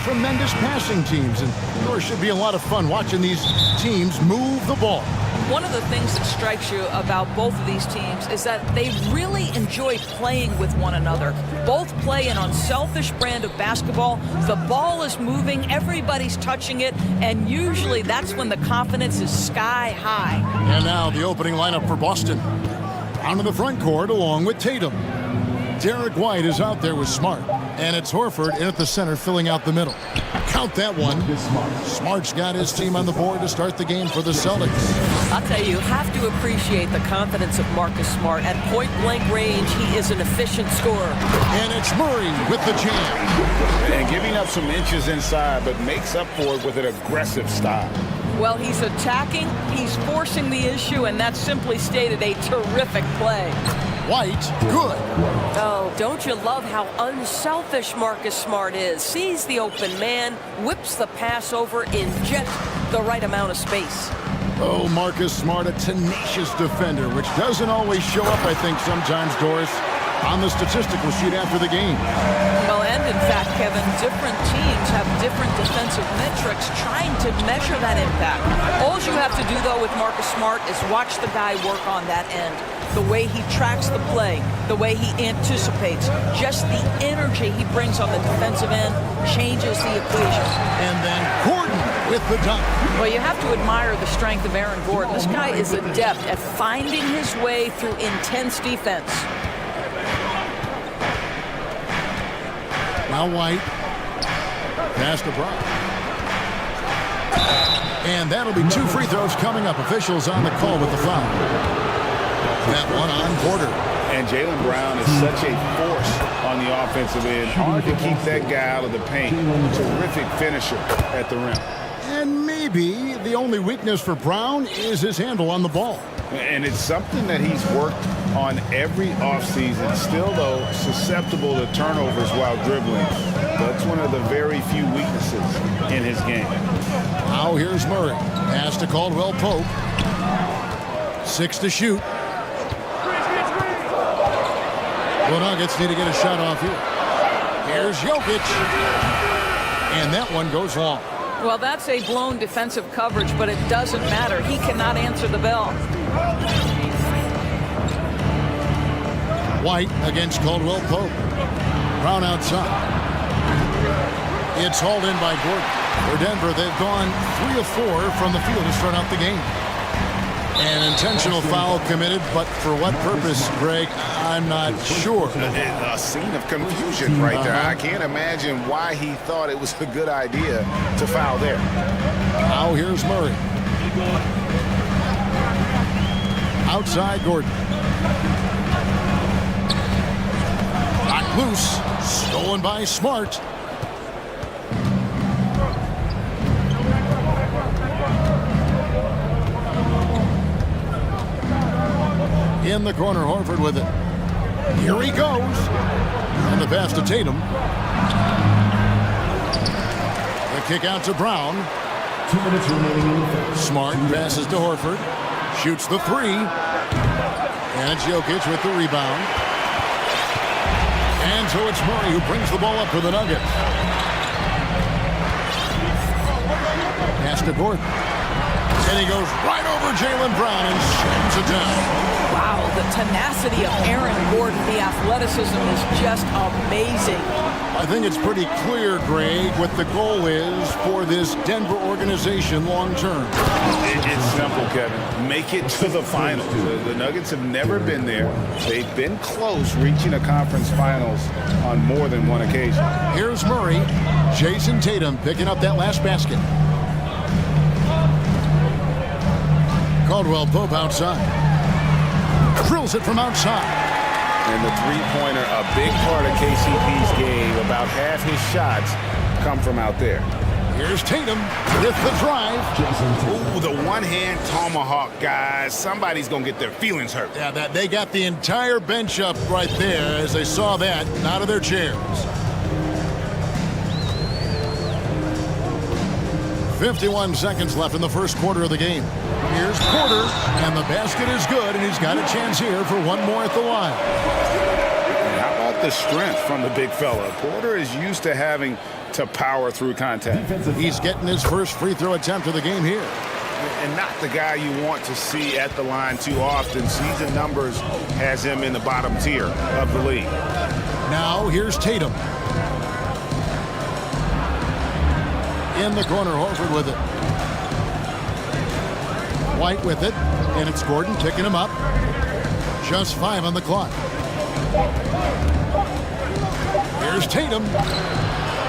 tremendous passing teams, and there should be a lot of fun watching these teams move the ball. One of the things that strikes you about both of these teams is that they really enjoy playing with one another. Both play an unselfish brand of basketball. The ball is moving, everybody's touching it, and usually that's when the confidence is sky high. And now the opening lineup for Boston. Out in the front court along with Tatum. Derek White is out there with Smart. And it's Horford in at the center filling out the middle. Count that one. Smart's got his team on the board to start the game for the Celtics. I'll tell you have to appreciate the confidence of Marcus Smart. At point-blank range, he is an efficient scorer. And it's Murray with the jam. And giving up some inches inside, but makes up for it with an aggressive style. Well, he's attacking, he's forcing the issue, and that's simply stated a terrific play. White, good. Oh, don't you love how unselfish Marcus Smart is? Sees the open man, whips the pass over in just the right amount of space. Oh, Marcus Smart, a tenacious defender, which doesn't always show up, I think, sometimes, Doris, on the statistical sheet after the game. Well, and in fact, Kevin, different teams have different defensive metrics trying to measure that impact. All you have to do, though, with Marcus Smart is watch the guy work on that end. The way he tracks the play, the way he anticipates, just the energy he brings on the defensive end changes the equation. And then Gordon with the dunk. Well, you have to admire the strength of Aaron Gordon. This guy is adept at finding his way through intense defense. Now White. Pass to Brown. And that'll be 2 free throws coming up. Officials on the call with the foul. That one on Porter. And Jaylen Brown is such a force on the offensive end. Hard to keep that guy out of the paint. Terrific finisher at the rim. And maybe the only weakness for Brown is his handle on the ball. And it's something that he's worked on every offseason. Still, though, susceptible to turnovers while dribbling. That's one of the very few weaknesses in his game. Now here's Murray. Pass to Caldwell Pope. 6 to shoot. The Nuggets need to get a shot off here. Here's Jokic. And that one goes long. Well, that's a blown defensive coverage, but it doesn't matter. He cannot answer the bell. White against Caldwell Pope. Brown outside. It's hauled in by Gordon. For Denver, they've gone 3 of 4 from the field to start out the game. An intentional foul committed, but for what purpose, Greg, I'm not sure. A scene of confusion right there. I can't imagine why he thought it was a good idea to foul there. Now here's Murray. Outside Gordon. Knocked loose. Stolen by Smart. In the corner, Horford with it. Here he goes. And the pass to Tatum. The kick out to Brown. 2 minutes remaining in the third. Smart passes to Horford. Shoots the 3. And it's Jokic with the rebound. And so it's Murray who brings the ball up for the Nuggets. Pass to Gordon. And he goes right over Jaylen Brown and shams it down. Wow, the tenacity of Aaron Gordon, the athleticism is just amazing. I think it's pretty clear, Greg, what the goal is for this Denver organization long term. It's simple, Kevin. Make it to the finals. The Nuggets have never been there. They've been close reaching a conference finals on more than one occasion. Here's Murray. Jason Tatum picking up that last basket. Caldwell Pope outside. Drills it from outside. And the three-pointer, a big part of KCP's game. About half his shots come from out there. Here's Tatum with the drive. Ooh, the one-hand tomahawk, guys. Somebody's going to get their feelings hurt. Yeah, they got the entire bench up right there as they saw that and out of their chairs. 51 seconds left in the first quarter of the game. Here's Porter, and the basket is good, and he's got a chance here for one more at the line. How about the strength from the big fella? Porter is used to having to power through contact. He's getting his first free throw attempt of the game here. And not the guy you want to see at the line too often. Season numbers has him in the bottom tier of the league. Now here's Tatum. In the corner, Horford with it. White with it, and it's Gordon picking him up. Just 5 on the clock. Here's Tatum.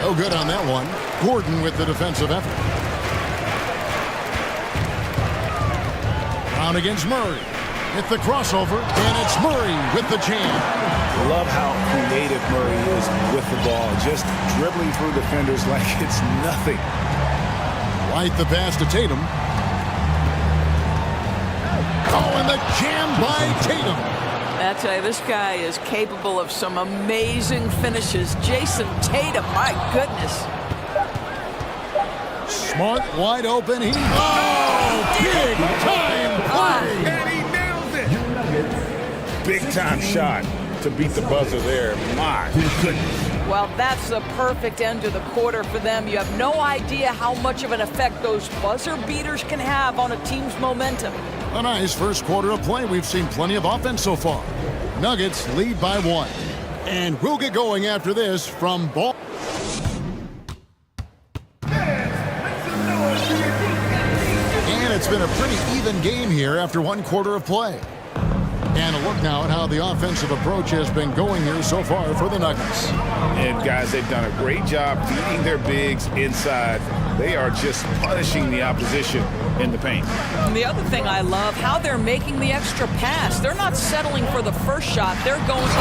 No good on that one. Gordon with the defensive effort. Brown against Murray. Hit the crossover, and it's Murray with the jam. Love how creative Murray is with the ball, just dribbling through defenders like it's nothing. White the pass to Tatum. Oh, and the jam by Tatum. I tell you, this guy is capable of some amazing finishes. Jason Tatum, my goodness. Smart, wide open. Big time play. And he nails it. Big time shot to beat the buzzer there. My goodness. Well, that's the perfect end to the quarter for them. You have no idea how much of an effect those buzzer beaters can have on a team's momentum. A nice first quarter of play. We've seen plenty of offense so far. Nuggets lead by 1. And we'll get going after this from ball. And it's been a pretty even game here after 1 quarter of play. And a look now at how the offensive approach has been going here so far for the Nuggets. And guys, they've done a great job feeding their bigs inside. They are just punishing the opposition in the paint. And the other thing I love, how they're making the extra pass. They're not settling for the first shot. They're going,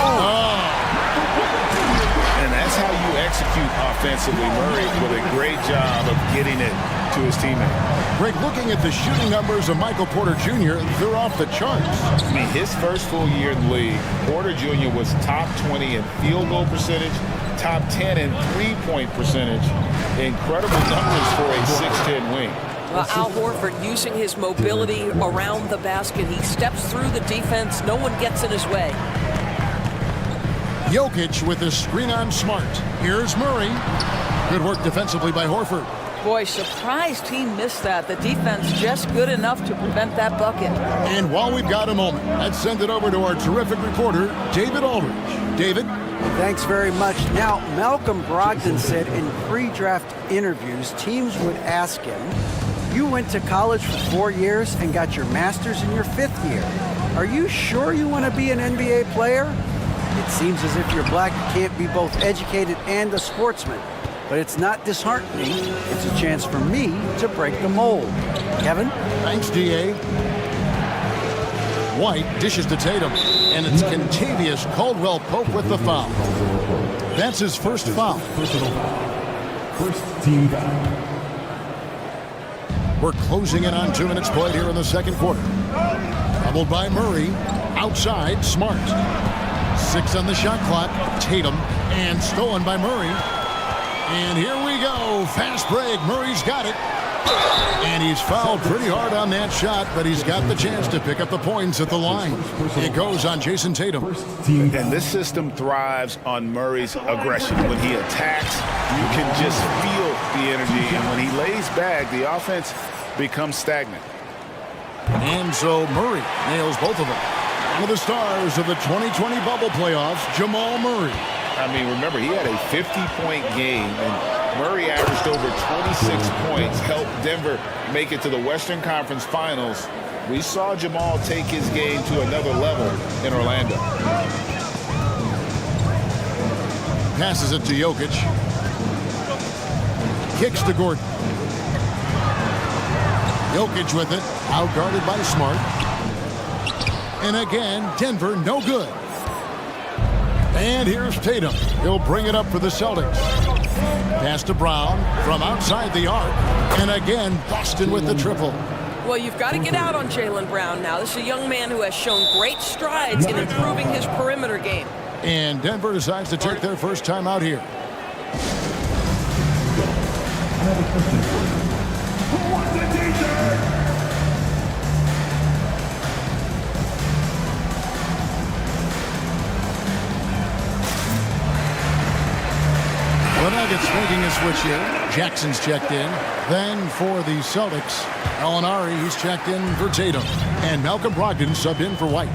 And that's how you execute offensively. Murray with a great job of getting it to his teammate. Greg, looking at the shooting numbers of Michael Porter Jr., they're off the charts. I mean, his first full year in the league, Porter Jr. was top 20 in field goal percentage, top 10 in three-point percentage. Incredible numbers for a 6'10 wing. Well, Al Horford using his mobility around the basket. He steps through the defense. No one gets in his way. Jokic with a screen on Smart. Here's Murray. Good work defensively by Horford. boy, surprised he missed that. The defense just good enough to prevent that bucket. And while we've got a moment, let's send it over to our terrific reporter, David Aldridge. David? Thanks very much. Now, Malcolm Brogdon said in pre-draft interviews, teams would ask him, you went to college for 4 years and got your master's in your 5th year. Are you sure you want to be an NBA player? It seems as if you're black, you can't be both educated and a sportsman. But it's not disheartening. It's a chance for me to break the mold. Kevin? Thanks, D.A. White dishes to Tatum, and it's Kentavious Caldwell-Pope with the foul. That's his first foul. Personal foul. First team foul. We're closing in on 2 minutes played here in the second quarter. Doubled by Murray. Outside, Smart. 6 on the shot clock. Tatum. And stolen by Murray. And here we go. Fast break. Murray's got it. And he's fouled pretty hard on that shot, but he's got the chance to pick up the points at the line. It goes on Jason Tatum. And this system thrives on Murray's aggression. When he attacks, you can just feel the energy. And when he lays back, the offense becomes stagnant. And so Murray nails both of them. One of the stars of the 2020 bubble playoffs, Jamal Murray. I mean, remember, he had a 50-point game, and Murray averaged over 26 points, helped Denver make it to the Western Conference Finals. We saw Jamal take his game to another level in Orlando. Passes it to Jokic. Kicks to Gordon. Jokic with it, outguarded by Smart. And again, Denver no good. And here's Tatum. He'll bring it up for the Celtics. Pass to Brown from outside the arc. And again, Boston with the triple. Well, you've got to get out on Jaylen Brown now. This is a young man who has shown great strides in improving his perimeter game. And Denver decides to take their first time out here. I have a question for you. Who wants a t-shirt? The Nuggets Bucks making a switch here. Jackson's checked in. Then for the Celtics, Gallinari, he's checked in for Tatum. And Malcolm Brogdon subbed in for White.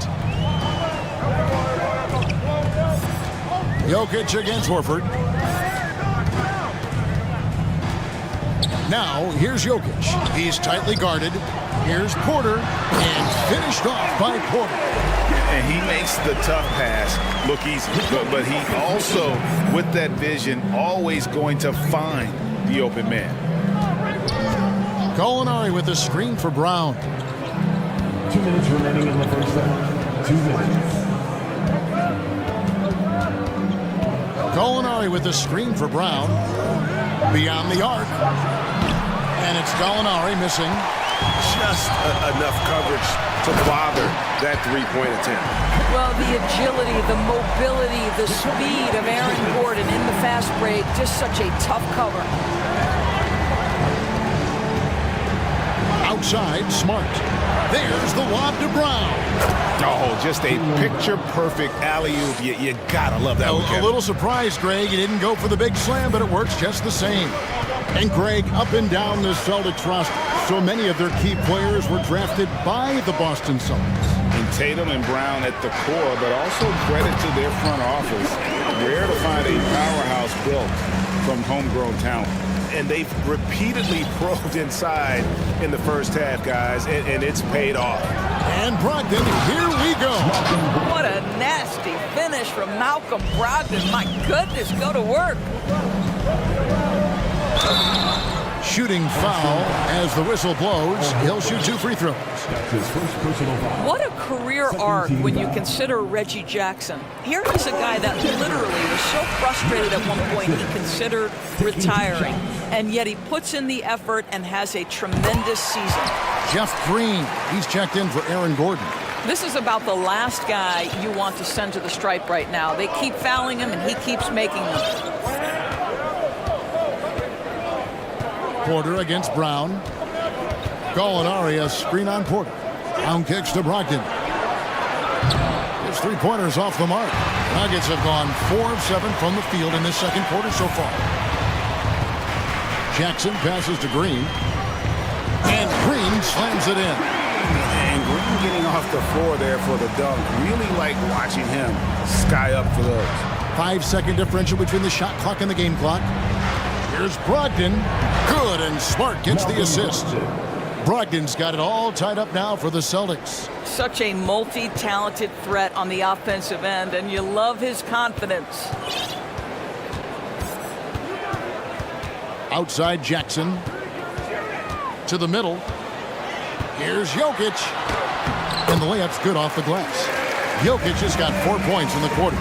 Jokic against Horford. Now, here's Jokic. He's tightly guarded. Here's Porter, and finished off by Porter. And he makes the tough pass look easy. But he also, with that vision, always going to find the open man. Gallinari with a screen for Brown. 2 minutes remaining in the first half. 2 minutes. Gallinari with a screen for Brown. Beyond the arc. And it's Gallinari missing. Just enough coverage to bother that three-point attempt. Well, the agility, the mobility, the speed of Aaron Gordon in the fast break, just such a tough cover. Outside, Smart. There's the lob to Brown. Oh, just a picture-perfect alley-oop. You gotta love that one, A little surprised, Greg. He didn't go for the big slam, but it works just the same. And Greg, up and down the Celtics roster, so many of their key players were drafted by the Boston Celtics. And Tatum and Brown at the core, but also credit to their front office. Rare to find a powerhouse built from homegrown talent. And they've repeatedly probed inside in the first half, guys, and it's paid off. And Brogdon, here we go. What a nasty finish from Malcolm Brogdon. My goodness, go to work. Shooting foul as the whistle blows. He'll shoot 2 free throws. His first personal foul. What a career arc when you consider Reggie Jackson. Here is a guy that literally was so frustrated at one point he considered retiring, and yet he puts in the effort and has a tremendous season. Jeff Green, he's checked in for Aaron Gordon. This is about the last guy you want to send to the stripe right now. They keep fouling him, and he keeps making them. Porter against Brown. Gallinari, a screen on Porter. Brown kicks to Brogdon. His three-pointers off the mark. Nuggets have gone 4 of 7 from the field in this second quarter so far. Jackson passes to Green. And Green slams it in. And Green getting off the floor there for the dunk. Really like watching him sky up for those. 5-second differential between the shot clock and the game clock. Here's Brogdon. Good, and Smart gets the assist. Brogdon's got it all tied up now for the Celtics. Such a multi-talented threat on the offensive end, and you love his confidence. Outside Jackson. To the middle. Here's Jokic. And the layup's good off the glass. Jokic has got 4 points in the quarter.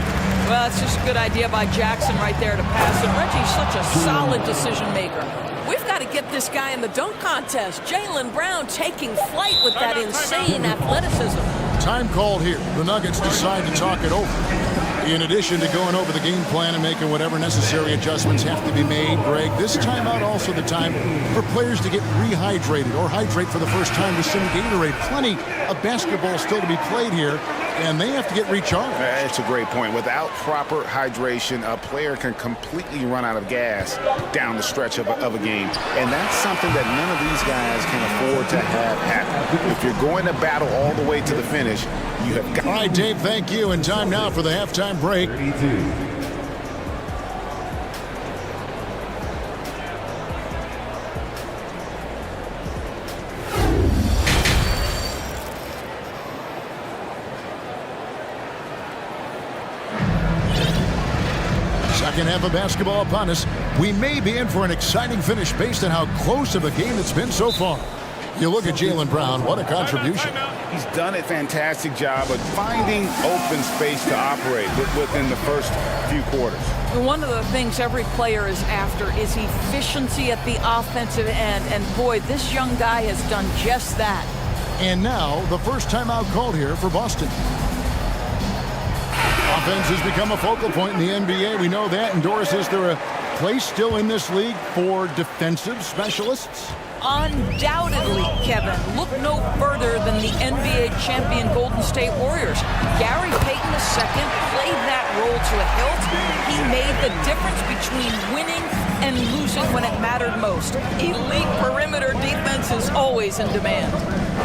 Well, it's just a good idea by Jackson right there to pass. And Reggie's such a solid decision maker. We've got to get this guy in the dunk contest. Jaylen Brown taking flight with that insane athleticism. Time called here. The Nuggets decide to talk it over. In addition to going over the game plan and making whatever necessary adjustments have to be made, Greg, this timeout also the time for players to get rehydrated or hydrate for the first time with some Gatorade. Plenty of basketball still to be played here, and they have to get recharged. That's a great point. Without proper hydration, a player can completely run out of gas down the stretch of a game. And that's something that none of these guys can afford to have happen. If you're going to battle all the way to the finish, you have got... All right, Dave, thank you. And time now for the halftime break. 32. Second half of basketball upon us. We may be in for an exciting finish based on how close of a game it's been so far. You look at Jaylen Brown, what a contribution. He's done a fantastic job of finding open space to operate within the first few quarters. One of the things every player is after is efficiency at the offensive end. And boy, this young guy has done just that. And now, the first timeout called here for Boston. Offense has become a focal point in the NBA. We know that. And Doris, is there a place still in this league for defensive specialists? Undoubtedly, Kevin. Look no further than the NBA champion Golden State Warriors. Gary Payton II played that role to a hilt. He made the difference between winning and losing when it mattered most. Elite perimeter defense is always in demand.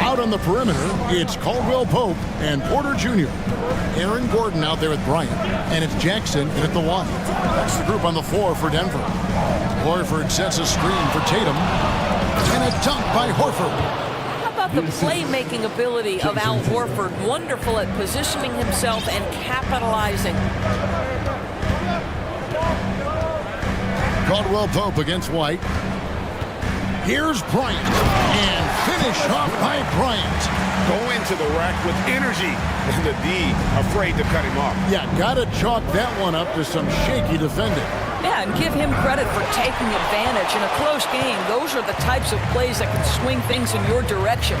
Out on the perimeter, it's Caldwell Pope and Porter Jr. Aaron Gordon out there with Bryant, and it's Jackson in at the one. That's the group on the floor for Denver. Horford sets a screen for Tatum, and a dunk by Horford. How about the playmaking ability of Al Horford? Wonderful at positioning himself and capitalizing. Caldwell Pope against White. Here's Bryant, and finish off by Bryant. Go into the rack with energy, and the D afraid to cut him off. Yeah, gotta chalk that one up to some shaky defending. Yeah, and give him credit for taking advantage. In a close game, those are the types of plays that can swing things in your direction.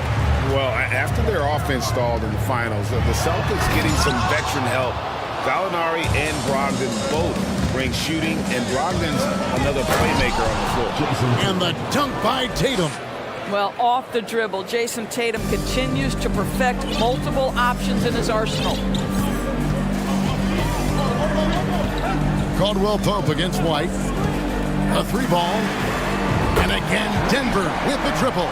Well, after their offense stalled in the finals, the Celtics getting some veteran help. Gallinari and Brogdon both bring shooting, and Brogdon's another playmaker on the floor. And the dunk by Tatum. Well, off the dribble, Jason Tatum continues to perfect multiple options in his arsenal. Caldwell Pope against White. A three ball. And again, Denver with the triple.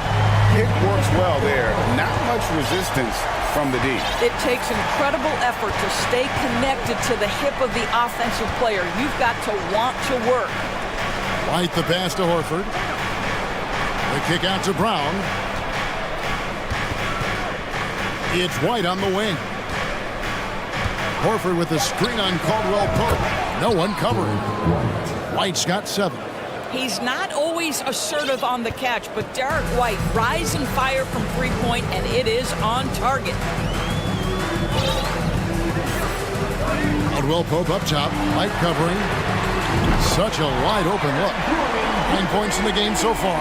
It works well there. Not much resistance from the D. It takes incredible effort to stay connected to the hip of the offensive player. You've got to want to work. White the pass to Horford. The kick out to Brown. It's White on the wing. Horford with the screen on Caldwell Pope. No one covering. White's got 7. He's not always assertive on the catch, but Derek White rising fire from three-point, and it is on target. Caldwell Pope up top. White covering. Such a wide open look. 9 points in the game so far.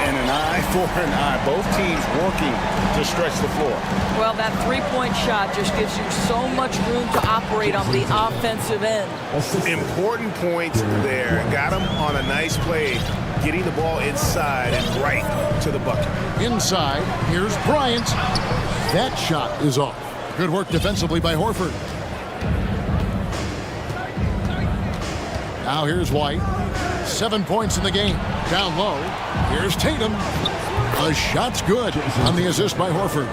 And an eye for an eye. Both teams working to stretch the floor. Well, that three-point shot just gives you so much room to operate on the offensive end. Important points there. Got him on a nice play, getting the ball inside and right to the bucket. Inside, here's Bryant. That shot is off. Good work defensively by Horford. Now here's White. 7 points in the game. Down low. Here's Tatum. The shot's good on the assist by Horford.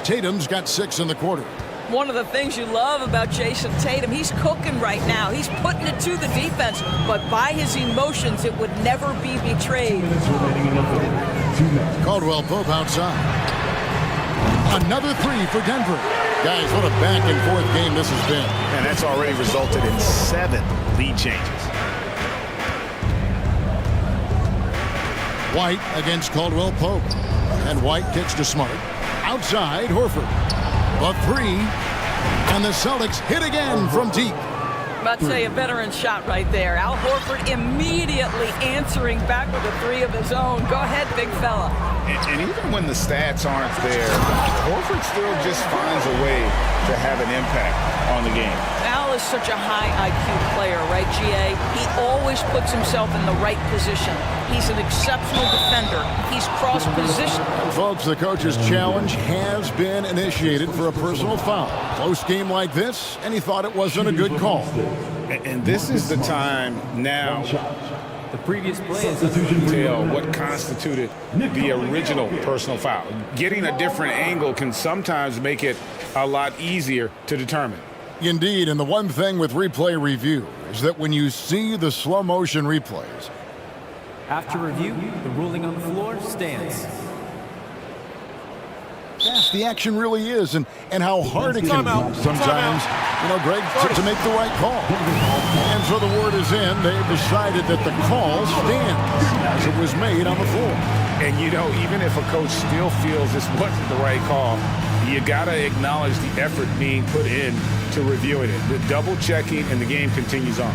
Tatum's got 6 in the quarter. One of the things you love about Jason Tatum, he's cooking right now. He's putting it to the defense, but by his emotions, it would never be betrayed. Caldwell Pope outside. Another 3 for Denver. Guys, what a back-and-forth game this has been. And that's already resulted in 7 lead changes. White against Caldwell Pope. And White kicks to Smart. Outside, Horford. A 3. And the Celtics hit again from deep. I'd say a veteran shot right there. Al Horford immediately answering back with a 3 of his own. Go ahead, big fella. And even when the stats aren't there, Horford still just finds a way to have an impact on the game. Al is such a high IQ player, right, GA? He always puts himself in the right position. He's an exceptional defender. He's cross-positioned. Folks, the coach's challenge has been initiated for a personal foul. Close game like this, and he thought it wasn't a good call. And this is the time now The previous play to tell what constituted the original personal foul. Getting a different angle can sometimes make it a lot easier to determine. Indeed, and the one thing with replay review is that when you see the slow motion replays, After review, the ruling on the floor stands. fast the action really is and how hard it can be sometimes, you know, Greg, to make the right call. And so the word is in. They've decided that the call stands as it was made on the floor. And, you know, even if a coach still feels this wasn't the right call, you got to acknowledge the effort being put in to reviewing it. The double checking, and the game continues on.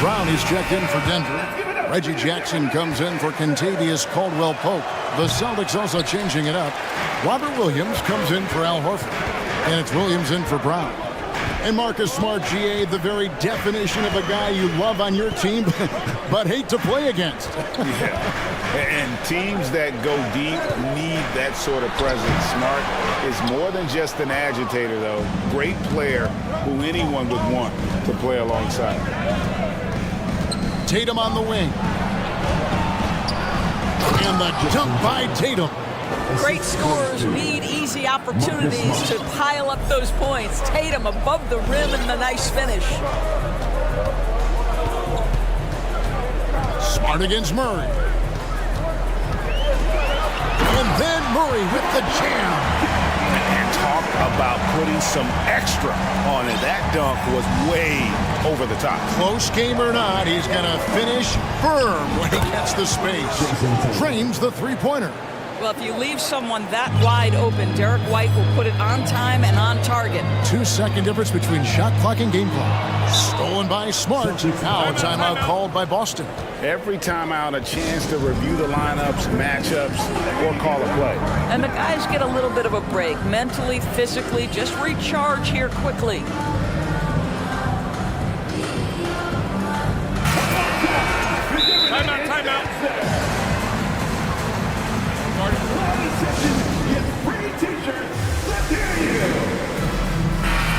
Brown is checked in for Denver. Reggie Jackson comes in for Kentavious Caldwell Pope. The Celtics also changing it up. Robert Williams comes in for Al Horford. And it's Williams in for Brown. And Marcus Smart, GA, the very definition of a guy you love on your team, but hate to play against. Yeah, and teams that go deep need that sort of presence. Smart is more than just an agitator, though. Great player who anyone would want to play alongside. Tatum on the wing. And the dunk by Tatum. Great scorers need easy opportunities to pile up those points. Tatum above the rim and the nice finish. Smart against Murray. And then Murray with the jam. And talk about putting some extra on it. That dunk was way over the top. Close game or not, he's going to finish firm when he gets the space. Frames the three-pointer. Well, if you leave someone that wide open, Derek White will put it on time and on target. 2-second difference between shot clock and game clock. Stolen by Smart. Now a timeout called by Boston. Every timeout, a chance to review the lineups, matchups, or call a play. And the guys get a little bit of a break. Mentally, physically, just recharge here quickly. Timeout. Session gets free t-shirts. Let's hear you.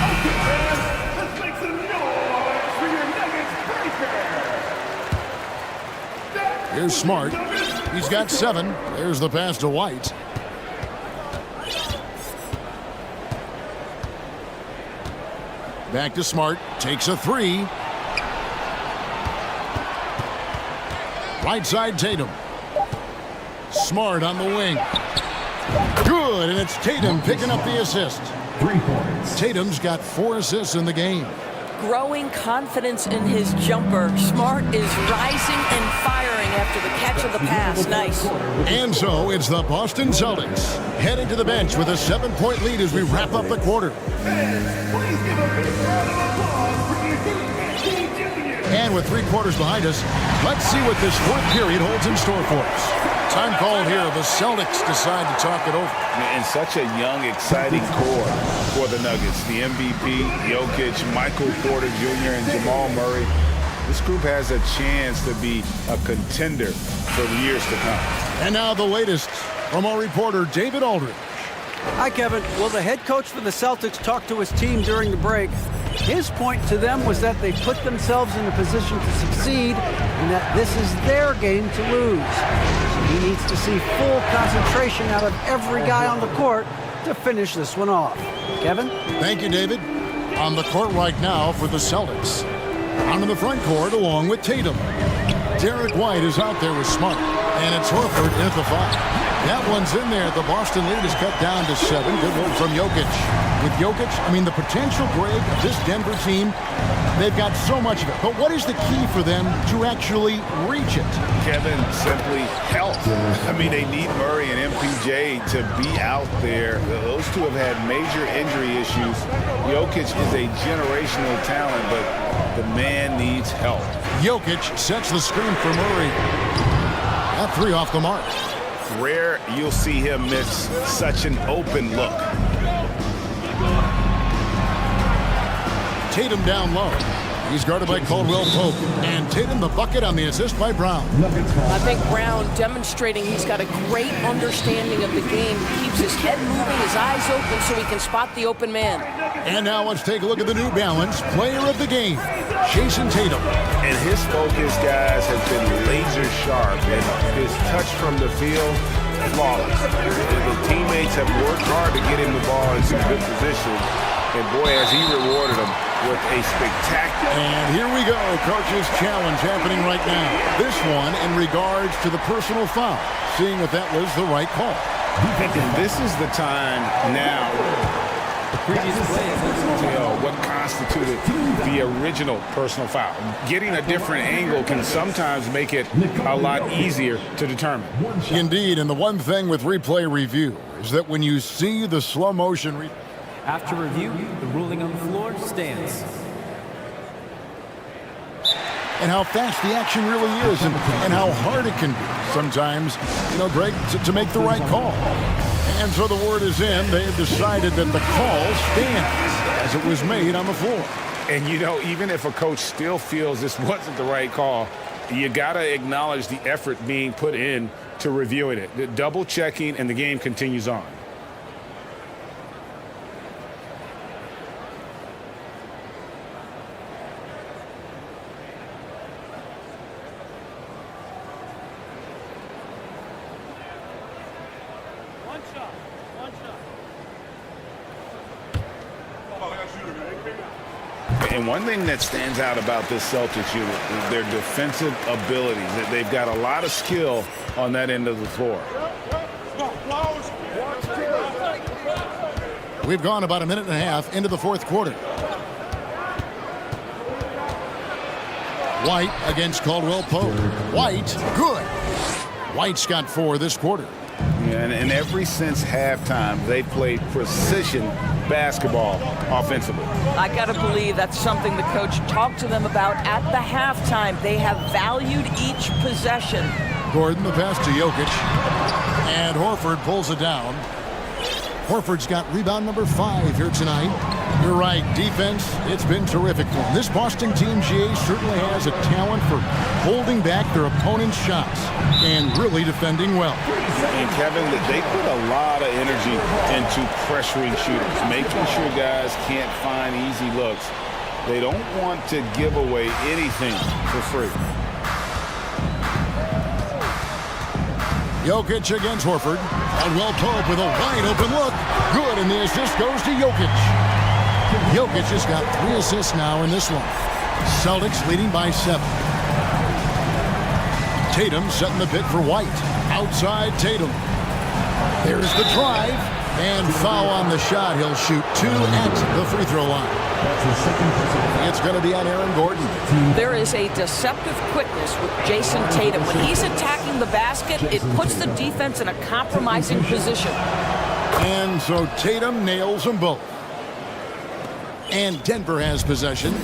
Okay, fans, let's make some noise for your Nuggets breaker. Here's Smart. He's got 7. There's the pass to White. Back to Smart. Takes a 3. Right side Tatum. Smart on the wing. Good, and it's Tatum picking up the assist. 3 points. Tatum's got 4 assists in the game. Growing confidence in his jumper. Smart is rising and firing after the catch of the pass. Nice. And so it's the Boston Celtics heading to the bench with a 7-point lead as we wrap up the quarter. Please give a big round of applause for your team champion. And with 3 quarters behind us, let's see what this 4th period holds in store for us. Time called here. The Celtics decide to talk it over. And such a young, exciting core for the Nuggets. The MVP, Jokic, Michael Porter Jr., and Jamal Murray. This group has a chance to be a contender for years to come. And now the latest from our reporter, David Aldridge. Hi, Kevin. Well, the head coach for the Celtics talked to his team during the break. His point to them was that they put themselves in a position to succeed and that this is their game to lose. So he needs to see full concentration out of every guy on the court to finish this one off. Kevin? Thank you, David. On the court right now for the Celtics. Onto the front court along with Tatum. Derek White is out there with Smart. And it's Horford in at the 5. That one's in there. The Boston lead is cut down to 7. Good one from Jokic. With Jokic, I mean, the potential, Greg, of this Denver team, they've got so much of it. But what is the key for them to actually reach it? Kevin, simply health. I mean, they need Murray and MPJ to be out there. Those two have had major injury issues. Jokic is a generational talent, but the man needs help. Jokic sets the screen for Murray. That 3 off the mark. Rare you'll see him miss such an open look. Tatum down low. He's guarded by Caldwell Pope. And Tatum the bucket on the assist by Brown. I think Brown demonstrating he's got a great understanding of the game. Keeps his head moving, his eyes open so he can spot the open man. And now let's take a look at the New Balance player of the game, Jason Tatum. And his focus, guys, has been laser sharp. And his touch from the field, flawless. The teammates have worked hard to get him the ball in some good position. And boy, has he rewarded them with a spectacular. And here we go, coach's challenge happening right now. This one in regards to the personal foul, seeing if that was the right call. And this is the time now. The previous play is Tell what constituted the original personal foul. Getting a different angle can sometimes make it a lot easier to determine. Indeed, and the one thing with replay review is that when you see the slow motion After review, the ruling on the floor stands. and how fast the action really is and how hard it can be sometimes, you know, Greg, to make the right call. And so the word is in. They have decided that the call stands as it was made on the floor. And, you know, even if a coach still feels this wasn't the right call, you got to acknowledge the effort being put in to reviewing it. The double checking, and the game continues on. And one thing that stands out about this Celtics unit is their defensive abilities. They've got a lot of skill on that end of the floor. We've gone about a minute and a half into the fourth quarter. White against Caldwell Pope. White, good. White's got 4 this quarter. Yeah, and ever since halftime, they played precision basketball offensively. I got to believe that's something the coach talked to them about at the halftime. They have valued each possession. Gordon, the pass to Jokic. And Horford pulls it down. Horford's got rebound number 5 here tonight. You're right, defense, it's been terrific for them. This Boston team, GA, certainly has a talent for holding back their opponent's shots and really defending well. And Kevin, they put a lot of energy into pressuring shooters, making sure guys can't find easy looks. They don't want to give away anything for free. Jokic against Horford. Caldwell Pope with a wide open look. Good, and the assist goes to Jokic. Jokic has got 3 assists now in this one. Celtics leading by 7. Tatum setting the pick for White. Outside Tatum. There's the drive. And foul on the shot. He'll shoot 2 at the free throw line. It's going to be on Aaron Gordon. There is a deceptive quickness with Jason Tatum. When he's attacking the basket, it puts the defense in a compromising position. And so Tatum nails them both. And Denver has possession.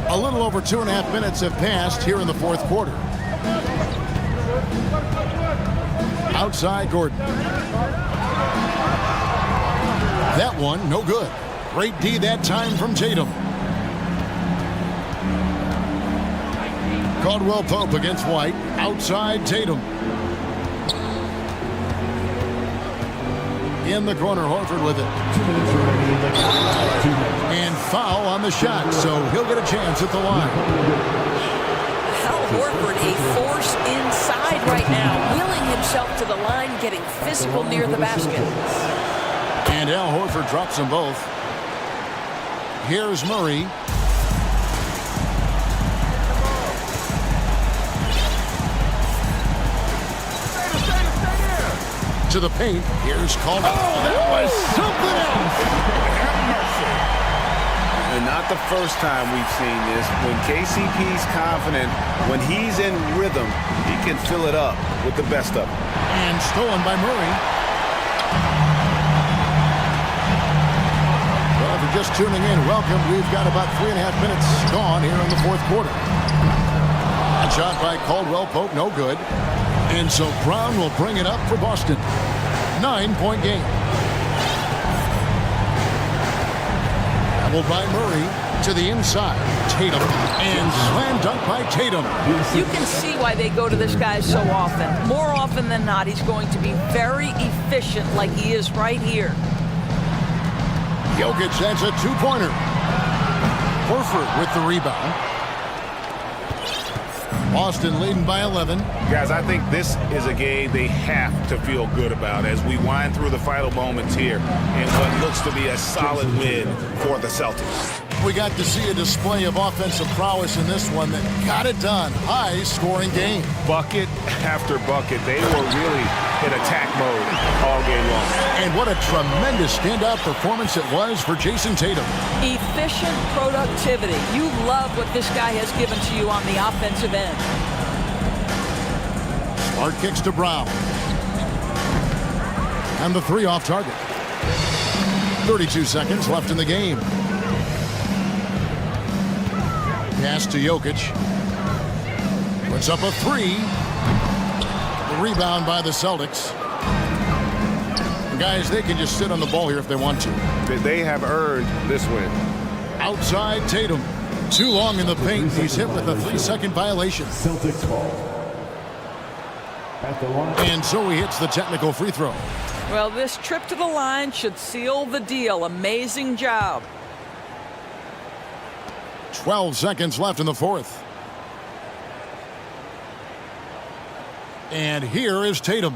A little over 2.5 minutes have passed here in the fourth quarter. Outside Gordon. That one, no good. Great D that time from Tatum. Caldwell Pope against White. Outside Tatum. In the corner, Horford with it. And foul on the shot, so he'll get a chance at the line. Al Horford, a force inside right now, wheeling himself to the line, getting physical near the basket. And Al Horford drops them both. Here's Murray. To the paint. Here's Caldwell. Oh, that was something else. And not the first time we've seen this. When KCP's confident, when he's in rhythm, he can fill it up with the best of them. And stolen by Murray. Well, if you're just tuning in, welcome. We've got about 3.5 minutes gone here in the fourth quarter. That shot by Caldwell Pope, no good. And so Brown will bring it up for Boston. 9-point game. Doubled by Murray to the inside. Tatum. And slam dunk by Tatum. You can see why they go to this guy so often. More often than not, he's going to be very efficient like he is right here. Jokic, that's a 2-pointer. Horford with the rebound. Boston leading by 11. Guys, I think this is a game they have to feel good about as we wind through the final moments here in what looks to be a solid win for the Celtics. We got to see a display of offensive prowess in this one that got it done. High-scoring game. Bucket after bucket. They were really in attack mode all game long. And what a tremendous standout performance it was for Jason Tatum. Efficient productivity. You love what this guy has given to you on the offensive end. Smart kicks to Brown. And the 3 off target. 32 seconds left in the game. Pass to Jokic. Puts up a 3. The rebound by the Celtics. Guys, they can just sit on the ball here if they want to. They have earned this win. Outside Tatum. Too long in the paint. He's hit with a 3-second violation. Celtics ball. At the line. And so he hits the technical free throw. Well, this trip to the line should seal the deal. Amazing job. 12 seconds left in the fourth. And here is Tatum.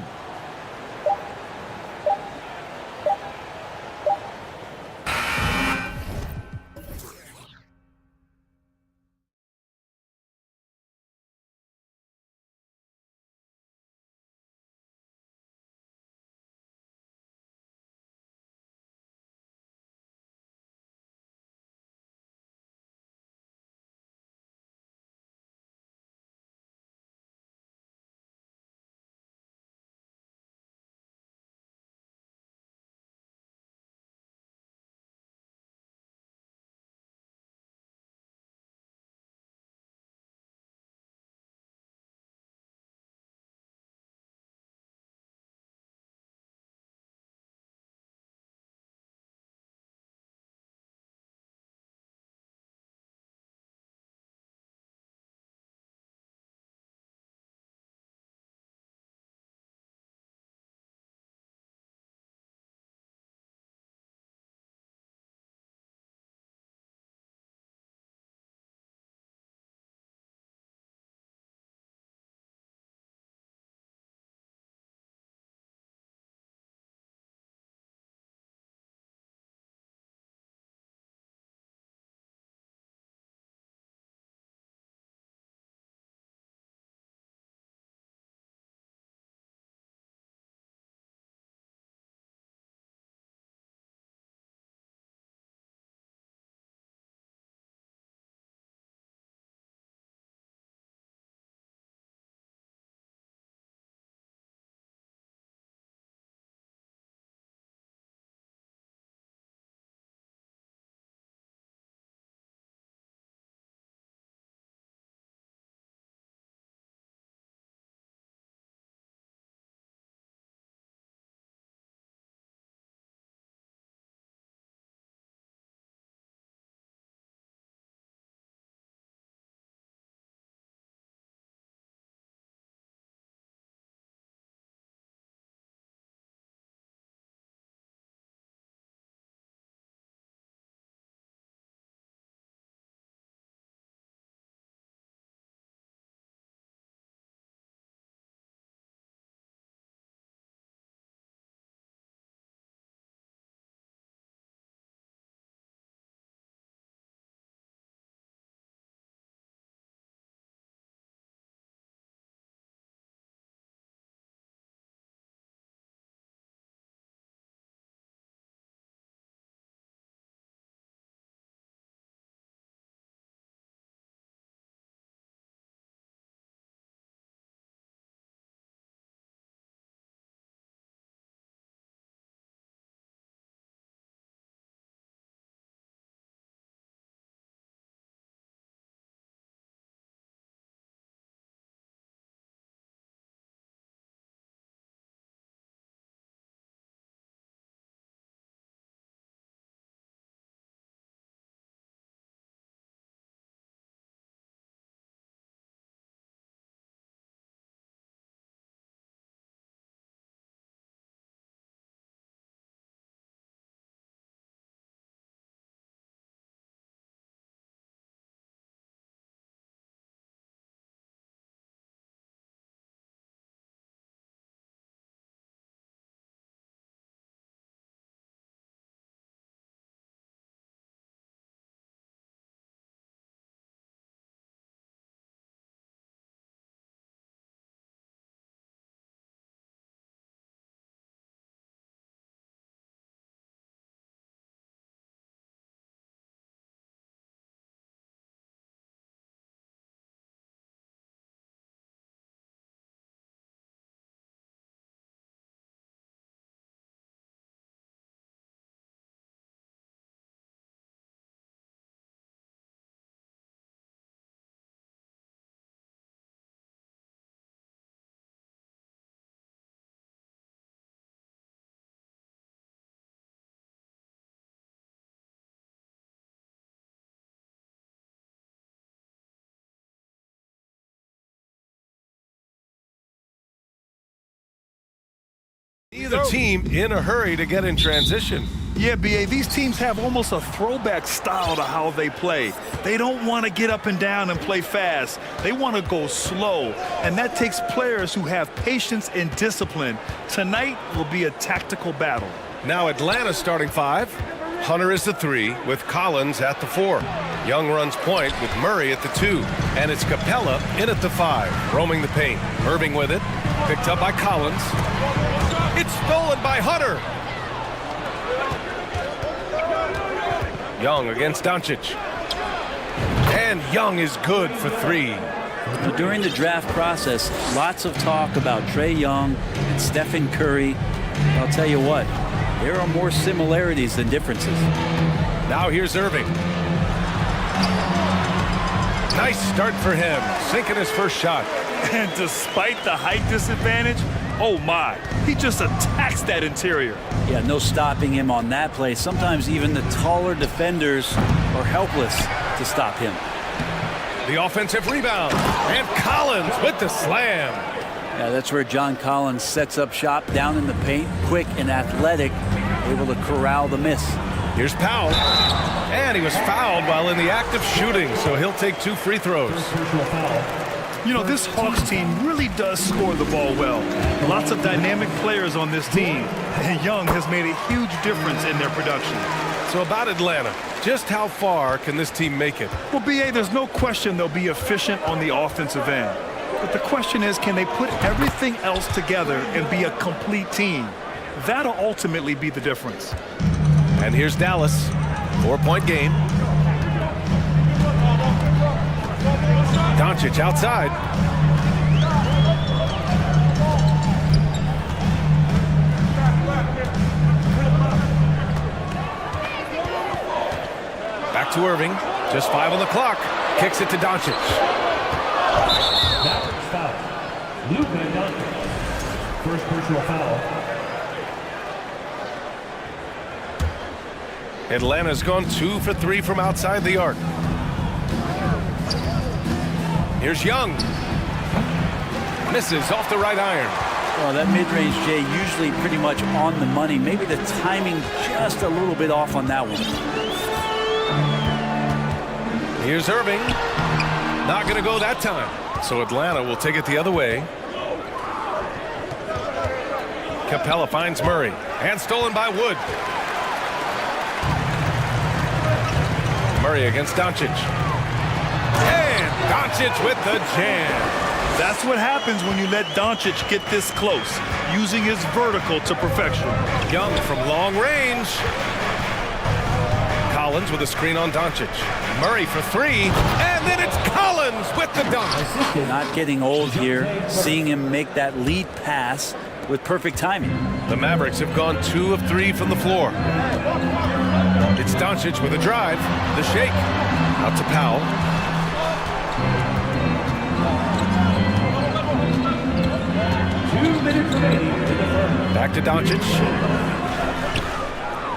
Either team in a hurry to get in transition. Yeah, B.A., these teams have almost a throwback style to how they play. They don't want to get up and down and play fast. They want to go slow, and that takes players who have patience and discipline. Tonight will be a tactical battle. Now Atlanta's starting five. Hunter is the 3 with Collins at the 4. Young runs point with Murray at the 2. And it's Capella in at the 5, roaming the paint. Irving with it, picked up by Collins. It's stolen by Hunter. Young against Doncic. And Young is good for 3. During the draft process, lots of talk about Trae Young and Stephen Curry. I'll tell you what, there are more similarities than differences. Now here's Irving. Nice start for him, sinking his first shot. And despite the height disadvantage, oh my, he just attacks that interior. Yeah, no stopping him on that play. Sometimes even the taller defenders are helpless to stop him. The offensive rebound, and Collins with the slam. Yeah, that's where John Collins sets up shop down in the paint, quick and athletic, able to corral the miss. Here's Powell, and he was fouled while in the act of shooting, so he'll take 2 free throws. You know, this Hawks team really does score the ball well. Lots of dynamic players on this team, and Young has made a huge difference in their production. So about Atlanta, just how far can this team make it? Well, B.A., there's no question they'll be efficient on the offensive end. But the question is, can they put everything else together and be a complete team? That'll ultimately be the difference. And here's Dallas, 4-point game. Doncic outside. Back to Irving, just 5 on the clock. Kicks it to Doncic. First personal foul. Atlanta's gone 2 for 3 from outside the arc. Here's Young. Misses off the right iron. Well, that mid-range, Jay, usually pretty much on the money. Maybe the timing just a little bit off on that one. Here's Irving. Not going to go that time. So Atlanta will take it the other way. Capella finds Murray. And stolen by Wood. Murray against Doncic. And Doncic with the jam. That's what happens when you let Doncic get this close, using his vertical to perfection. Young from long range. Collins with a screen on Doncic. Murray for 3. And then it's Collins with the dunk. Not getting old here. Seeing him make that lead pass with perfect timing. The Mavericks have gone 2 of 3 from the floor. It's Doncic with a drive. The shake. Out to Powell. Back to Doncic.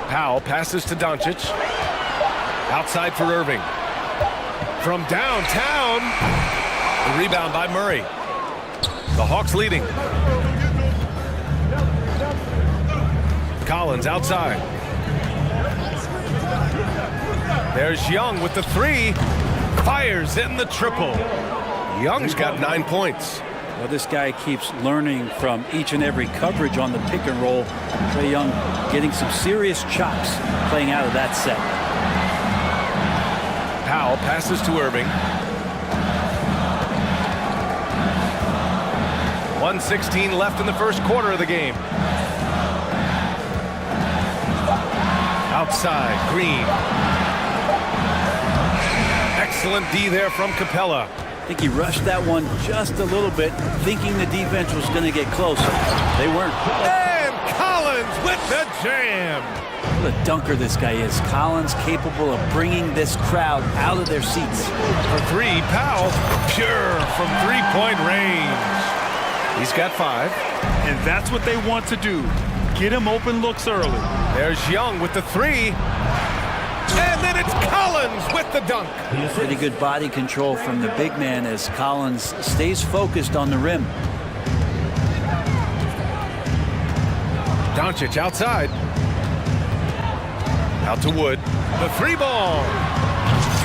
Powell passes to Doncic. Outside for Irving. From downtown. The rebound by Murray. The Hawks leading. Collins outside. There's Young with the 3. Fires in the triple. Young's got 9 points. Well, this guy keeps learning from each and every coverage on the pick and roll. Trae Young getting some serious chops playing out of that set. Powell passes to Irving. 1:16 left in the first quarter of the game. Outside, Green. Excellent D there from Capella. I think he rushed that one just a little bit, thinking the defense was going to get closer. They weren't. And Collins with the jam. What a dunker this guy is. Collins capable of bringing this crowd out of their seats. For 3, Powell, pure from 3-point range. He's got 5. And that's what they want to do. Get him open looks early. There's Young with the 3. And then it's Collins with the dunk. Pretty good body control from the big man as Collins stays focused on the rim. Doncic outside. Out to Wood. The three ball.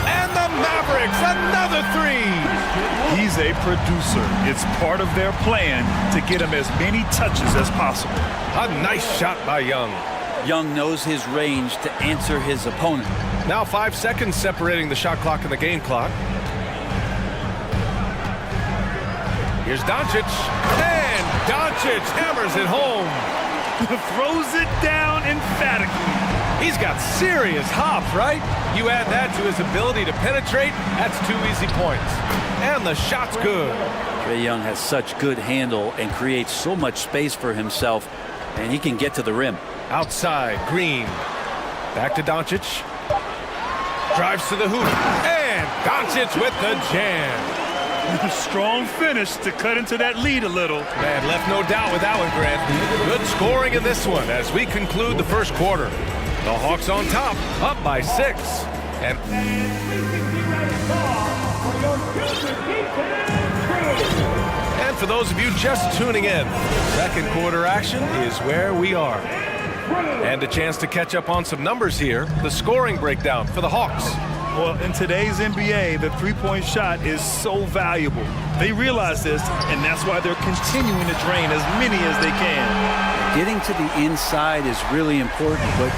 And the Mavericks, another three. He's a producer. It's part of their plan to get him as many touches as possible. A nice shot by Young. Young knows his range to answer his opponent. Now 5 seconds separating the shot clock and the game clock. Here's Doncic. And Doncic hammers it home. Throws it down emphatically. He's got serious hops, right? You add that to his ability to penetrate, that's 2 easy points. And the shot's good. Trae Young has such good handle and creates so much space for himself, and he can get to the rim. Outside, Green. Back to Doncic. Drives to the hoop. And Doncic with the jam. Strong finish to cut into that lead a little. Man, left no doubt with that one, Grant. Good scoring in this one as we conclude the first quarter. The Hawks on top, up by 6. And for those of you just tuning in, second quarter action is where we are. And a chance to catch up on some numbers here. The scoring breakdown for the Hawks. Well, in today's NBA, the three-point shot is so valuable. They realize this, and that's why they're continuing to drain as many as they can. Getting to the inside is really important, but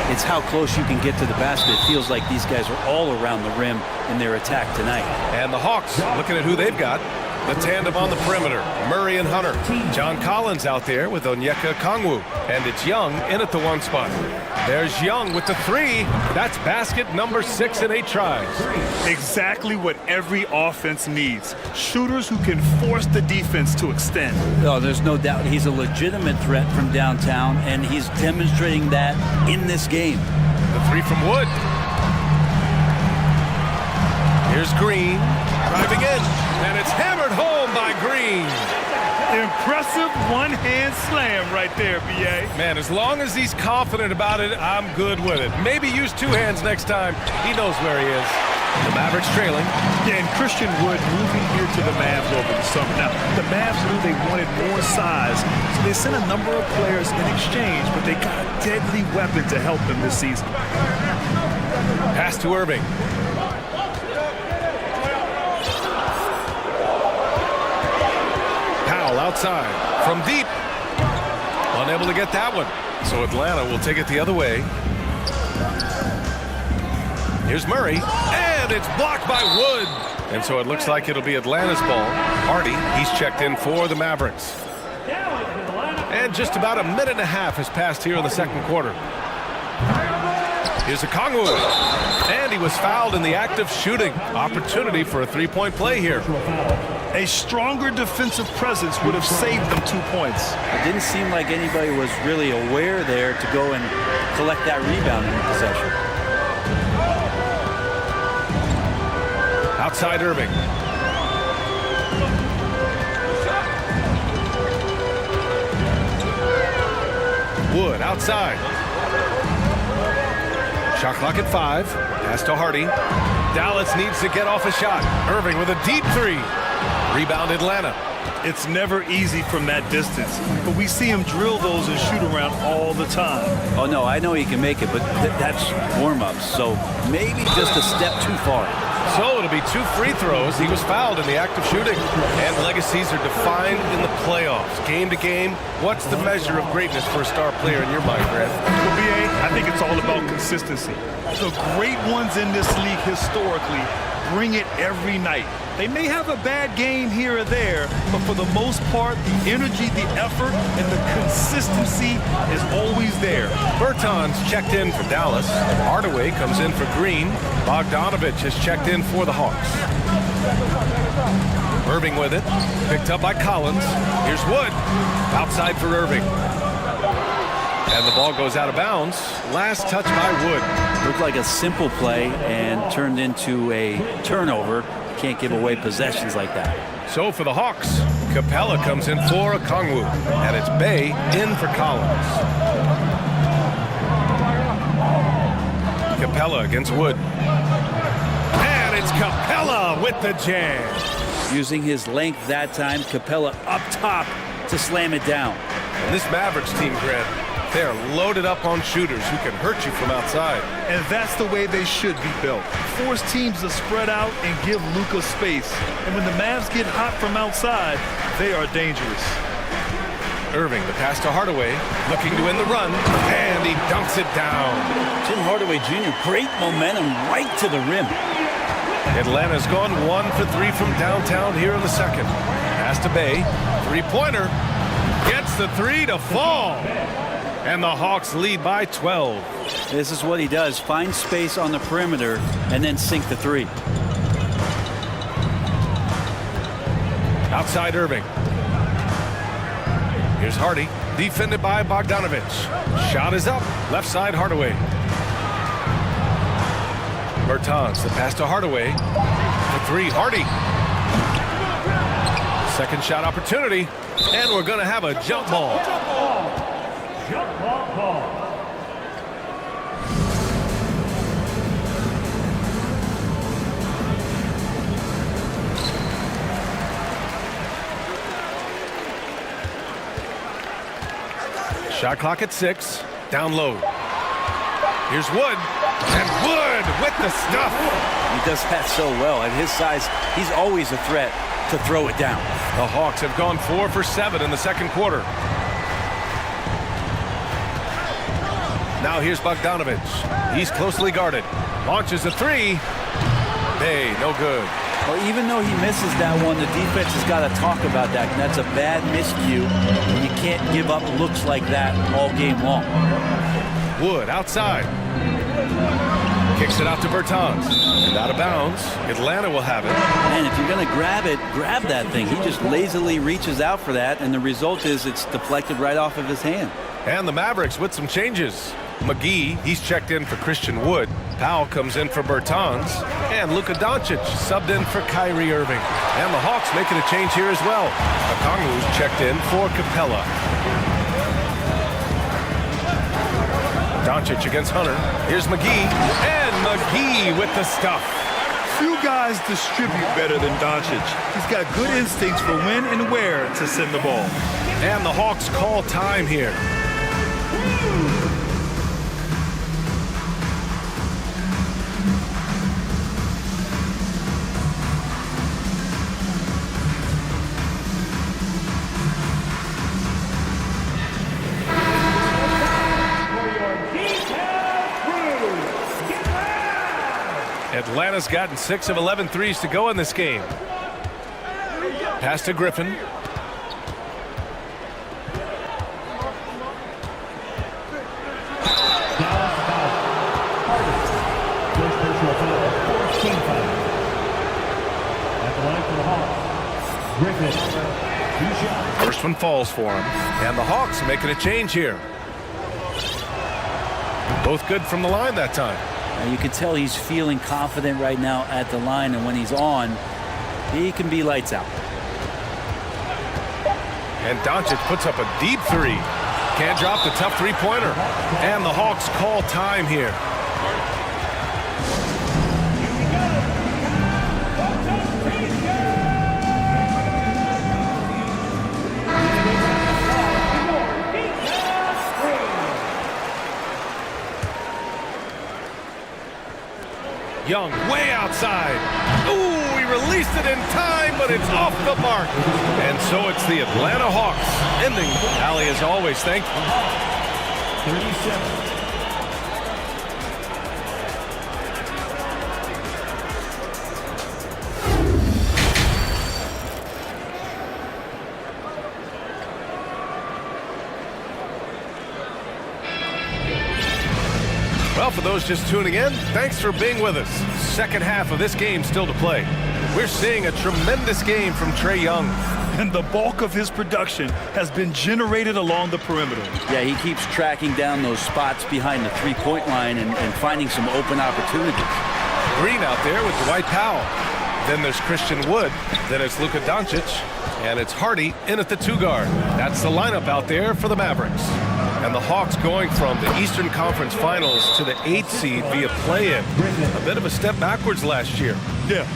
it's how close you can get to the basket. It feels like these guys are all around the rim in their attack tonight. And the Hawks, looking at who they've got. The tandem on the perimeter, Murray and Hunter. John Collins out there with Onyeka Okongwu. And it's Young in at the 1 spot. There's Young with the 3. That's basket number 6 in 8 tries. Exactly what every offense needs. Shooters who can force the defense to extend. Oh, there's no doubt he's a legitimate threat from downtown, and he's demonstrating that in this game. The 3 from Wood. Here's Green, driving in, and it's hammered home by Green. Impressive one-hand slam right there, B.A. Man, as long as he's confident about it, I'm good with it. Maybe use 2 hands next time. He knows where he is. The Mavericks trailing. Yeah, and Christian Wood moving here to the Mavs over the summer. Now, the Mavs knew they wanted more size, so they sent a number of players in exchange, but they got a deadly weapon to help them this season. Pass to Irving. Outside from deep, unable to get that one, so Atlanta will take it the other way. Here's Murray, and it's blocked by Wood, and so it looks like it'll be Atlanta's ball. Hardy, he's checked in for the Mavericks, and just about a minute and a half has passed here in the second quarter. Here's Okongwu, and he was fouled in the act of shooting. Opportunity for a 3-point play here. A stronger defensive presence would have saved them 2 points. It didn't seem like anybody was really aware there to go and collect that rebound in the possession. Outside Irving. Wood outside. Shot clock at 5. Pass to Hardy. Dallas needs to get off a shot. Irving with a deep 3. Rebound Atlanta. It's never easy from that distance, but we see him drill those and shoot around all the time. Oh, no, I know he can make it, but that's warm-ups, so maybe just a step too far. So it'll be 2 free throws. He was fouled in the act of shooting. And legacies are defined in the playoffs. Game to game, what's the measure of greatness for a star player in your mind, Grant? Well, B.A., I think it's all about consistency. The great ones in this league historically bring it every night. They may have a bad game here or there, but for the most part, the energy, the effort, and the consistency is always there. Bertans checked in for Dallas. Hardaway comes in for Green. Bogdanovich has checked in for the Hawks. Irving with it. Picked up by Collins. Here's Wood. Outside for Irving. And the ball goes out of bounds. Last touch by Wood. Looked like a simple play and turned into a turnover. Can't give away possessions like that. So for the Hawks, Capella comes in for Okongwu, and it's Bay in for Collins. Capella against Wood. And it's Capella with the jam. Using his length that time, Capella up top to slam it down. And this Mavericks team, Grant, They are loaded up on shooters who can hurt you from outside. And that's the way they should be built. Force teams to spread out and give Luka space. And when the Mavs get hot from outside, they are dangerous. Irving, the pass to Hardaway, looking to win the run, and he dunks it down. Tim Hardaway Jr., great momentum right to the rim. Atlanta's gone 1 for 3 from downtown here in the second. Pass to Bay, three-pointer, gets the three to fall. And the Hawks lead by 12. This is what he does, find space on the perimeter and then sink the three. Outside Irving. Here's Hardy, defended by Bogdanovich. Shot is up, left side Hardaway. Bertans, the pass to Hardaway. The three, Hardy. Second shot opportunity, and we're going to have a jump ball. Jump ball call. Shot clock at 6, down low. Here's Wood, and Wood with the stuff. He does that so well. At his size, he's always a threat to throw it down. The Hawks have gone 4 for 7 in the second quarter. Now here's Bogdanovich. He's closely guarded. Launches a three. Hey, no good. Well, even though he misses that one, the defense has got to talk about that. And that's a bad miscue. And you can't give up looks like that all game long. Wood outside. Kicks it out to Bertans. And out of bounds. Atlanta will have it. And if you're going to grab it, grab that thing. He just lazily reaches out for that. And the result is it's deflected right off of his hand. And the Mavericks with some changes. McGee, he's checked in for Christian Wood. Powell comes in for Bertans. And Luka Doncic subbed in for Kyrie Irving. And the Hawks making a change here as well. Okongwu checked in for Capella. Doncic against Hunter. Here's McGee. And McGee with the stuff. Few guys distribute better than Doncic. He's got good instincts for when and where to send the ball. And the Hawks call time here. Atlanta's gotten 6 of 11 threes to go in this game. Pass to Griffin. First one falls for him. And the Hawks making a change here. Both good from the line that time. And you can tell he's feeling confident right now at the line, and when he's on, he can be lights out. And Doncic puts up a deep three. Can't drop the tough three-pointer. And the Hawks call time here. Young way outside. Ooh, he released it in time, but it's off the mark. And so it's the Atlanta Hawks ending. Allie, as always, thank you. 37. Well, for those just tuning in, thanks for being with us. Second half of this game still to play. We're seeing a tremendous game from Trae Young. And the bulk of his production has been generated along the perimeter. Yeah, he keeps tracking down those spots behind the three-point line and finding some open opportunities. Green out there with Dwight Powell. Then there's Christian Wood. Then it's Luka Doncic. And it's Hardy in at the two-guard. That's the lineup out there for the Mavericks. And the Hawks going from the Eastern Conference Finals to the 8th seed via play-in. A bit of a step backwards last year. Yeah.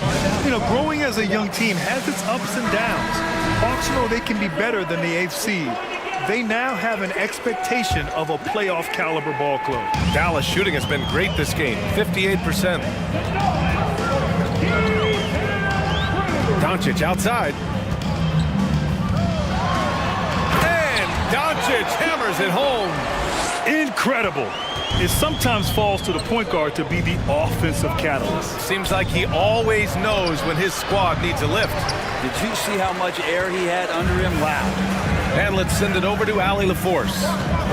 You know, growing as a young team has its ups and downs. Hawks know they can be better than the 8th seed. they now have an expectation of a playoff caliber ball club. Dallas shooting has been great this game, 58%. Doncic outside. And Doncic hammers it home. Incredible. It sometimes falls to the point guard to be the offensive catalyst. Seems like he always knows when his squad needs a lift. Did you see how much air he had under him? Wow. And let's send it over to Allie LaForce.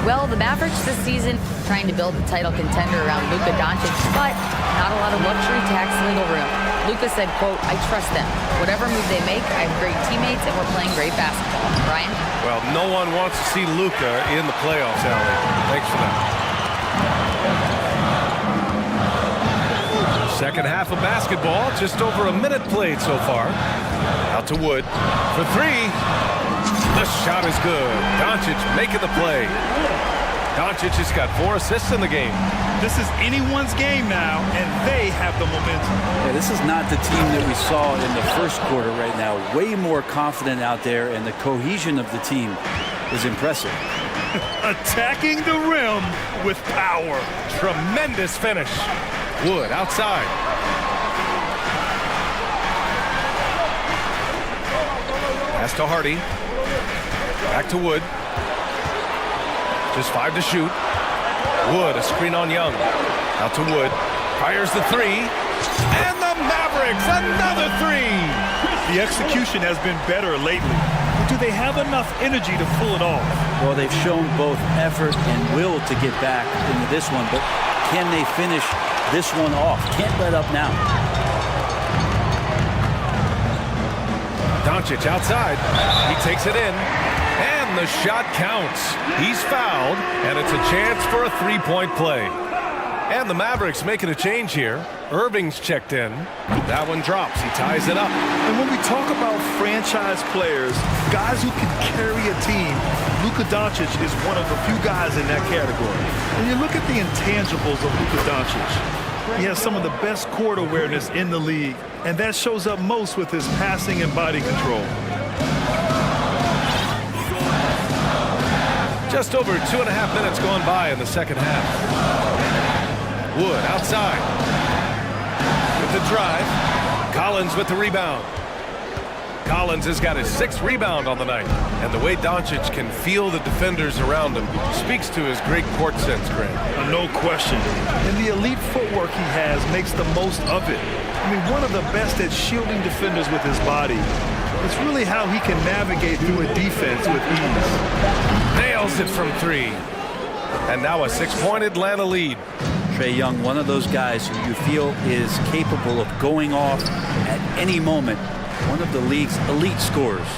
Well, the Mavericks this season trying to build a title contender around Luka Doncic, but not a lot of luxury tax wiggle room. Luka said, quote, "I trust them. Whatever move they make, I have great teammates and we're playing great basketball." Brian? Well, no one wants to see Luka in the playoffs, Allie. Thanks for that. Second half of basketball, just over a minute played so far. Out to Wood for three. The shot is good. Doncic making the play. Doncic has got 4 assists in the game. This is anyone's game now, and they have the momentum. Yeah, this is not the team that we saw in the first quarter right now. Way more confident out there, and the cohesion of the team is impressive. Attacking the rim with power. Tremendous finish. Wood outside. Pass to Hardy. Back to Wood. Just 5 to shoot. Wood, a screen on Young. Out to Wood. Fires the three. And the Mavericks, another three. The execution has been better lately. Do they have enough energy to pull it off? Well, they've shown both effort and will to get back into this one, but can they finish this one off? Can't let up now. Doncic outside. He takes it in. And the shot counts. He's fouled, and it's a chance for a three-point play. And the Mavericks making a change here. Irving's checked in. That one drops. He ties it up. And when we talk about franchise players, guys who can carry a team, Luka Doncic is one of the few guys in that category. And you look at the intangibles of Luka Doncic. He has some of the best court awareness in the league, and that shows up most with his passing and body control. Just over 2.5 minutes gone by in the second half. Wood outside. With the drive. Collins with the rebound. Collins has got his 6th rebound on the night. And the way Doncic can feel the defenders around him speaks to his great court sense, Grant. No question. And the elite footwork he has makes the most of it. I mean, one of the best at shielding defenders with his body. It's really how he can navigate through a defense with ease. Nails it from 3. And now a 6-point Atlanta lead. Trae Young, one of those guys who you feel is capable of going off at any moment. One of the league's elite scorers.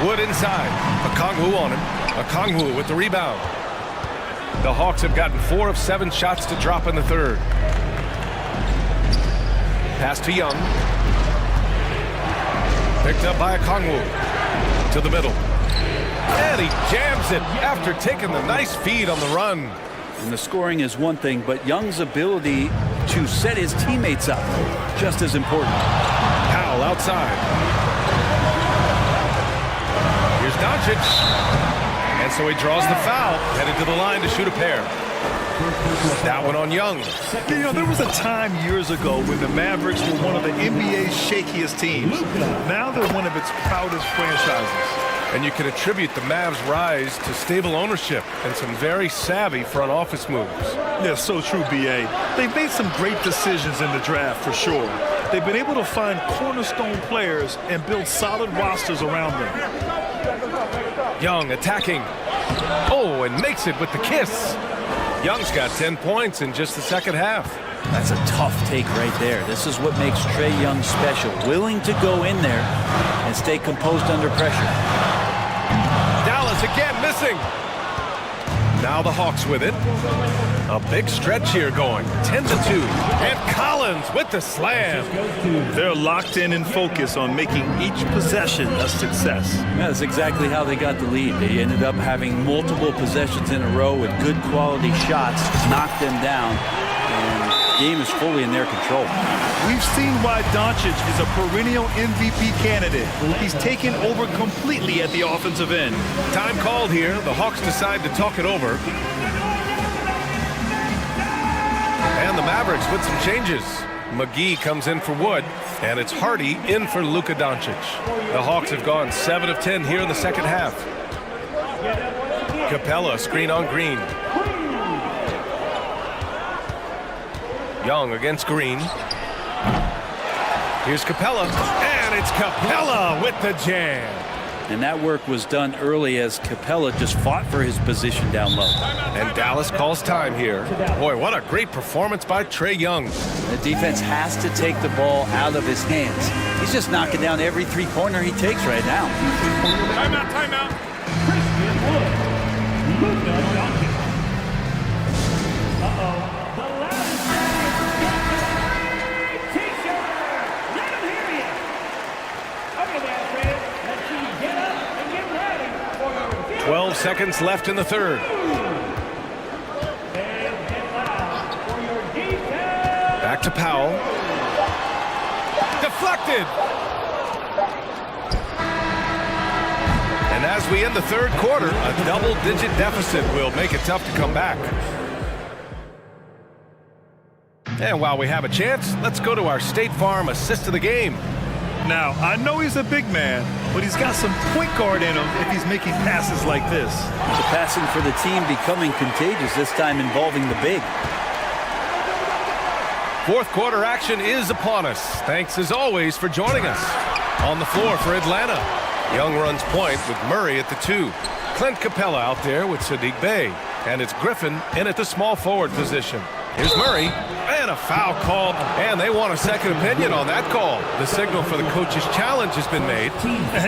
Wood inside. Okongwu on him. Okongwu with the rebound. The Hawks have gotten 4 of 7 shots to drop in the third. Pass to Young. Picked up by Okongwu. To the middle. And he jams it after taking the nice feed on the run. And the scoring is one thing, but Young's ability to set his teammates up, just as important. Powell outside. Here's Doncic. And so he draws the foul, headed to the line to shoot a pair. That one on Young. You know, there was a time years ago when the Mavericks were one of the NBA's shakiest teams. Now they're one of its proudest franchises. And you can attribute the Mavs' rise to stable ownership and some very savvy front office moves. Yeah, so true, B.A. They've made some great decisions in the draft, for sure. They've been able to find cornerstone players and build solid rosters around them. Young attacking. Oh, and makes it with the kiss. Young's got 10 points in just the second half. That's a tough take right there. This is what makes Trae Young special. Willing to go in there and stay composed under pressure. Dallas again missing. Now the Hawks with it. A big stretch here going. 10-2. And Collins with the slam. They're locked in and focused on making each possession a success. Yeah, that's exactly how they got the lead. They ended up having multiple possessions in a row with good quality shots, knocked them down, and the game is fully in their control. We've seen why Doncic is a perennial MVP candidate. He's taken over completely at the offensive end. Time called here. The Hawks decide to talk it over. And the Mavericks with some changes. McGee comes in for Wood, and it's Hardy in for Luka Doncic. The Hawks have gone 7 of 10 here in the second half. Capella, screen on Green. Young against Green. Here's Capella, and it's Capella with the jam. And that work was done early as Capella just fought for his position down low. And Dallas calls time here. Boy, what a great performance by Trae Young. The defense has to take the ball out of his hands. He's just knocking down every three-pointer he takes right now. Timeout, timeout. Oh, 12 seconds left in the third. Back to Powell. Deflected. And as we end the third quarter, a double-digit deficit will make it tough to come back. And while we have a chance, let's go to our State Farm assist of the game. Now, I know he's a big man, but he's got some point guard in him if he's making passes like this. The passing for the team becoming contagious, this time involving the big. Fourth quarter action is upon us. Thanks as always for joining us. On the floor for Atlanta. Young runs point with Murray at the 2. Clint Capella out there with Sadiq Bey. And it's Griffin in at the small forward position. Here's Murray, and a foul called, and they want a second opinion on that call. The signal for the coach's challenge has been made.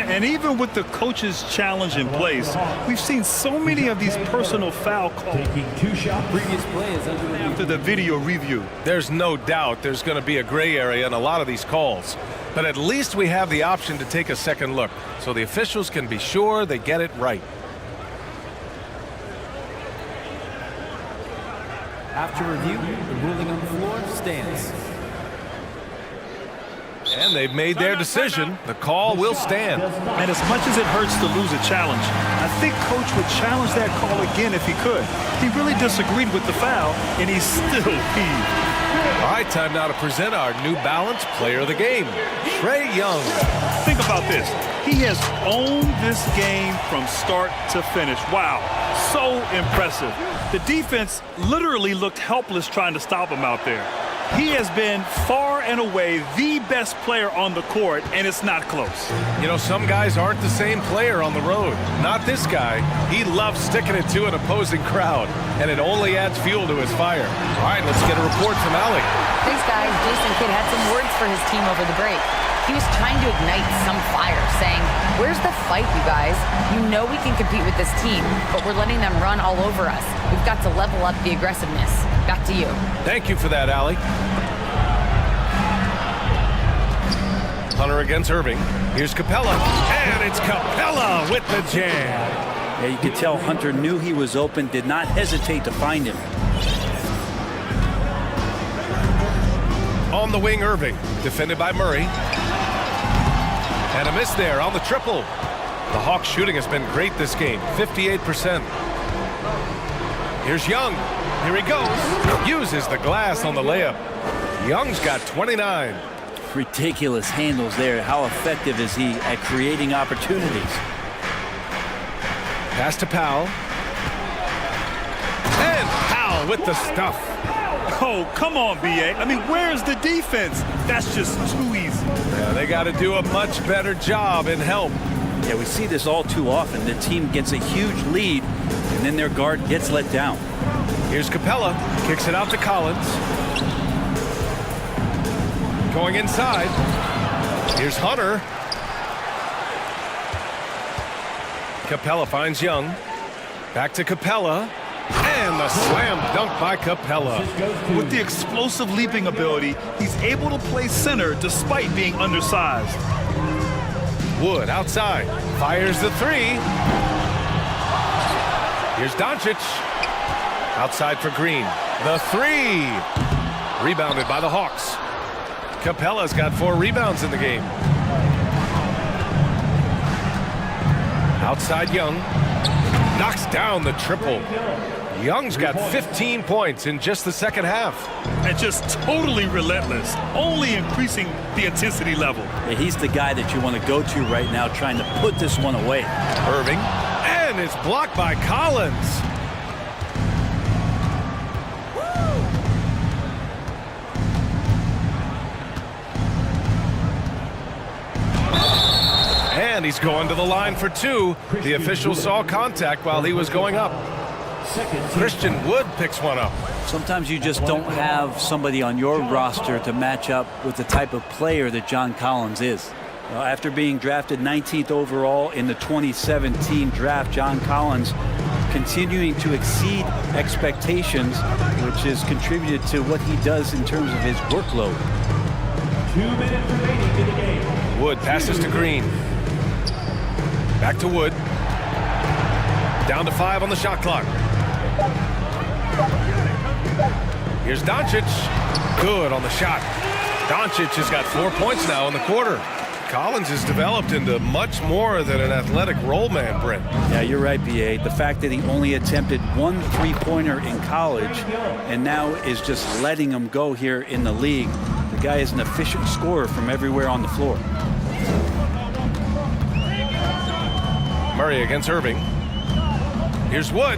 And even with the coach's challenge in place, we've seen so many of these personal foul calls after the video review. There's no doubt there's going to be a gray area in a lot of these calls. But at least we have the option to take a second look, so the officials can be sure they get it right. After review, the ruling on the floor stands. And they've made their decision. The call will stand. And as much as it hurts to lose a challenge, I think Coach would challenge that call again if he could. He really disagreed with the foul, and he's still peeved. All right, time now to present our New Balance Player of the Game, Trae Young. Think about this. He has owned this game from start to finish. Wow, so impressive. The defense literally looked helpless trying to stop him out there. He has been far and away the best player on the court, and it's not close. You know, some guys aren't the same player on the road. Not this guy. He loves sticking it to an opposing crowd, and it only adds fuel to his fire. All right, let's get a report from Allie. Thanks, guys. Jason Kidd had some words for his team over the break. He was trying to ignite some fire, saying, "Where's the fight, you guys? You know we can compete with this team, but we're letting them run all over us. We've got to level up the aggressiveness." Back to you. Thank you for that, Allie. Hunter against Irving. Here's Capella, and it's Capella with the jam. Yeah, you could tell Hunter knew he was open, did not hesitate to find him. On the wing, Irving, defended by Murray. And a miss there on the triple. The Hawks shooting has been great this game, 58%. Here's Young. Here he goes. Uses the glass on the layup. Young's got 29. Ridiculous handles there. How effective is he at creating opportunities? Pass to Powell. And Powell with the stuff. Oh, come on, B.A. I mean, where's the defense? That's just too easy. Yeah, they got to do a much better job in help. Yeah, we see this all too often. The team gets a huge lead, and then their guard gets let down. Here's Capella. Kicks it out to Collins. Going inside. Here's Hunter. Capella finds Young. Back to Capella. And the slam dunk by Capella. With the explosive leaping ability, he's able to play center despite being undersized. Wood outside. Fires the three. Here's Doncic. Outside for Green. The three. Rebounded by the Hawks. Capella's got 4 rebounds in the game. Outside Young. Knocks down the triple. Young's got 15 points in just the second half. And just totally relentless, only increasing the intensity level. Yeah, he's the guy that you want to go to right now, trying to put this one away. Irving, and it's blocked by Collins. And he's going to the line for 2. The official saw contact while he was going up. Christian Wood picks one up. Sometimes you just don't have somebody on your roster to match up with the type of player that John Collins is. After being drafted 19th overall in the 2017 draft, John Collins continuing to exceed expectations, which has contributed to what he does in terms of his workload. 2 minutes remaining in the game. Wood passes to Green. Back to Wood. Down to 5 on the shot clock. Here's Doncic. Good on the shot. Doncic has got 4 points now in the quarter. Collins has developed into much more than an athletic roll man, Brent. Yeah, you're right, B.A. The fact that he only attempted 1 3-pointer in college and now is just letting him go here in the league. The guy is an efficient scorer from everywhere on the floor. Murray against Irving. Here's Wood.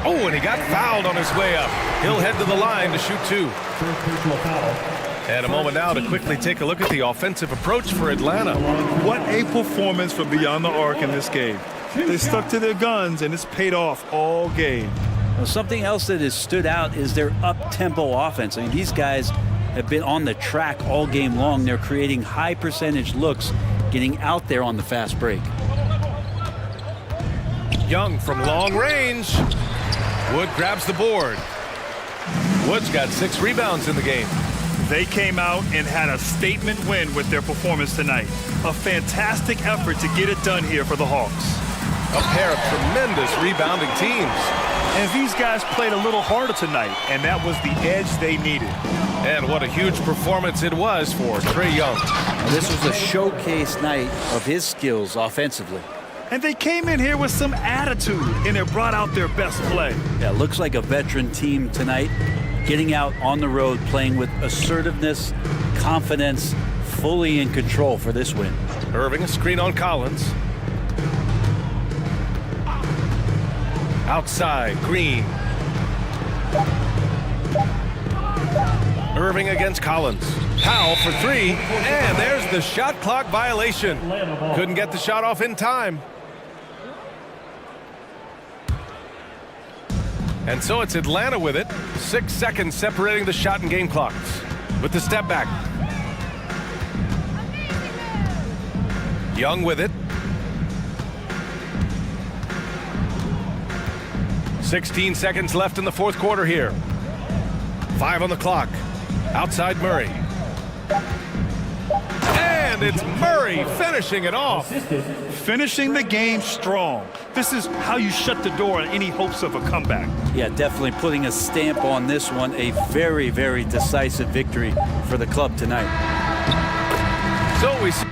Oh, and he got fouled on his way up. He'll head to the line to shoot 2. And a moment now to quickly take a look at the offensive approach for Atlanta. What a performance from beyond the arc in this game. They stuck to their guns, and it's paid off all game. Well, something else that has stood out is their up-tempo offense. I mean, these guys have been on the track all game long. They're creating high percentage looks, getting out there on the fast break. Young from long range. Wood grabs the board. Wood's got 6 rebounds in the game. They came out and had a statement win with their performance tonight. A fantastic effort to get it done here for the Hawks. A pair of tremendous rebounding teams. And these guys played a little harder tonight, and that was the edge they needed. And what a huge performance it was for Trae Young. This was a showcase night of his skills offensively. And they came in here with some attitude, and it brought out their best play. Yeah, looks like a veteran team tonight, getting out on the road, playing with assertiveness, confidence, fully in control for this win. Irving, a screen on Collins. Outside, Green. Irving against Collins. Powell for 3, and there's the shot clock violation. Couldn't get the shot off in time. And so it's Atlanta with it. 6 seconds separating the shot and game clocks. With the step back. Young with it. 16 seconds left in the fourth quarter here. 5 on the clock. Outside Murray. And it's Murray finishing it off. Finishing the game strong. This is how you shut the door on any hopes of a comeback. Yeah, definitely putting a stamp on this one. A very, very decisive victory for the club tonight. So we see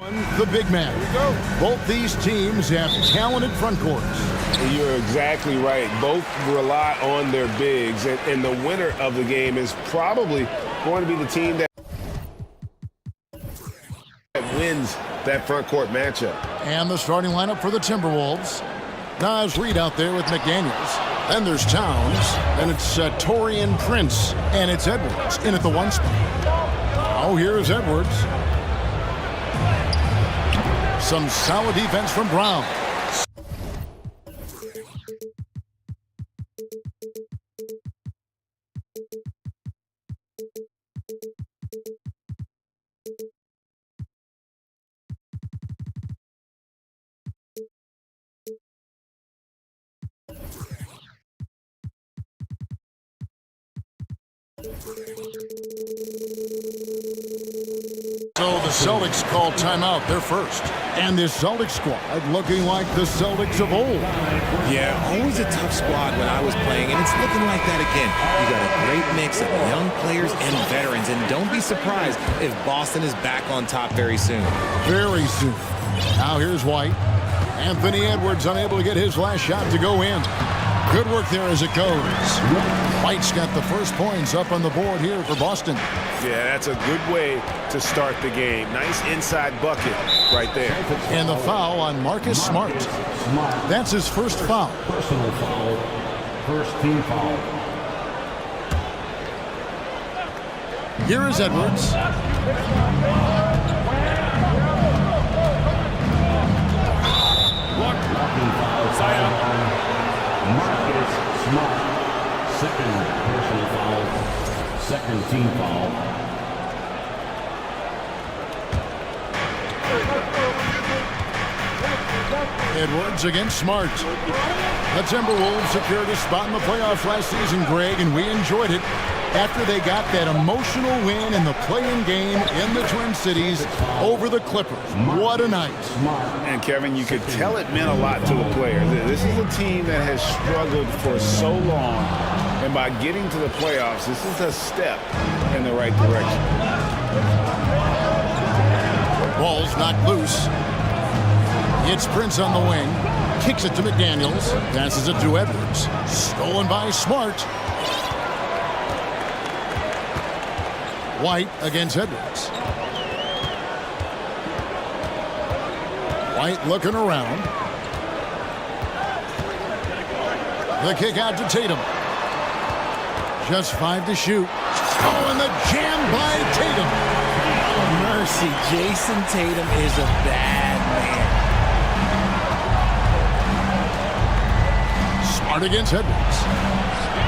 The big man. Both these teams have talented front courts. You're exactly right. Both rely on their bigs, and the winner of the game is probably going to be the team that wins that front court matchup. And the starting lineup for the Timberwolves. Nas Reed out there with McDaniels. Then there's Towns. And it's Torian Prince. And it's Edwards in at the 1 spot. Now here's Edwards. Some solid defense from Brown. So the Celtics call timeout. They're first. And this Celtics squad looking like the Celtics of old. Yeah, always a tough squad when I was playing, and it's looking like that again. You got a great mix of young players and veterans, and don't be surprised if Boston is back on top very soon. Very soon. Now here's White. Anthony Edwards unable to get his last shot to go in. Good work there as it goes. White's got the first points up on the board here for Boston. Yeah, that's a good way to start the game. Nice inside bucket right there. And the foul on Marcus Smart. That's his first foul. Personal foul. First team foul. Here is Edwards. Walking foul. Marcus Smart. Second personal foul. Second team foul. Edwards against Smart. The Timberwolves secured a spot in the playoffs last season, Greg, and we enjoyed it after they got that emotional win in the play-in game in the Twin Cities over the Clippers. What a night. And Kevin, you could tell it meant a lot to the players. This is a team that has struggled for so long, and by getting to the playoffs, this is a step in the right direction. Ball's knocked loose. It's Prince on the wing. Kicks it to McDaniels. Passes it to Edwards. Stolen by Smart. White against Edwards. White looking around. The kick out to Tatum. Just 5 to shoot. Oh, and the jam by Tatum. Mercy, Jason Tatum is a bad man. Smart against Edwards.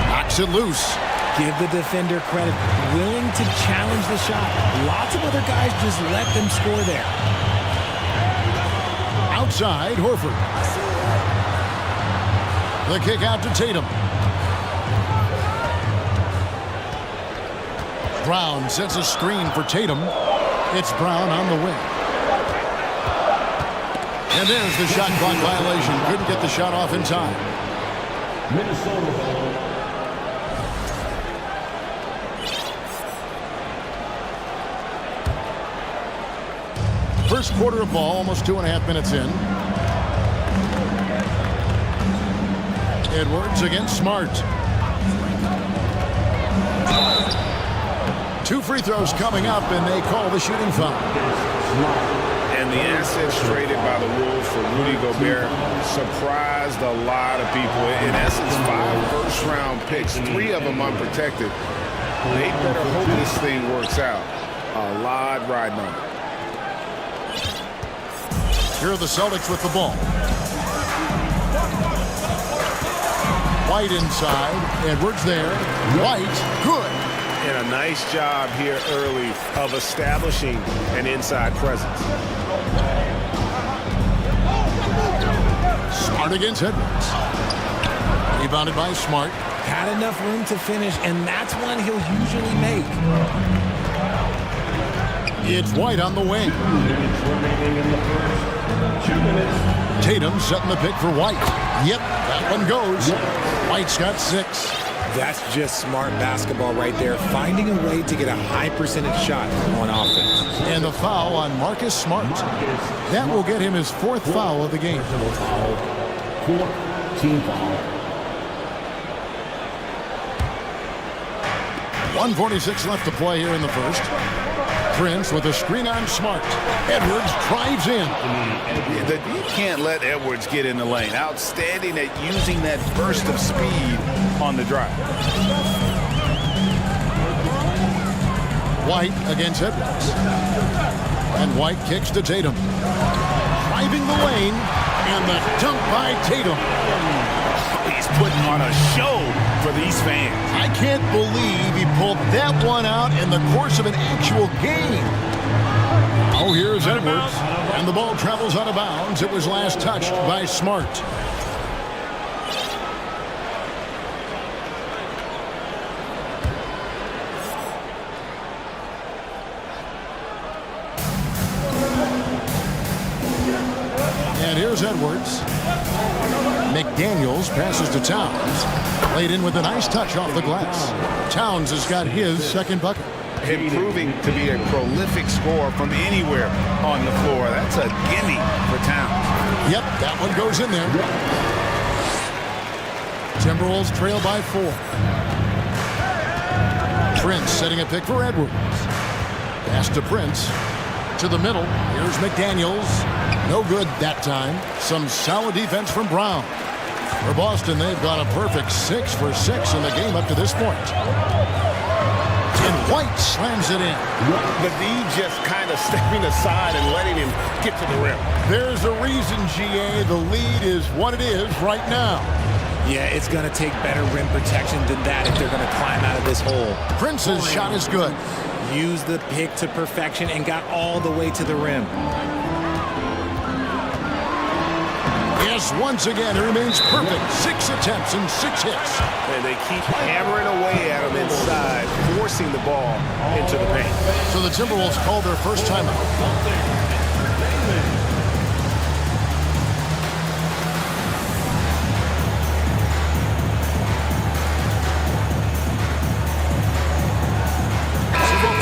Knocks it loose. Give the defender credit. Willing to challenge the shot. Lots of other guys just let them score there. Outside, Horford. The kick out to Tatum. Brown sets a screen for Tatum. It's Brown on the wing. And there's the shot clock violation. Couldn't get the shot off in time. Minnesota ball. First quarter of ball, almost 2.5 minutes in. Edwards against Smart. 2 free throws coming up, and they call the shooting foul. And the assets traded by the Wolves for Rudy Gobert surprised a lot of people. In essence, 5 first-round picks, 3 of them unprotected. They better hope this thing works out. A lot riding on it. Here are the Celtics with the ball. White inside. Edwards there. White, good. And a nice job here early of establishing an inside presence. Smart against Edwards. Rebounded by Smart. Had enough room to finish, and that's one he'll usually make. It's White on the wing. 2 minutes remaining in the first. 2 minutes. Tatum setting the pick for White. Yep, that one goes. White's got 6. That's just smart basketball right there, finding a way to get a high percentage shot on offense. And the foul on Marcus Smart. That will get him his 4th foul of the game. Team foul. 1:46 left to play here in the first. Prince with a screen on Smart. Edwards drives in. You can't let Edwards get in the lane. Outstanding at using that burst of speed on the drive. White against Edwards. And White kicks to Tatum. Driving the lane. And the dunk by Tatum. He's putting on a show for these fans. I can't believe he pulled that one out in the course of an actual game. Oh, here's Edwards. And the ball travels out of bounds. It was last touched by Smart. And here's Edwards. McDaniels passes to Towns. Laid in with a nice touch off the glass. Towns has got his 2nd bucket. Proving to be a prolific scorer from anywhere on the floor. That's a gimme for Towns. Yep, that one goes in there. Timberwolves trail by 4. Prince setting a pick for Edwards. Pass to Prince. To the middle. Here's McDaniels. No good that time. Some solid defense from Brown. For Boston, they've got a perfect 6 for 6 in the game up to this point. And White slams it in. The D just kind of stepping aside and letting him get to the rim. There's a reason, GA, the lead is what it is right now. Yeah, it's going to take better rim protection than that if they're going to climb out of this hole. Prince's shot is good. Used the pick to perfection and got all the way to the rim. Yes, once again, it remains perfect. 6 attempts and 6 hits. And they keep hammering away at him inside, forcing the ball into the paint. So the Timberwolves call their first timeout.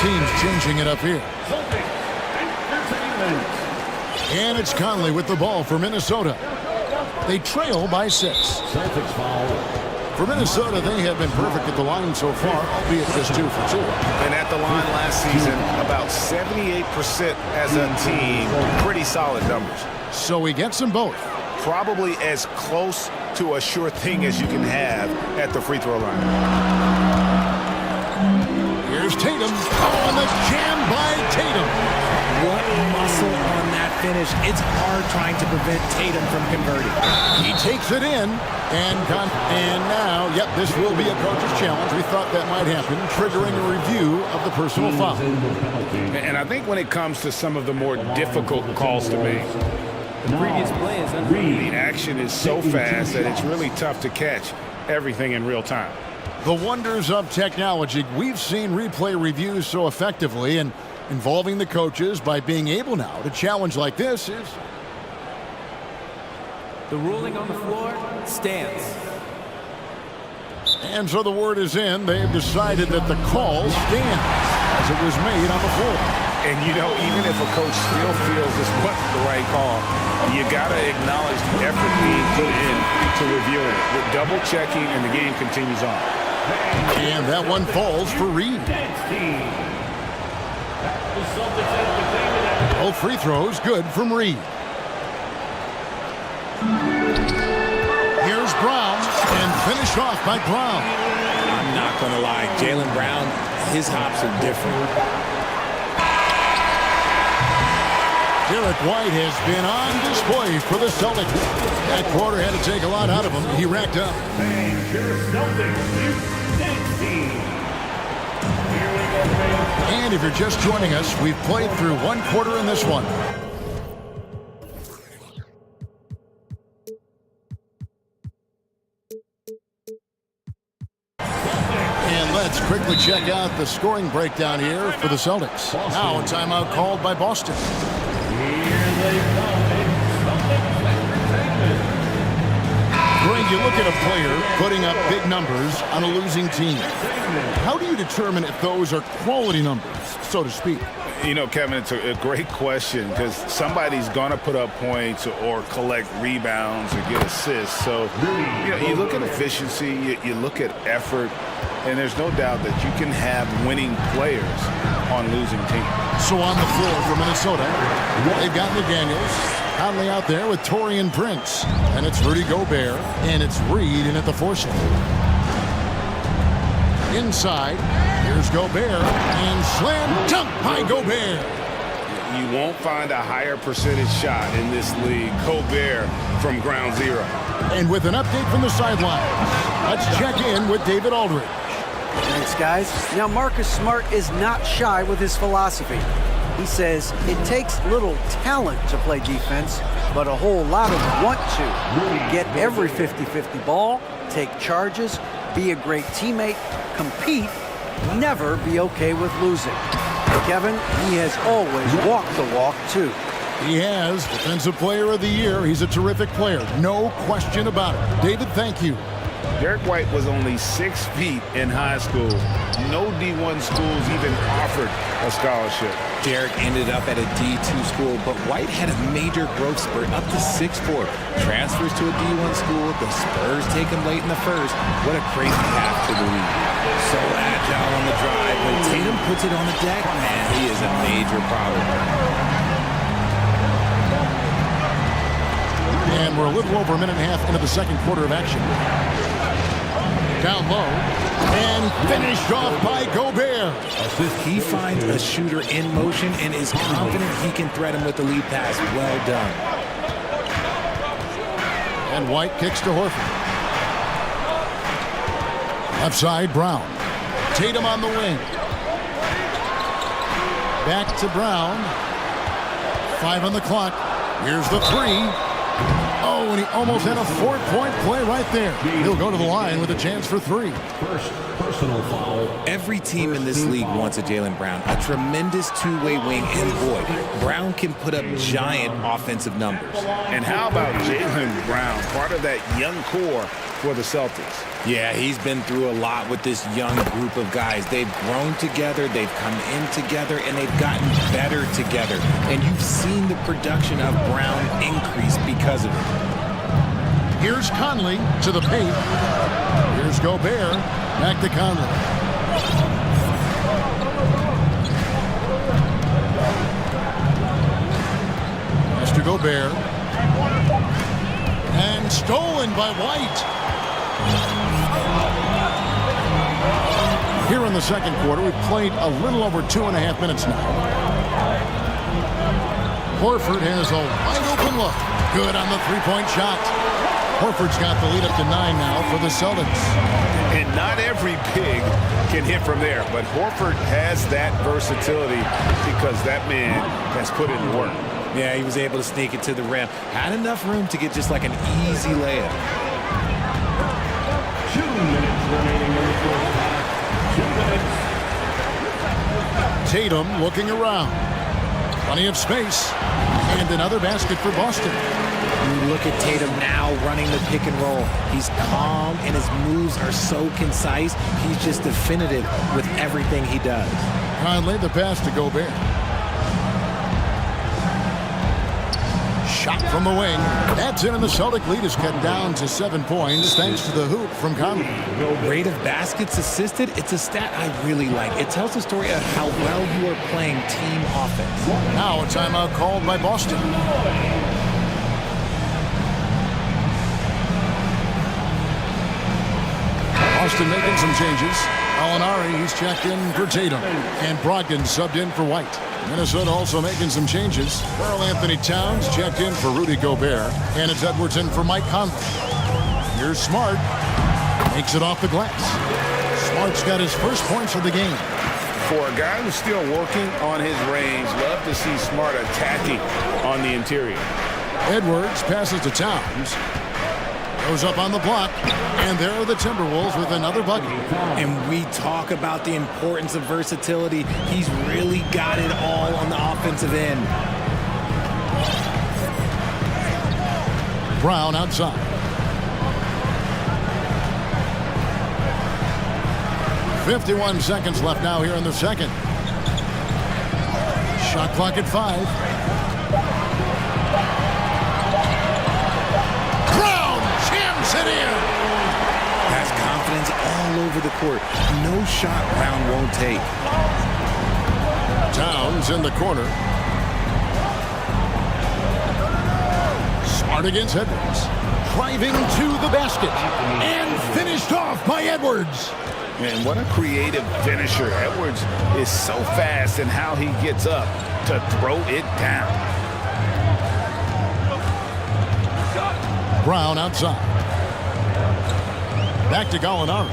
Teams changing it up here. And it's Conley with the ball for Minnesota. They trail by 6. For Minnesota, they have been perfect at the line so far, albeit just 2 for 2. And at the line last season, about 78% as a team. Pretty solid numbers. So he gets them both. Probably as close to a sure thing as you can have at the free throw line. Here's Tatum. Oh, and the jam by Tatum. What muscle on that finish. It's hard trying to prevent Tatum from converting. He takes it in. And now, yep, this will be a coach's challenge. We thought that might happen, triggering a review of the personal foul. And I think when it comes to some of the more difficult calls to make, The previous play is underneath. the action is so fast that it's really tough to catch everything in real time. The wonders of technology. We've seen replay reviews so effectively, and involving the coaches by being able now to challenge like this is... The ruling on the floor stands. And so the word is in. They've decided that the call stands as it was made on the floor. And, you know, even if a coach still feels this wasn't the right call, you got to acknowledge the effort being put in to review it. With double checking, and the game continues on. And that one falls for Reed. Both free throws good from Reed. Here's Brown, and finished off by Brown. I'm not going to lie. Jaylen Brown, his hops are different. Derek White has been on display for the Celtics. That quarter had to take a lot out of him. He racked up. And if you're just joining us, we've played through one quarter in this one. And let's quickly check out the scoring breakdown here for the Celtics. Now a timeout called by Boston. Greg You look at a player putting up big numbers on a losing team. How do you determine if those are quality numbers, so to speak? You know, Kevin, it's a great question because somebody's going to put up points or collect rebounds or get assists. So, you look at efficiency, you look at effort, and there's no doubt that you can have winning players on losing teams. So on the floor for Minnesota, they've got McDaniels. Conley out there with Torian Prince. And it's Rudy Gobert. And it's Reed in at the forcing. Inside, here's Gobert. And slam dunk by Gobert. You won't find a higher percentage shot in this league. Gobert from ground zero. And with an update from the sideline, let's check in with David Aldridge. Thanks, guys. Now, Marcus Smart is not shy with his philosophy. He says it takes little talent to play defense, but a whole lot of want to. Get every 50-50 ball, take charges, be a great teammate, compete, never be okay with losing. Kevin, he has always walked the walk, too. He has. Defensive Player of the Year. He's a terrific player. No question about it. David, thank you. Derek White was only 6 feet in high school. No D1 schools even offered a scholarship. Derek ended up at a D2 school, but White had a major growth spurt up to 6'4". Transfers to a D1 school. The Spurs take him late in the first. What a crazy path to the league. So agile on the drive. When Tatum puts it on the deck, man, he is a major problem. And we're a little over a minute and a half into the second quarter of action. Down low, and finished off by Gobert. He finds a shooter in motion and is confident he can thread him with the lead pass. Well done. And White kicks to Horford. Left side, Brown. Tatum on the wing. Back to Brown. 5 on the clock. Here's the 3. Oh, and he almost had a 4-point play right there. He'll go to the line with a chance for 3. First personal foul. Every team in this league wants a Jaylen Brown, a tremendous two-way wing, and boy, Brown can put up giant offensive numbers. And how about Jaylen Brown, part of that young core for the Celtics? Yeah, he's been through a lot with this young group of guys. They've grown together, they've come in together, and they've gotten better together. And you've seen the production of Brown increase because of it. Here's Conley to the paint. Here's Gobert. Back to Conley. Pass to Gobert. And stolen by White. Here in the second quarter, we've played a little over 2.5 minutes now. Horford has a wide open look. Good on the three-point shot. Horford's got the lead up to 9 now for the Celtics. And not every big can hit from there, but Horford has that versatility because that man has put in work. Yeah, he was able to sneak it to the rim. Had enough room to get just like an easy layup. 2 minutes remaining in the first half. 2 minutes. Tatum looking around. Plenty of space. And another basket for Boston. You look at Tatum now running the pick and roll. He's calm and his moves are so concise. He's just definitive with everything he does. Conley, the pass to Gobert. Shot from the wing. That's in, and the Celtic lead is cut down to 7 points thanks to the hoop from Conley. Rate of baskets assisted, it's a stat I really like. It tells the story of how well you are playing team offense. Now a timeout called by Boston. Boston making some changes. Alinari, he's checked in for Tatum. And Brogdon subbed in for White. Minnesota also making some changes. Karl Anthony Towns checked in for Rudy Gobert. And it's Edwards in for Mike Conley. Here's Smart. Makes it off the glass. Smart's got his first points of the game. For a guy who's still working on his range, love to see Smart attacking on the interior. Edwards passes to Towns. Goes up on the block. And there are the Timberwolves with another bucket. And we talk about the importance of versatility. He's really got it all on the offensive end. Brown outside. 51 seconds left now here in the second. Shot clock at 5. Brown jams it in. Has confidence all over the court. No shot Brown won't take. Towns in the corner. Smart against Edwards. Driving to the basket. And finished off by Edwards. And what a creative finisher. Edwards is so fast in how he gets up to throw it down. Brown outside. Back to Gallinari.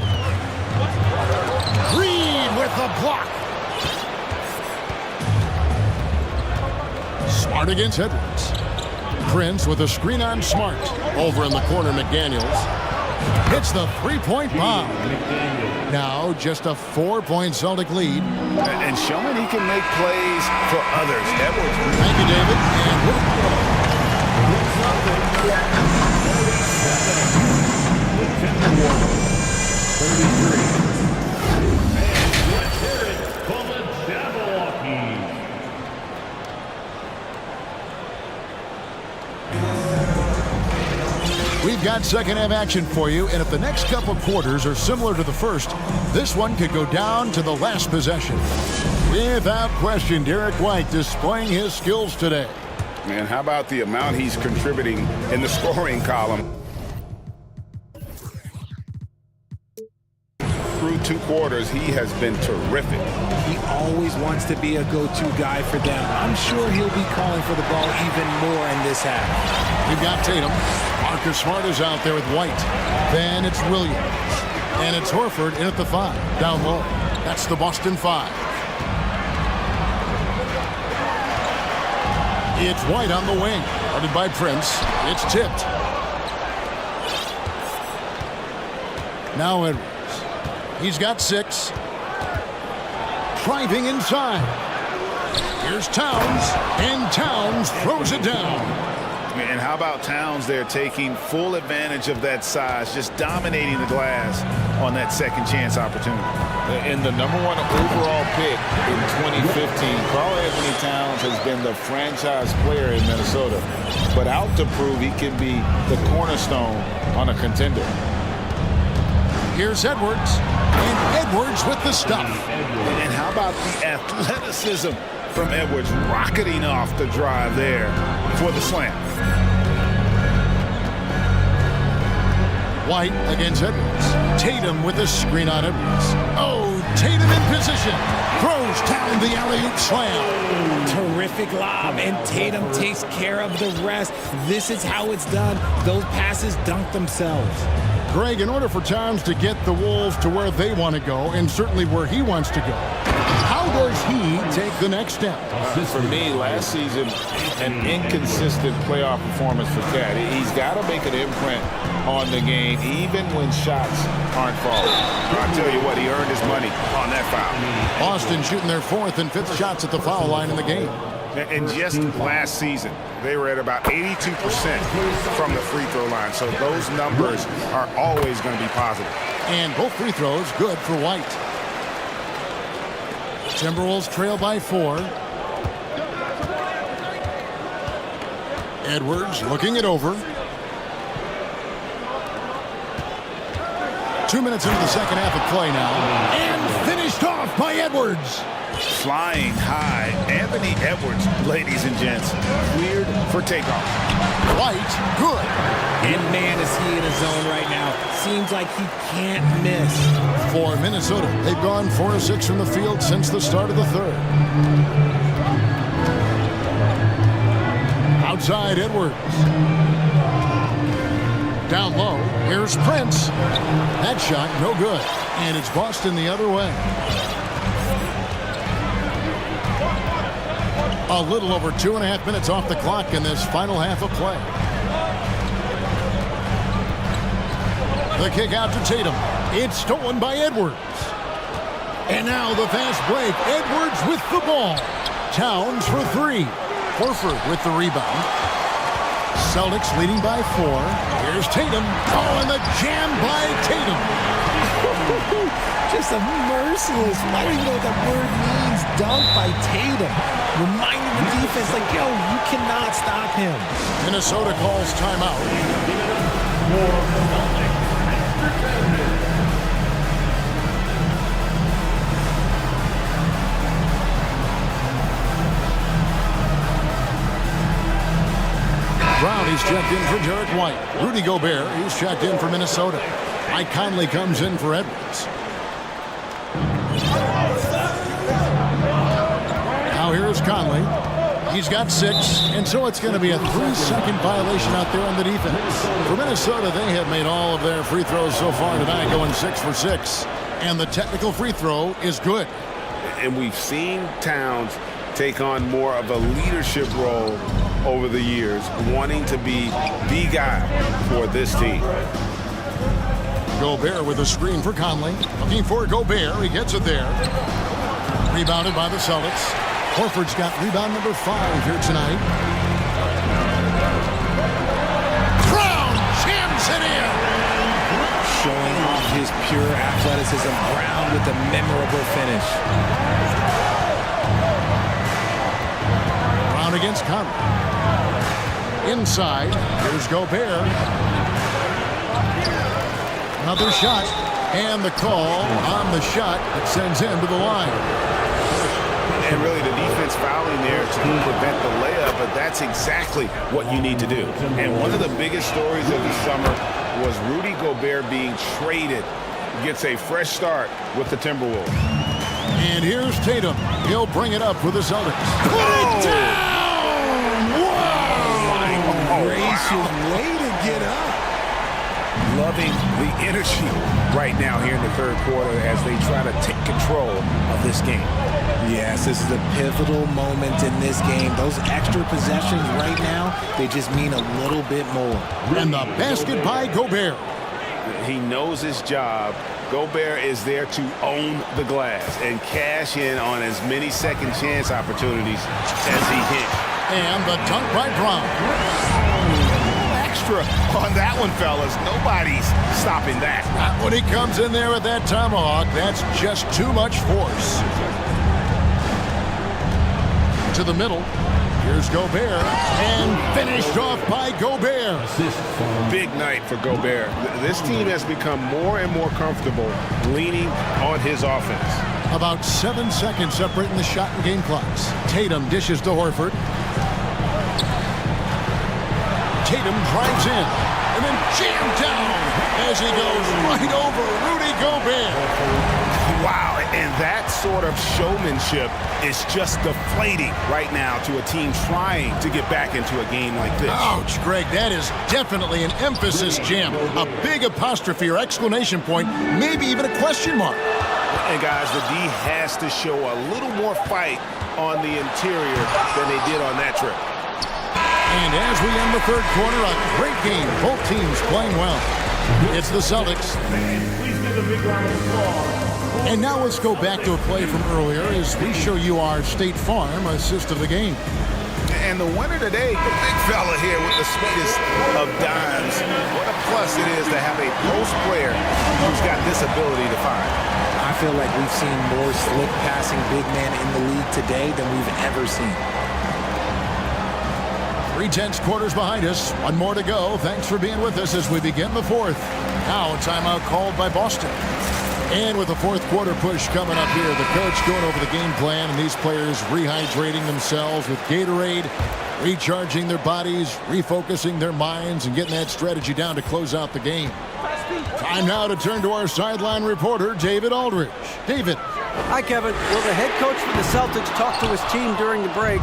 Reed with the block. Smart against Edwards. Prince with a screen on Smart. Over in the corner, McDaniels. Hits the three-point bomb. Now just a 4-point Celtic lead. And showing he can make plays for others. Edwards. Thank you, David. We've got second half action for you, and if the next couple quarters are similar to the first, this one could go down to the last possession. Without question, Derek White displaying his skills today. Man, how about the amount he's contributing in the scoring column? Through 2 quarters, he has been terrific. He always wants to be a go-to guy for them. I'm sure he'll be calling for the ball even more in this half. We've got Tatum. Marcus Smart is out there with White. Then it's Williams. And it's Horford in at the 5. Down low. That's the Boston 5. It's White on the wing. Guarded by Prince. It's tipped. Now Edwards. He's got 6. Driving inside. Here's Towns. And Towns throws it down. And how about Towns there taking full advantage of that size, just dominating the glass on that second chance opportunity. And the #1 overall pick in 2015, Karl-Anthony Towns has been the franchise player in Minnesota, but out to prove he can be the cornerstone on a contender. Here's Edwards, and Edwards with the stuff. And how about the athleticism from Edwards, rocketing off the drive there for the slam. White against Edwards. Tatum with a screen on Edwards. Oh, Tatum in position. Throws down the alley-oop slam. Terrific lob, and Tatum takes care of the rest. This is how it's done. Those passes dunk themselves. Greg, in order for Towns to get the Wolves to where they want to go, and certainly where he wants to go, how does he take the next step? For me, last season, an inconsistent playoff performance for Cat. He's got to make an imprint on the game, even when shots aren't falling. I'll tell you what, he earned his money on that foul. Boston shooting their 4th and 5th shots at the foul line in the game. And just last season, they were at about 82% from the free throw line. So those numbers are always going to be positive. And both free throws good for White. Timberwolves trail by 4. Edwards looking it over. 2 minutes into the second half of play now. And finished off by Edwards. Flying high, Anthony Edwards, ladies and gents, cleared for takeoff. White, good. And man, is he in a zone right now. Seems like he can't miss. For Minnesota, they've gone 4 of 6 from the field since the start of the 3rd. Outside Edwards. Down low, here's Prince. That shot, no good. And it's Boston the other way. A little over 2.5 minutes off the clock in this final half of play. The kick out to Tatum. It's stolen by Edwards. And now the fast break. Edwards with the ball. Towns for 3. Horford with the rebound. Celtics leading by 4. Here's Tatum. Oh, and the jam by Tatum. Just a merciless, I don't even know what that word means, dunk by Tatum. Reminding the defense, like, yo, you cannot stop him. Minnesota calls timeout. Brown, he's checked in for Derek White. Rudy Gobert, he's checked in for Minnesota. Mike Conley comes in for Edwards. Now here's Conley. He's got 6, and so it's going to be a 3-second violation out there on the defense. For Minnesota, they have made all of their free throws so far tonight, going 6 for 6. And the technical free throw is good. And we've seen Towns take on more of a leadership role over the years, wanting to be the guy for this team. Gobert with a screen for Conley. Looking for Gobert. He gets it there. Rebounded by the Celtics. Horford's got rebound number 5 here tonight. Brown jams it in. Showing off his pure athleticism. Brown with a memorable finish. Brown against Conley. Inside, here's Gobert. Another shot, and the call on the shot that sends him to the line. And really the defense fouling there to prevent the layup, but that's exactly what you need to do. And one of the biggest stories of the summer was Rudy Gobert being traded. Gets a fresh start with the Timberwolves. And here's Tatum. He'll bring it up for the Celtics. Put it down! Gracious way to get up. Loving the energy right now here in the third quarter as they try to take control of this game. Yes, this is a pivotal moment in this game. Those extra possessions right now, they just mean a little bit more. And the basket by Gobert. He knows his job. Gobert is there to own the glass and cash in on as many second chance opportunities as he can. And the dunk by Brown. Extra on that one, fellas. Nobody's stopping that. Not when he comes in there with that tomahawk. That's just too much force. To the middle. Here's Gobert. And finished off by Gobert. Big night for Gobert. This team has become more and more comfortable leaning on his offense. About 7 seconds separating the shot and game clocks. Tatum dishes to Horford. Tatum drives in and then jammed down as he goes right over Rudy Gobert. Wow, and that sort of showmanship is just deflating right now to a team trying to get back into a game like this. Ouch, Greg, that is definitely an emphasis jam. A big apostrophe or exclamation point, maybe even a question mark. And guys, the D has to show a little more fight on the interior than they did on that trip. And as we end the third quarter, a great game. Both teams playing well. It's the Celtics. And now let's go back to a play from earlier as we show you our State Farm assist of the game. And the winner today, the big fella here with the sweetest of dimes. What a plus it is to have a post player who's got this ability to find. I feel like we've seen more slick passing big men in the league today than we've ever seen. 3/10 quarters behind us. One more to go. Thanks for being with us as we begin the fourth. Now a timeout called by Boston. And with the fourth quarter push coming up here, the coach going over the game plan and these players rehydrating themselves with Gatorade, recharging their bodies, refocusing their minds, and getting that strategy down to close out the game. Time now to turn to our sideline reporter, David Aldridge. David. Hi, Kevin. Well, the head coach for the Celtics talked to his team during the break.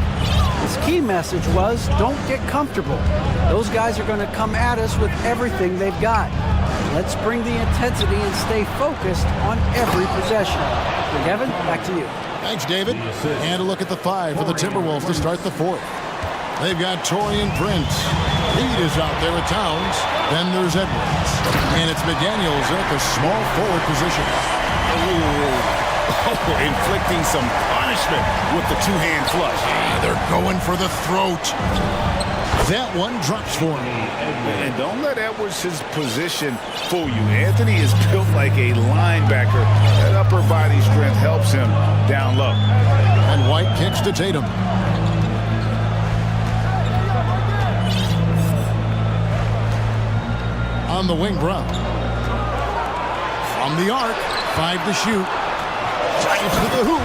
His key message was, don't get comfortable. Those guys are going to come at us with everything they've got. Let's bring the intensity and stay focused on every possession. So, Kevin, back to you. Thanks, David. And a look at the 5 for the Timberwolves to start the fourth. They've got Torian Prince. Reed is out there with Towns. Then there's Edwards. And it's McDaniels at the small forward position. Inflicting some punishment with the two-hand flush. They're going for the throat. That one drops for him. And don't let Edwards' position fool you. Anthony is built like a linebacker. That upper body strength helps him down low. And White kicks to Tatum. On the wing, Brown. From the arc, 5 to shoot. Drives to the hoop.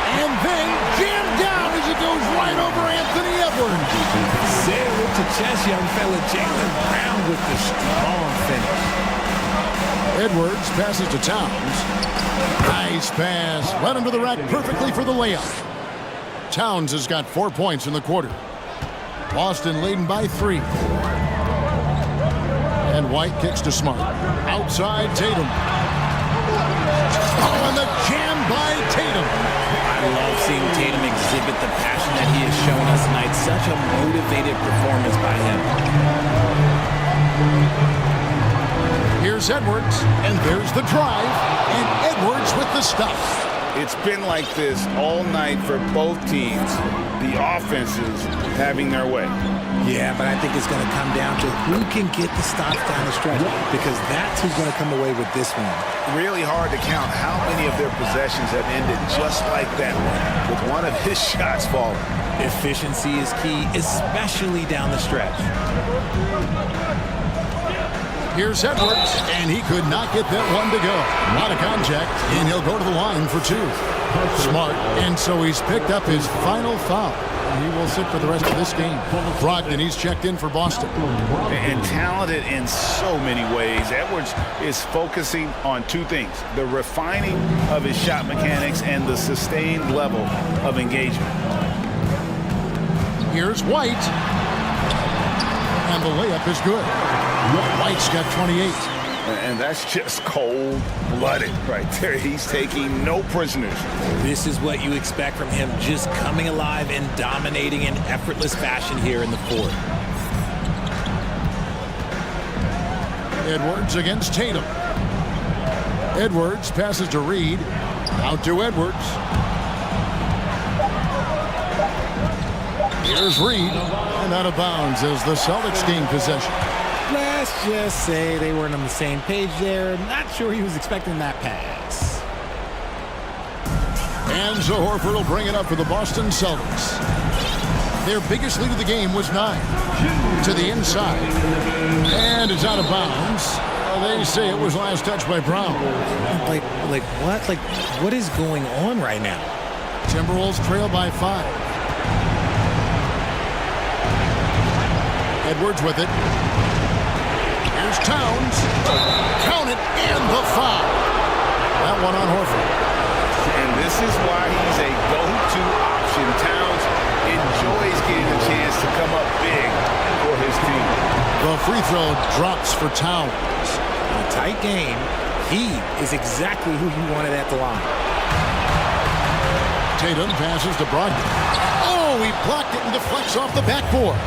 And then jammed down as it goes right over Anthony Edwards. Say it with your chest, young fella. Jaylen Brown with the strong finish. Edwards passes to Towns. Nice pass. Right under the rack perfectly for the layup. Towns has got 4 points in the quarter. Boston leading by 3. And White kicks to Smart. Outside Tatum. Oh, and the jam by Tatum. I love seeing Tatum exhibit the passion that he has shown us tonight. Such a motivated performance by him. Here's Edwards, and there's the drive, and Edwards with the stuff. It's been like this all night for both teams. The offenses having their way. Yeah, but I think it's going to come down to who can get the stops down the stretch, because that's who's going to come away with this one. Really hard to count how many of their possessions have ended just like that one, with one of his shots falling. Efficiency is key, especially down the stretch. Here's Edwards, and he could not get that one to go. A lot of contact, and he'll go to the line for 2. Smart, and so he's picked up his final foul. He will sit for the rest of this game. Brogdon, he's checked in for Boston. And talented in so many ways. Edwards is focusing on 2 things: the refining of his shot mechanics and the sustained level of engagement. Here's White. And the layup is good. White's got 28. And that's just cold-blooded right there. He's taking no prisoners. This is what you expect from him, just coming alive and dominating in effortless fashion here in the fourth. Edwards against Tatum. Edwards passes to Reed. Out to Edwards. Here's Reed. And out of bounds as the Celtics gain possession. Let's just say they weren't on the same page there. Not sure he was expecting that pass. And so Horford will bring it up for the Boston Celtics. Their biggest lead of the game was 9. To the inside. And it's out of bounds. They say it was last touched by Brown. Like what? Like, what is going on right now? Timberwolves trail by 5. Edwards with it. Here's Towns. Count it, and the foul. That one on Horford. And this is why he's a go-to option. Towns enjoys getting a chance to come up big for his team. The free throw drops for Towns. In a tight game, he is exactly who you wanted at the line. Tatum passes to Brogdon. Oh, he blocked it and deflects off the backboard.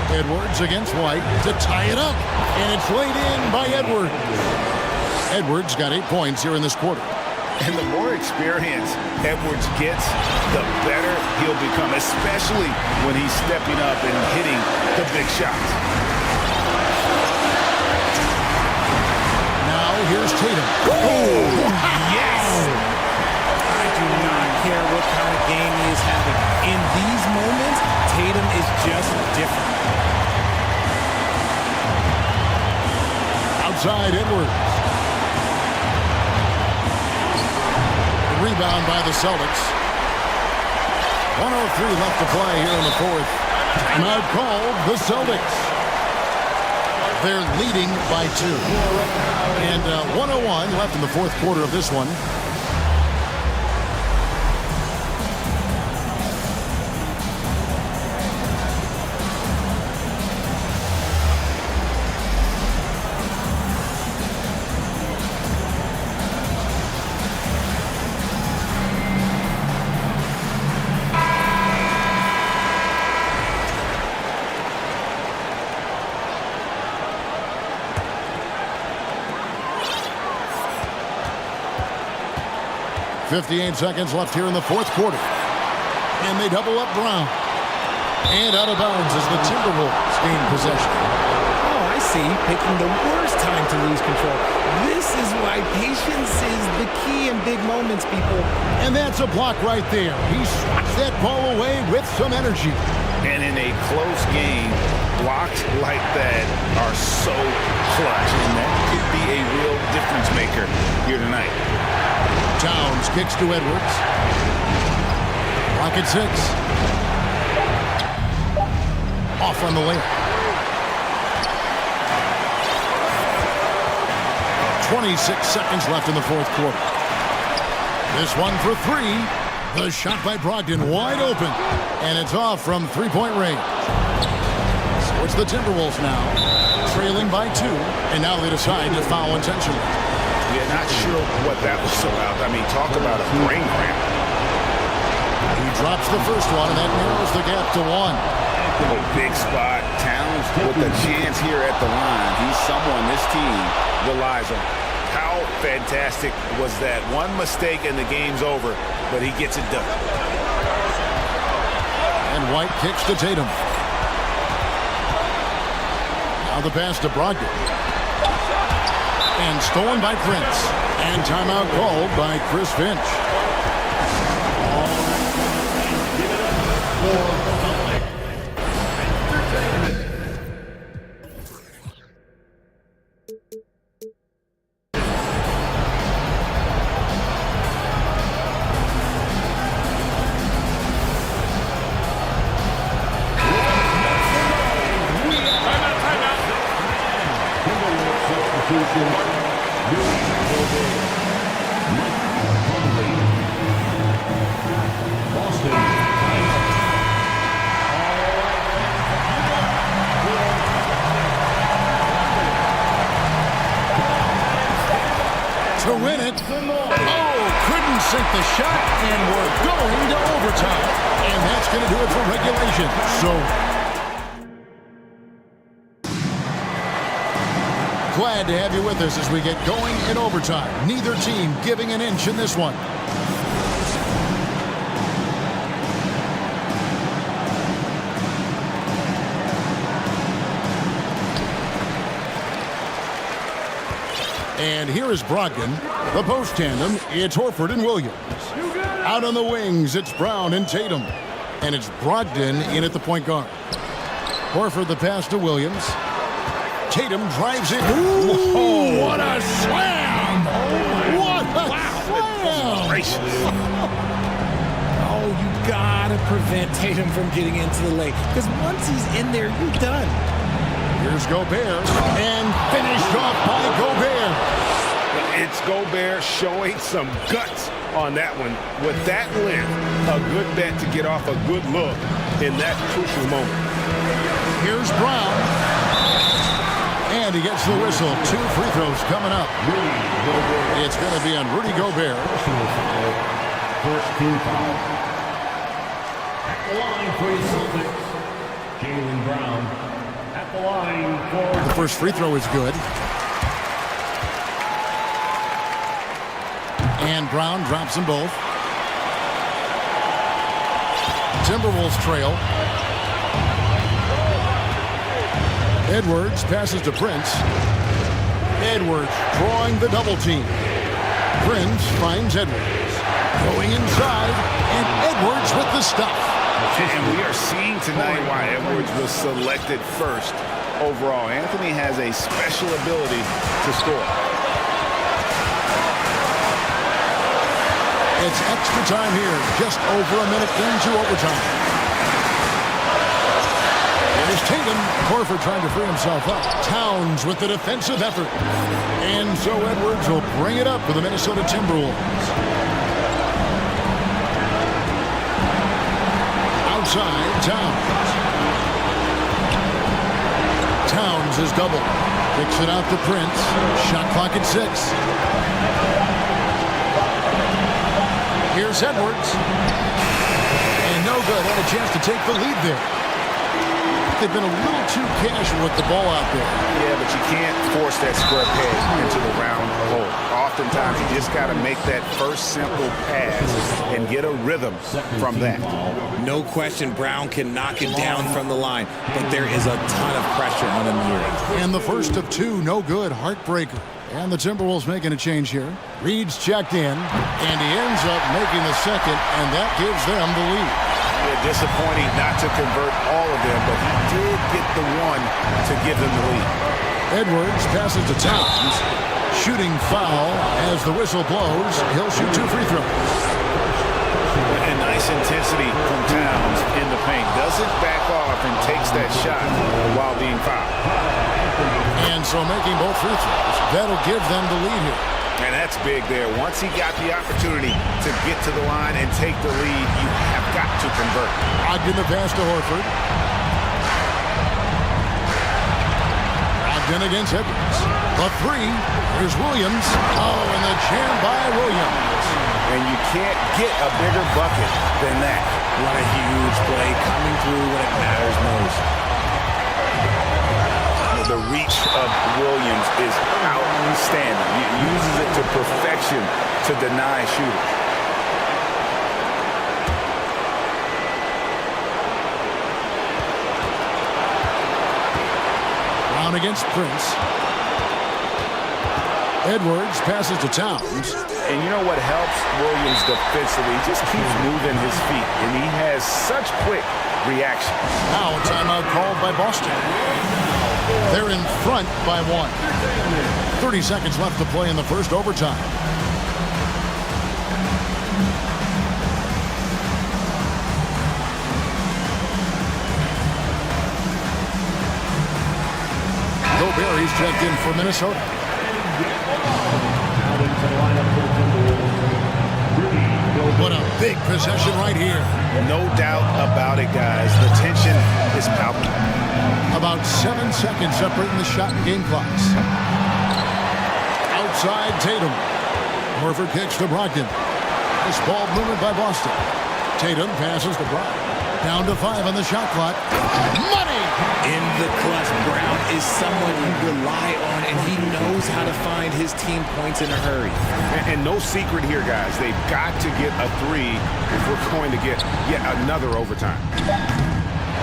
Edwards against White to tie it up, and it's laid in by Edwards. Edwards got 8 points here in this quarter. And the more experience Edwards gets, the better he'll become, especially when he's stepping up and hitting the big shots. Now here's Tatum. Oh, yes! I do not care what kind of game he is having. In these moments, Tatum is just different. Outside Edwards. Rebound by the Celtics. 1:03 left to play here in the fourth. Timeout called the Celtics. They're leading by 2. And 1:01 left in the fourth quarter of this one. .58 seconds left here in the fourth quarter. And they double up Brown. And out of bounds as the Timberwolves gain possession. Oh, I see. Picking the worst time to lose control. This is why patience is the key in big moments, people. And that's a block right there. He swats that ball away with some energy. And in a close game, blocks like that are so clutch, and that could be a real difference maker here tonight. Towns kicks to Edwards. Rocket 6. Off on the layup. 26 seconds left in the fourth quarter. This one for three. The shot by Brogdon wide open. And it's off from three-point range. So it's the Timberwolves now, trailing by 2. And now they decide to foul intentionally. Yeah, not sure what that was about. I mean, talk about a brain cramp. He drops the first one, and that narrows the gap to 1. A big spot. Towns with a chance here at the line. He's someone this team relies on. How fantastic was that? One mistake and the game's over, but he gets it done. And White kicks to Tatum. Now the pass to Brogdon. And stolen by Prince. And timeout called by Chris Finch. To win it. Oh, couldn't sink the shot, and we're going to overtime. And that's going to do it for regulation. So glad to have you with us as we get going in overtime. Neither team giving an inch in this one. And here is Brogdon. The post tandem, it's Horford and Williams. Out on the wings, it's Brown and Tatum. And it's Brogdon in at the point guard. Horford the pass to Williams. Tatum drives it. Ooh, what a slam! What a slam! Oh, you gotta prevent Tatum from getting into the lane. Because once he's in there, you're done. Here's Gobert, and finished off by Gobert. It's Gobert showing some guts on that one. With that length, a good bet to get off a good look in that crucial moment. Here's Brown. And he gets the whistle. 2 free throws coming up. It's going to be on Rudy Gobert. First team foul. At the line for the Celtics, Jaylen Brown. At the line for... The first free throw is good. And Brown drops them both. Timberwolves trail. Edwards passes to Prince. Edwards drawing the double team. Prince finds Edwards. Going inside, and Edwards with the stuff. And we are seeing tonight why Edwards was selected first overall. Anthony has a special ability to score. It's extra time here, just over a minute into overtime. There's Tatum. Horford trying to free himself up. Towns with the defensive effort. And so Edwards will bring it up for the Minnesota Timberwolves. Outside, Towns. Towns is double. Kicks it out to Prince. Shot clock at 6. Here's Edwards. And no good. Had a chance to take the lead there. they've been a little too casual with the ball out there. Yeah, but you can't force that square peg into the round hole. Oftentimes, you just got to make that first simple pass and get a rhythm from that. No question, Brown can knock it down from the line, but there is a ton of pressure on him here. And the first of two, no good, heartbreaker. And the Timberwolves making a change here. Reed's checked in, and he ends up making the second, and that gives them the lead. Yeah, disappointing not to convert all of them, but he did get the one to give them the lead. Edwards passes to Towns. Shooting foul as the whistle blows. He'll shoot 2 free throws. And nice intensity from Towns in the paint. Doesn't back off and takes that shot while being fouled. And so making both free throws, that'll give them the lead here. And that's big there. Once he got the opportunity to get to the line and take the lead, you have got to convert. Ogden the pass to Horford. Ogden against Edwards. The three. Here's Williams. Oh, and the jam by Williams. And you can't get a bigger bucket than that. What a huge play coming through when it matters most. The reach of Williams is outstanding. He uses it to perfection to deny shooters. Brown against Prince. Edwards passes to Towns. And you know what helps Williams defensively? He just keeps moving his feet, and he has such quick reaction. Now a timeout called by Boston. They're in front by 1. 30 seconds left to play in the first overtime. Gobert checked in for Minnesota. What a big possession right here. No doubt about it, guys. The tension is palpable. About 7 seconds separating the shot and game clocks. Outside Tatum. Horford kicks to Brogdon. This ball movement by Boston. Tatum passes to Brogdon. Down to 5 on the shot clock. Money! In the clutch, Brown is someone you rely on, and he knows how to find his team points in a hurry. And no secret here, guys. They've got to get a 3 if we're going to get yet another overtime.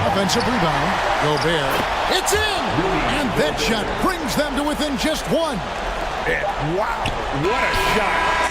Offensive rebound. Gobert. It's in! And that shot brings them to within just 1. Wow, what a shot.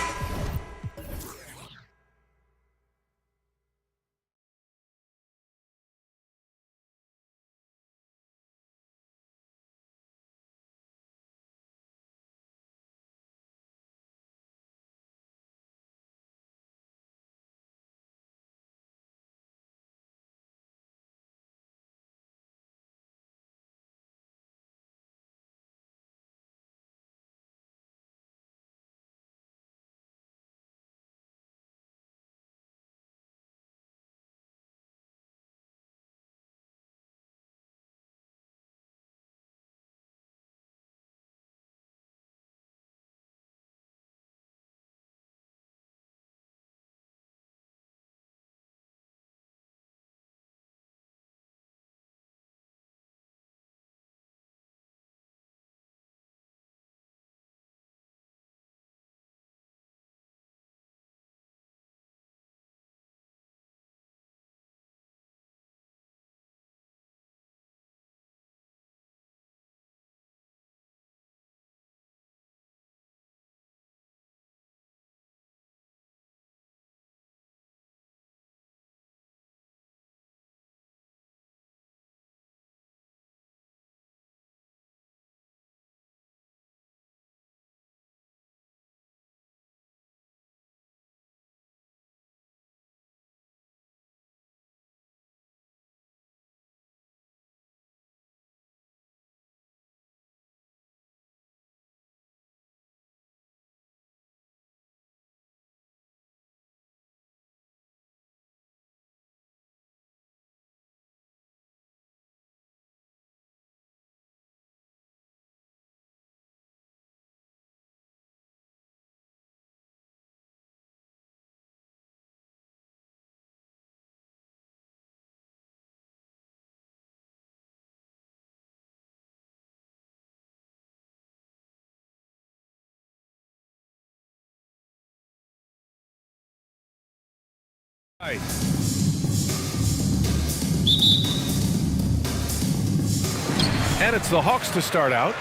And it's the Hawks to start out.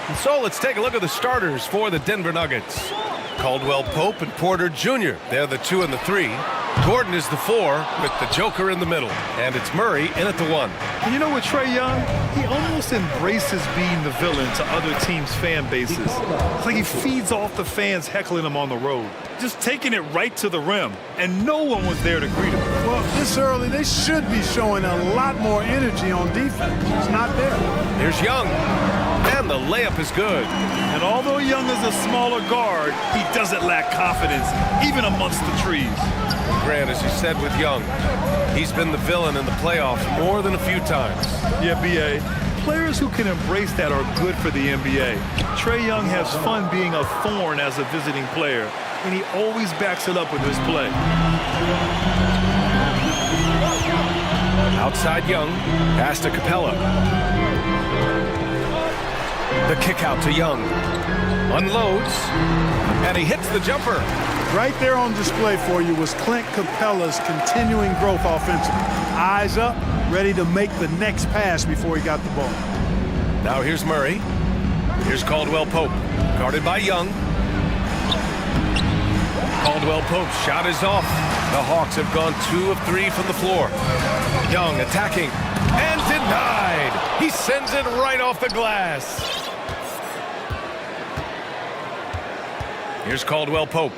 And so let's take a look at the starters for the Denver Nuggets. Caldwell Pope and Porter Jr. They're the 2 and the 3. Gordon is the 4 with the Joker in the middle. And it's Murray in at the 1. And you know what, Trae Young? He almost embraces being the villain to other teams' fan bases. It's like he feeds off the fans heckling him on the road, just taking it right to the rim, and no one was there to greet him. Well, this early, they should be showing a lot more energy on defense. It's not there. Here's Young, and the layup is good. And although Young is a smaller guard, he doesn't lack confidence, even amongst the trees. Grant, as you said with Young, he's been the villain in the playoffs more than a few times. Yeah, B.A. Players who can embrace that are good for the NBA. Trae Young has fun being a thorn as a visiting player, and he always backs it up with his play. Outside Young, pass to Capella. The kick out to Young. Unloads, and he hits the jumper. Right there on display for you was Clint Capella's continuing growth offensively. Eyes up, ready to make the next pass before he got the ball. Now here's Murray. Here's Caldwell Pope, guarded by Young. Caldwell Pope's shot is off. The Hawks have gone 2 of 3 from the floor. Young attacking, and denied. He sends it right off the glass. Here's Caldwell Pope.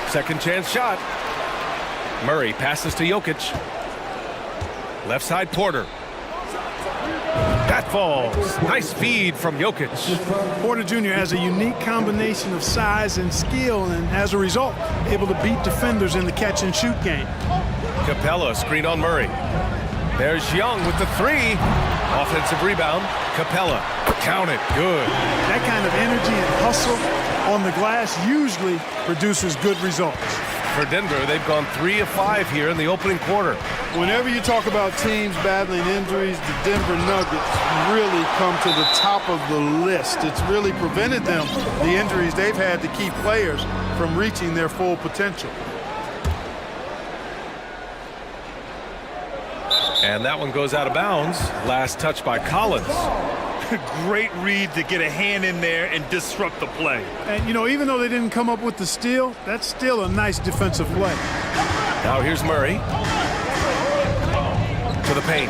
Second chance shot. Murray passes to Jokic. Left side Porter. That falls. Nice feed from Jokic. Porter Jr. has a unique combination of size and skill, and as a result, able to beat defenders in the catch-and-shoot game. Capella screen on Murray. There's Young with the 3. Offensive rebound. Capella. Count it. Good. That kind of energy and hustle on the glass usually produces good results. For Denver, they've gone 3 of 5 here in the opening quarter. Whenever you talk about teams battling injuries, the Denver Nuggets really come to the top of the list. It's really prevented them, the injuries they've had, to keep players from reaching their full potential. And that one goes out of bounds. Last touch by Collins. Great read to get a hand in there and disrupt the play. And, you know, even though they didn't come up with the steal, that's still a nice defensive play. Now here's Murray. To the paint.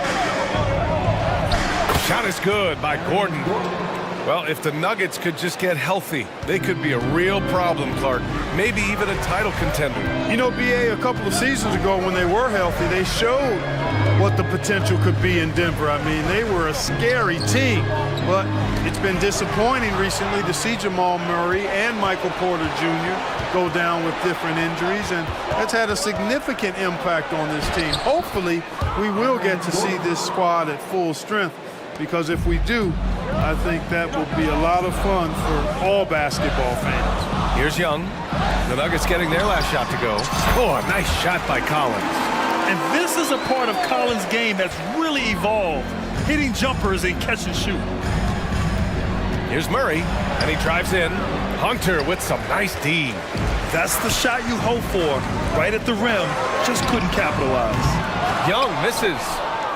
Shot is good by Gordon. Well, if the Nuggets could just get healthy, they could be a real problem, Clark. Maybe even a title contender. You know, B.A., a couple of seasons ago when they were healthy, they showed what the potential could be in Denver. I mean, they were a scary team. But it's been disappointing recently to see Jamal Murray and Michael Porter Jr. go down with different injuries, and that's had a significant impact on this team. Hopefully, we will get to see this squad at full strength, because if we do, I think that will be a lot of fun for all basketball fans. Here's Young. The Nuggets getting their last shot to go. Oh, a nice shot by Collins. And this is a part of Collins' game that's really evolved, hitting jumpers and catch and shoot. Here's Murray, and he drives in. Hunter with some nice D. That's the shot you hope for, right at the rim, just couldn't capitalize. Young misses.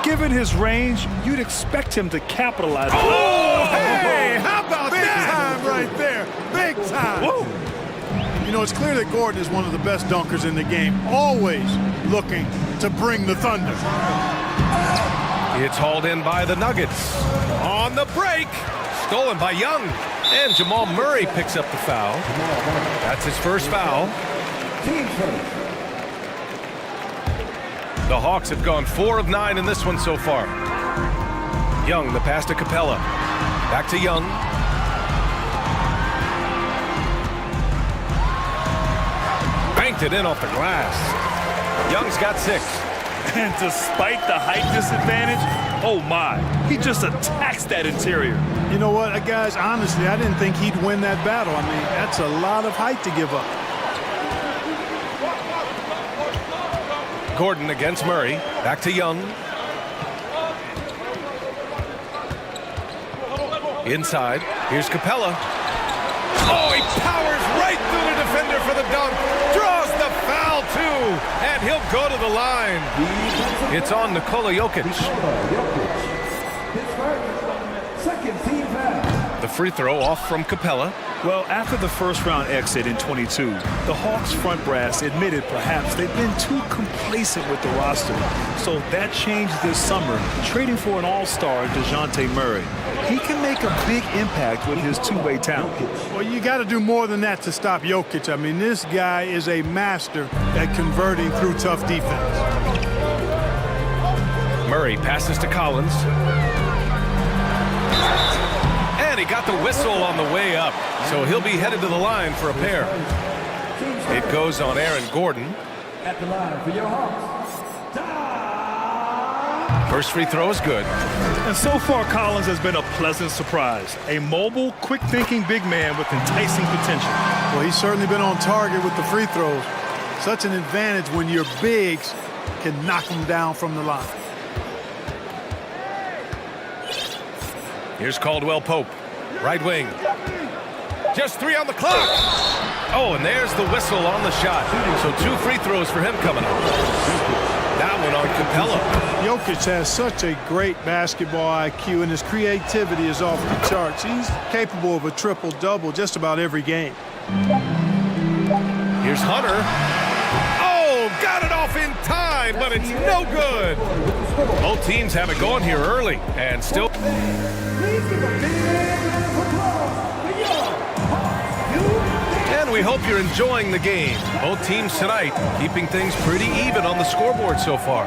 Given his range, you'd expect him to capitalize. Oh, hey, how about that? Big time right there, big time. Whoa. You know, it's clear that Gordon is one of the best dunkers in the game, always looking to bring the thunder. It's hauled in by the Nuggets. On the break, stolen by Young. And Jamal Murray picks up the foul. That's his first foul. The Hawks have gone 4 of 9 in this one so far. Young, the pass to Capella. Back to Young. Banked it in off the glass. Young's got 6. And despite the height disadvantage, oh my, he just attacks that interior. You know what, guys, honestly, I didn't think he'd win that battle. I mean, that's a lot of height to give up. Gordon against Murray. Back to Young. Inside. Here's Capella. Oh, he powers right through the defender for the dunk. Draws the foul, too. And he'll go to the line. It's on Nikola Jokic. The free throw off from Capella. Well, after the first round exit in 22, the Hawks front brass admitted perhaps they've been too complacent with the roster. So that changed this summer, trading for an all-star DeJounte Murray. He can make a big impact with his two-way talent. Well, you got to do more than that to stop Jokic. I mean, this guy is a master at converting through tough defense. Murray passes to Collins. And he got the whistle on the way up, so he'll be headed to the line for a pair. It goes on Aaron Gordon. At the line for your Hawks. First free throw is good. And so far, Collins has been a pleasant surprise. A mobile, quick-thinking big man with enticing potential. Well, he's certainly been on target with the free throws. Such an advantage when your bigs can knock them down from the line. Here's Caldwell Pope, right wing. Just 3 on the clock. Oh, and there's the whistle on the shot. So 2 free throws for him coming up. That one on Capella. Jokic has such a great basketball IQ, and his creativity is off the charts. He's capable of a triple-double just about every game. Here's Hunter. Oh, got it off in time, but it's no good. Both teams have it going here early, and still... And we hope you're enjoying the game. Both teams tonight keeping things pretty even on the scoreboard so far.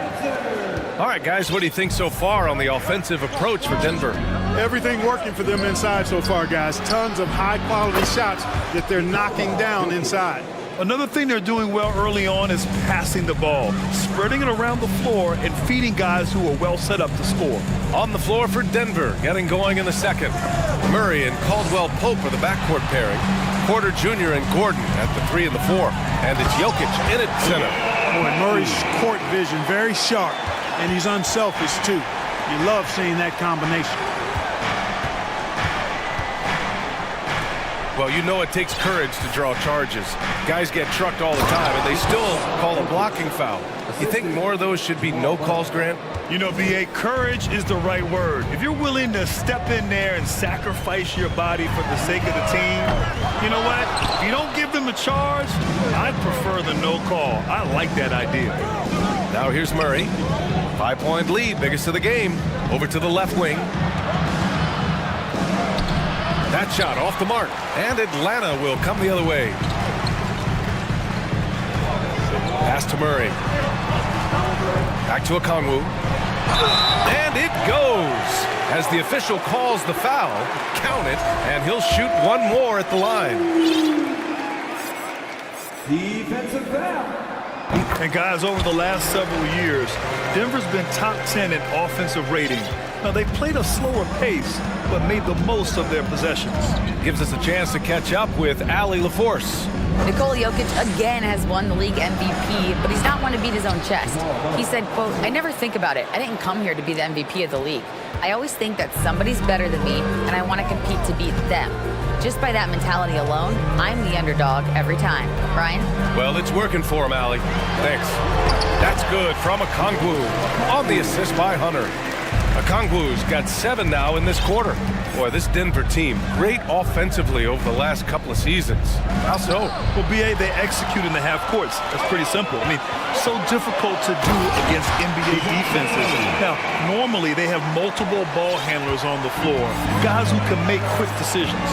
All right, guys, what do you think so far on the offensive approach for Denver? Everything working for them inside so far, guys. Tons of high-quality shots that they're knocking down inside. Another thing they're doing well early on is passing the ball, spreading it around the floor and feeding guys who are well set up to score. On the floor for Denver, getting going in the second. Murray and Caldwell Pope are the backcourt pairing. Porter Jr. and Gordon at the 3 and the 4. And it's Jokic in at center. Boy, Murray's court vision very sharp, and he's unselfish too. You love seeing that combination. Well, you know it takes courage to draw charges. Guys get trucked all the time, and they still call a blocking foul. You think more of those should be no calls, Grant? You know, B.A., courage is the right word. If you're willing to step in there and sacrifice your body for the sake of the team, you know what? If you don't give them a charge, I'd prefer the no call. I like that idea. Now here's Murray. 5-point lead, biggest of the game. Over to the left wing. That shot off the mark, and Atlanta will come the other way. Pass to Murray. Back to Okongwu. And it goes. As the official calls the foul, count it, and he'll shoot one more at the line. Defensive foul. And guys, over the last several years, Denver's been top 10 in offensive rating. Now, they played a slower pace, but made the most of their possessions. Gives us a chance to catch up with Allie LaForce. Nikola Jokic again has won the league MVP, but he's not one to beat his own chest. He said, quote, "I never think about it. I didn't come here to be the MVP of the league. I always think that somebody's better than me, and I want to compete to beat them. Just by that mentality alone, I'm the underdog every time." Brian? Well, it's working for him, Allie. Thanks. That's good from Okongwu on the assist by Hunter. Okongwu's got 7 now in this quarter. Boy, this Denver team, great offensively over the last couple of seasons. How so? Well, B.A., they execute in the half courts. That's pretty simple. I mean, so difficult to do against NBA defenses. Now, normally they have multiple ball handlers on the floor, guys who can make quick decisions.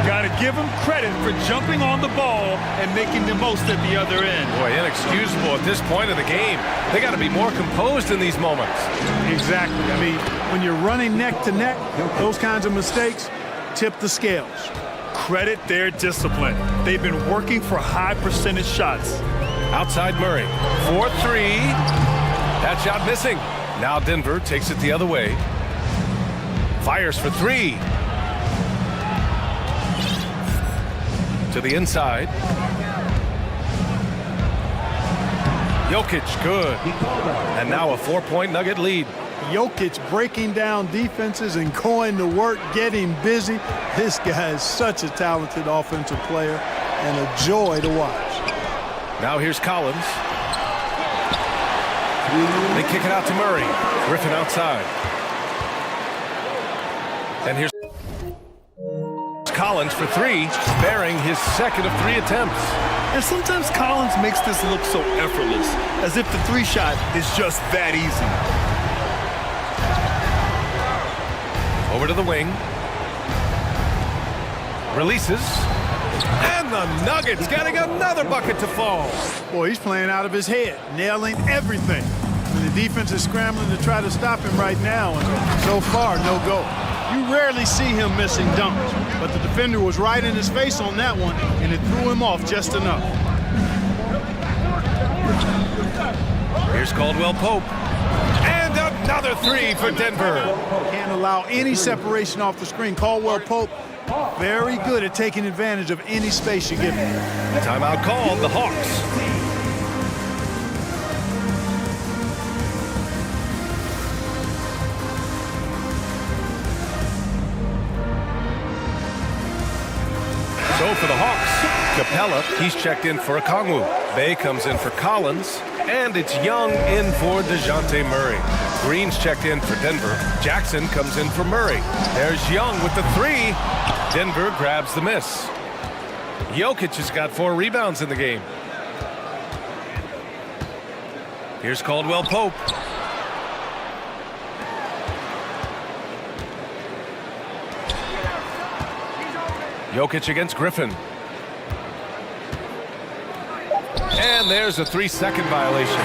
Got to give them credit for jumping on the ball and making the most at the other end. Boy, inexcusable at this point of the game. They got to be more composed in these moments. Exactly. I mean, when you're running neck to neck, those kinds of mistakes tip the scales. Credit their discipline. They've been working for high percentage shots. Outside Murray, 4-3. That shot missing. Now Denver takes it the other way. Fires for 3. To the inside. Jokic, good. And now a 4-point Nugget lead. Jokic breaking down defenses and going to work, getting busy. This guy is such a talented offensive player and a joy to watch. Now here's Collins. They kick it out to Murray. Griffin outside. And here's Collins for three, sparing his second of three attempts. And sometimes Collins makes this look so effortless, as if the three shot is just that easy. Over to the wing. Releases. And the Nuggets getting another bucket to fall. Boy, he's playing out of his head, nailing everything. And the defense is scrambling to try to stop him right now, and so far, no go. You rarely see him missing dunks, but the defender was right in his face on that one, and it threw him off just enough. Here's Caldwell Pope. And another three for Denver. Can't allow any separation off the screen. Caldwell Pope, very good at taking advantage of any space you give him. Timeout called, the Hawks. So for the Hawks, Capella, he's checked in for Okongwu. Bay comes in for Collins. And it's Young in for DeJounte Murray. Green's checked in for Denver. Jackson comes in for Murray. There's Young with the three. Denver grabs the miss. Jokic has got 4 rebounds in the game. Here's Caldwell Pope. Jokic against Griffin. And there's a 3-second violation.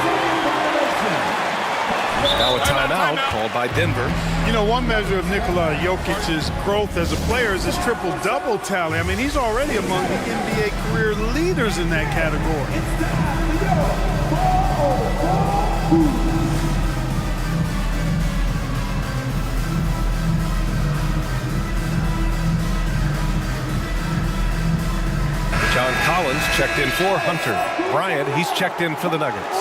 Now a timeout called by Denver. You know, one measure of Nikola Jokic's growth as a player is his triple-double tally. I mean, he's already among the NBA career leaders in that category. John Collins checked in for Hunter. Bryant, he's checked in for the Nuggets.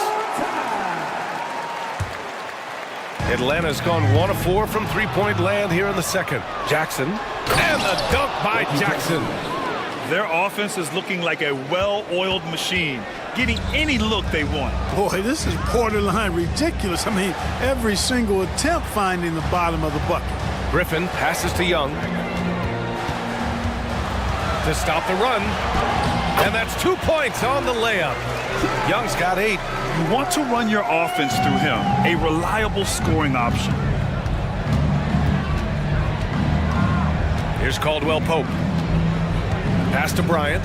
Atlanta's gone 1 of 4 from three-point land here in the second. Jackson, and the dunk by Jackson. Their offense is looking like a well-oiled machine, getting any look they want. Boy, this is borderline ridiculous. I mean, every single attempt finding the bottom of the bucket. Griffin passes to Young to stop the run. And that's 2 points on the layup. Young's got 8. You want to run your offense through him, a reliable scoring option. Here's Caldwell Pope. Pass to Bryant.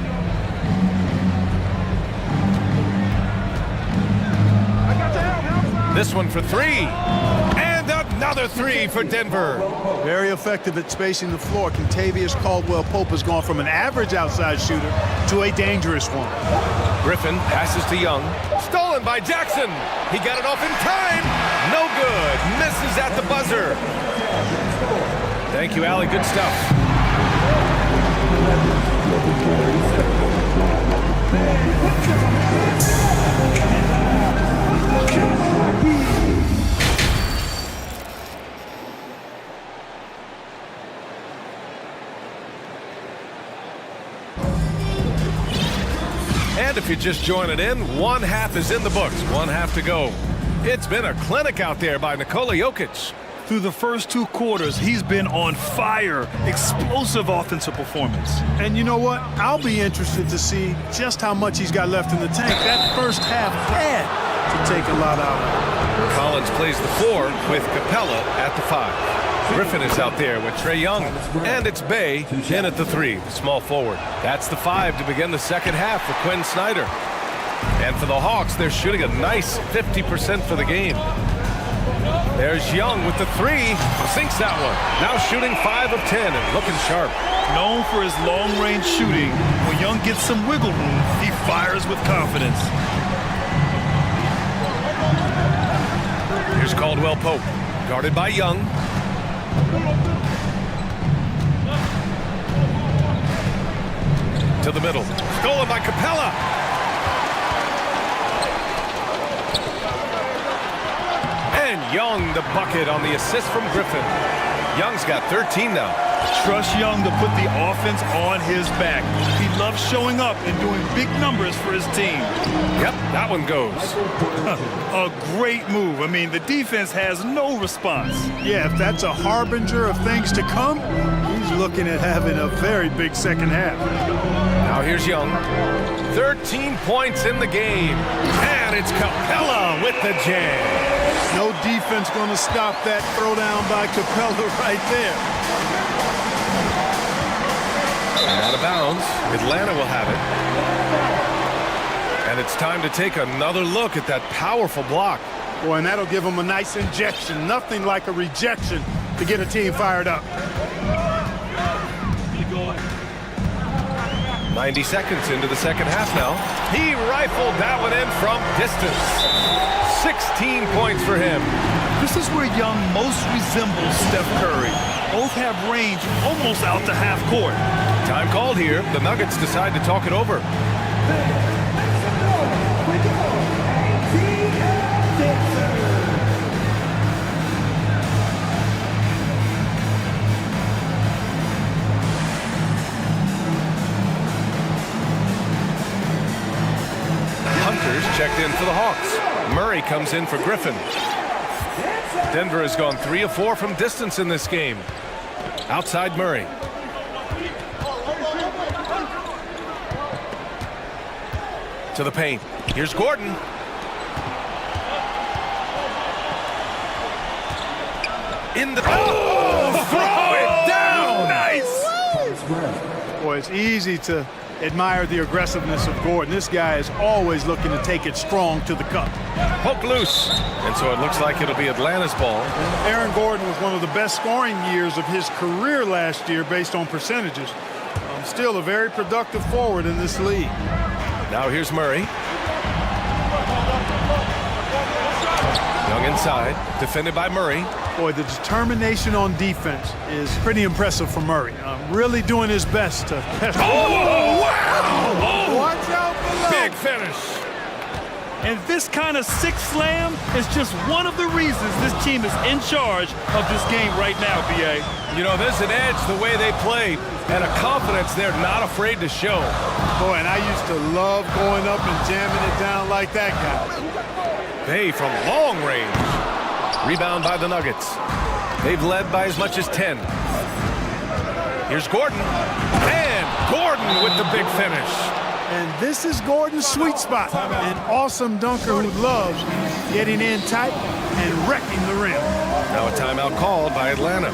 This one for 3. And another 3 for Denver. Very effective at spacing the floor. Kentavious Caldwell-Pope has gone from an average outside shooter to a dangerous one. Griffin passes to Young. Stolen by Jackson. He got it off in time. No good. Misses at the buzzer. Thank you, Allie. Good stuff. And if you're just joining in, 1 half is in the books, 1 half to go. It's been a clinic out there by Nikola Jokic. Through the first 2 quarters, he's been on fire. Explosive offensive performance. And you know what? I'll be interested to see just how much he's got left in the tank. That first half had to take a lot out of it. Collins plays the 4 with Capella at the 5. Griffin is out there with Trae Young. And it's Bay in at the 3, the small forward. That's the 5 to begin the second half for Quinn Snyder. And for the Hawks, they're shooting a nice 50% for the game. There's Young with the 3, sinks that one. Now shooting 5 of 10 and looking sharp. Known for his long-range shooting, when Young gets some wiggle room, he fires with confidence. Here's Caldwell Pope, guarded by Young. To the middle, stolen by Capella. And Young the bucket on the assist from Griffin. Young's got 13 now. Trust Young to put the offense on his back. He loves showing up and doing big numbers for his team. Yep, that one goes. A great move. I mean, the defense has no response. Yeah, if that's a harbinger of things to come, he's looking at having a very big second half. Now here's Young. 13 points in the game. And it's Capella with the jam. No defense going to stop that throwdown by Capella right there. And out of bounds. Atlanta will have it. And it's time to take another look at that powerful block. Boy, and that'll give them a nice injection. Nothing like a rejection to get a team fired up. 90 seconds into the second half now. He rifled that one in from distance. 16 points for him. This is where Young most resembles Steph Curry. Both have range almost out to half court. Time called here. The Nuggets decide to talk it over. Checked in for the Hawks. Murray comes in for Griffin. Denver has gone 3 of 4 from distance in this game. Outside Murray. To the paint. Here's Gordon. In the... Oh! Throw it down! Nice! Boy, it's easy to admire the aggressiveness of Gordon. This guy is always looking to take it strong to the cup. Poke loose. And so it looks like it'll be Atlanta's ball. Aaron Gordon was one of the best scoring years of his career last year based on percentages. Still a very productive forward in this league. Now here's Murray. Young inside, defended by Murray. Boy, the determination on defense is pretty impressive for Murray. Really doing his best to... Oh, wow! Watch out below! Big finish. And this kind of six slam is just one of the reasons this team is in charge of this game right now, B.A. You know, there's an edge the way they play and a confidence they're not afraid to show. Boy, and I used to love going up and jamming it down like that, guys. They from long range. Rebound by the Nuggets. They've led by as much as 10. Here's Gordon. And Gordon with the big finish. And this is Gordon's sweet spot. An awesome dunker who loves getting in tight and wrecking the rim. Now a timeout called by Atlanta.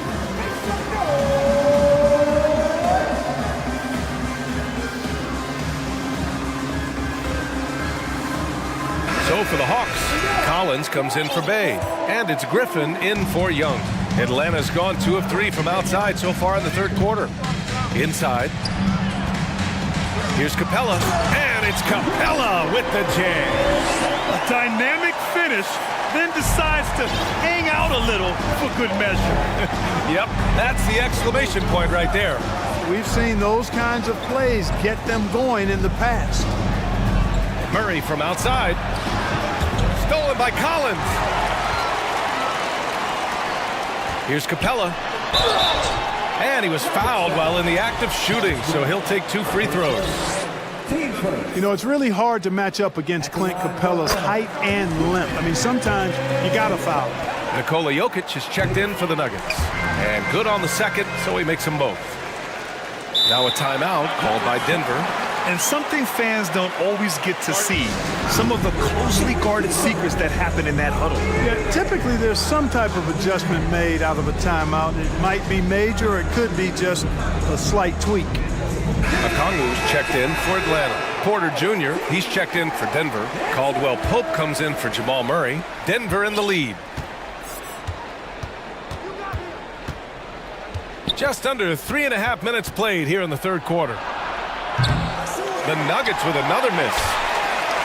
So for the Hawks, Collins comes in for Bay. And it's Griffin in for Young. Atlanta's gone 2 of 3 from outside so far in the third quarter. Inside. Here's Capella. And it's Capella with the jam. A dynamic finish, then decides to hang out a little for good measure. Yep, that's the exclamation point right there. We've seen those kinds of plays get them going in the past. Murray from outside. Stolen by Collins. Here's Capella. And he was fouled while in the act of shooting, so he'll take 2 free throws. You know, it's really hard to match up against Clint Capella's height and length. I mean, sometimes you got to foul him. Nikola Jokic is checked in for the Nuggets. And good on the second, so he makes them both. Now a timeout called by Denver. And something fans don't always get to see, some of the closely guarded secrets that happen in that huddle. Yeah, typically there's some type of adjustment made out of a timeout. It might be major or it could be just a slight tweak. Okongwu's checked in for Atlanta. Porter Jr., he's checked in for Denver. Caldwell Pope comes in for Jamal Murray. Denver in the lead. Just under 3.5 minutes played here in the third quarter. The Nuggets with another miss.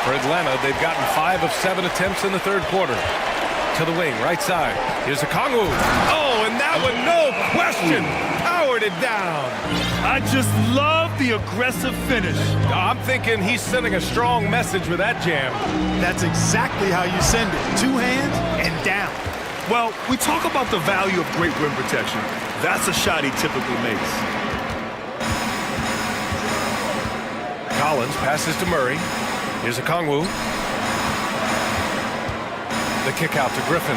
For Atlanta, they've gotten 5 of 7 attempts in the third quarter. To the wing, right side. Here's Okongwu. Oh, and that one, no question, powered it down. I just love the aggressive finish. I'm thinking he's sending a strong message with that jam. That's exactly how you send it. 2 hands and down. Well, we talk about the value of great rim protection. That's a shot he typically makes. Collins passes to Murray. Here's a Kongwu. The kick out to Griffin.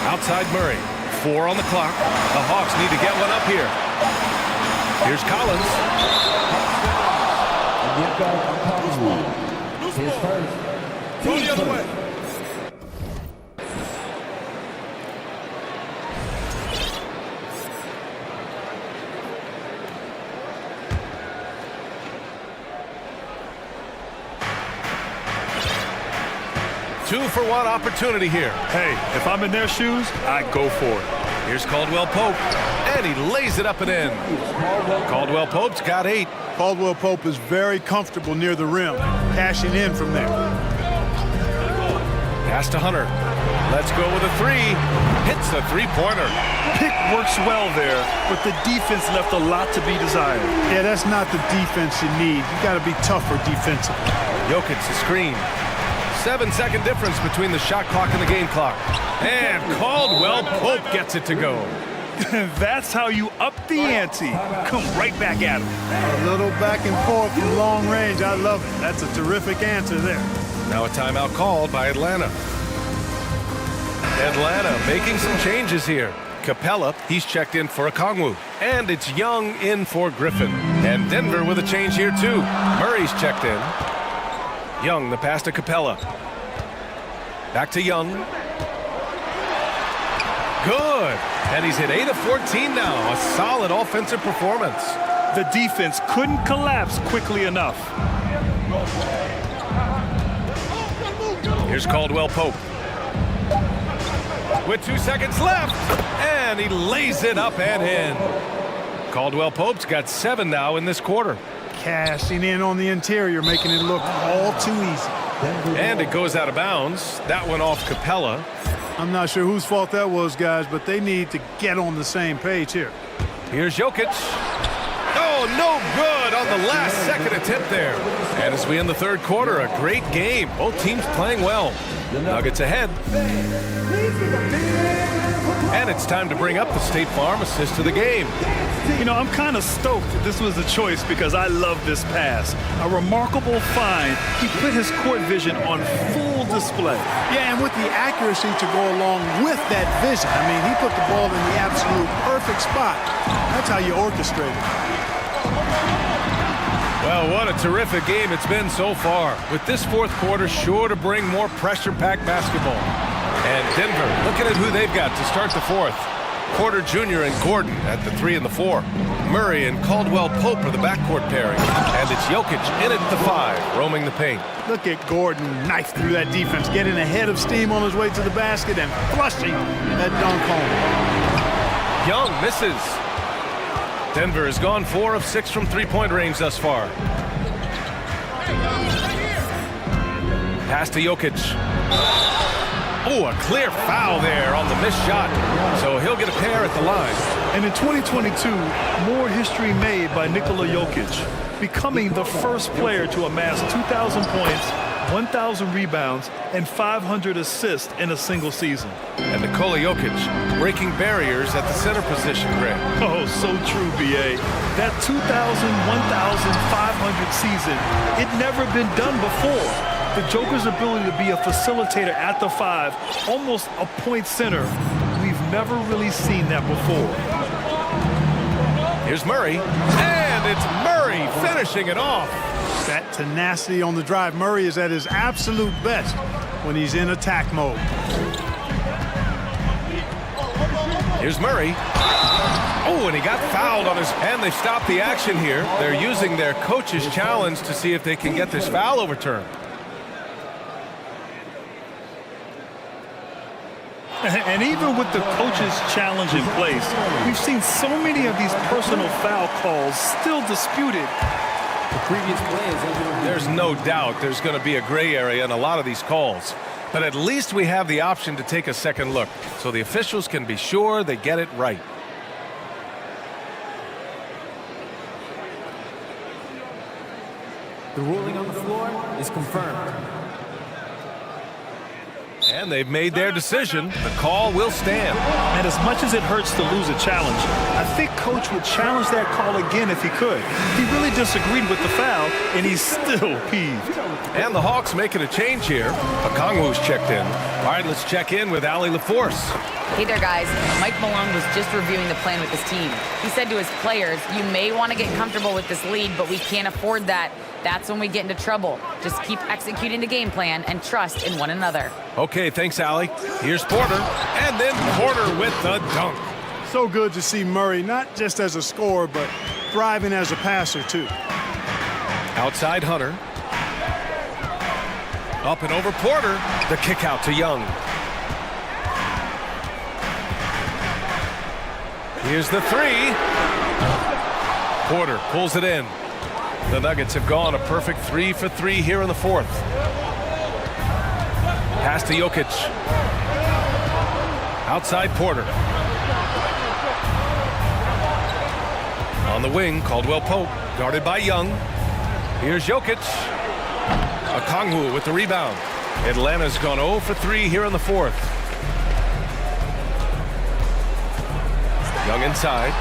Outside Murray. 4 on the clock. The Hawks need to get one up here. Here's Collins. His first. Go the other way. Two-for-one opportunity here. Hey, if I'm in their shoes, I go for it. Here's Caldwell Pope, and he lays it up and in. Caldwell Pope's got 8. Caldwell Pope is very comfortable near the rim, cashing in from there. Pass to Hunter. Let's go with a 3. Hits the three-pointer. Pick works well there, but the defense left a lot to be desired. Yeah, that's not the defense you need. You got to be tougher defensively. Jokic the screen. 7-second difference between the shot clock and the game clock. And Caldwell Pope gets it to go. That's how you up the ante. Come right back at him. A little back and forth from long range. I love it. That's a terrific answer there. Now a timeout called by Atlanta. Atlanta making some changes here. Capella, he's checked in for a Kongwu. And it's Young in for Griffin. And Denver with a change here too. Murray's checked in. Young, the pass to Capella. Back to Young. Good. And he's hit 8 of 14 now. A solid offensive performance. The defense couldn't collapse quickly enough. Here's Caldwell Pope. With 2 seconds left. And he lays it up and in. Caldwell Pope's got 7 now in this quarter. Cashing in on the interior, making it look all too easy. And it goes out of bounds. That went off Capella. I'm not sure whose fault that was, guys, but they need to get on the same page here. Here's Jokic. Oh, no good on the last second attempt there. And as we end the third quarter, a great game. Both teams playing well. Nuggets ahead. And it's time to bring up the State Farm assist to the game. You know, I'm kind of stoked that this was a choice because I love this pass. A remarkable find. He put his court vision on full display. Yeah, and with the accuracy to go along with that vision. I mean, he put the ball in the absolute perfect spot. That's how you orchestrate it. Well, what a terrific game it's been so far. With this fourth quarter sure to bring more pressure-packed basketball. And Denver looking at who they've got to start the fourth. Porter Jr. and Gordon at the 3 and the 4. Murray and Caldwell Pope are the backcourt pairing. And it's Jokic in at the 5, roaming the paint. Look at Gordon knife through that defense, getting ahead of steam on his way to the basket and flushing that dunk home. Young misses. Denver has gone 4 of 6 from three-point range thus far. Pass to Jokic. Oh, a clear foul there on the missed shot. So he'll get a pair at the line. And in 2022, more history made by Nikola Jokic, becoming the first player to amass 2,000 points, 1,000 rebounds, and 500 assists in a single season. And Nikola Jokic breaking barriers at the center position, Greg. Oh, so true, B.A. That 2,000, 1,500 season, it never been done before. The Joker's ability to be a facilitator at the 5, almost a point center, we've never really seen that before. Here's Murray, and it's Murray finishing it off. That tenacity on the drive. Murray is at his absolute best when he's in attack mode. Here's Murray. Oh, and he got fouled on his... And they stopped the action here. They're using their coach's challenge to see if they can get this foul overturned. And even with the coach's challenge in place, we've seen so many of these personal foul calls still disputed. The previous play is over. There's no doubt there's going to be a gray area in a lot of these calls. But at least we have the option to take a second look, so the officials can be sure they get it right. The ruling on the floor is confirmed. And they've made their decision. The call will stand. And as much as it hurts to lose a challenge, I think Coach would challenge that call again if he could. He really disagreed with the foul, and he's still peeved. And the Hawks making a change here. Okongwu's checked in. All right, let's check in with Ali LaForce. Hey there, guys. Mike Malone was just reviewing the plan with his team. He said to his players, you may want to get comfortable with this lead, but we can't afford that. That's when we get into trouble. Just keep executing the game plan and trust in one another. Okay, thanks, Ali. Here's Porter, and then Porter with the dunk. So good to see Murray, not just as a scorer, but thriving as a passer, too. Outside Hunter. Up and over Porter. The kick out to Young. Here's the three. Porter pulls it in. The Nuggets have gone a perfect 3 for 3 here in the fourth. Pass to Jokic. Outside Porter. On the wing, Caldwell Pope, guarded by Young. Here's Jokic. Okongwu with the rebound. Atlanta's gone 0 for 3 here in the fourth. Young inside.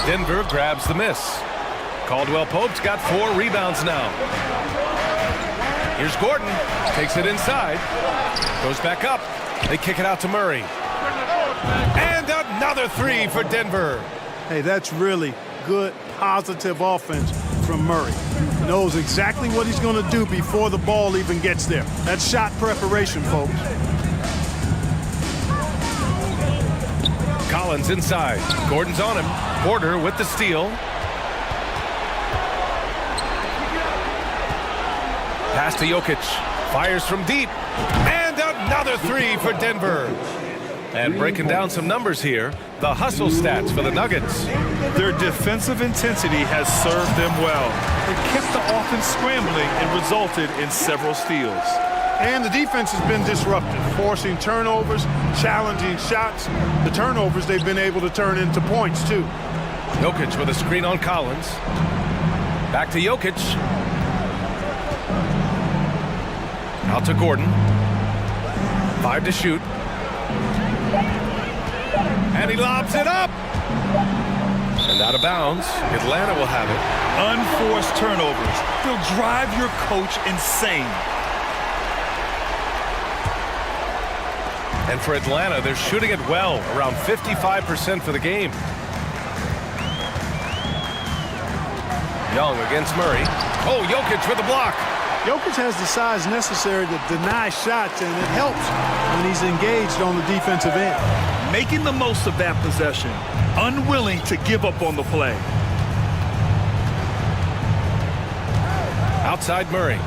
Denver grabs the miss. Caldwell Pope's got 4 rebounds now. Here's Gordon. Takes it inside. Goes back up. They kick it out to Murray. And another 3 for Denver. Hey, that's really good, positive offense from Murray. Knows exactly what he's going to do before the ball even gets there. That's shot preparation, folks. Collins inside. Gordon's on him. Porter with the steal. Pass to Jokic. Fires from deep. And another 3 for Denver. And breaking down some numbers here, the hustle stats for the Nuggets. Their defensive intensity has served them well. It kept the offense scrambling and resulted in several steals. And the defense has been disruptive, forcing turnovers, challenging shots. The turnovers they've been able to turn into points, too. Jokic with a screen on Collins. Back to Jokic. Out to Gordon. 5 to shoot. And he lobs it up. And out of bounds. Atlanta will have it. Unforced turnovers. They'll drive your coach insane. And for Atlanta, they're shooting it well, around 55% for the game. Young against Murray. Oh, Jokic with the block. Jokic has the size necessary to deny shots, and it helps when he's engaged on the defensive end. Making the most of that possession, unwilling to give up on the play. Outside Murray.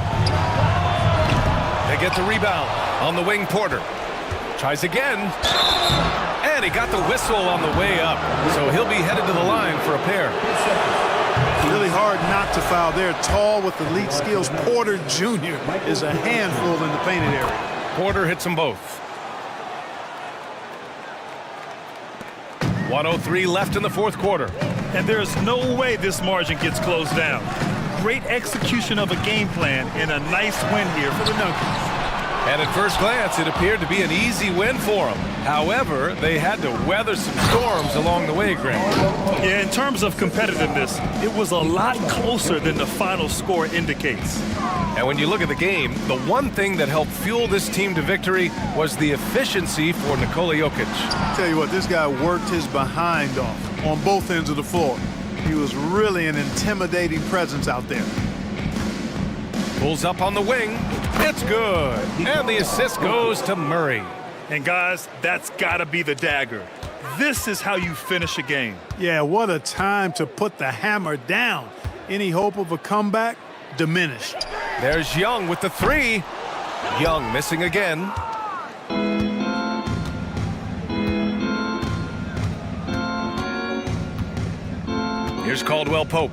They get the rebound on the wing. Porter tries again, and he got the whistle on the way up, so he'll be headed to the line for a pair. Really hard not to foul there. Tall with elite skills. Porter Jr. is a handful in the painted area. Porter hits them both. 1:03 left in the fourth quarter. And there's no way this margin gets closed down. Great execution of a game plan and a nice win here for the Nuggets. And at first glance, it appeared to be an easy win for them. However, they had to weather some storms along the way, Graham. Yeah, in terms of competitiveness, it was a lot closer than the final score indicates. And when you look at the game, the one thing that helped fuel this team to victory was the efficiency for Nikola Jokic. Tell you what, this guy worked his behind off on both ends of the floor. He was really an intimidating presence out there. Pulls up on the wing. It's good. And the assist goes to Murray. And guys, that's got to be the dagger. This is how you finish a game. Yeah, what a time to put the hammer down. Any hope of a comeback? Diminished. There's Young with the 3. Young missing again. Here's Caldwell Pope.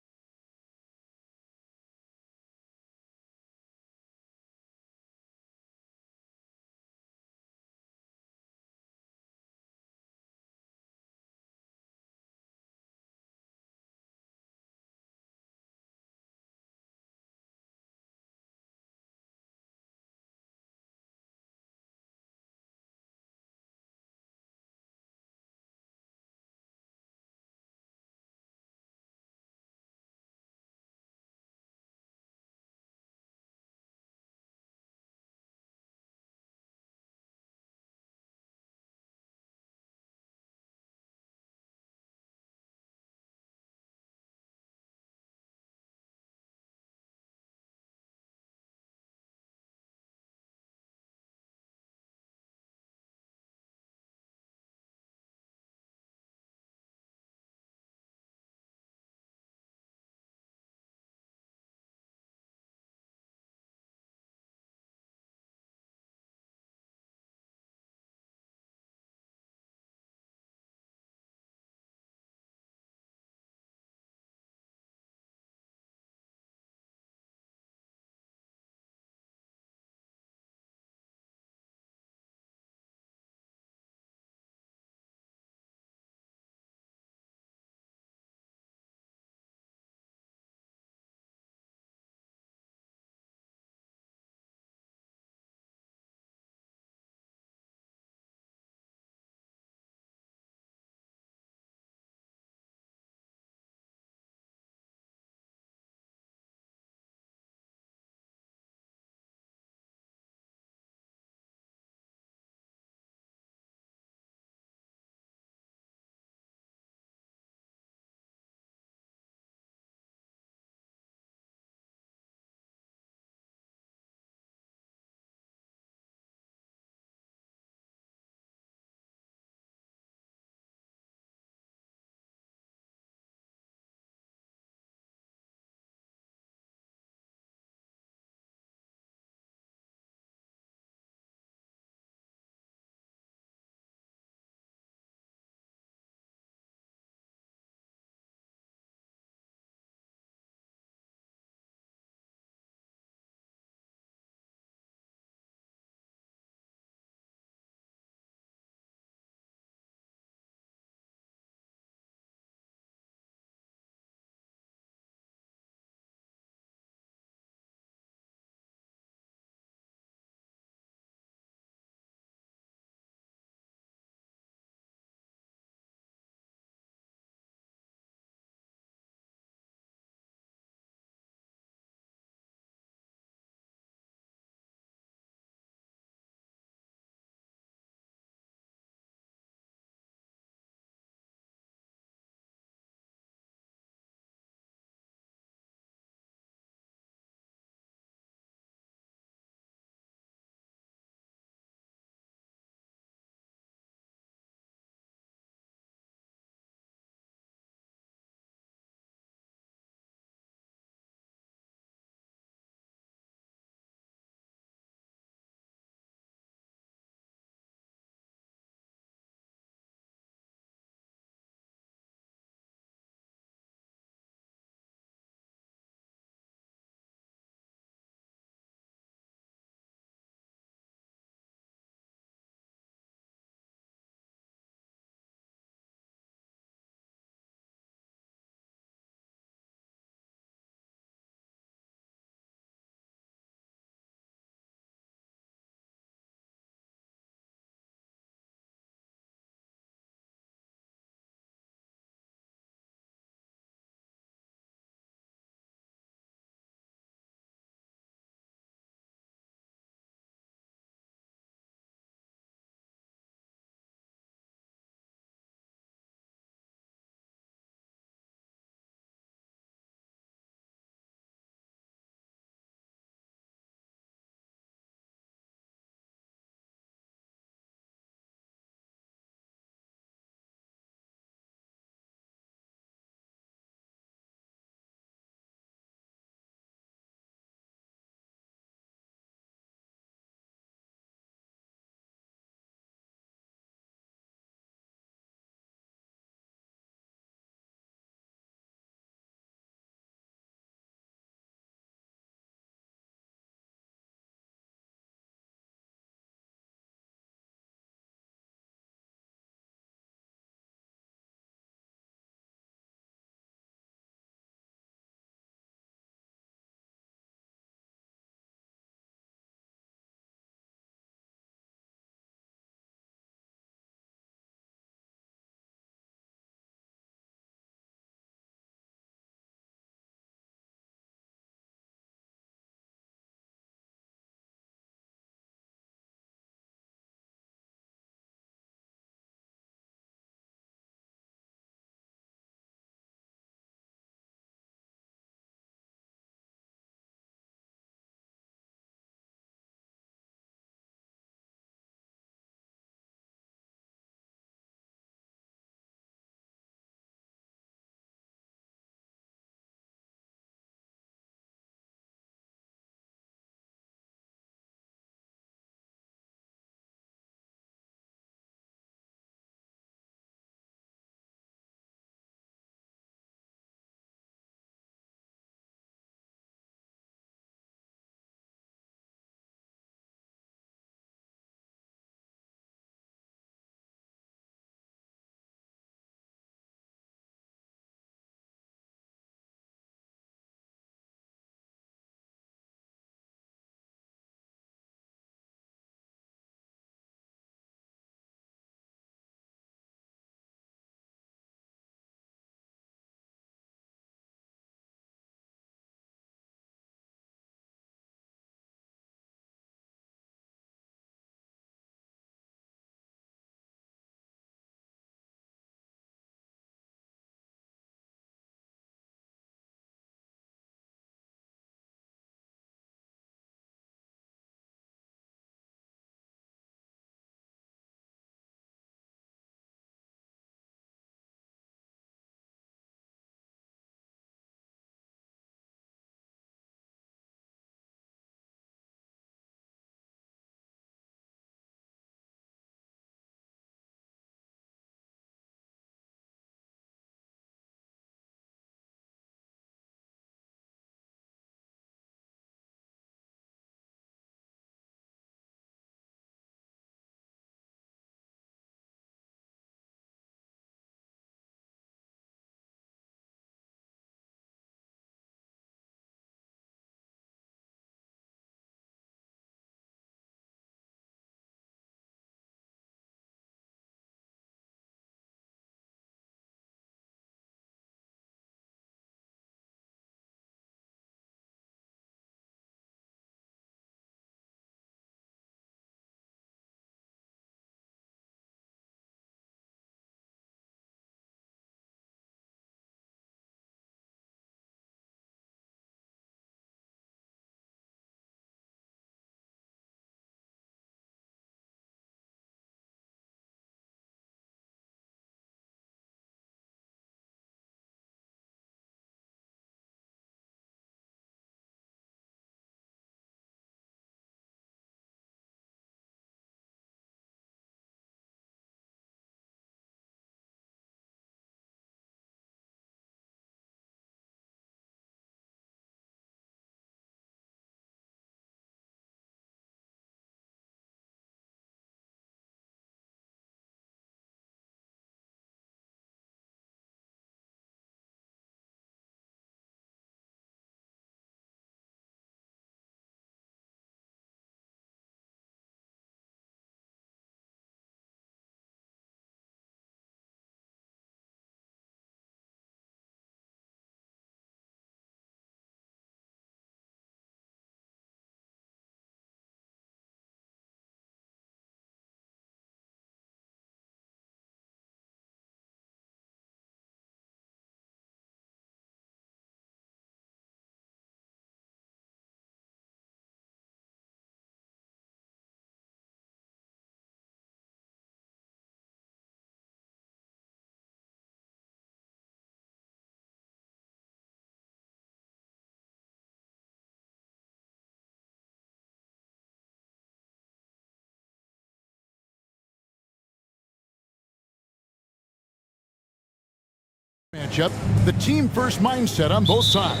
Matchup, the team-first mindset on both sides.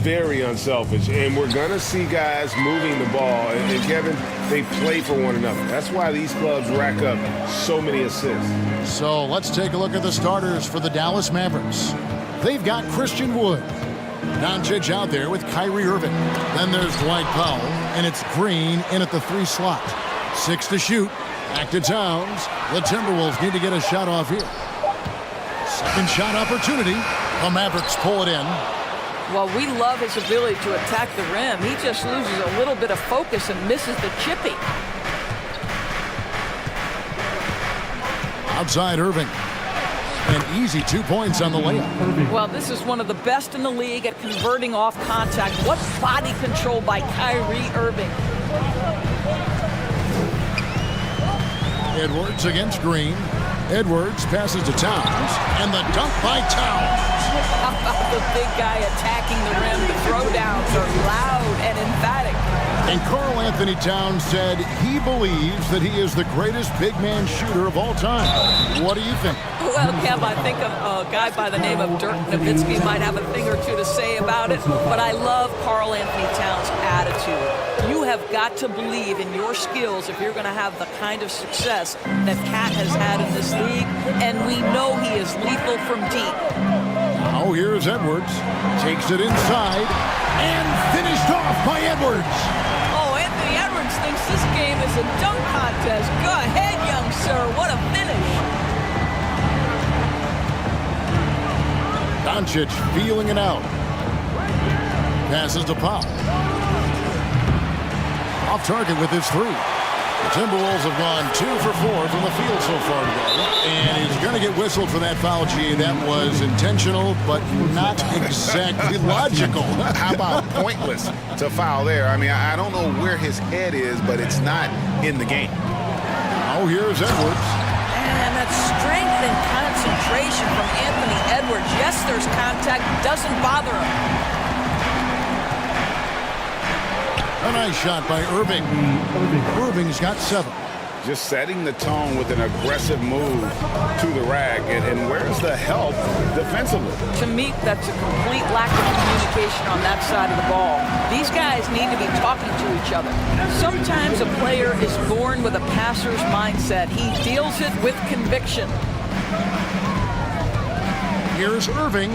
Very unselfish, and we're going to see guys moving the ball. And Kevin, they play for one another. That's why these clubs rack up so many assists. So let's take a look at the starters for the Dallas Mavericks. They've got Christian Wood. Doncic out there with Kyrie Irving. Then there's Dwight Powell, and it's Green in at the 3 slot. 6 to shoot. Back to Towns. The Timberwolves need to get a shot off here. Second shot opportunity. The Mavericks pull it in. Well, we love his ability to attack the rim. He just loses a little bit of focus and misses the chippy. Outside Irving. An easy 2 points on the layup. Well, this is one of the best in the league at converting off contact. What body control by Kyrie Irving. Edwards against Green. Edwards passes to Towns, and the dunk by Towns. How about the big guy attacking the rim? The throwdowns are loud and emphatic. And Karl Anthony Towns said he believes that he is the greatest big man shooter of all time. What do you think? Well, Kev, I think a guy by the name of Dirk Nowitzki might have a thing or two to say about it, but I love Karl Anthony Towns' attitude. You have got to believe in your skills if you're going to have the kind of success that Cat has had in this league, and we know he is lethal from deep. Now here's Edwards. Takes it inside, and finished off by Edwards. Oh, Anthony Edwards thinks this game is a dunk contest. Go ahead, young sir. What a finish. Doncic feeling it out. Passes to Powell. Off target with his 3. The Timberwolves have gone 2 for 4 from the field so far today. And he's going to get whistled for that foul, G. That was intentional, but not exactly logical. How about pointless to foul there? I mean, I don't know where his head is, but it's not in the game. Oh, here's Edwards. And that strength and concentration from Anthony Edwards. Yes, there's contact. Doesn't bother him. A nice shot by Irving. Irving's got 7. Just setting the tone with an aggressive move to the rack. And where's the help defensively? To me, that's a complete lack of communication on that side of the ball. These guys need to be talking to each other. Sometimes a player is born with a passer's mindset. He deals it with conviction. Here's Irving.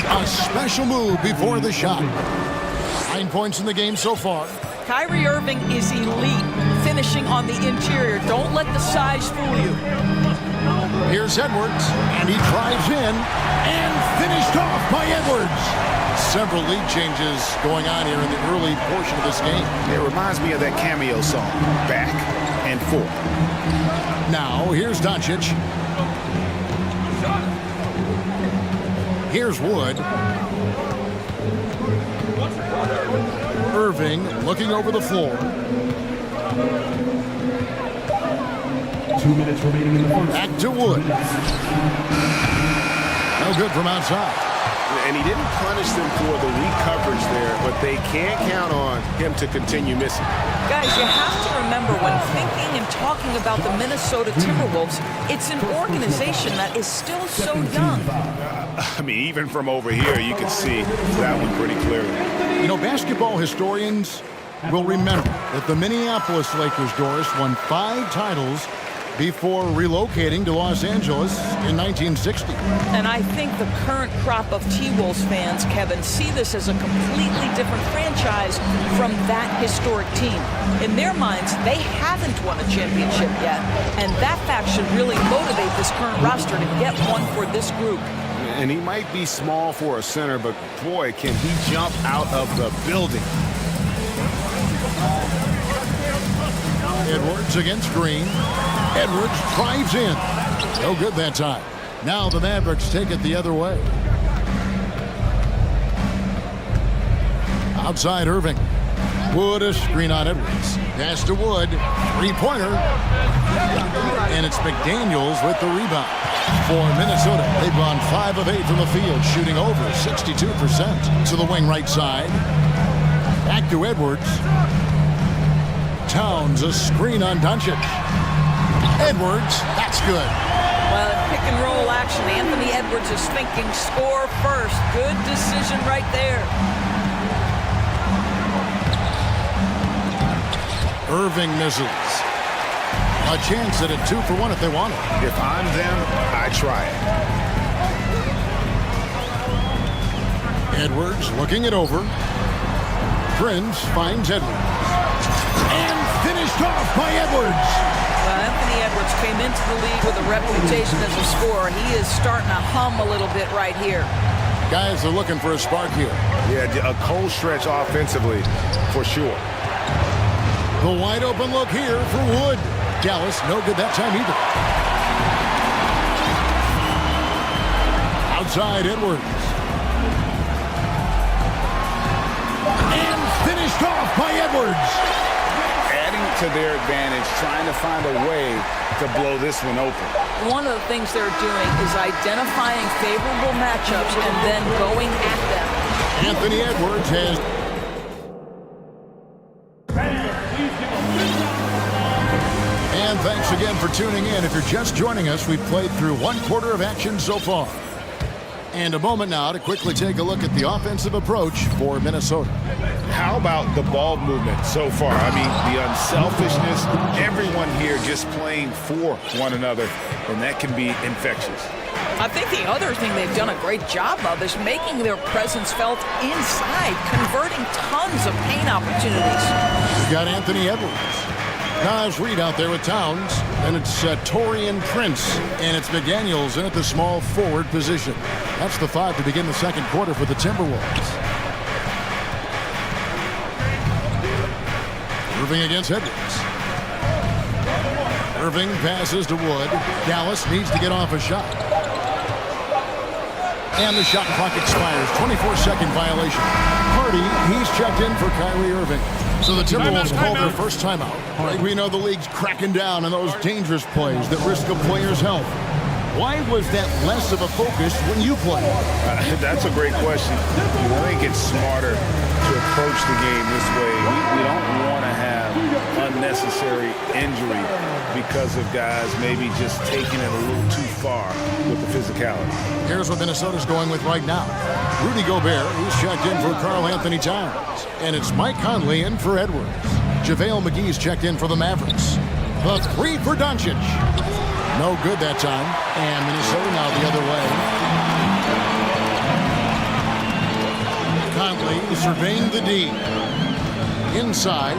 A special move before the shot. 9 points in the game so far. Kyrie Irving is elite, finishing on the interior. Don't let the size fool you. Here's Edwards, and he drives in, and finished off by Edwards. Several lead changes going on here in the early portion of this game. It reminds me of that cameo song, Back and Forth. Now, here's Doncic. Here's Wood. Irving looking over the floor. 2 minutes remaining in the first. Back to Wood. No good from outside. And he didn't punish them for the weak coverage there, but they can't count on him to continue missing. Guys, you have to remember when thinking and talking about the Minnesota Timberwolves, it's an organization that is still so young. I mean, even from over here, you can see that one pretty clearly. You know, basketball historians will remember that the Minneapolis Lakers, Doris, won 5 titles before relocating to Los Angeles in 1960. And I think the current crop of T-Wolves fans, Kevin, see this as a completely different franchise from that historic team. In their minds, they haven't won a championship yet, and that fact should really motivate this current roster to get one for this group. And he might be small for a center, but boy, can he jump out of the building. Edwards against Green. Edwards drives in. No good that time. Now the Mavericks take it the other way. Outside Irving. Wood a screen on Edwards. Pass to Wood. 3-pointer. And it's McDaniels with the rebound. For Minnesota, they've gone 5 of 8 from the field, shooting over 62% to the wing right side. Back to Edwards. Towns a screen on Doncic. Edwards, that's good. Well, it pick and roll action. Anthony Edwards is thinking score first. Good decision right there. Irving misses. A chance at a 2-for-1 if they want it. If I'm them, I try it. Edwards looking it over. Prince finds Edwards. And finished off by Edwards. Well, Anthony Edwards came into the league with a reputation as a scorer. He is starting to hum a little bit right here. Guys are looking for a spark here. Yeah, a cold stretch offensively, for sure. The wide open look here for Wood. Dallas, no good that time either. Outside Edwards. And finished off by Edwards. Adding to their advantage, trying to find a way to blow this one open. One of the things they're doing is identifying favorable matchups and then going at them. Anthony Edwards has... And thanks again for tuning in. If you're just joining us, we've played through 1/4 of action so far. And a moment now to quickly take a look at the offensive approach for Minnesota. How about the ball movement so far? I mean, the unselfishness, everyone here just playing for one another, and that can be infectious. I think the other thing they've done a great job of is making their presence felt inside, converting tons of paint opportunities. We've got Anthony Edwards. Nas Reed out there with Towns. And it's Torian Prince. And it's McDaniels in at the small forward position. That's the 5 to begin the second quarter for the Timberwolves. Irving against Edwards. Irving passes to Wood. Dallas needs to get off a shot. And the shot clock expires. 24-second violation. Hardy, he's checked in for Kyrie Irving. So the Timberwolves call their first timeout. We know the league's cracking down on those dangerous plays that risk a player's health. Why was that less of a focus when you play? That's a great question. I think it's smarter to approach the game this way. We don't want to have unnecessary injury because of guys maybe just taking it a little too far with the physicality. Here's what Minnesota's going with right now. Rudy Gobert, he's checked in for Karl Anthony Towns. And it's Mike Conley in for Edwards. JaVale McGee's checked in for the Mavericks. The 3 for Doncic. No good that time. And Minnesota now the other way. Conley surveying the D. Inside.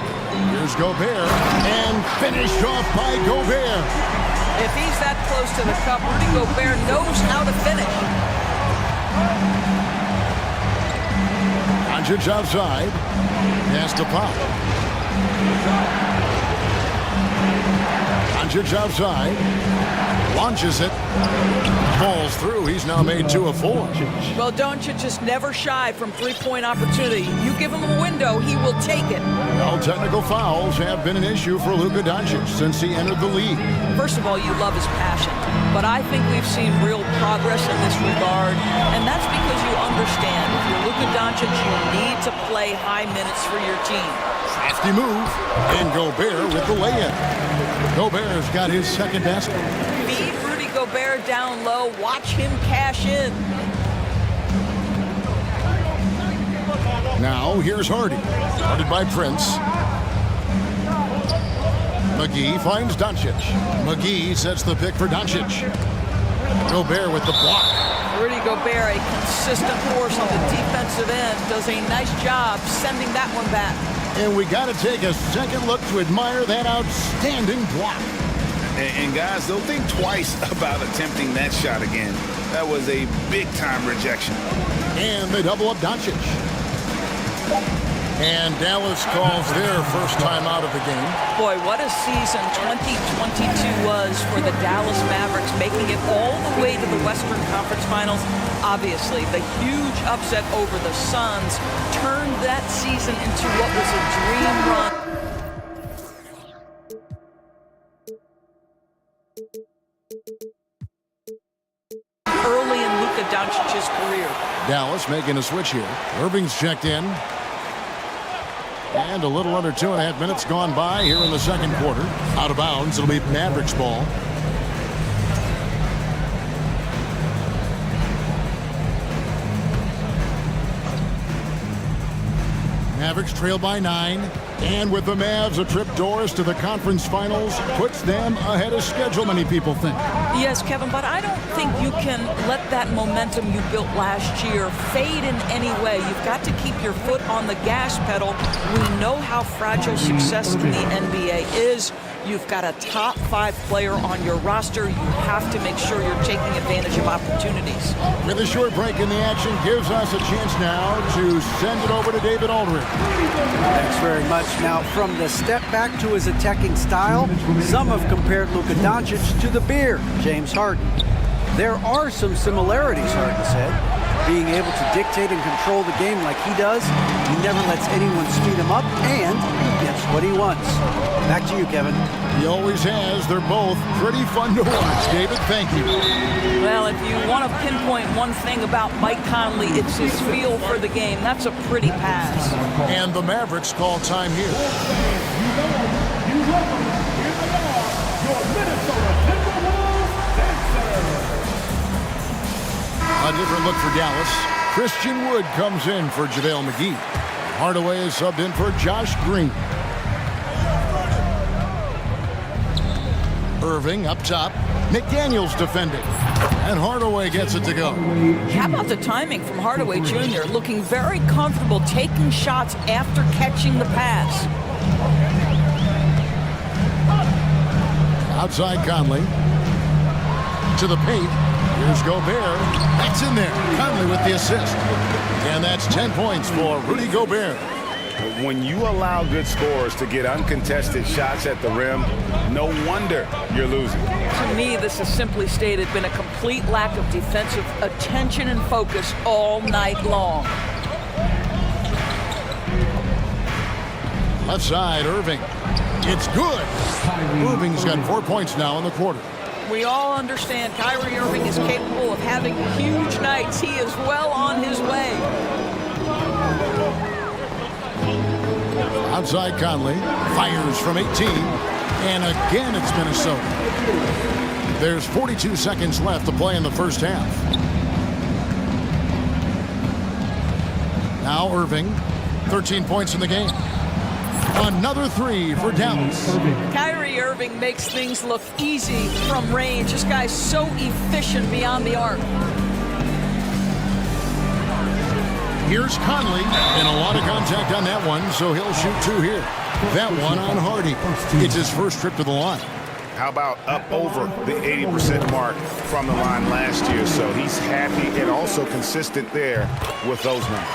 Here's Gobert. And finished off by Gobert. If he's that close to the cup, Rudy Gobert knows how to finish. Doncic outside. Pass to Pop. Doncic outside. Launches it. Falls through. He's now made 2 of 4. Well, Doncic is never shy from three-point opportunity. You give him a window, he will take it. Well, technical fouls have been an issue for Luka Doncic since he entered the league. First of all, you love his passion. But I think we've seen real progress in this regard. And that's because you understand if you're Luka Doncic, you need to play high minutes for your team. Crafty move. And Gobert with the lay-in. Gobert's got his second basket. Feed Rudy Gobert down low. Watch him cash in. Now, here's Hardy. Guarded by Prince. McGee finds Doncic. McGee sets the pick for Doncic. Gobert with the block. Rudy Gobert, a consistent force on the defensive end, does a nice job sending that one back. And we got to take a second look to admire that outstanding block. And guys, they'll think twice about attempting that shot again. That was a big-time rejection. And they double up Doncic. And Dallas calls their first time out of the game. Boy, what a season 2022 was for the Dallas Mavericks, making it all the way to the Western Conference Finals. Obviously, the huge upset over the Suns turned that season into what was a dream run. Early in Luka Doncic's career. Dallas making a switch here. Irving's checked in. And a little under 2.5 minutes gone by here in the second quarter. Out of bounds, it'll be Mavericks ball. Mavericks trail by 9. And with the Mavs, a trip doors to the conference finals puts them ahead of schedule, many people think. Yes, Kevin, but I don't think you can let that momentum you built last year fade in any way. You've got to keep your foot on the gas pedal. We know how fragile success in the NBA is. You've got a top 5 player on your roster. You have to make sure you're taking advantage of opportunities. With a short break in the action, gives us a chance now to send it over to David Aldridge. Thanks very much. Now, from the step back to his attacking style, some have compared Luka Doncic to the bear, James Harden. There are some similarities, Harden said. Being able to dictate and control the game like he does, he never lets anyone speed him up, and he gets what he wants. Back to you, Kevin. He always has. They're both pretty fun to watch. David, thank you. Well, if you want to pinpoint one thing about Mike Conley, it's his feel for the game. That's a pretty pass. And the Mavericks call time here. A different look for Dallas. Christian Wood comes in for JaVale McGee. Hardaway is subbed in for Josh Green. Irving up top. McDaniels defending. And Hardaway gets it to go. How about the timing from Hardaway Jr. looking very comfortable taking shots after catching the pass. Outside Conley. To the paint. Here's Gobert. That's in there. Conley with the assist. And that's 10 points for Rudy Gobert. When you allow good scorers to get uncontested shots at the rim, no wonder you're losing. To me, this has simply stated been a complete lack of defensive attention and focus all night long. Left side, Irving. It's good. Irving's got 4 points now in the quarter. We all understand Kyrie Irving is capable of having huge nights. He is well on his way. Outside Conley. Fires from 18. And again, it's Minnesota. There's 42 seconds left to play in the first half. Now Irving. 13 points in the game. Another 3 for Dallas. Kyrie Irving makes things look easy from range. This guy's so efficient beyond the arc. Here's Conley, and a lot of contact on that one, so he'll shoot 2 here. That one on Hardy. It's his first trip to the line. How about up over the 80% mark from the line last year? So he's happy and also consistent there with those numbers.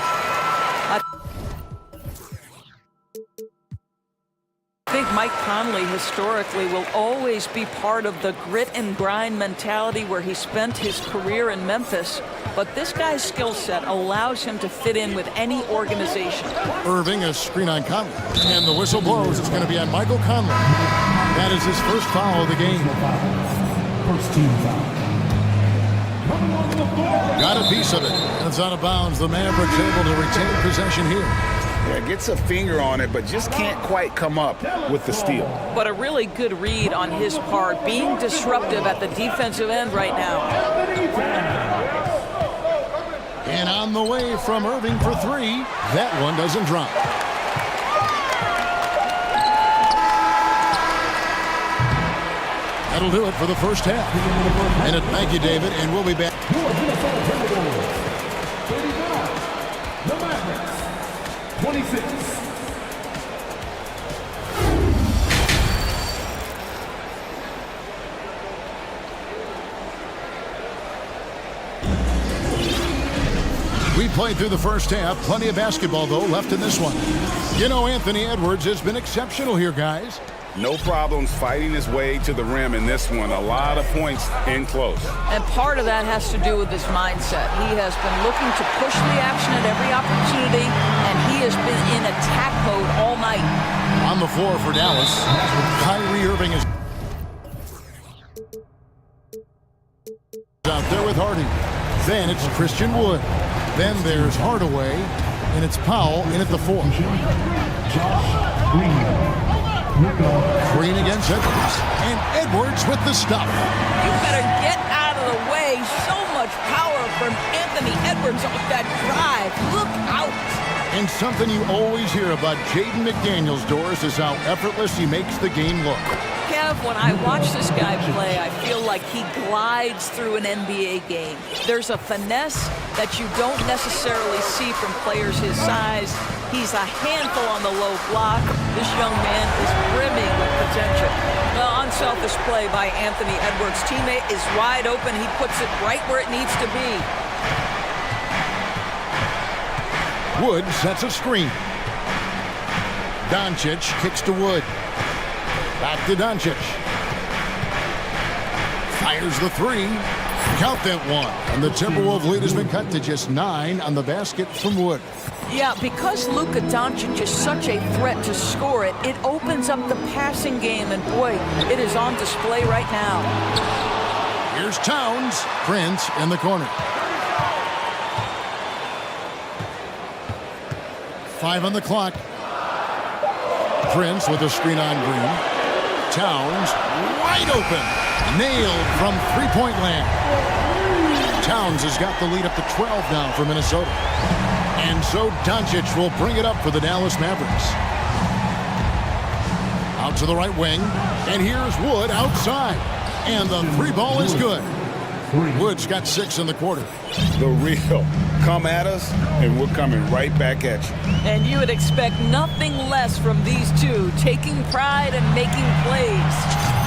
I think Mike Conley historically will always be part of the grit and grind mentality where he spent his career in Memphis, but this guy's skill set allows him to fit in with any organization. Irving, a screen on Conley, and the whistle blows. It's going to be on Michael Conley. That is his first foul of the game. First team foul. Got a piece of it. It's out of bounds. The Mavericks able to retain possession here. Yeah, gets a finger on it, but just can't quite come up with the steal. But a really good read on his part, being disruptive at the defensive end right now. And on the way from Irving for 3. That one doesn't drop. That'll do it for the first half. And thank you, David, and we'll be back. The Mavericks, 26. We played through the first half. Plenty of basketball, though, left in this one. You know, Anthony Edwards has been exceptional here, guys. No problems fighting his way to the rim in this one. A lot of points in close. And part of that has to do with his mindset. He has been looking to push the action at every opportunity, and he has been in attack mode all night. On the floor for Dallas, Kyrie Irving is out there with Hardy. Then it's Christian Wood. Then there's Hardaway, and it's Powell in at the 4. Green against Edwards. And Edwards with the stuff. You better get out of the way. So much power from Anthony Edwards off that drive. Look out. And something you always hear about Jaden McDaniels, Doris, is how effortless he makes the game look. Kev, when I watch this guy play, I feel like he glides through an NBA game. There's a finesse that you don't necessarily see from players his size. He's a handful on the low block. This young man is brimming with potential. Well, unselfish play by Anthony Edwards' teammate is wide open. He puts it right where it needs to be. Wood sets a screen. Doncic kicks to Wood. Back to Doncic. Fires the three. Count that one. And the Timberwolves lead has been cut to just 9 on the basket from Wood. Yeah, because Luka Doncic is such a threat to score it, it opens up the passing game, and boy, it is on display right now. Here's Towns. Prince in the corner. 5 on the clock. Prince with a screen on Green. Towns wide open. Nailed from three-point land. Towns has got the lead up to 12 now for Minnesota. And so Doncic will bring it up for the Dallas Mavericks. Out to the right wing. And here's Wood outside. And the three ball is good. Wood's got 6 in the quarter. The real. Come at us, and we're coming right back at you. And you would expect nothing less from these two, taking pride and making plays.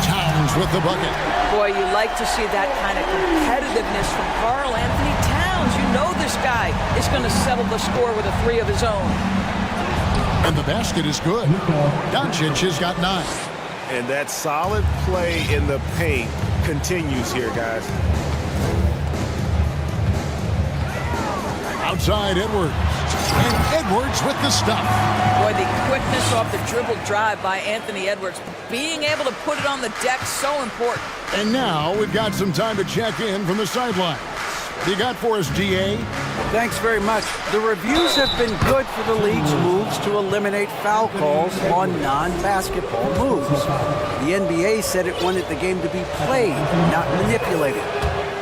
Towns with the bucket. Boy, you like to see that kind of competitiveness from Karl Anthony Towns. You know this guy is going to settle the score with a three of his own. And the basket is good. Doncic has got 9. And that solid play in the paint continues here, guys. Outside Edwards. And Edwards with the stuff. Boy, the quickness off the dribble drive by Anthony Edwards. Being able to put it on the deck, so important. And now we've got some time to check in from the sideline. What do you got for us, GA? Thanks very much. The reviews have been good for the league's moves to eliminate foul calls on non-basketball moves. The NBA said it wanted the game to be played, not manipulated.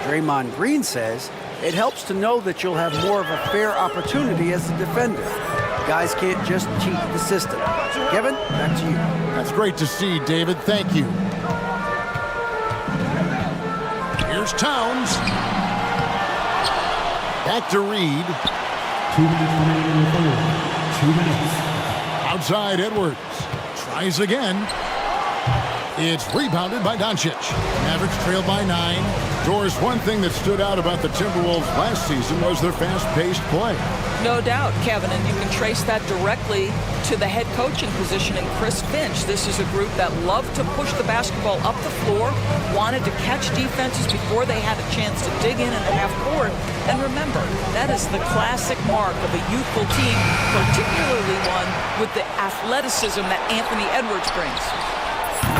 Draymond Green says it helps to know that you'll have more of a fair opportunity as a defender. Guys can't just cheat the system. Kevin, back to you. That's great to see, David. Thank you. Here's Towns. Back to Reed. 2 minutes remaining in the third. 2 minutes. Outside Edwards. Tries again. It's rebounded by Doncic. Mavericks trailed by 9. Doris, one thing that stood out about the Timberwolves last season was their fast-paced play. No doubt, Kevin, and you can trace that directly to the head coaching position in Chris Finch. This is a group that loved to push the basketball up the floor, wanted to catch defenses before they had a chance to dig in at half court. And remember, that is the classic mark of a youthful team, particularly one with the athleticism that Anthony Edwards brings.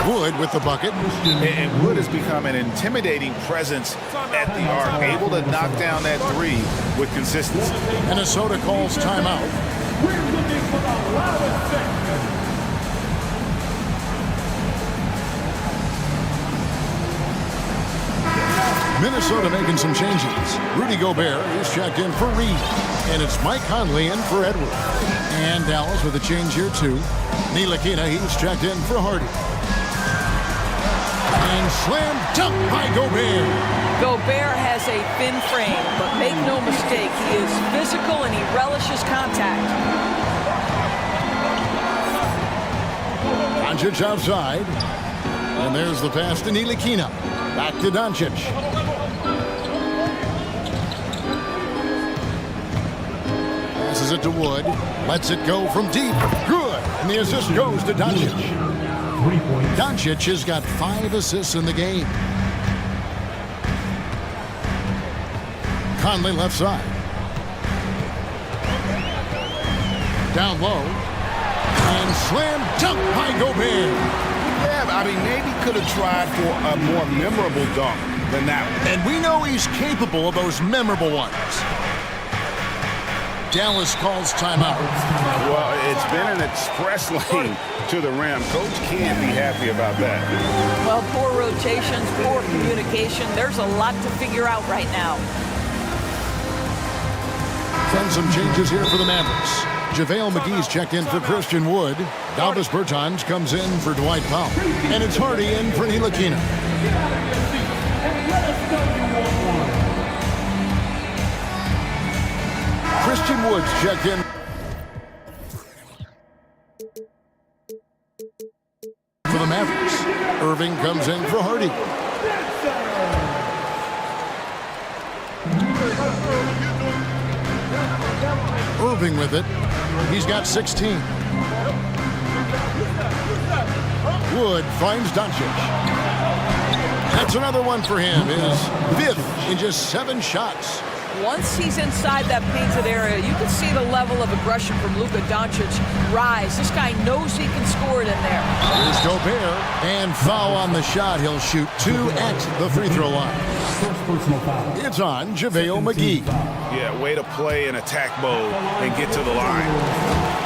Wood with the bucket. And Wood has become an intimidating presence at the arc, able to knock down that three with consistency. Minnesota calls timeout. We're looking for the loudest section. Minnesota making some changes. Rudy Gobert is checked in for Reed. And it's Mike Conley in for Edwards. And Dallas with a change here too. Ntilikina, he's checked in for Hardy. And slam dunk by Gobert. Gobert has a thin frame, but make no mistake, he is physical and he relishes contact. Doncic outside. And there's the pass to Ntilikina. Back to Doncic. Passes it to Wood. Lets it go from deep. Good. And the assist goes to Doncic. Doncic has got 5 assists in the game. Conley left side. Down low. And slam dunk by Gobert. Yeah, I mean, maybe could have tried for a more memorable dunk than that one. And we know he's capable of those memorable ones. Dallas calls timeout. Well, it's been an express lane to the rim. Coach can't be happy about that. Well, poor rotations, poor communication. There's a lot to figure out right now. Then some changes here for the Mavericks. JaVale McGee's checked in for Christian Wood. Dalvis Bertans comes in for Dwight Powell. And it's Hardy in for Ntilikina. Christian Wood's checked in for the Mavericks. Irving comes in for Hardy. Irving with it. He's got 16. Wood finds Doncic. That's another one for him. His fifth in just 7 shots. Once he's inside that painted area, you can see the level of aggression from Luka Doncic rise. This guy knows he can score it in there. Here's Gobert, and foul on the shot. He'll shoot 2 at the free throw line. It's on JaVale McGee. Yeah, way to play in attack mode and get to the line.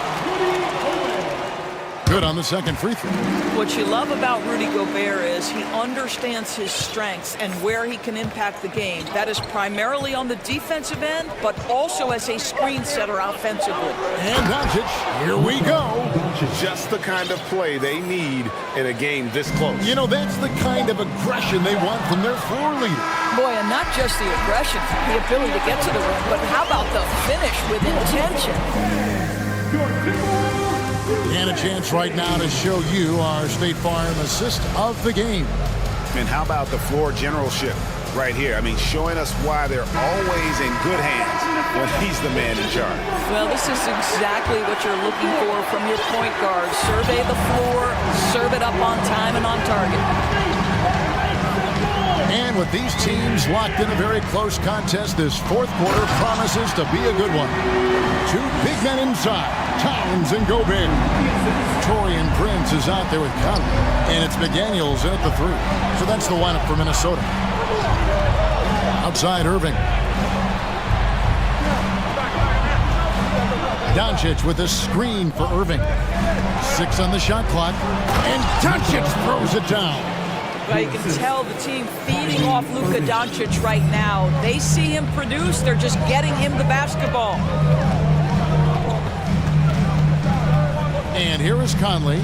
Good on the second free throw. What you love about Rudy Gobert is he understands his strengths and where he can impact the game. That is primarily on the defensive end, but also as a screen setter offensively. And Doncic, here we go. Just the kind of play they need in a game this close. You know, that's the kind of aggression they want from their floor leader. Boy, and not just the aggression, the ability to get to the rim, but how about the finish with intention? And a chance right now to show you our State Farm assist of the game. And how about the floor generalship right here? I mean, showing us why they're always in good hands when he's the man in charge. Well, this is exactly what you're looking for from your point guard. Survey the floor, serve it up on time and on target. And with these teams locked in a very close contest, this fourth quarter promises to be a good one. 2 big men inside, Towns and Gobert. Torian Prince is out there with Conley, and it's McDaniels in at the 3. So that's the lineup for Minnesota. Outside Irving. Doncic with a screen for Irving. 6 on the shot clock, and Doncic throws it down. Well, you can tell the team feeding off Luka Doncic right now. They see him produce. They're just getting him the basketball. And here is Conley.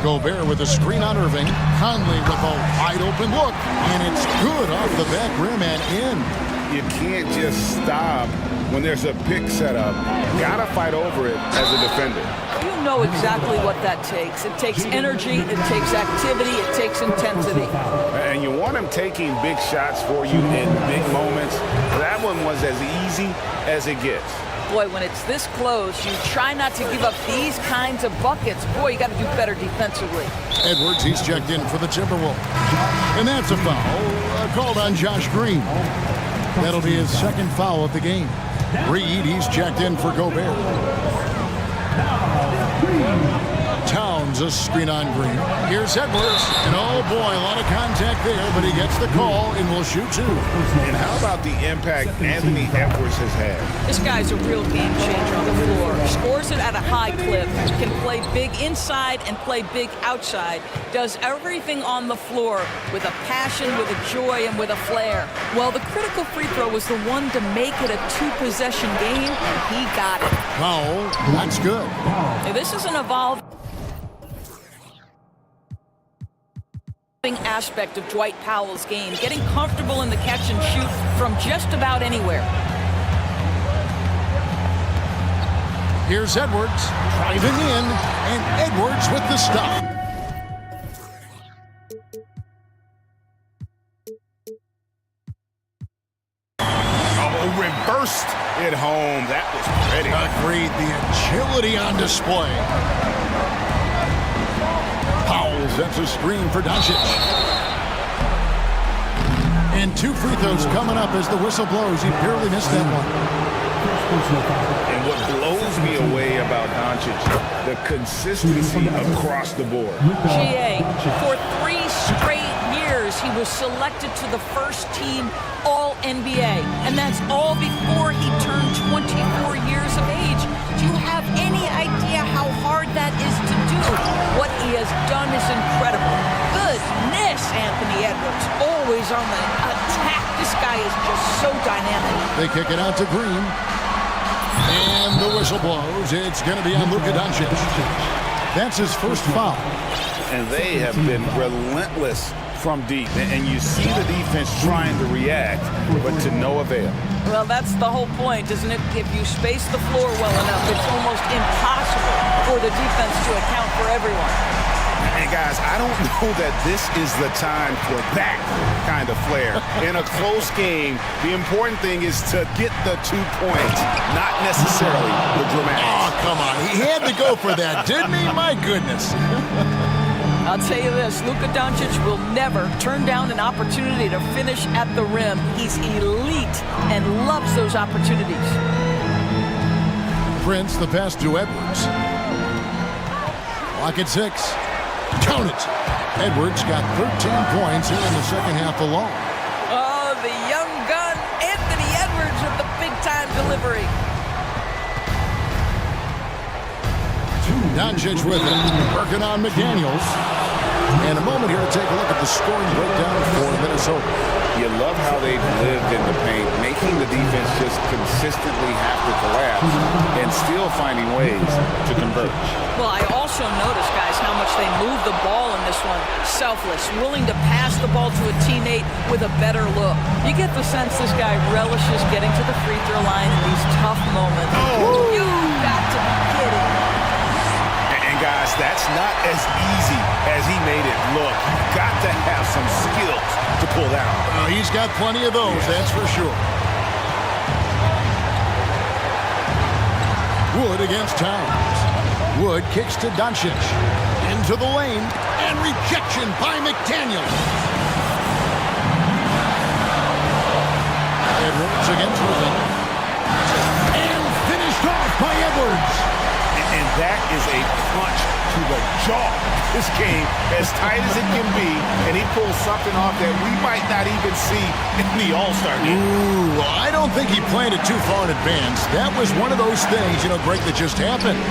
Gobert with a screen on Irving. Conley with a wide open look. And it's good off the back rim and in. You can't just stop when there's a pick set up. Gotta fight over it as a defender. You know exactly what that takes. It takes energy, it takes activity, it takes intensity. And you want him taking big shots for you in big moments. That one was as easy as it gets. Boy, when it's this close, you try not to give up these kinds of buckets. Boy, you got to do better defensively. Edwards, he's checked in for the Timberwolves. And that's a foul called on Josh Green. That'll be his second foul of the game. Reed, he's checked in for Gobert. Towns, a screen on Green. Here's Edwards, and oh boy, a lot of contact there, but he gets the call and will shoot 2. And how about the impact Anthony Edwards has had? This guy's a real game changer on the floor. Scores it at a high clip, can play big inside and play big outside. Does everything on the floor with a passion, with a joy, and with a flair. Well, the critical free throw was the one to make it a 2-possession game, and he got it. Foul, that's good. Now, this is an evolving aspect of Dwight Powell's game, getting comfortable in the catch and shoot from just about anywhere. Here's Edwards, driving in, and Edwards with the stop. Oh, reversed it home. That was pretty. Agreed, the agility on display. Powell sets a screen for Doncic. And 2 free throws coming up as the whistle blows. He barely missed that one. And what blows me away about Doncic, the consistency across the board. GA, for 3 straight years, he was selected to the first team All-NBA. And that's all before he turned 24 years of age. Do you have any idea how hard that is to do? What he has done is incredible. Goodness, Anthony Edwards, always on the attack. This guy is just so dynamic. They kick it out to Green. And the whistle blows. It's going to be on Luka Doncic. That's his first foul. And they have been relentless from deep. And you see the defense trying to react, but to no avail. Well, that's the whole point, isn't it? If you space the floor well enough, it's almost impossible for the defense to account for everyone. And guys, I don't know that this is the time for that kind of flair. In a close game, the important thing is to get the 2 points, not necessarily the dramatics. Oh, come on. He had to go for that, didn't he? My goodness. I'll tell you this, Luka Doncic will never turn down an opportunity to finish at the rim. He's elite and loves those opportunities. Prince, the pass to Edwards. Clock at 6. Count it. Edwards got 13 points here in the second half alone. Oh, the young gun, Anthony Edwards with the big-time delivery. Doncic with it, working on McDaniels. And a moment here to take a look at the scoring breakdown for Minnesota. You love how they've lived in the paint, making the defense just consistently have to collapse and still finding ways to convert. Well, I also noticed, guys, how much they moved the ball in this one. Selfless, willing to pass the ball to a teammate with a better look. You get the sense this guy relishes getting to the free throw line in these tough moments. Oh. You got to be kidding. Guys, that's not as easy as he made it look. You've got to have some skills to pull that off. He's got plenty of those, that's for sure. Wood against Towns. Wood kicks to Doncic. Into the lane. And rejection by McDaniel. Edwards against Irving. And finished off by Edwards. And that is a punch to the jaw. This game, as tight as it can be, and he pulls something off that we might not even see in the All-Star game. Ooh, I don't think he planned it too far in advance. That was one of those things, Greg, that just happens.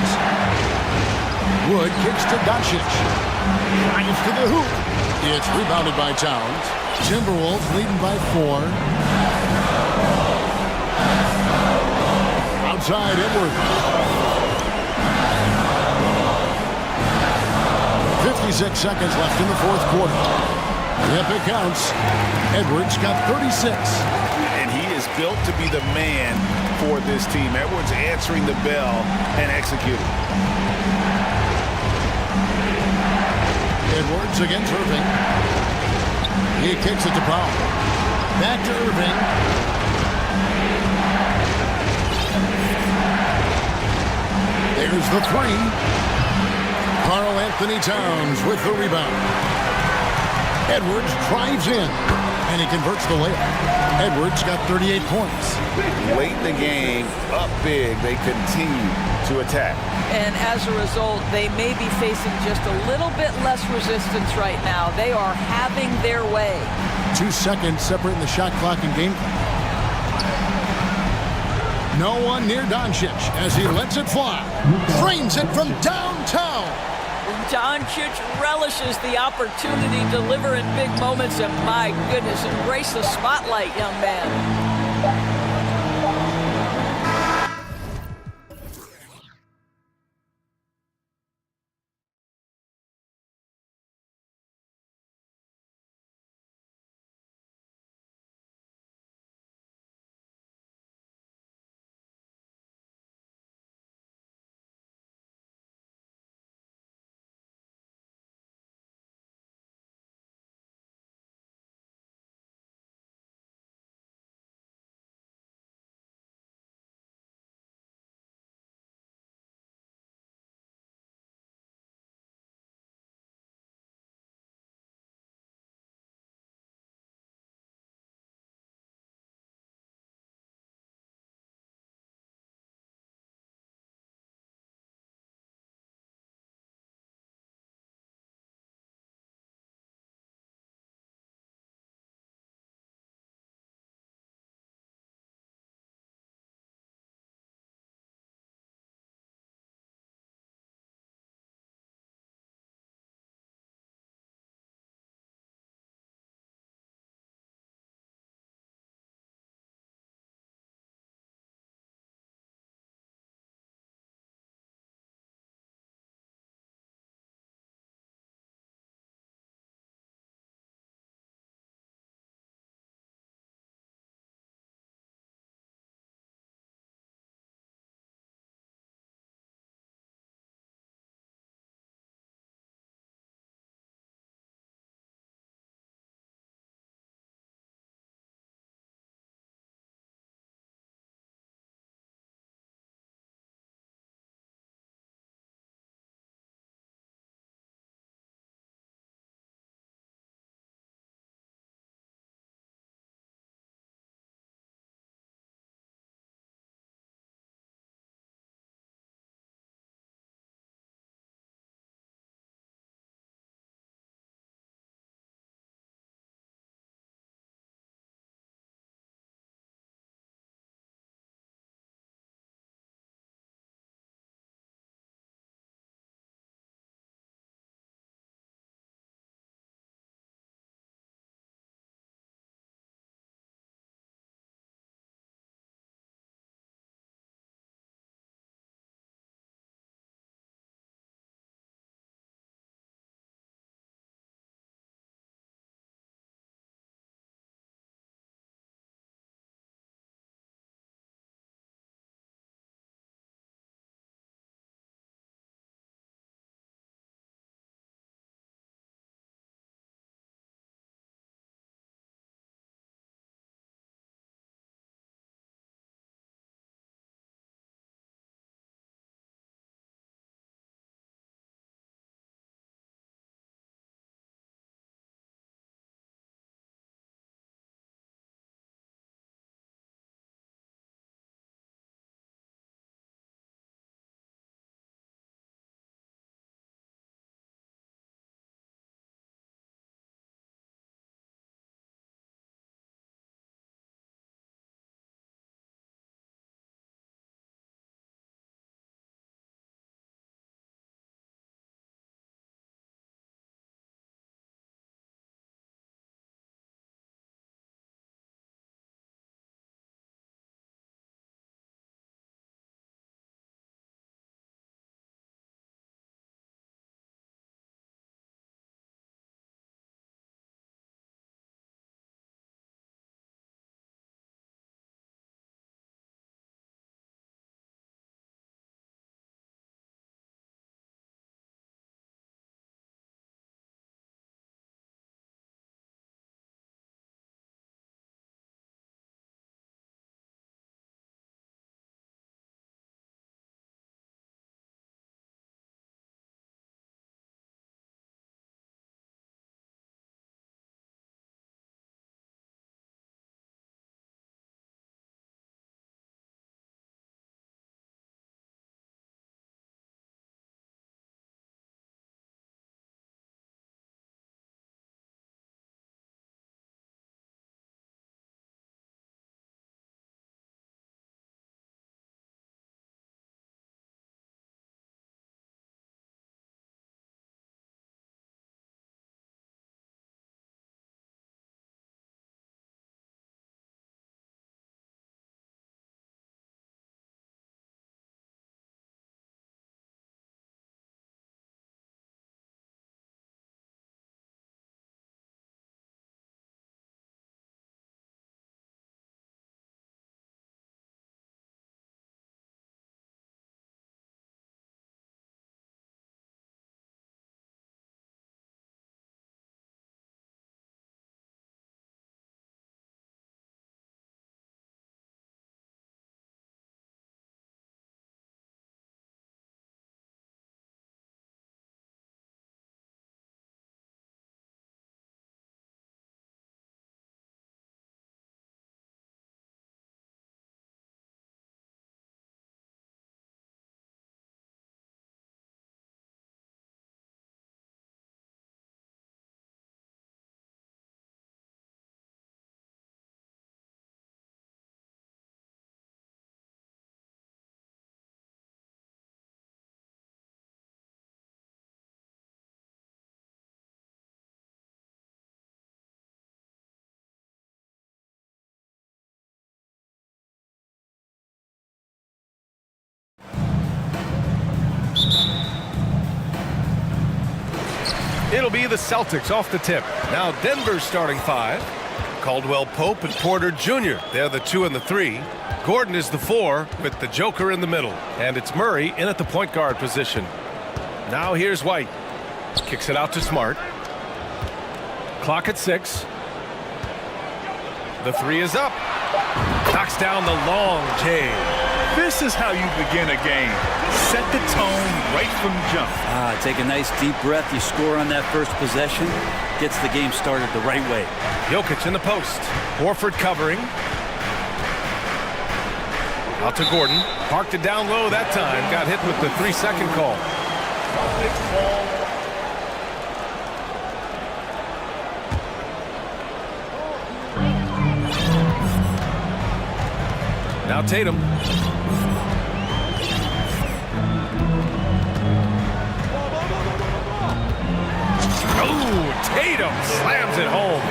Wood kicks to Doncic. Drives to the hoop. It's rebounded by Towns. Timberwolves leading by 4. Outside Edwards. 56 seconds left in the fourth quarter. Yep, it counts. Edwards got 36. And he is built to be the man for this team. Edwards answering the bell and executing. Edwards against Irving. He kicks it to Powell. Back to Irving. There's the 3. Karl Anthony Towns with the rebound. Edwards drives in, and he converts the layup. Edwards got 38 points. Late in the game, up big, they continue to attack. And as a result, they may be facing just a little bit less resistance right now. They are having their way. 2 seconds separating the shot clock and game clock. No one near Doncic as he lets it fly. Frames it from downtown. Doncic relishes the opportunity to deliver in big moments, and my goodness, embrace the spotlight, young man. It'll be the Celtics off the tip. Now Denver's starting 5. Caldwell Pope and Porter Jr. They're the 2 and the 3. Gordon is the 4 with the Joker in the middle. And it's Murray in at the point guard position. Now here's White. Kicks it out to Smart. Clock at 6. The 3 is up. Knocks down the long J. This is how you begin a game. Set the tone right from jump. Take a nice deep breath. You score on that first possession. Gets the game started the right way. Jokic in the post. Horford covering. Out to Gordon. Parked it down low that time. Got hit with the 3-second call. Now Tatum. Oh, Tatum slams it home.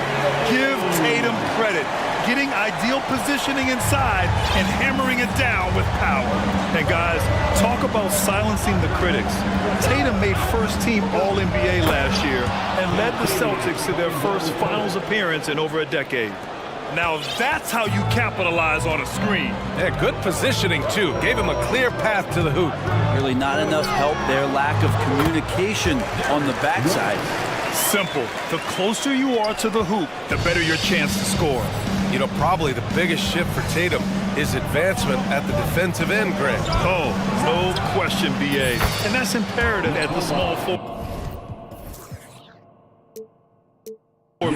Give Tatum credit. Getting ideal positioning inside and hammering it down with power. And guys, talk about silencing the critics. Tatum made first team All-NBA last year and led the Celtics to their first finals appearance in over a decade. Now that's how you capitalize on a screen. Yeah, good positioning too. Gave him a clear path to the hoop. Really not enough help there. Lack of communication on the backside. Simple. The closer you are to the hoop, the better your chance to score. You know, probably the biggest shift for Tatum is advancement at the defensive end, Greg. Oh, no question, BA. And that's imperative at the small forward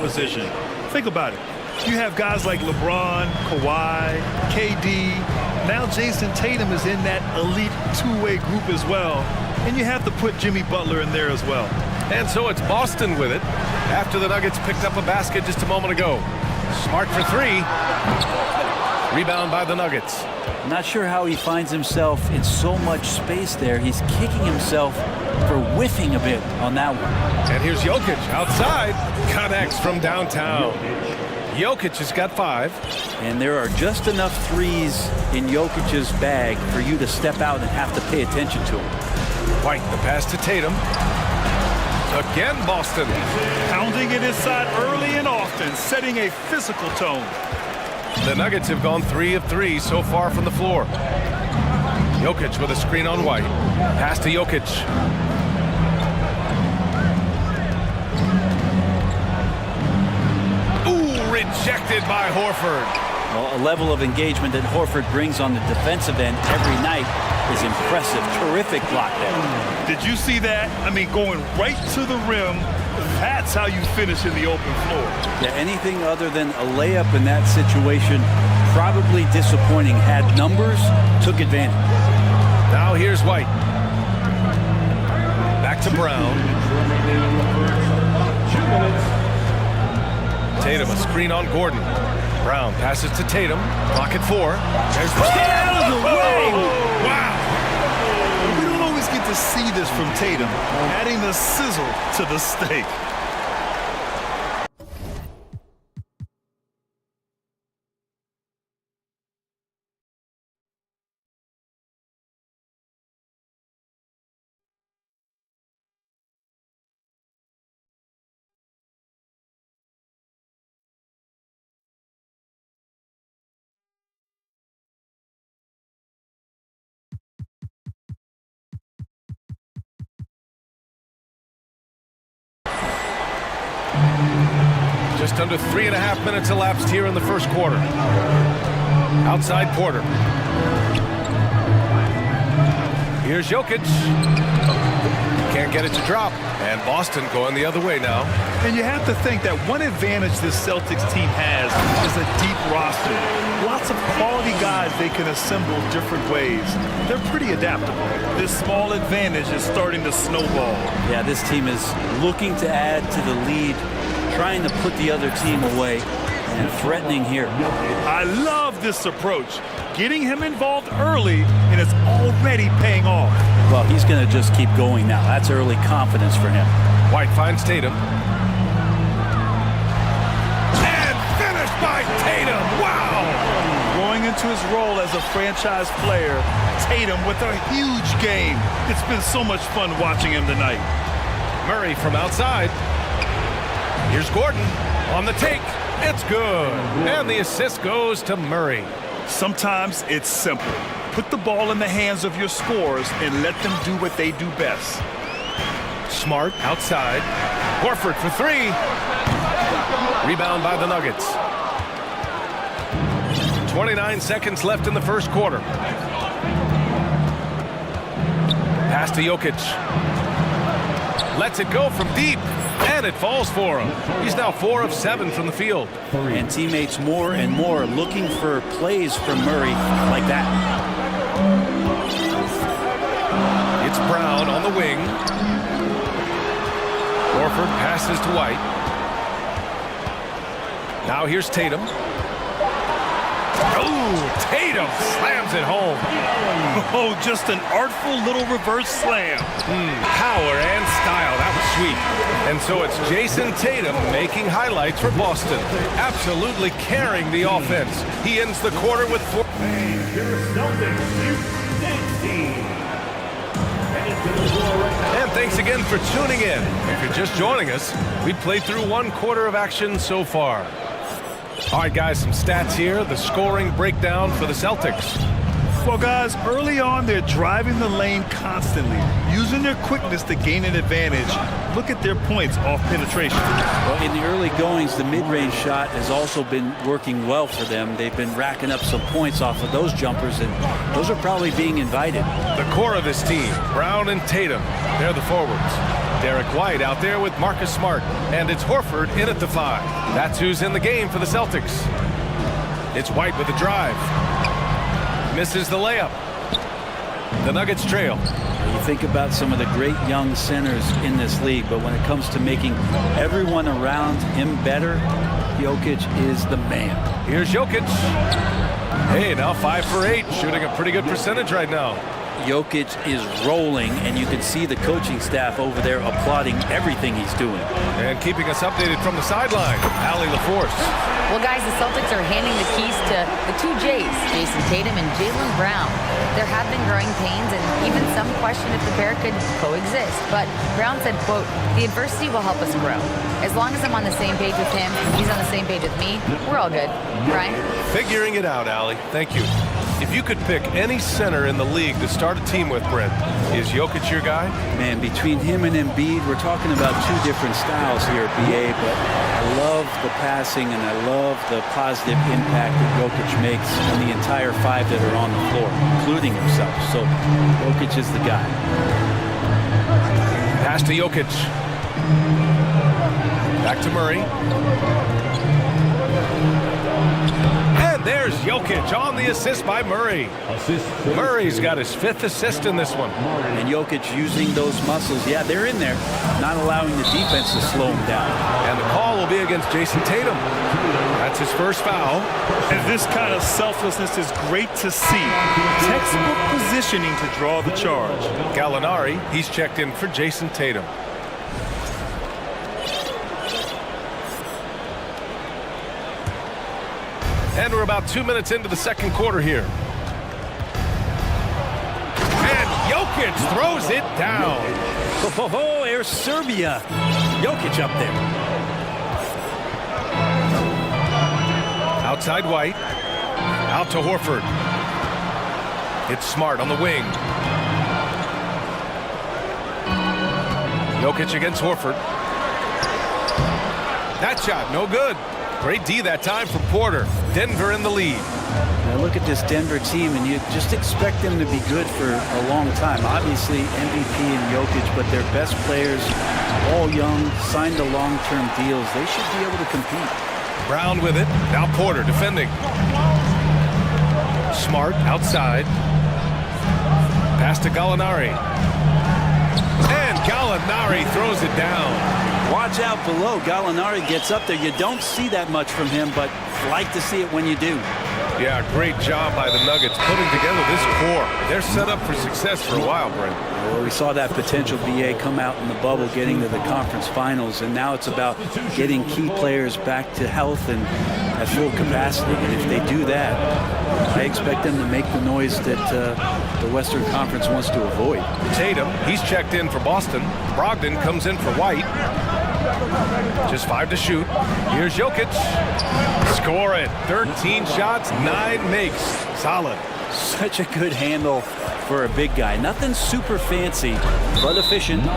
position. Think about it. You have guys like LeBron, Kawhi, KD. Now Jason Tatum is in that elite two-way group as well. And you have to put Jimmy Butler in there as well. And so it's Boston with it after the Nuggets picked up a basket just a moment ago. Smart for 3. Rebound by the Nuggets. I'm not sure how he finds himself in so much space there. He's kicking himself for whiffing a bit on that one. And here's Jokic outside. Connects from downtown. Jokic has got 5. And there are just enough threes in Jokic's bag for you to step out and have to pay attention to him. White, the pass to Tatum. Again, Boston. Pounding it inside early and often, setting a physical tone. The Nuggets have gone 3 of 3 so far from the floor. Jokic with a screen on White. Pass to Jokic. Ooh, rejected by Horford. Well, a level of engagement that Horford brings on the defensive end every night is impressive. Terrific block there. Did you see that? I mean, going right to the rim. That's how you finish in the open floor. Yeah, anything other than a layup in that situation, probably disappointing. Had numbers, took advantage. Now here's White. Back to Brown. 2 minutes. Tatum, a screen on Gordon. Brown passes to Tatum. Clock at 4. There's out of the way. Wow. We don't always get to see this from Tatum, adding the sizzle to the steak. Just under 3.5 minutes elapsed here in the first quarter. Outside Porter. Here's Jokic. Can't get it to drop. And Boston going the other way now. And you have to think that one advantage this Celtics team has is a deep roster. Lots of quality guys they can assemble different ways. They're pretty adaptable. This small advantage is starting to snowball. Yeah, this team is looking to add to the lead, trying to put the other team away, and threatening here. I love this approach. Getting him involved early, and it's already paying off. Well, he's going to just keep going now. That's early confidence for him. White finds Tatum. And finished by Tatum. Wow! Growing into his role as a franchise player, Tatum with a huge game. It's been so much fun watching him tonight. Murray from outside. Here's Gordon on the take. It's good. And the assist goes to Murray. Sometimes it's simple. Put the ball in the hands of your scorers and let them do what they do best. Smart outside. Horford for three. Rebound by the Nuggets. 29 seconds left in the first quarter. Pass to Jokic. Lets it go from deep. And it falls for him. He's now 4 of 7 from the field. And teammates more and more looking for plays from Murray like that. It's Brown on the wing. Horford passes to White. Now here's Tatum. Oh, Tatum slams it home. Oh, just an artful little reverse slam. Power and style. That was sweet. And so it's Jason Tatum making highlights for Boston. Absolutely carrying the offense. He ends the quarter with 4. And thanks again for tuning in. If you're just joining us, we played through 1 quarter of action so far. All right, guys, some stats here. The scoring breakdown for the Celtics. Well, guys, early on, they're driving the lane constantly, using their quickness to gain an advantage. Look at their points off penetration. Well, in the early goings, the mid-range shot has also been working well for them. They've been racking up some points off of those jumpers, and those are probably being invited. The core of this team, Brown and Tatum, they're the forwards. Derek White out there with Marcus Smart, and it's Horford in at the 5. That's who's in the game for the Celtics. It's White with the drive. Misses the layup. The Nuggets trail. You think about some of the great young centers in this league, but when it comes to making everyone around him better, Jokic is the man. Here's Jokic. Hey, now 5 for 8, shooting a pretty good percentage right now. Jokic is rolling, and you can see the coaching staff over there applauding everything he's doing. And keeping us updated from the sideline, Allie LaForce. Well, guys, the Celtics are handing the keys to the 2 J's, Jason Tatum and Jaylen Brown. There have been growing pains, and even some question if the pair could coexist. But Brown said, quote, "The adversity will help us grow. As long as I'm on the same page with him, he's on the same page with me, we're all good." Brian? Figuring it out, Allie. Thank you. If you could pick any center in the league to start a team with, Brent, is Jokic your guy? Man, between him and Embiid, we're talking about 2 different styles here, BA, but I love the passing and I love the positive impact that Jokic makes on the entire 5 that are on the floor, including himself. So Jokic is the guy. Pass to Jokic. Back to Murray. There's Jokic on the assist by Murray. Murray's got his 5th assist in this one. And Jokic using those muscles. Yeah, they're in there, not allowing the defense to slow him down. And the call will be against Jason Tatum. That's his first foul. And this kind of selflessness is great to see. Textbook positioning to draw the charge. Gallinari, he's checked in for Jason Tatum. And we're about 2 minutes into the second quarter here. And Jokic throws it down. Oh, there's Serbia. Jokic up there. Outside White. Out to Horford. It's Smart on the wing. Jokic against Horford. That shot, no good. Great D that time for Porter. Denver in the lead. Now look at this Denver team, and you just expect them to be good for a long time. Obviously, MVP and Jokic, but their best players, all young, signed to long-term deals. They should be able to compete. Brown with it. Now Porter defending. Smart outside. Pass to Gallinari. And Gallinari throws it down. Watch out below. Gallinari gets up there. You don't see that much from him, but like to see it when you do. Yeah, great job by the Nuggets putting together this core. They're set up for success for a while, Brent. Well, we saw that potential BA come out in the bubble, getting to the conference finals, and now it's about getting key players back to health and at full capacity. And if they do that, I expect them to make the noise that the Western Conference wants to avoid. Tatum, he's checked in for Boston. Brogdon comes in for White. Just 5 to shoot. Here's Jokic. Score it. 13 shots, 9 makes. Solid. Such a good handle for a big guy. Nothing super fancy, but efficient. First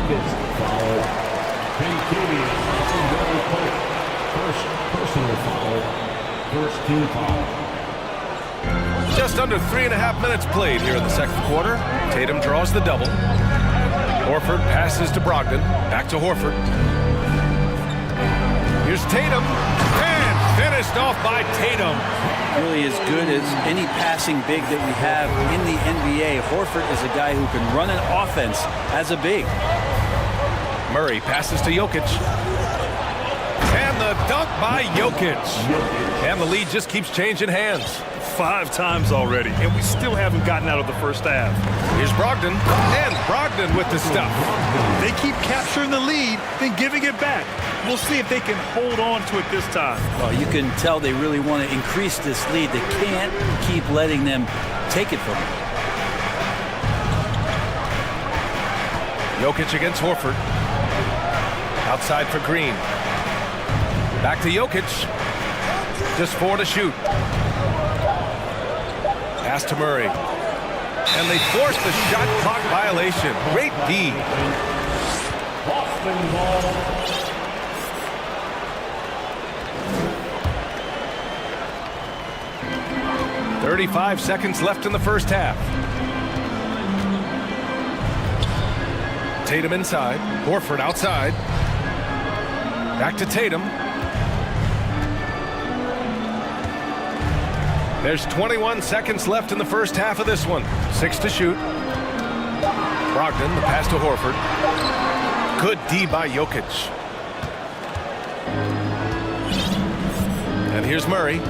personal foul. First team foul. Just under 3.5 minutes played here in the second quarter. Tatum draws the double. Horford passes to Brogdon. Back to Horford. Here's Tatum. And finished off by Tatum. Really as good as any passing big that we have in the NBA. Horford is a guy who can run an offense as a big. Murray passes to Jokic. And the dunk by Jokic. And the lead just keeps changing hands. 5 times already, and we still haven't gotten out of the first half. Here's Brogdon, and Brogdon with the stuff. They keep capturing the lead, then giving it back. We'll see if they can hold on to it this time. Well, you can tell they really want to increase this lead. They can't keep letting them take it from them. Jokic against Horford. Outside for Green. Back to Jokic. Just 4 to shoot. Pass to Murray. And they force the shot clock violation. Great D. Boston ball. 35 seconds left in the first half. Tatum inside. Horford outside. Back to Tatum. There's 21 seconds left in the first half of this one. 6 to shoot. Brogdon, the pass to Horford. Good D by Jokic. And here's Murray.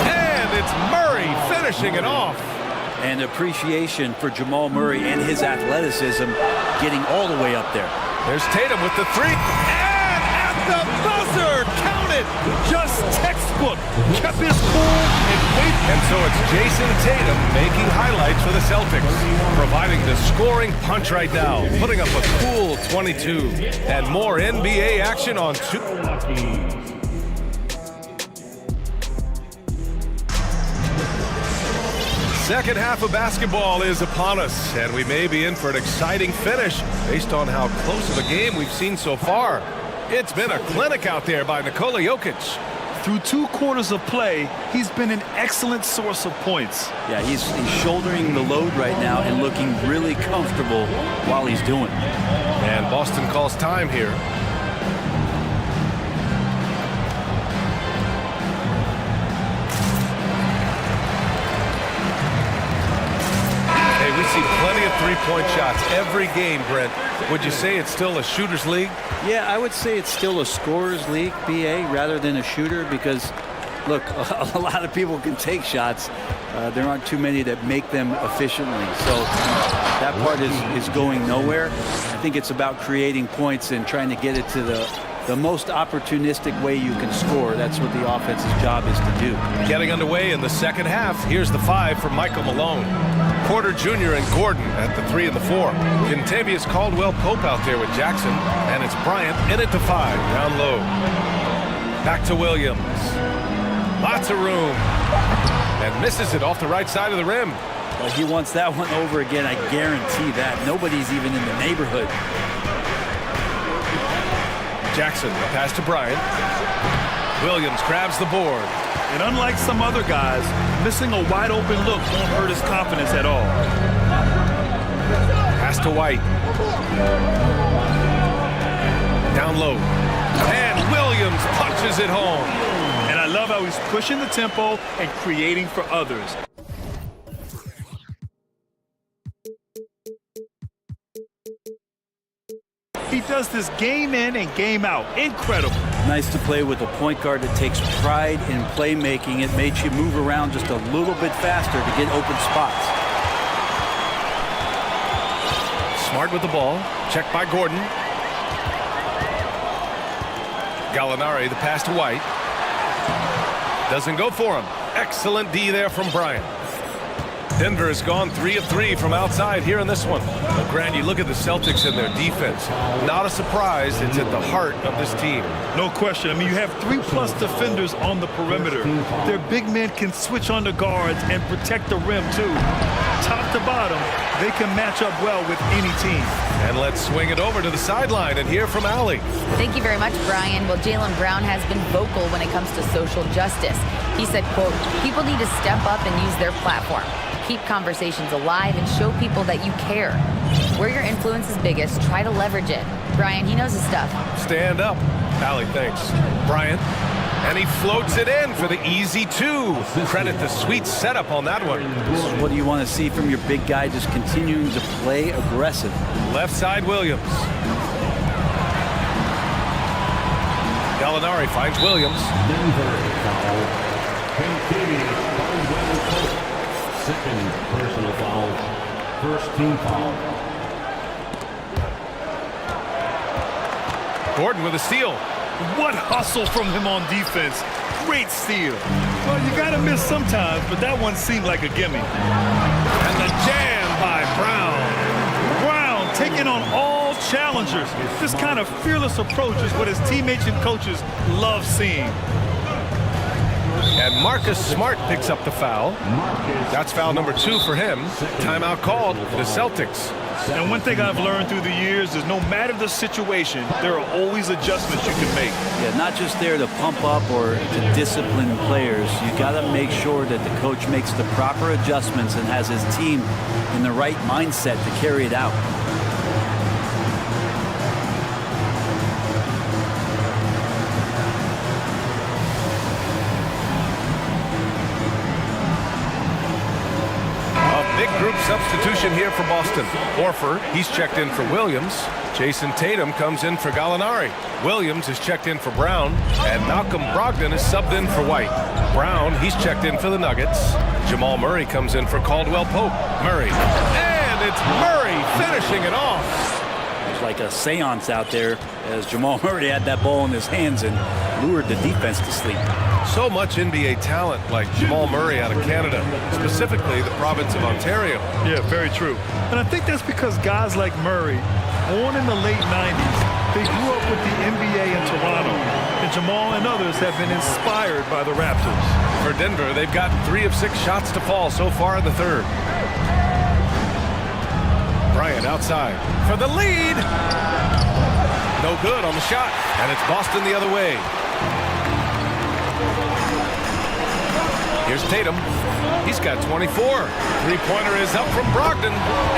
And it's Murray finishing it off. And appreciation for Jamal Murray and his athleticism getting all the way up there. There's Tatum with the 3. And at the buzzer, count it. Just textbook. Kept his cool and wait. And so it's Jason Tatum making highlights for the Celtics, providing the scoring punch right now, putting up a cool 22. And more NBA action on 2. Second half of basketball is upon us, and we may be in for an exciting finish based on how close of a game we've seen so far. It's been a clinic out there by Nikola Jokic. Through 2 quarters of play, he's been an excellent source of points. Yeah, he's shouldering the load right now and looking really comfortable while he's doing it. And Boston calls time here. We see plenty of 3-point shots every game, Brent. Would you say it's still a shooter's league? Yeah, I would say it's still a scorer's league, BA, rather than a shooter because, look, a lot of people can take shots. There aren't too many that make them efficiently. So that part is going nowhere. I think it's about creating points and trying to get it to the most opportunistic way you can score. That's what the offense's job is to do. Getting underway in the second half. Here's the 5 from Michael Malone. Porter Jr. and Gordon at the 3 and the 4. Kentavious Caldwell-Pope out there with Jackson. And it's Bryant in at the 5, down low. Back to Williams. Lots of room. And misses it off the right side of the rim. Well, he wants that one over again, I guarantee that. Nobody's even in the neighborhood. Jackson, the pass to Bryant. Williams grabs the board. And unlike some other guys, missing a wide-open look won't hurt his confidence at all. Pass to White. Down low. And Williams punches it home. And I love how he's pushing the tempo and creating for others. He does this game in and game out. Incredible. Nice to play with a point guard that takes pride in playmaking. It makes you move around just a little bit faster to get open spots. Smart with the ball. Checked by Gordon. Gallinari, the pass to White. Doesn't go for him. Excellent D there from Bryant. Denver has gone 3 of 3 from outside here in this one. Well, Grant, you look at the Celtics and their defense. Not a surprise. It's at the heart of this team. No question. I mean, you have 3+ defenders on the perimeter. Their big men can switch on the guards and protect the rim, too. Top to bottom, they can match up well with any team. And let's swing it over to the sideline and hear from Allie. Thank you very much, Brian. Well, Jaylen Brown has been vocal when it comes to social justice. He said, quote, people need to step up and use their platform. Keep conversations alive and show people that you care. Where your influence is biggest, try to leverage it. Brian, he knows his stuff. Stand up. Allie, thanks. Bryant. And he floats it in for the easy 2. Credit the sweet setup on that one. This is what you want to see from your big guy, just continuing to play aggressive. Left side, Williams. Gallinari finds Williams. Second personal foul. First team foul. Gordon with a steal. What hustle from him on defense. Great steal. Well, you got to miss sometimes, but that one seemed like a gimme. And the jam by Brown. Brown taking on all challengers. This kind of fearless approach is what his teammates and coaches love seeing. And Marcus Smart picks up the foul. That's foul number 2 for him. Timeout called for the Celtics. And one thing I've learned through the years is no matter the situation, there are always adjustments you can make. Yeah, not just there to pump up or to discipline players. You got to make sure that the coach makes the proper adjustments and has his team in the right mindset to carry it out. Group substitution here for Boston. Horford, he's checked in for Williams. Jason Tatum comes in for Gallinari. Williams is checked in for Brown. And Malcolm Brogdon is subbed in for White. Brown, he's checked in for the Nuggets. Jamal Murray comes in for Caldwell Pope. Murray. And it's Murray finishing it off. It's like a seance out there as Jamal Murray had that ball in his hands and lured the defense to sleep. So much NBA talent like Jamal Murray out of Canada, specifically the province of Ontario. Yeah, very true. And I think that's because guys like Murray, born in the late 90s, they grew up with the NBA in Toronto. And Jamal and others have been inspired by the Raptors. For Denver, they've gotten 3 of 6 shots to fall so far in the third. Bryant outside for the lead. No good on the shot, and it's Boston the other way. Here's Tatum. He's got 24. Three-pointer is up from Brogdon,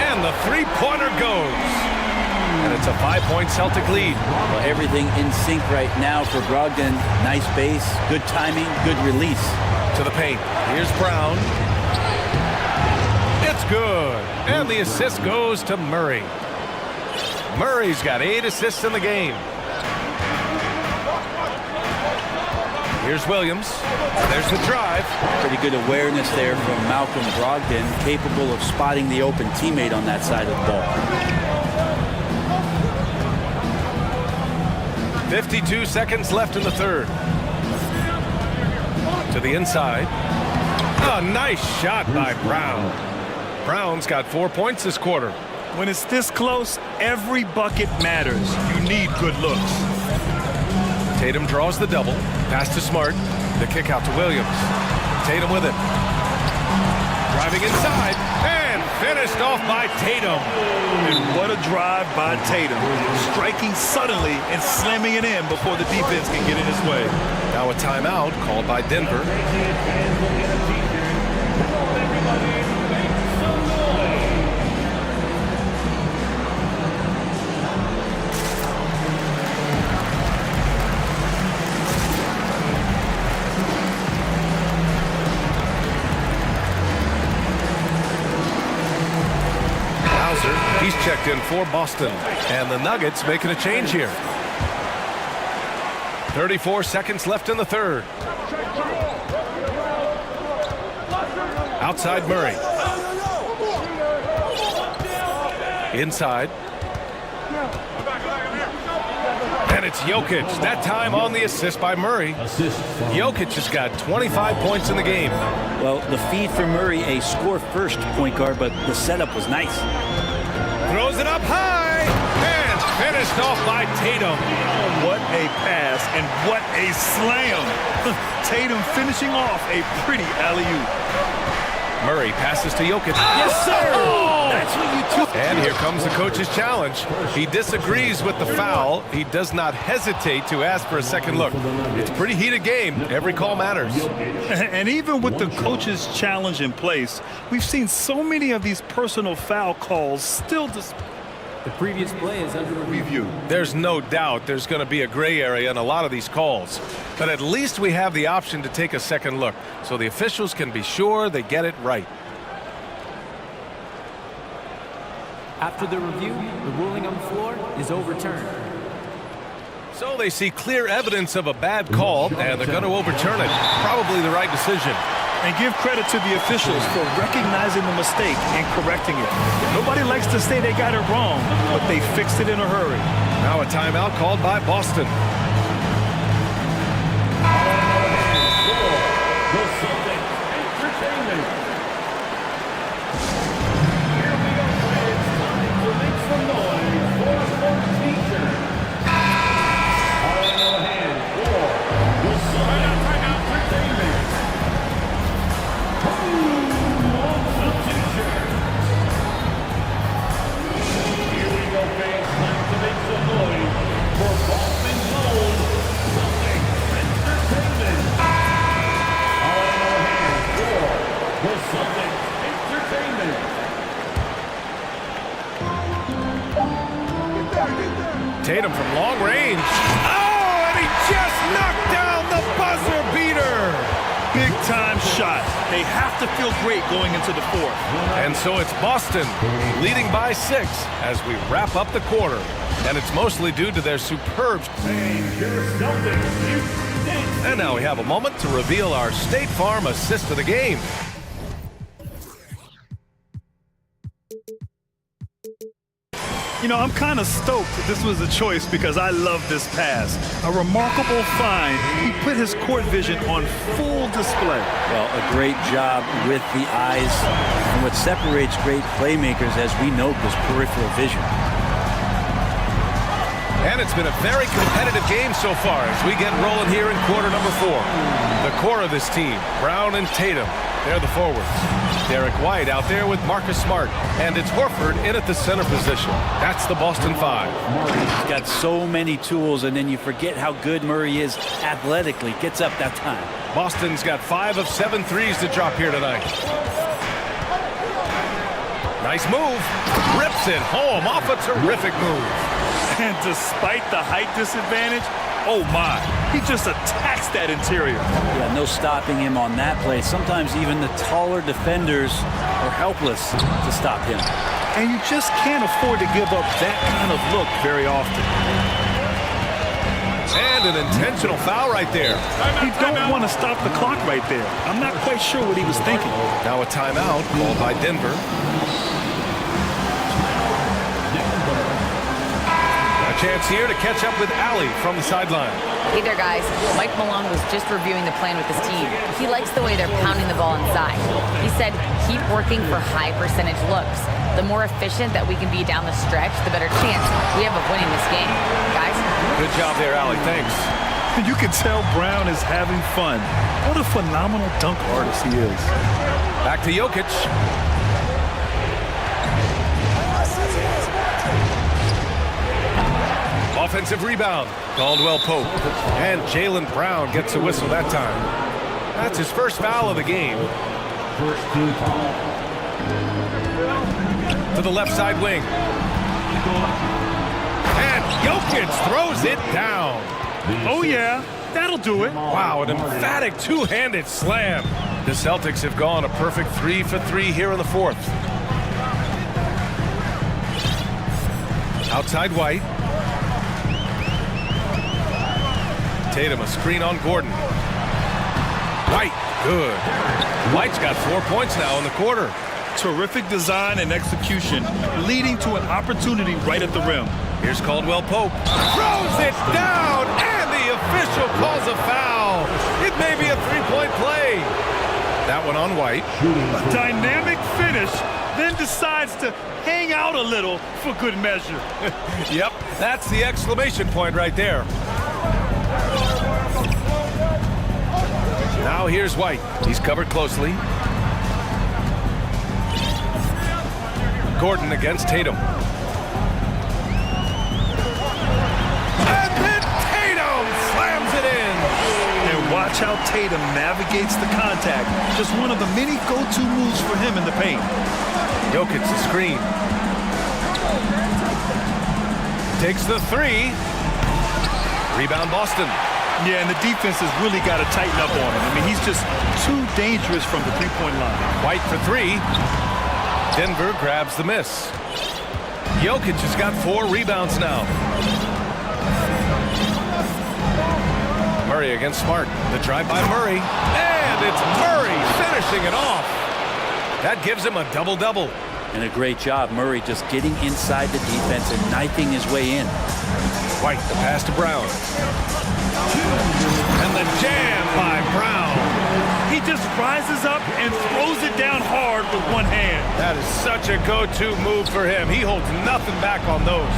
and the three-pointer goes. And it's a 5-point Celtic lead. Well, everything in sync right now for Brogdon. Nice base, good timing, good release. To the paint. Here's Brown. It's good. And the assist goes to Murray. Murray's got 8 assists in the game. Here's Williams. There's the drive. Pretty good awareness there from Malcolm Brogdon, capable of spotting the open teammate on that side of the ball. 52 seconds left in the third. To the inside. A nice shot by Brown. Brown's got 4 points this quarter. When it's this close, every bucket matters. You need good looks. Tatum draws the double. Pass to Smart. The kick out to Williams. Tatum with it. Driving inside. And finished off by Tatum. And what a drive by Tatum. Striking suddenly and slamming it in before the defense can get in his way. Now a timeout called by Denver. He's checked in for Boston. And the Nuggets making a change here. 34 seconds left in the third. Outside Murray. Inside. And it's Jokic. That time on the assist by Murray. Jokic has got 25 points in the game. Well, the feed for Murray, a score-first point guard, but the setup was nice. Throws it up high. And finished off by Tatum. What a pass and what a slam. Tatum finishing off a pretty alley-oop. Murray passes to Jokic. Yes, sir! That's what you took. And here comes the coach's challenge. He disagrees with the foul. He does not hesitate to ask for a second look. It's a pretty heated game. Every call matters. And even with the coach's challenge in place, we've seen so many of these personal foul calls still The previous play is under review. There's no doubt there's going to be a gray area in a lot of these calls. But at least we have the option to take a second look, so the officials can be sure they get it right. After the review, the ruling on the floor is overturned. So they see clear evidence of a bad call, and they're going to overturn it. Probably the right decision. And give credit to the officials for recognizing the mistake and correcting it. Nobody likes to say they got it wrong, but they fixed it in a hurry. Now a timeout called by Boston. Tatum from long range. Oh, and he just knocked down the buzzer beater. Big time shot. They have to feel great going into the fourth. And so it's Boston leading by 6 as we wrap up the quarter. And it's mostly due to their superb. And now we have a moment to reveal our State Farm assist of the game. You know, I'm kind of stoked that this was a choice because I love this pass. A remarkable find. He put his court vision on full display. Well, a great job with the eyes. And what separates great playmakers, as we know, is peripheral vision. And it's been a very competitive game so far as we get rolling here in quarter number 4. The core of this team, Brown and Tatum, they're the forwards. Derek White out there with Marcus Smart. And it's Horford in at the center position. That's the Boston 5. He's got so many tools, and then you forget how good Murray is athletically. Gets up that time. Boston's got 5 of 7 threes to drop here tonight. Nice move. Rips it home off a terrific move. And despite the height disadvantage, oh my, he just attacks that interior. Yeah, no stopping him on that play. Sometimes even the taller defenders are helpless to stop him. And you just can't afford to give up that kind of look very often. And an intentional foul right there. He don't want to stop the clock right there. I'm not quite sure what he was thinking. Now a timeout called by Denver. Chance here to catch up with Allie from the sideline. Hey there, guys. Mike Malone was just reviewing the plan with his team. He likes the way they're pounding the ball inside. He said, keep working for high percentage looks. The more efficient that we can be down the stretch, the better chance we have of winning this game. Guys? Good job there, Allie. Thanks. You can tell Brown is having fun. What a phenomenal dunk artist he is. Back to Jokic. Offensive rebound. Caldwell Pope. And Jaylen Brown gets a whistle that time. That's his first foul of the game. First team foul. To the left side wing. And Jokic throws it down. Oh yeah, that'll do it. Wow, an emphatic two-handed slam. The Celtics have gone a perfect 3 for 3 here in the fourth. Outside White. Tatum, a screen on Gordon. White, good. White's got 4 points now in the quarter. Terrific design and execution, leading to an opportunity right at the rim. Here's Caldwell Pope. Throws it down, and the official calls a foul. It may be a three-point play. That one on White. A dynamic finish, then decides to hang out a little for good measure. Yep, that's the exclamation point right there. Now here's White. He's covered closely. Gordon against Tatum. And then Tatum slams it in. And watch how Tatum navigates the contact. Just one of the many go-to moves for him in the paint. Jokic the screen. Takes the three. Rebound Boston. Yeah, and the defense has really got to tighten up on him. I mean, he's just too dangerous from the three-point line. White for three. Denver grabs the miss. Jokic has got 4 rebounds now. Murray against Smart. The drive by Murray. And it's Murray finishing it off. That gives him a double-double. And a great job, Murray just getting inside the defense and knifing his way in. White, the pass to Brown. And the jam by Brown. He just rises up and throws it down hard with one hand. That is such a go-to move for him. He holds nothing back on those.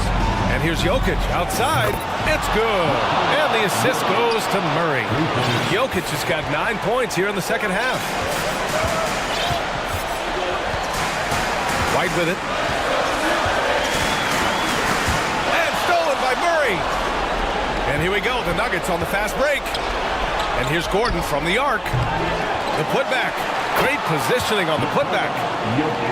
And here's Jokic outside. It's good. And the assist goes to Murray. Jokic has got 9 points here in the second half. White with it. And stolen by Murray. And here we go, the Nuggets on the fast break. And here's Gordon from the arc. The putback. Great positioning on the putback.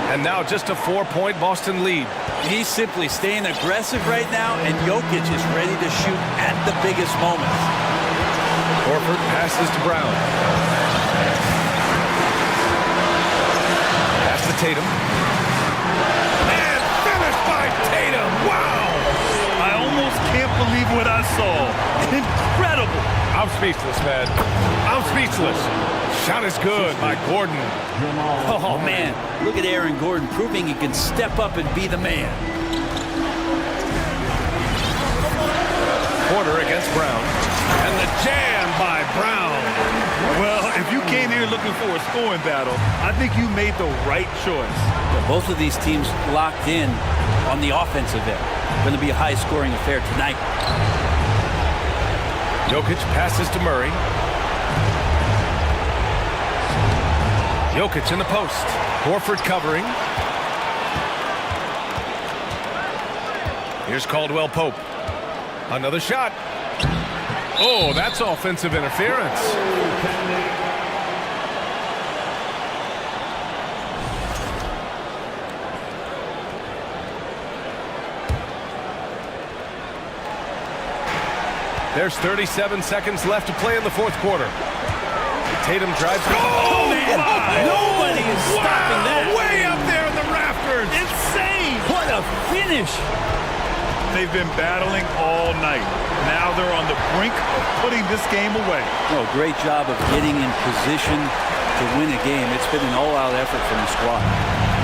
And now just a 4-point Boston lead. He's simply staying aggressive right now, and Jokic is ready to shoot at the biggest moments. Horford passes to Brown. Pass to Tatum. And finished by Tatum. Wow! I almost can't believe what I saw. Incredible. I'm speechless, man. I'm speechless. Shot is good by Gordon. Oh, man. Look at Aaron Gordon proving he can step up and be the man. Porter against Brown. And the jam by Brown. Well, if you came here looking for a scoring battle, I think you made the right choice. Yeah, both of these teams locked in on the offensive end. Going to be a high-scoring affair tonight. Jokic passes to Murray. Jokic in the post. Horford covering. Here's Caldwell Pope. Another shot. Oh, that's offensive interference. There's 37 seconds left to play in the fourth quarter. Tatum drives. Oh, man! Nobody is stopping that. Way up there in the rafters. Insane! What a finish! They've been battling all night. Now they're on the brink of putting this game away. Oh, great job of getting in position to win a game. It's been an all-out effort from the squad.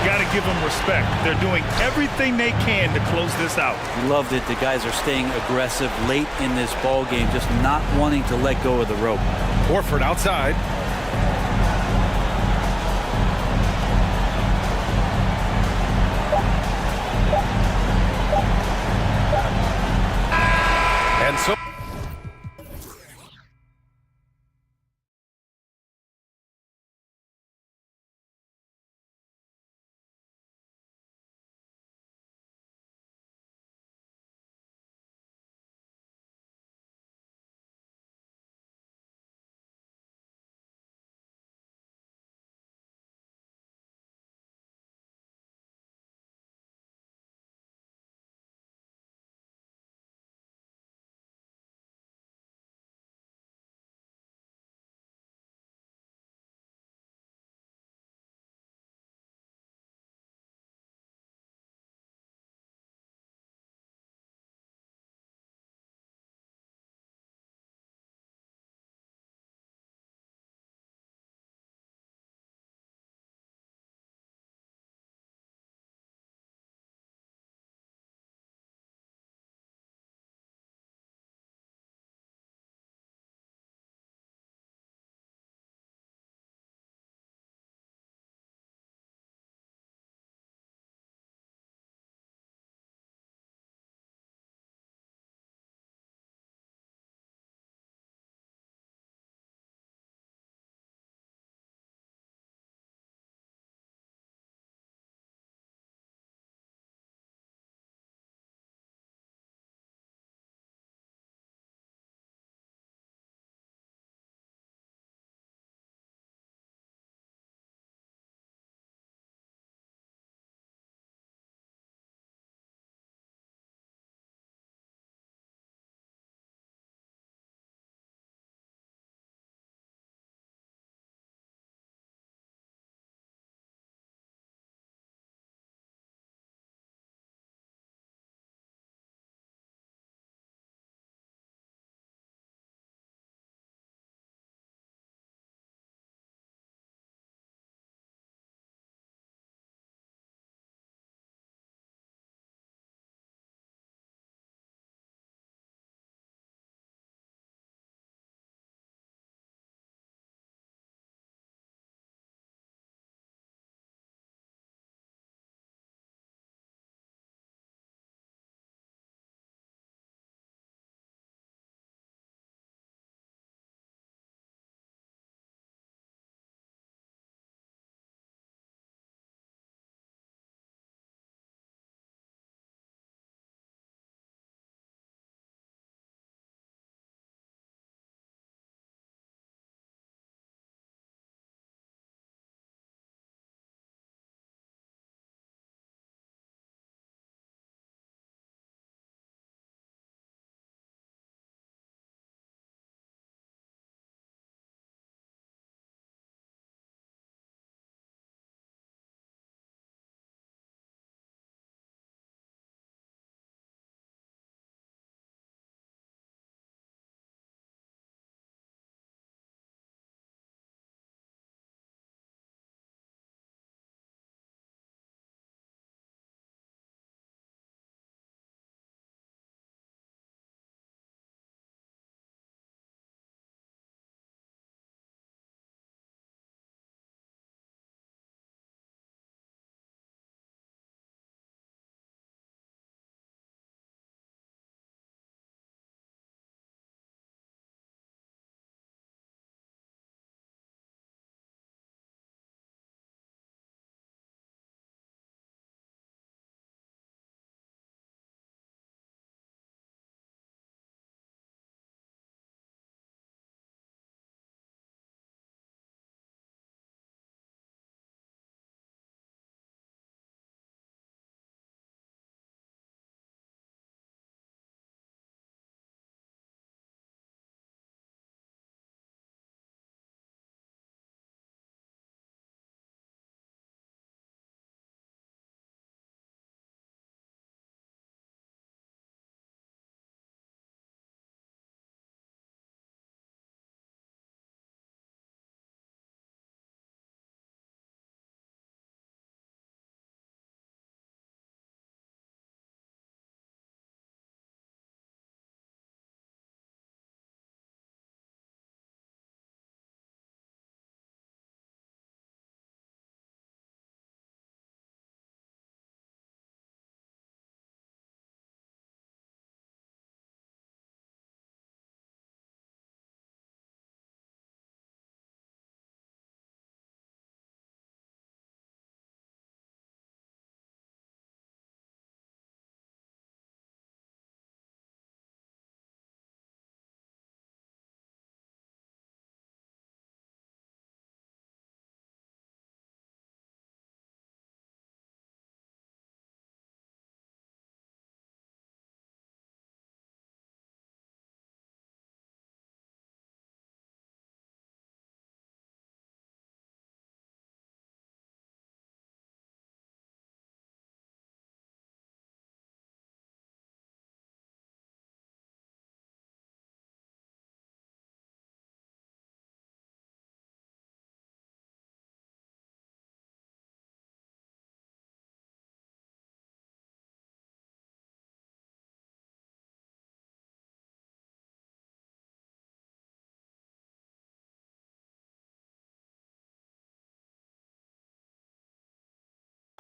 Got to give them respect. They're doing everything they can to close this out. Loved it. The guys are staying aggressive late in this ball game, just not wanting to let go of the rope. Horford outside. And so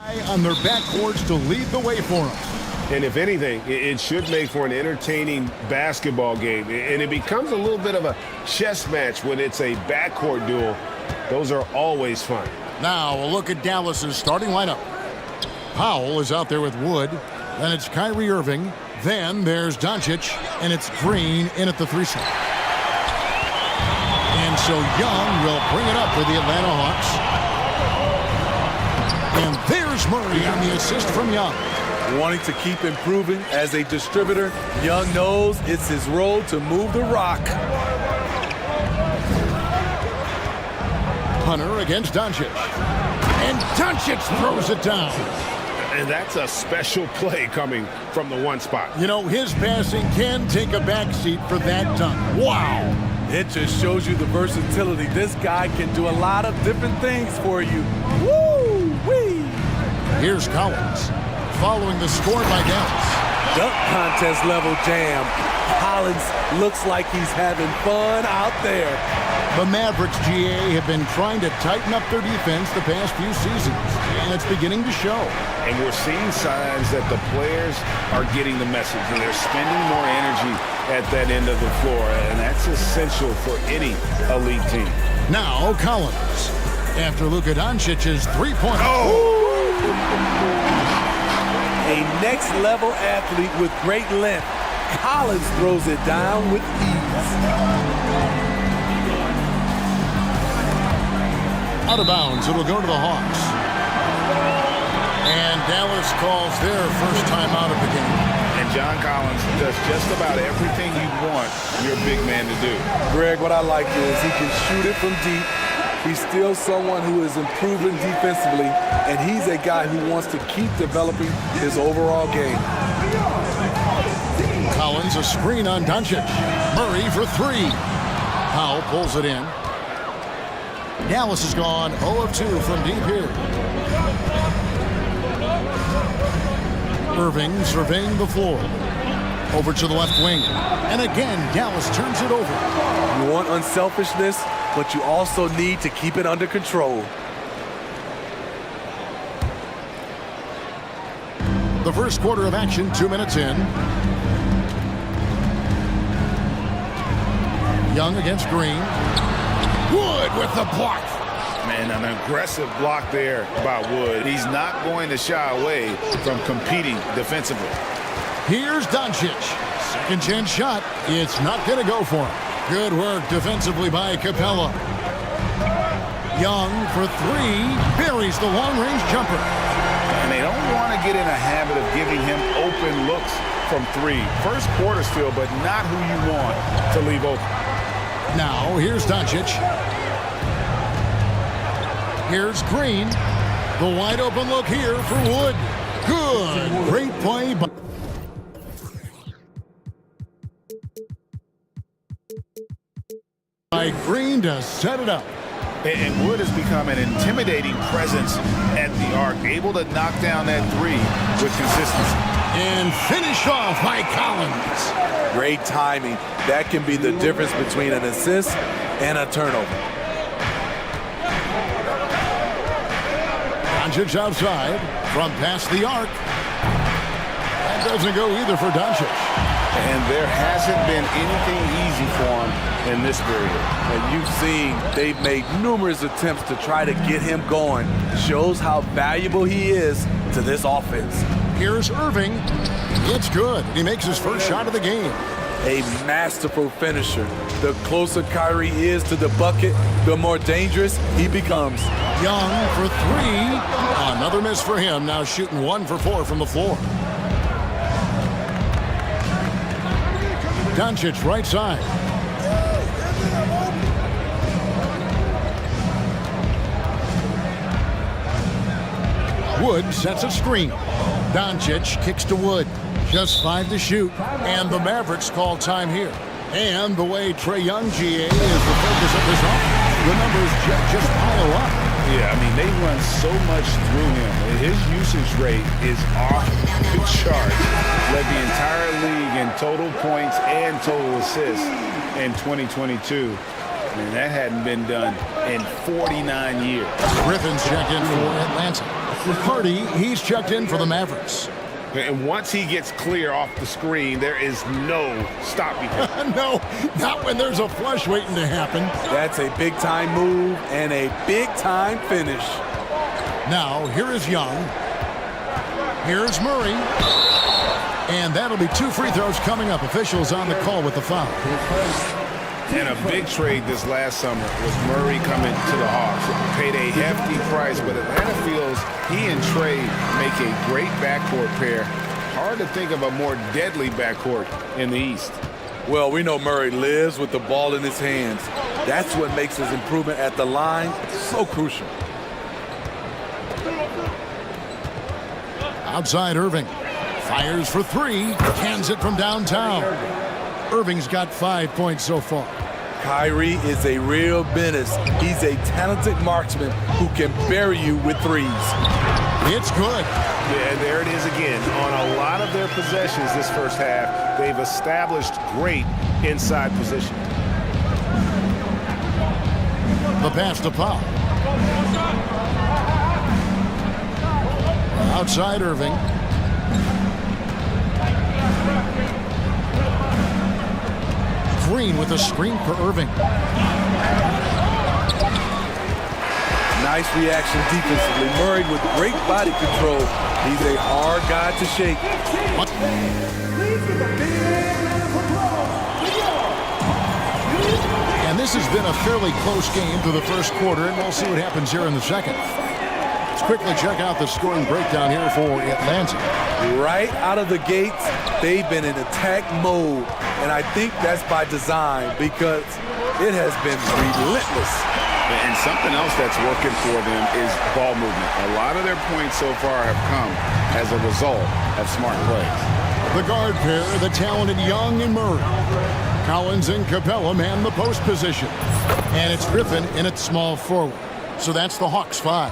On their backcourts to lead the way for them. And if anything, it should make for an entertaining basketball game. And it becomes a little bit of a chess match when it's a backcourt duel. Those are always fun. Now a look at Dallas's starting lineup. Powell is out there with Wood. Then it's Kyrie Irving. Then there's Doncic. And it's Green in at the 3 slot. And so Young will bring it up for the Atlanta Hawks. And there's Murray on the assist from Young. Wanting to keep improving as a distributor, Young knows it's his role to move the rock. Hunter against Doncic. And Doncic throws it down. And that's a special play coming from the one spot. You know, his passing can take a backseat for that dunk. Wow. It just shows you the versatility. This guy can do a lot of different things for you. Woo-wee! Here's Collins, following the score by Dallas. Dunk contest level jam. Collins looks like he's having fun out there. The Mavericks, GA, have been trying to tighten up their defense the past few seasons, and it's beginning to show. And we're seeing signs that the players are getting the message, and they're spending more energy at that end of the floor, and that's essential for any elite team. Now Collins, after Luka Doncic's three-pointer. A next-level athlete with great length. Collins throws it down with ease. Out of bounds, it'll go to the Hawks. And Dallas calls their first time out of the game. And John Collins does just about everything you'd want your big man to do. Greg, what I like is he can shoot it from deep. He's still someone who is improving defensively, and he's a guy who wants to keep developing his overall game. Collins, a screen on Doncic. Murray for three. Powell pulls it in. Dallas has gone 0 of 2 from deep here. Irving surveying the floor. Over to the left wing. And again, Dallas turns it over. You want unselfishness, but you also need to keep it under control. The first quarter of action, 2 minutes in. Young against Green. Wood with the block. Man, an aggressive block there by Wood. He's not going to shy away from competing defensively. Here's Doncic. Second chance shot. It's not going to go for him. Good work defensively by Capella. Young for three. Buries the long-range jumper. And they don't want to get in a habit of giving him open looks from three. First quarter still, but not who you want to leave open. Now, here's Doncic. Here's Green. The wide open look here for Wood. Good. Great play by Green to set it up. And Wood has become an intimidating presence at the arc, able to knock down that three with consistency. And finished off by Collins. Great timing. That can be the difference between an assist and a turnover. Doncic outside from past the arc. That doesn't go either for Doncic. And there hasn't been anything easy for him in this period. And you've seen they've made numerous attempts to try to get him going. Shows how valuable he is to this offense. Here's Irving. It's good. He makes his first shot of the game. A masterful finisher. The closer Kyrie is to the bucket, the more dangerous he becomes. Young for three. Another miss for him. Now shooting 1 for 4 from the floor. Doncic right side. Wood sets a screen. Doncic kicks to Wood. Just 5 to shoot. And the Mavericks call time here. And the way Trae Young, GA, is the focus of this offense. The numbers just pile up. Yeah, I mean, they run so much through him. His usage rate is off the charts. Led the entire league in total points and total assists in 2022. And that hadn't been done in 49 years. Griffin's check in for Atlanta. Hardy, he's checked in for the Mavericks. And once he gets clear off the screen, there is no stopping him. No, not when there's a flush waiting to happen. That's a big-time move and a big-time finish. Now, here is Young. Here's Murray. And that'll be 2 free throws coming up. Officials on the call with the foul. And a big trade this last summer was Murray coming to the Hawks. Paid a hefty price, but Atlanta feels he and Trey make a great backcourt pair. Hard to think of a more deadly backcourt in the East. Well, we know Murray lives with the ball in his hands. That's what makes his improvement at the line so crucial. Outside Irving. Fires for 3. Cans it from downtown. Irving's got 5 points so far. Kyrie is a real menace. He's a talented marksman who can bury you with threes. It's good. Yeah, there it is again. On a lot of their possessions this first half, they've established great inside position. The pass to Powell. Outside Irving. Green with a screen for Irving. Nice reaction defensively. Murray with great body control. He's a hard guy to shake. And this has been a fairly close game through the first quarter, and we'll see what happens here in the second. Let's quickly check out the scoring breakdown here for Atlanta. Right out of the gates, they've been in attack mode. And I think that's by design because it has been relentless. And something else that's working for them is ball movement. A lot of their points so far have come as a result of smart plays. The guard pair, the talented Young and Murray. Collins and Capella man the post position. And it's Griffin in at small forward. So that's the Hawks 5.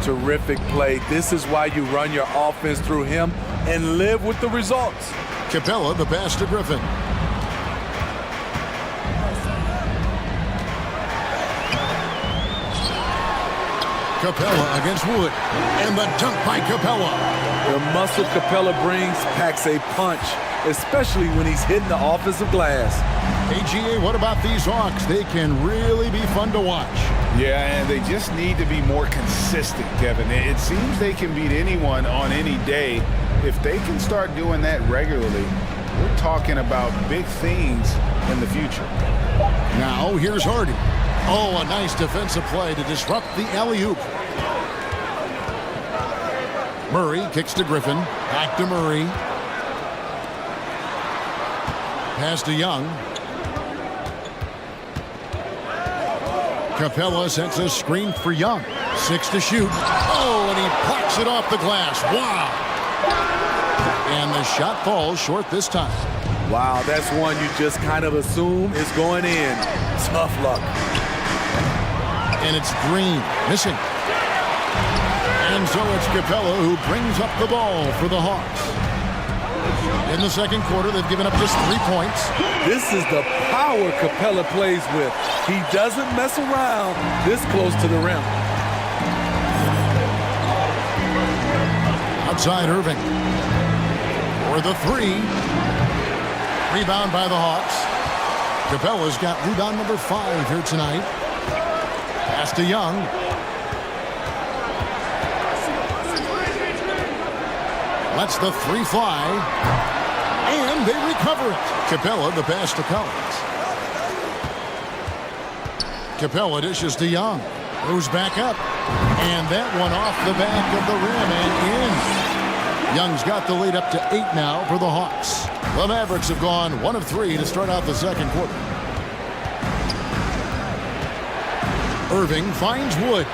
Terrific play. This is why you run your offense through him and live with the results. Capella, the pass to Griffin. Capella against Wood. And the dunk by Capella. The muscle Capella brings packs a punch, especially when he's hitting the offensive glass. AGA, what about these Hawks? They can really be fun to watch. Yeah, and they just need to be more consistent, Kevin. It seems they can beat anyone on any day. If they can start doing that regularly, we're talking about big things in the future. Now, here's Hardy. Oh, a nice defensive play to disrupt the alley-oop. Murray kicks to Griffin. Back to Murray. Pass to Young. Capella sets a screen for Young. 6 to shoot. Oh, and he plucks it off the glass. Wow. And the shot falls short this time. Wow, that's one you just kind of assume is going in. Tough luck. And it's Green, missing. And so it's Capella who brings up the ball for the Hawks. In the second quarter, they've given up just 3 points. This is the power Capella plays with. He doesn't mess around this close to the rim. Outside Irving. For the 3. Rebound by the Hawks. Capella's got rebound number 5 here tonight. Pass to Young. Lets the 3 fly. And they recover it. Capella, the pass to Collins. Capella dishes to Young. Moves back up. And that one off the back of the rim and in. Young's got the lead up to 8 now for the Hawks. The Mavericks have gone 1 of 3 to start out the second quarter. Irving finds Wood.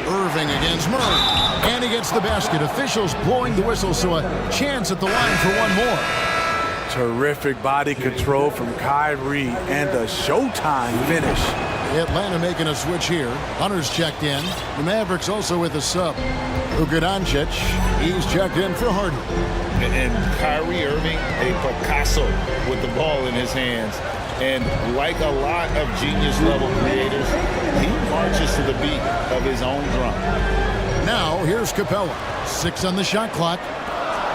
Irving against Murray. And he gets the basket. Officials blowing the whistle, so a chance at the line for one more. Terrific body control from Kyrie and the showtime finish. Atlanta making a switch here. Hunter's checked in. The Mavericks also with a sub. Luka Doncic, he's checked in for Harden. And Kyrie Irving, a Picasso with the ball in his hands. And like a lot of genius-level creators, he marches to the beat of his own drum. Now, here's Capella. 6 on the shot clock.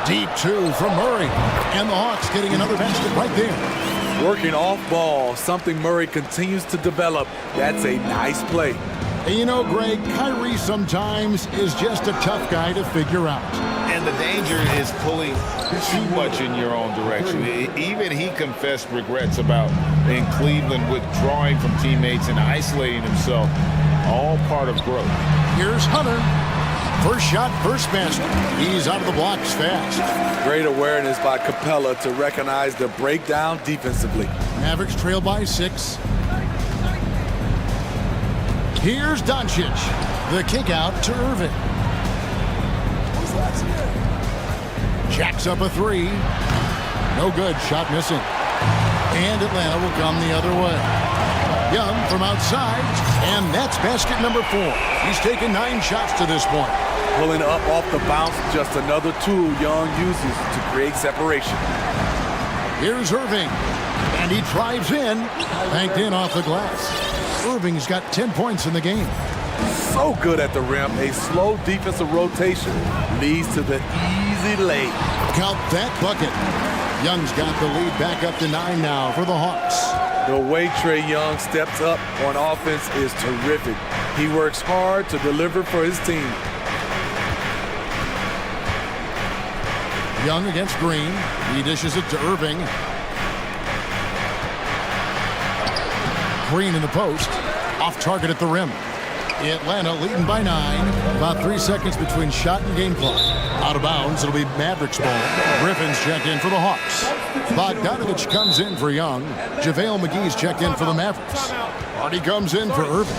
Deep 2 from Murray. And the Hawks getting another basket right there. Working off ball, something Murray continues to develop. That's a nice play. And you know, Greg, Kyrie sometimes is just a tough guy to figure out. And the danger is pulling too much in your own direction. Even he confessed regrets about in Cleveland withdrawing from teammates and isolating himself. All part of growth. Here's Hunter. First shot, first basket. He's out of the blocks fast. Great awareness by Capella to recognize the breakdown defensively. Mavericks trail by 6. Here's Doncic. The kick out to Irving. Jacks up a 3. No good. Shot missing. And Atlanta will come the other way. Young from outside. And that's basket number 4. He's taken 9 shots to this point. Pulling up off the bounce, just another tool Young uses to create separation. Here's Irving. And he drives in. Banked in off the glass. Irving's got 10 points in the game. So good at the rim. A slow defensive rotation leads to the easy lay. Count that bucket. Young's got the lead back up to 9 now for the Hawks. The way Trae Young steps up on offense is terrific. He works hard to deliver for his team. Young against Green. He dishes it to Irving. Green in the post. Off target at the rim. Atlanta leading by 9. About 3 seconds between shot and game clock. Out of bounds, it'll be Mavericks ball. Griffin's checked in for the Hawks. Bogdanovich comes in for Young. JaVale McGee's checked in for the Mavericks. Hardy comes in for Irving.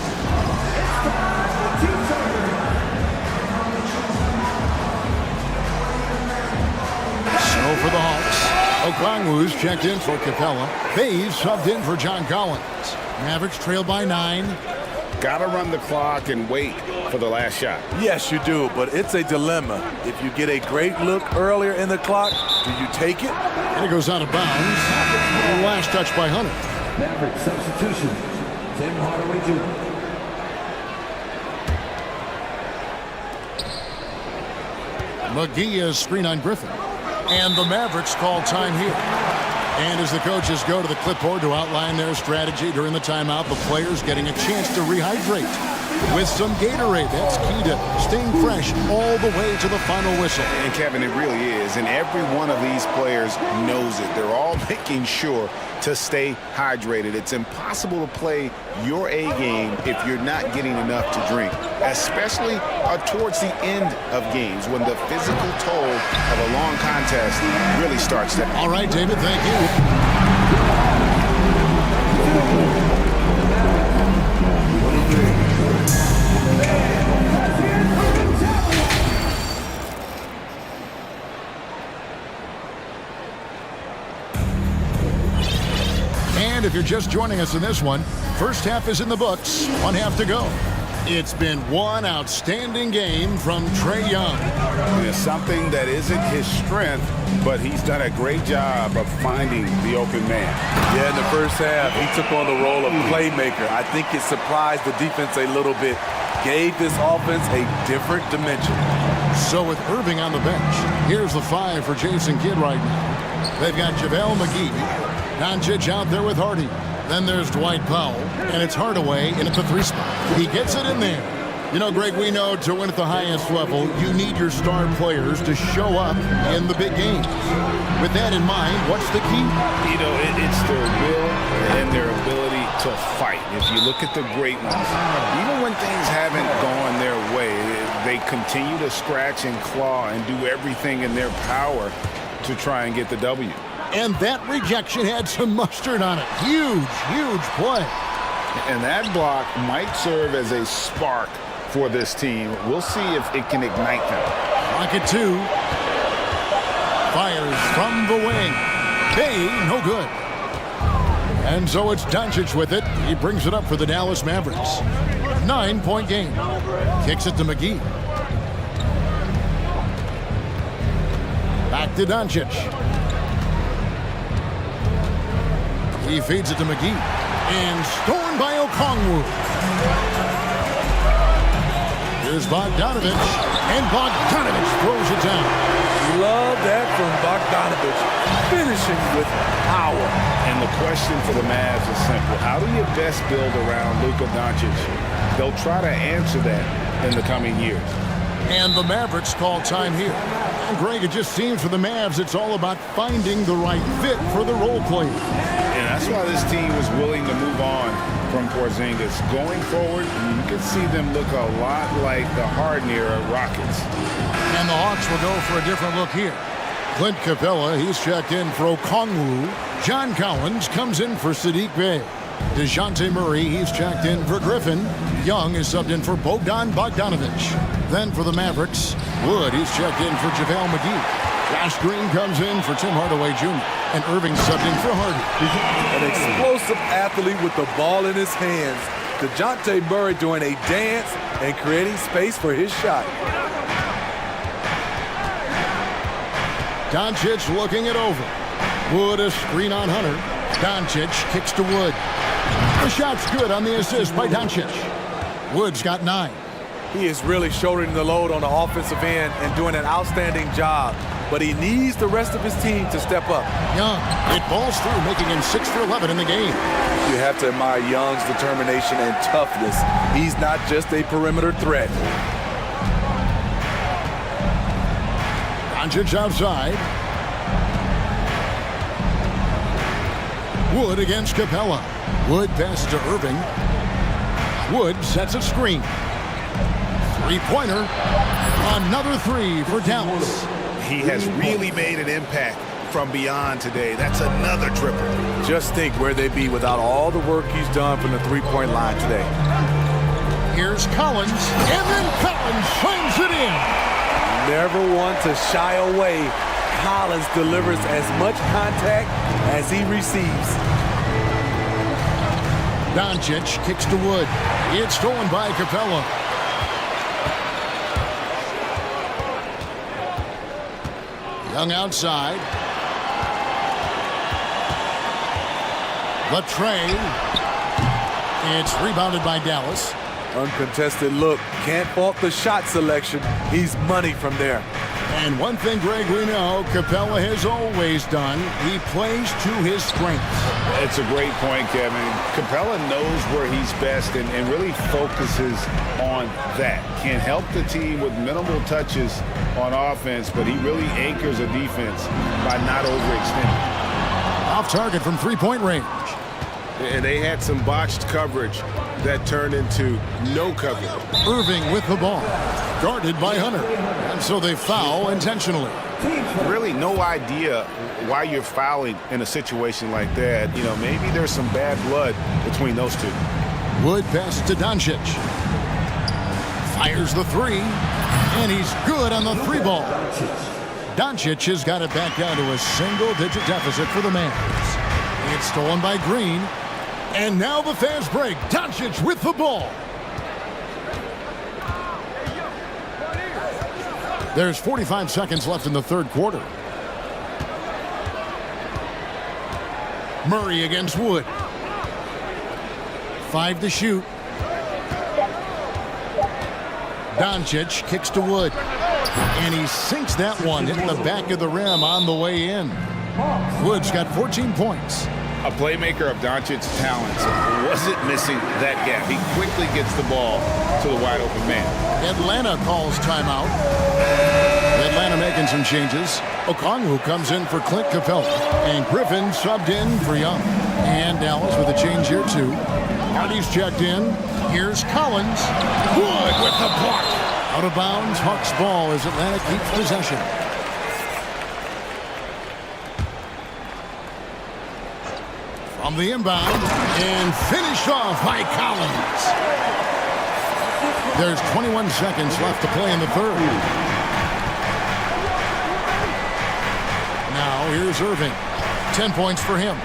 So for the Hawks, Okongwu's checked in for Capella. Bayes subbed in for John Collins. Mavericks trail by 9. Got to run the clock and wait for the last shot. Yes, you do, but it's a dilemma. If you get a great look earlier in the clock, do you take it? And it goes out of bounds. The last touch by Hunter. Maverick substitution. Tim Hardaway Jr. McGee is screen on Griffin. And the Mavericks call time here. And as the coaches go to the clipboard to outline their strategy during the timeout, the players getting a chance to rehydrate with some Gatorade. That's key to staying fresh all the way to the final whistle. And Kevin, it really is. And every one of these players knows it. They're all making sure to stay hydrated. It's impossible to play your A game if you're not getting enough to drink, especially towards the end of games when the physical toll of a long contest really starts to. All right, David, thank you. And if you're just joining us in this one, first half is in the books, 1 half to go. It's been one outstanding game from Trae Young. It's something that isn't his strength, but he's done a great job of finding the open man. Yeah, in the first half, he took on the role of playmaker. I think it surprised the defense a little bit, gave this offense a different dimension. So with Irving on the bench, here's the 5 for Jason Kidd right now. They've got JaVale McGee. Doncic out there with Hardy. Then there's Dwight Powell, and it's Hardaway in at the 3 spot. He gets it in there. You know, Greg, we know to win at the highest level, you need your star players to show up in the big games. With that in mind, what's the key? You know, it's their will and their ability to fight. If you look at the great ones, even when things haven't gone their way, they continue to scratch and claw and do everything in their power to try and get the W. And that rejection had some mustard on it. Huge, huge play. And that block might serve as a spark for this team. We'll see if it can ignite them. Rocket 2. Fires from the wing. Bay, no good. And so it's Doncic with it. He brings it up for the Dallas Mavericks. 9-point game. Kicks it to McGee. Back to Doncic. He feeds it to McGee. And stolen by Okongwu. Here's Bogdanovich. And Bogdanovich throws it down. Love that from Bogdanovich. Finishing with power. And the question for the Mavs is simple. How do you best build around Luka Doncic? They'll try to answer that in the coming years. And the Mavericks call time here. And Greg, it just seems for the Mavs, it's all about finding the right fit for the role player. And that's why this team was willing to move on from Porzingis. Going forward, you can see them look a lot like the Harden era Rockets. And the Hawks will go for a different look here. Clint Capella, he's checked in for Okongwu. John Collins comes in for Sadiq Bey. DeJounte Murray, he's checked in for Griffin. Young is subbed in for Bogdanovich. Then for the Mavericks, Wood, he's checked in for JaVale McGee. Josh Green comes in for Tim Hardaway Jr. And Irving subbed in for Hardy. An explosive athlete with the ball in his hands. DeJounte Murray doing a dance and creating space for his shot. Doncic looking it over. Wood a screen on Hunter. Doncic kicks to Wood. The shot's good on the assist by Doncic. Wood's got 9. He is really shouldering the load on the offensive end and doing an outstanding job. But he needs the rest of his team to step up. Young, it balls through, making him 6 for 11 in the game. You have to admire Young's determination and toughness. He's not just a perimeter threat. Doncic outside. Wood against Capella. Wood passes to Irving. Wood sets a screen. Three-pointer. Another 3 for Dallas. He has really made an impact from beyond today. That's another triple. Just think where they'd be without all the work he's done from the three-point line today. Here's Collins, and then Collins slams it in. Never one to shy away. Collins delivers as much contact as he receives. Doncic kicks to Wood. It's stolen by Capella. Young outside. The tray. It's rebounded by Dallas. Uncontested look. Can't fault the shot selection. He's money from there. And one thing, Greg, we know Capella has always done. He plays to his strengths. It's a great point, Kevin. Capella knows where he's best and really focuses on that. Can help the team with minimal touches on offense, but he really anchors a defense by not overextending. Off target from three-point range. And they had some botched coverage that turned into no coverage. Irving with the ball. Guarded by Hunter. And so they foul intentionally. Really no idea why you're fouling in a situation like that. You know, maybe there's some bad blood between those two. Wood passes to Doncic. Fires the 3. And he's good on the 3 ball. Doncic has got it back down to a single-digit deficit for the Mavs. It's stolen by Green. And now the fast break. Doncic with the ball. There's 45 seconds left in the third quarter. Murray against Wood. 5 to shoot. Doncic kicks to Wood. And he sinks that one, hitting the back of the rim on the way in. Wood's got 14 points. A playmaker of Doncic's talents wasn't missing that gap. He quickly gets the ball to the wide open man. Atlanta calls timeout. Atlanta making some changes. Okongwu comes in for Clint Capella. And Griffin subbed in for Young. And Dallas with a change here too. Hardy's checked in. Here's Collins. Wood with the block. Out of bounds, Hawks ball as Atlanta keeps possession. From the inbound, and finished off by Collins. There's 21 seconds left to play in the third. Now here's Irving. 10 points for him.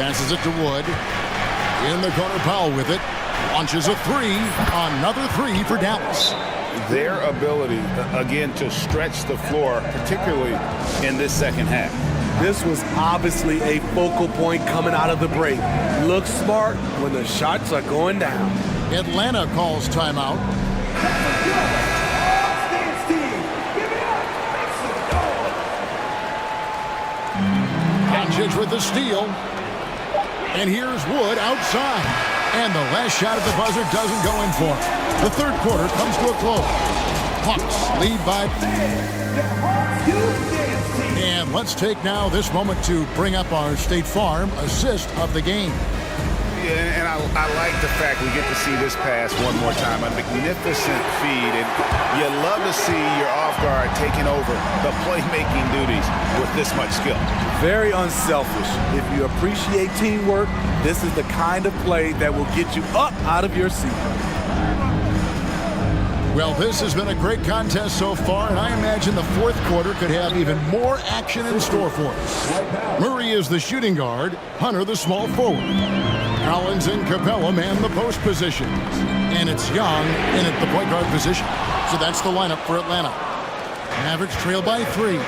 Passes it to Wood. In the corner, Powell with it. Launches a three. Another three for Dallas. Their ability, again, to stretch the floor, particularly in this second half. This was obviously a focal point coming out of the break. Look smart when the shots are going down. Atlanta calls timeout. Doncic with the steal. And here's Wood outside. And the last shot at the buzzer doesn't go in for him. The third quarter comes to a close. Hawks lead by... And let's take now this moment to bring up our State Farm assist of the game. Yeah, and I like the fact we get to see this pass one more time. A magnificent feed, and you love to see your off guard taking over the playmaking duties with this much skill. Very unselfish. If you appreciate teamwork, this is the kind of play that will get you up out of your seat. Well, this has been a great contest so far, and I imagine the fourth quarter could have even more action in store for us. Murray is the shooting guard, Hunter the small forward. Collins and Capella man the post positions. And it's Young in at the point guard position. So that's the lineup for Atlanta. Mavericks trail by 3.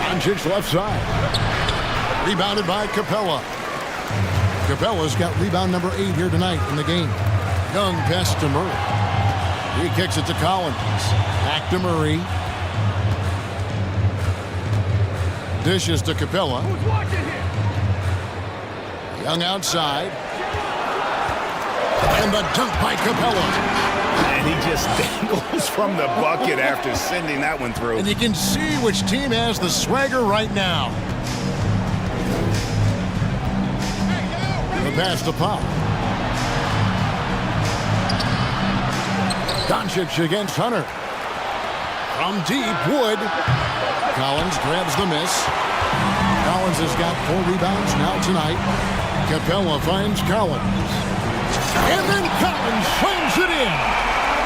Doncic left side. Rebounded by Capella. Capella's got rebound number 8 here tonight in the game. Young pass to Murray. He kicks it to Collins. Back to Murray. Dishes to Capella. Young outside. And the dunk by Capella. And he just dangles from the bucket after sending that one through. And you can see which team has the swagger right now. The pass to Powell. Doncic against Hunter. From deep, Wood. Collins grabs the miss. Collins has got 4 rebounds now tonight. Capella finds Collins. And then Collins slams it in.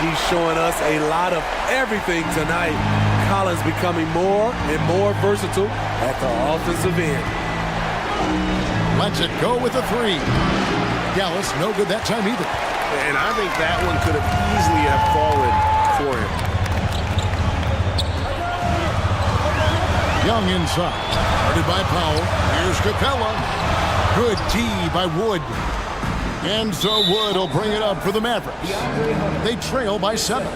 He's showing us a lot of everything tonight. Collins becoming more and more versatile at the offensive end. Lets it go with a 3. Dallas no good that time either. And I think that one could have easily have fallen for him. Young inside. Guarded by Powell. Here's Capella. Good D by Wood. And so Wood will bring it up for the Mavericks. They trail by 7.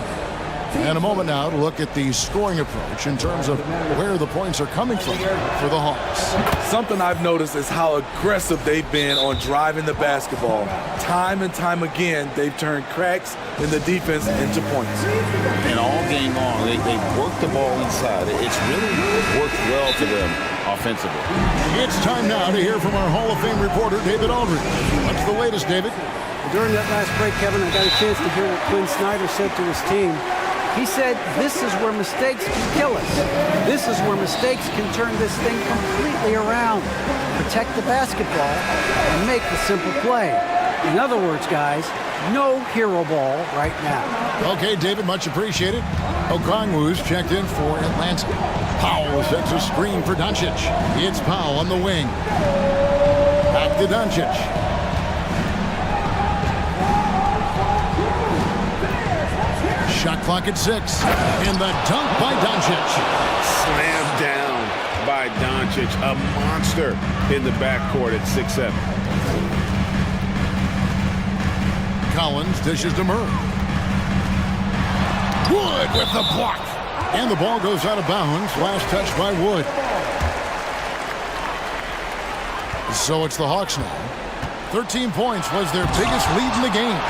And a moment now to look at the scoring approach in terms of where the points are coming from for the Hawks. Something I've noticed is how aggressive they've been on driving the basketball. Time and time again, they've turned cracks in the defense into points. And all game long, they worked the ball inside. It's really worked well for them offensively. It's time now to hear from our Hall of Fame reporter, David Aldridge. What's the latest, David? During that last break, Kevin, I got a chance to hear what Quinn Snyder said to his team. He said, this is where mistakes can kill us. This is where mistakes can turn this thing completely around. Protect the basketball and make the simple play. In other words, guys, no hero ball right now. Okay, David, much appreciated. Okongwu's checked in for Atlanta. Powell sets a screen for Doncic. It's Powell on the wing. Back to Doncic. Shot clock at 6. And the dunk by Doncic. Slammed down by Doncic. A monster in the backcourt at 6'7". Collins dishes to Murray. Wood with the block. And the ball goes out of bounds. Last touch by Wood. So it's the Hawks now. 13 points was their biggest lead in the game.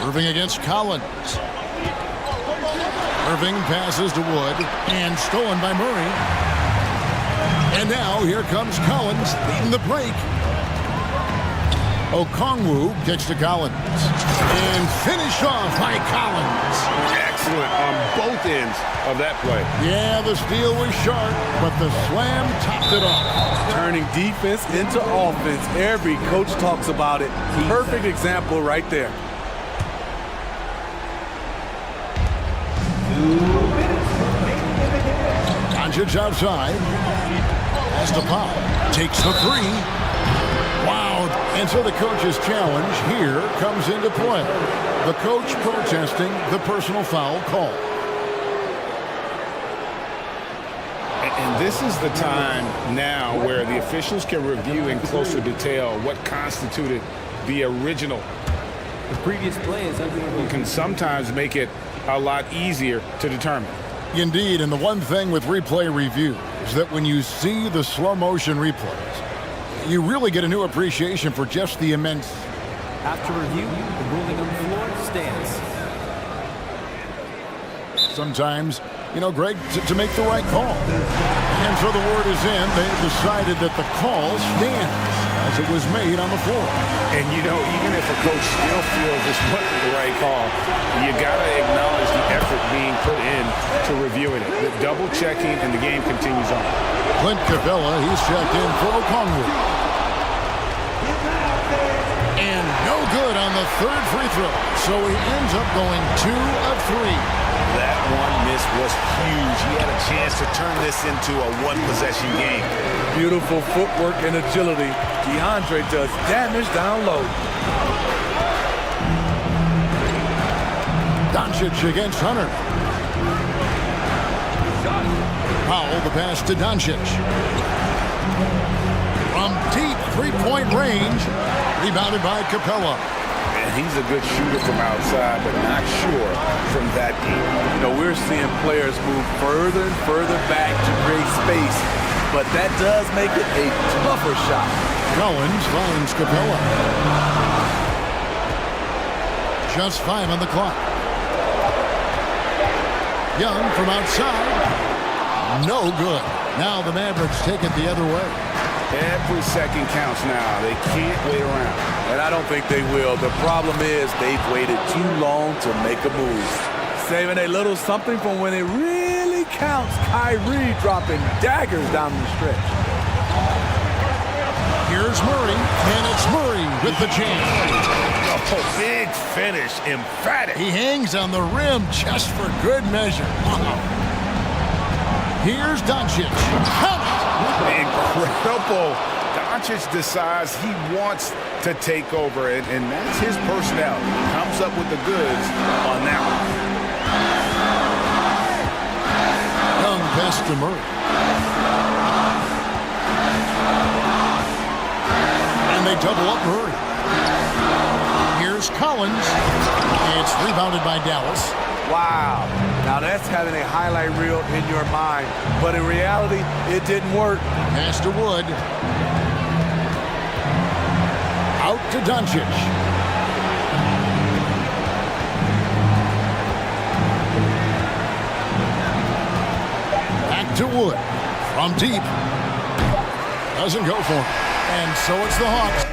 Irving against Collins. Irving passes to Wood and stolen by Murray. And now here comes Collins leading the break. Okongwu kicks to Collins. And finished off by Collins. Excellent on both ends of that play. Yeah, the steal was sharp, but the slam topped it off. Turning defense into offense. Every coach talks about it. Perfect example right there. Doncic outside. Pass a foul. Takes the three. Wow. And so the coach's challenge here comes into play. The coach protesting the personal foul call. And this is the time now where the officials can review in closer detail what constituted the original. The previous play is under review. Can sometimes make it a lot easier to determine. Indeed, and the one thing with replay review is that when you see the slow motion replays, you really get a new appreciation for just the immense. After review, the ruling on the floor stands. Sometimes, you know, Greg, to make the right call. And so the word is in. They've decided that the call stands as it was made on the floor. And, you know, even if a coach still feels this wasn't the right call, you got to acknowledge the effort being put in to reviewing it. The double checking, and the game continues on. Clint Capella, he's checked in for Okongwu. And no good on the third free throw. So he ends up going 2 of 3. That one miss was huge. He had a chance to turn this into a one-possession game. Beautiful footwork and agility. DeAndre does damage down low. Doncic against Hunter. Powell, the pass to Doncic. From deep three-point range, rebounded by Capella. And he's a good shooter from outside, but not sure from that deep. You know, we're seeing players move further and further back to create space, but that does make it a tougher shot. Collins finds Capella. Just 5 on the clock. Young from outside. No good. Now the Mavericks take it the other way. Every second counts now. They can't wait around. And I don't think they will. The problem is they've waited too long to make a move. Saving a little something from when it really counts. Kyrie dropping daggers down the stretch. Here's Murray, and it's Murray with the jam. Oh, big finish, emphatic. He hangs on the rim just for good measure. Here's Doncic. Incredible. Doncic decides he wants to take over, and that's his personality. Comes up with the goods on that one. Young pass to Murray. And they double up Murray. Here's Collins. It's rebounded by Dallas. Wow. Now that's having a highlight reel in your mind. But in reality, it didn't work. Pass to Wood. Out to Doncic. Back to Wood. From deep. Doesn't go for him. And so it's the Hawks.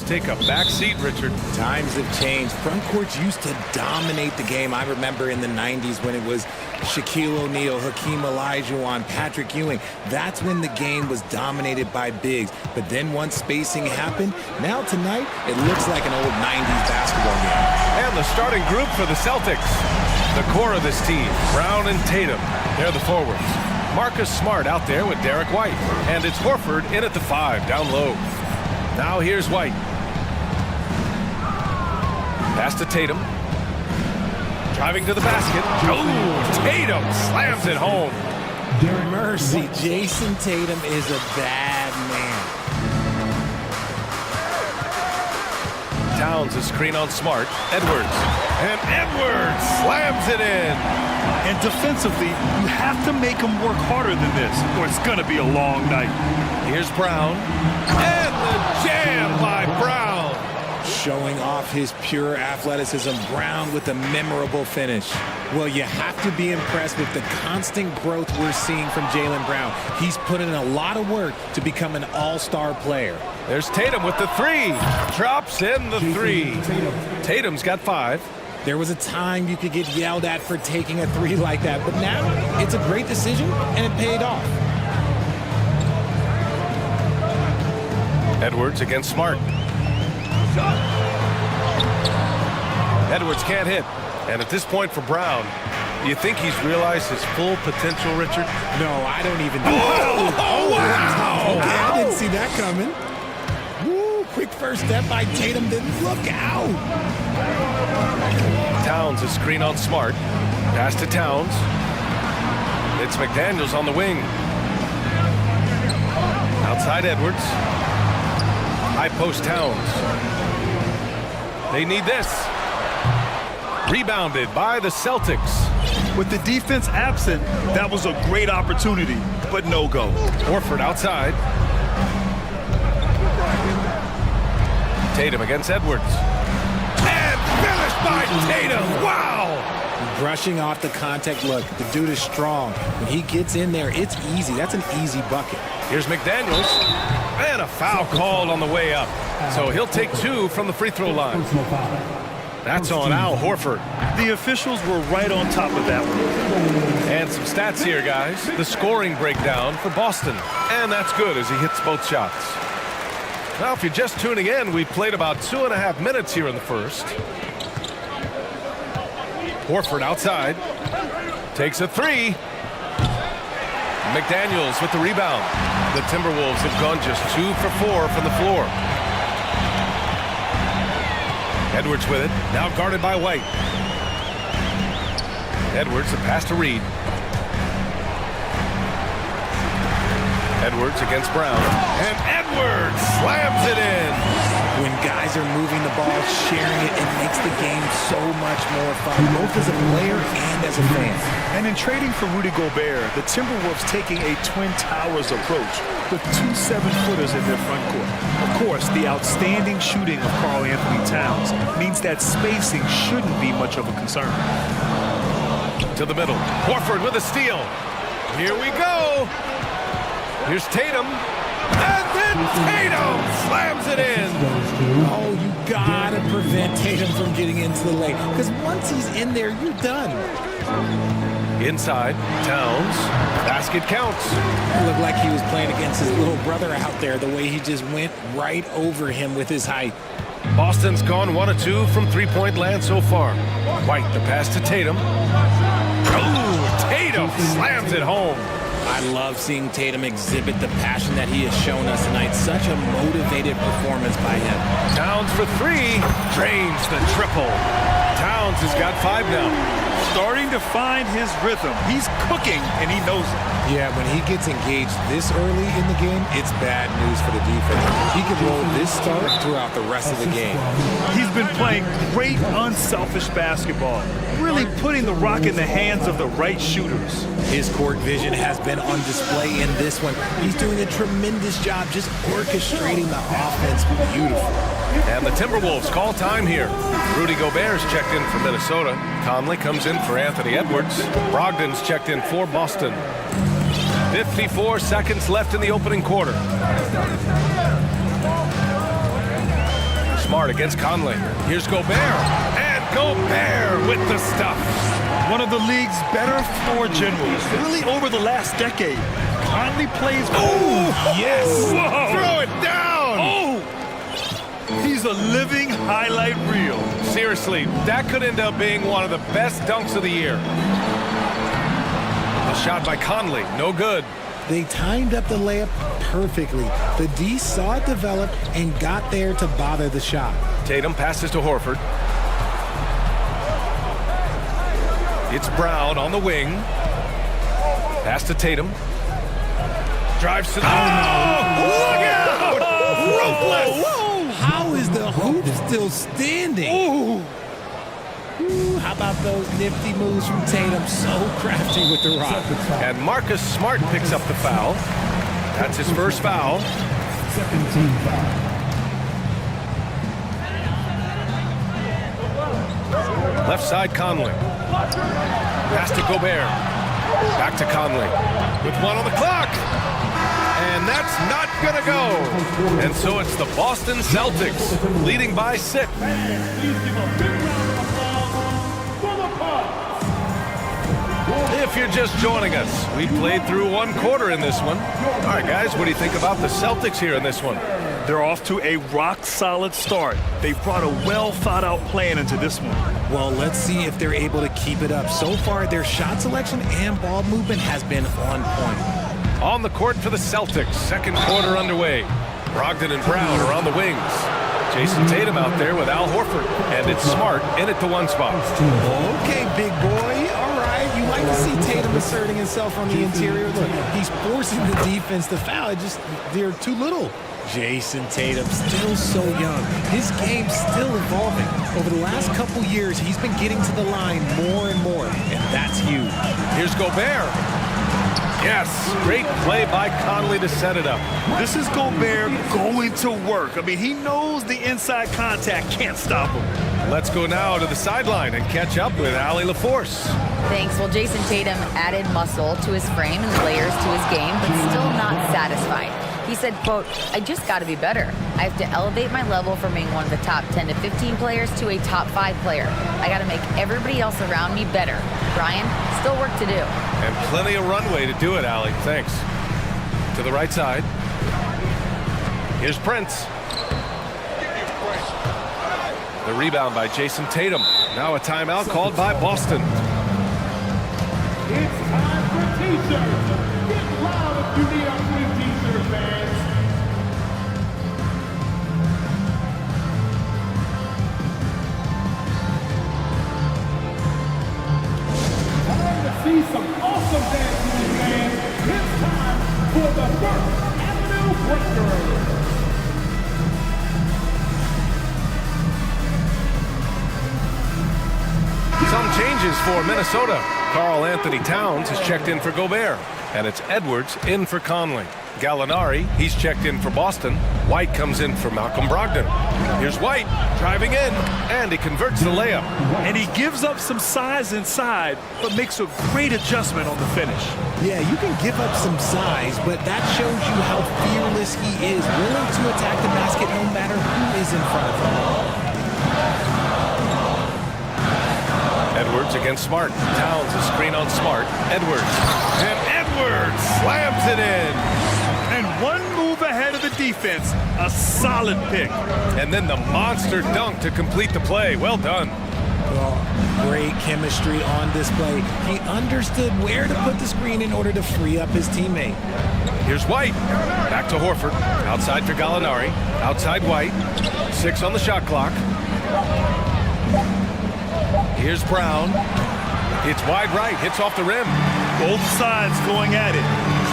take a back seat, Richard. Times have changed. Front courts used to dominate the game. I remember in the 90s when it was Shaquille O'Neal, Hakeem Olajuwon, Patrick Ewing. That's when the game was dominated by bigs. But then once spacing happened, now tonight it looks like an old 90s basketball game. And the starting group for the Celtics. The core of this team, Brown and Tatum. They're the forwards. Marcus Smart out there with Derek White. And it's Horford in at the 5, down low. Now here's White. Pass to Tatum. Driving to the basket. Oh, Tatum slams it home. Mercy, Jason Tatum is a bad man. Towns a screen on Smart. Edwards. And Edwards slams it in. And defensively, you have to make him work harder than this, or it's going to be a long night. Here's Brown. And the jam by Brown. Showing off his pure athleticism, Brown with a memorable finish. Well, you have to be impressed with the constant growth we're seeing from Jaylen Brown. He's put in a lot of work to become an all-star player. There's Tatum with the 3. Drops in the 3. Tatum's got 5. There was a time you could get yelled at for taking a 3 like that, but now it's a great decision, and it paid off. Edwards against Smart. Edwards can't hit. And at this point for Brown, do you think he's realized his full potential, Richard? No, I don't even. Oh, wow! Okay, I didn't see that coming. Woo, quick first step by Tatum, then look out. Towns a screen on Smart. Pass to Towns. It's McDaniels on the wing. Outside Edwards. High post Towns. They need this. Rebounded by the Celtics. With the defense absent, that was a great opportunity, but no go. Horford outside. Tatum against Edwards. And finished by Tatum. Wow! Brushing off the contact. Look, the dude is strong. When he gets in there, it's easy. That's an easy bucket. Here's McDaniels. And a foul called on the way up. So he'll take 2 from the free throw line. That's on Al Horford. The officials were right on top of that one. And some stats here, guys. The scoring breakdown for Boston. And that's good as he hits both shots. Now, if you're just tuning in, we played about 2.5 minutes here in the first. Horford outside. Takes a 3. McDaniels with the rebound. The Timberwolves have gone just 2 for 4 from the floor. Edwards with it, now guarded by White. Edwards, a pass to Reed. Edwards against Brown. And Edwards slams it in. When guys are moving the ball, sharing it, it makes the game so much more fun, both as a player and as a fan. And in trading for Rudy Gobert, the Timberwolves taking a Twin Towers approach with 2 7-footers in their front court. Of course, the outstanding shooting of Karl Anthony Towns means that spacing shouldn't be much of a concern. To the middle. Horford with a steal. Here we go. Here's Tatum. And then Tatum slams it in. Oh, you gotta prevent Tatum from getting into the lane, because once he's in there, you're done. Inside, Towns. Basket counts. It looked like he was playing against his little brother out there, the way he just went right over him with his height. Boston's gone 1 of 2 from three-point land so far. White, the pass to Tatum. Oh, Tatum slams it home. I love seeing Tatum exhibit the passion that he has shown us tonight. Such a motivated performance by him. Towns for 3. Drains the triple. Towns has got 5 now. Starting to find his rhythm. He's cooking, and he knows it. Yeah, when he gets engaged this early in the game, it's bad news for the defense. He could roll this start throughout the rest of the game. He's been playing great, unselfish basketball, really putting the rock in the hands of the right shooters. His court vision has been on display in this one. He's doing a tremendous job just orchestrating the offense beautifully. And the Timberwolves call time here. Rudy Gobert's checked in for Minnesota. Conley comes in for Anthony Edwards. Brogdon's checked in for Boston. 54 seconds left in the opening quarter. Smart against Conley. Here's Gobert. And Gobert with the stuff. One of the league's better floor generals, really over the last decade. Conley plays. Oh, yes. Whoa. Throw it down. Oh, he's a living highlight reel. Seriously, that could end up being one of the best dunks of the year. The shot by Conley, no good. They timed up the layup perfectly. The D saw it develop and got there to bother the shot. Tatum passes to Horford. It's Brown on the wing. Pass to Tatum. Drives to the... Oh! Look out! Ruthless! Whoa! How is the hoop still standing? Ooh. Ooh, how about those nifty moves from Tatum? So crafty with the rock. And Marcus Smart picks up the foul. That's his first foul. Second team foul. Left side, Conley. Pass to Gobert. Back to Conley. With one on the clock. And that's not gonna go. And so it's the Boston Celtics leading by 6. If you're just joining us, we played through one quarter in this one. All right, guys, what do you think about the Celtics here in this one? They're off to a rock-solid start. They brought a well-thought-out plan into this one. Well, let's see if they're able to keep it up. So far, their shot selection and ball movement has been on point. On the court for the Celtics, second quarter underway. Brogdon and Brown are on the wings. Jason Tatum out there with Al Horford. And it's Smart in at the one spot. Okay, big boy. All right. You like to see Tatum asserting himself on the interior. Look, he's forcing the defense to foul. They're too little. Jason Tatum, still so young. His game's still evolving. Over the last couple years, he's been getting to the line more and more, and that's huge. Here's Gobert. Yes, great play by Conley to set it up. This is Gobert going to work. I mean, he knows the inside contact can't stop him. Let's go now to the sideline and catch up with Allie LaForce. Thanks. Well, Jason Tatum added muscle to his frame and layers to his game, but still not satisfied. He said, quote, I just got to be better. I have to elevate my level from being one of the top 10 to 15 players to a top 5 player. I got to make everybody else around me better. Brian, still work to do. And plenty of runway to do it, Allie. Thanks. To the right side. Here's Prince. The rebound by Jason Tatum. Now a timeout called by Boston. It's time for t-shirts. Get loud if you need a free t-shirt, fans. Time to see some awesome dancing, fans. It's time for the First Avenue Breakers. Some changes for Minnesota. Karl Anthony Towns has checked in for Gobert. And it's Edwards in for Conley. Gallinari, he's checked in for Boston. White comes in for Malcolm Brogdon. Here's White driving in, and he converts the layup. And he gives up some size inside, but makes a great adjustment on the finish. Yeah, you can give up some size, but that shows you how fearless he is, willing to attack the basket no matter who is in front of him. Edwards against Smart. Towns a screen on Smart. Edwards. And Edwards slams it in. And one move ahead of the defense. A solid pick. And then the monster dunk to complete the play. Well done. Well, great chemistry on display. He understood where to put the screen in order to free up his teammate. Here's White. Back to Horford. Outside for Gallinari. Outside White. 6 on the shot clock. Here's Brown. It's wide right. Hits off the rim. Both sides going at it.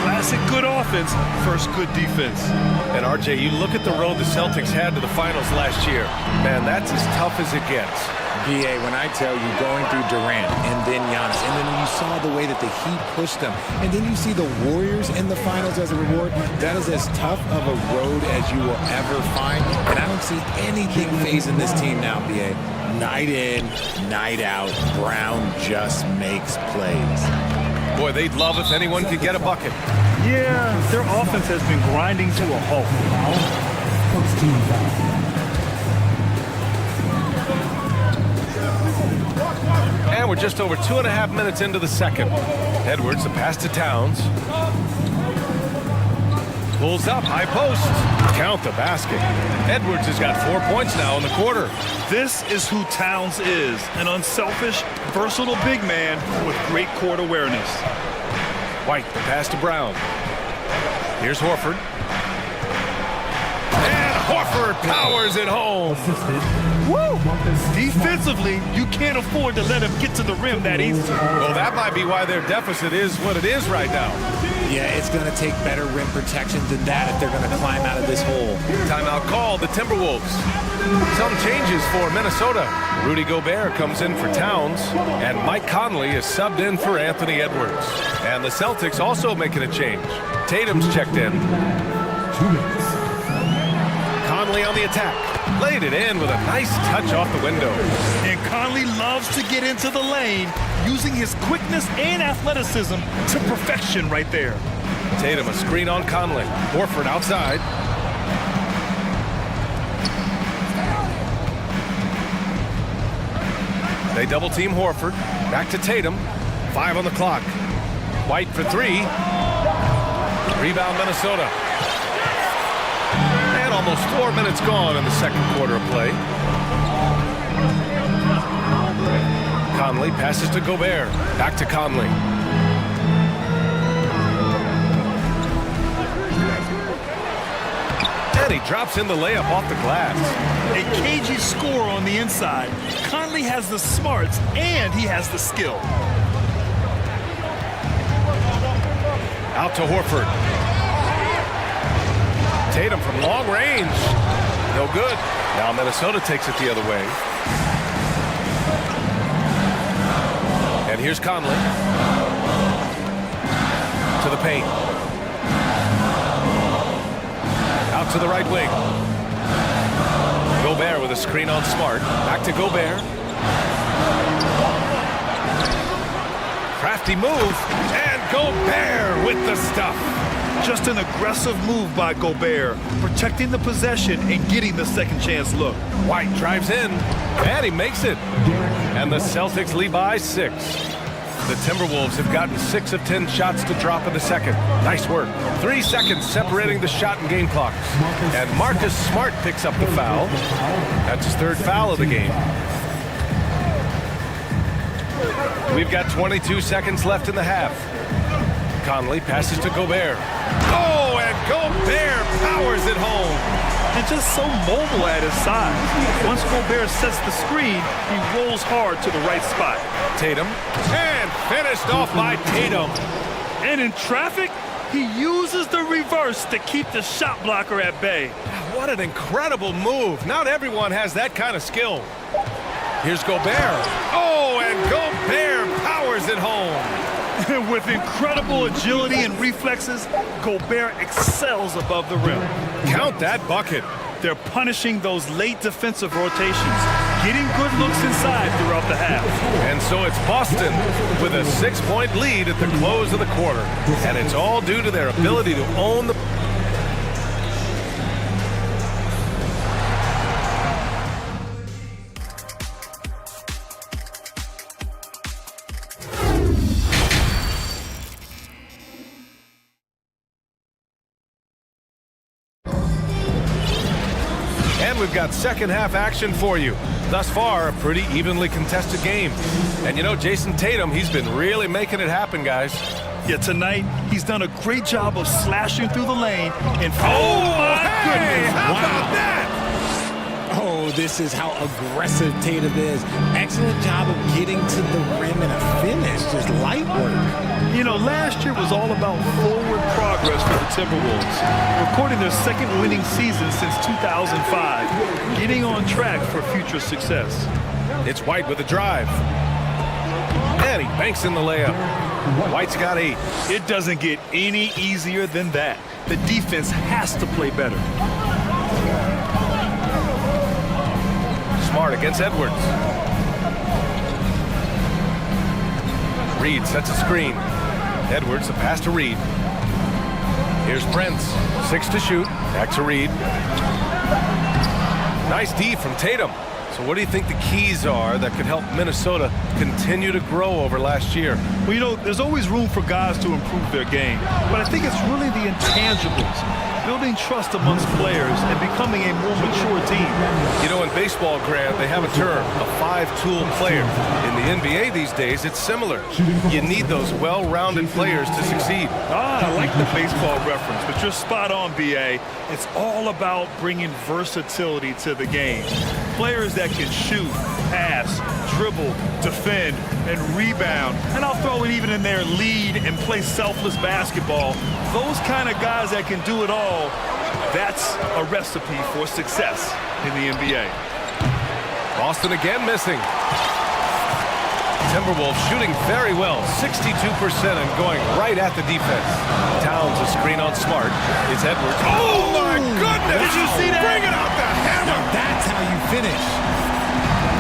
Classic good offense, first good defense. And RJ, you look at the road the Celtics had to the finals last year. Man, that's as tough as it gets. BA, when I tell you going through Durant and then Giannis, and then you saw the way that the Heat pushed them, and then you see the Warriors in the finals as a reward, that is as tough of a road as you will ever find. And I don't see anything phasing this team now, BA. Night in, night out, Brown just makes plays. Boy, they'd love if anyone could get a bucket. Yeah, their offense has been grinding to a halt. First team foul. we're just over 2.5 minutes into the second. Edwards, the pass to Towns. Pulls up, high post. Count the basket. Edwards has got 4 points now in the quarter. This is who Towns is, an unselfish, versatile big man with great court awareness. White, the pass to Brown. Here's Horford. And Horford powers it home. Woo! Defensively, you can't afford to let him get to the rim that easy. Well, that might be why their deficit is what it is right now. Yeah, it's going to take better rim protection than that if they're going to climb out of this hole. Timeout called, the Timberwolves. Some changes for Minnesota. Rudy Gobert comes in for Towns, and Mike Conley is subbed in for Anthony Edwards. And the Celtics also making a change. Tatum's checked in. Conley on the attack. Laid it in with a nice touch off the window. And Conley loves to get into the lane, using his quickness and athleticism to perfection right there. Tatum, a screen on Conley. Horford outside. They double team Horford. Back to Tatum. 5 on the clock. White for 3. Rebound Minnesota. And almost 4 minutes gone in the second quarter of play. Conley passes to Gobert. Back to Conley. And he drops in the layup off the glass. A cagey score on the inside. Conley has the smarts and he has the skill. Out to Horford. Tatum from long range. No good. Now Minnesota takes it the other way. And here's Conley. To the paint. Out to the right wing. Gobert with a screen on Smart. Back to Gobert. Crafty move. And Gobert with the stuff. Just an aggressive move by Gobert, protecting the possession and getting the second chance look. White drives in, and he makes it. And the Celtics lead by 6. The Timberwolves have gotten 6 of 10 shots to drop in the second. Nice work. 3 seconds separating the shot and game clocks. And Marcus Smart picks up the foul. That's his 3rd foul of the game. We've got 22 seconds left in the half. Conley passes to Gobert. Oh, and Gobert powers it home. And just so mobile at his size. Once Gobert sets the screen, he rolls hard to the right spot. Tatum, and finished off by Tatum. And in traffic, he uses the reverse to keep the shot blocker at bay. What an incredible move. Not everyone has that kind of skill. Here's Gobert. Oh, and Gobert powers it home. With incredible agility and reflexes, Gobert excels above the rim. Count that bucket. They're punishing those late defensive rotations, getting good looks inside throughout the half. And so it's Boston with a 6-point lead at the close of the quarter. And it's all due to their ability to own the... And we've got second half action for you. Thus far, a pretty evenly contested game. And you know, Jason Tatum, he's been really making it happen, guys. Yeah, tonight, he's done a great job of slashing through the lane. And oh my goodness! How about that? Oh, this is how aggressive Tatum is. Excellent job of getting to the rim and a finish. Just light work. You know, last year was all about forward progress for the Timberwolves, recording their second winning season since 2005, getting on track for future success. It's White with a drive. And he banks in the layup. White's got 8. It doesn't get any easier than that. The defense has to play better. Smart against Edwards. Reed sets a screen. Edwards, the pass to Reed. Here's Prince. 6 to shoot. Back to Reed. Nice D from Tatum. So what do you think the keys are that could help Minnesota continue to grow over last year? Well, you know, there's always room for guys to improve their game, but I think it's really the intangibles, building trust amongst players and becoming a more mature team. You know, in baseball, Grant, they have a term, a five-tool player. In the NBA these days, it's similar. You need those well-rounded players to succeed. I like the baseball reference, but you're spot on, B.A. It's all about bringing versatility to the game. Players that can shoot, pass, dribble, defend, and rebound. And I'll throw it even in there, lead and play selfless basketball. Those kind of guys that can do it all, that's a recipe for success in the NBA. Boston again missing. Timberwolves shooting very well, 62% and going right at the defense. Towns a screen on Smart. It's Edwards. Oh my goodness! Did you see that? Bringing out the hammer! That's how you finish.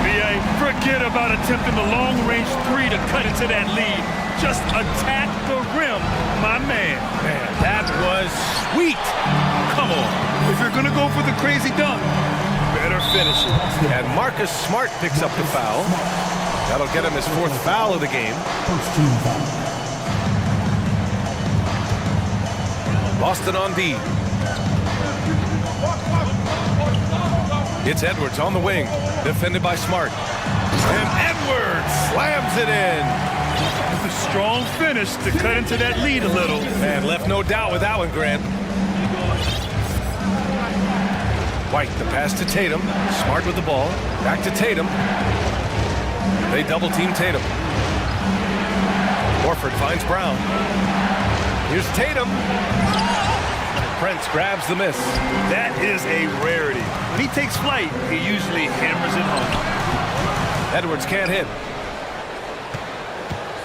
B.A., forget about attempting the long-range three to cut into that lead. Just attack the rim, my man. Man, that was sweet. Come on. If you're going to go for the crazy dunk, better finish it. And Marcus Smart picks up the foul. That'll get him his fourth foul of the game. Boston on D. It's Edwards on the wing, defended by Smart. And Edwards slams it in. A strong finish to cut into that lead a little. Man, left no doubt with that one, Grant. White, the pass to Tatum. Smart with the ball. Back to Tatum. They double-team Tatum. Horford finds Brown. Here's Tatum. Prince grabs the miss. That is a rarity. When he takes flight, he usually hammers it home. Edwards can't hit.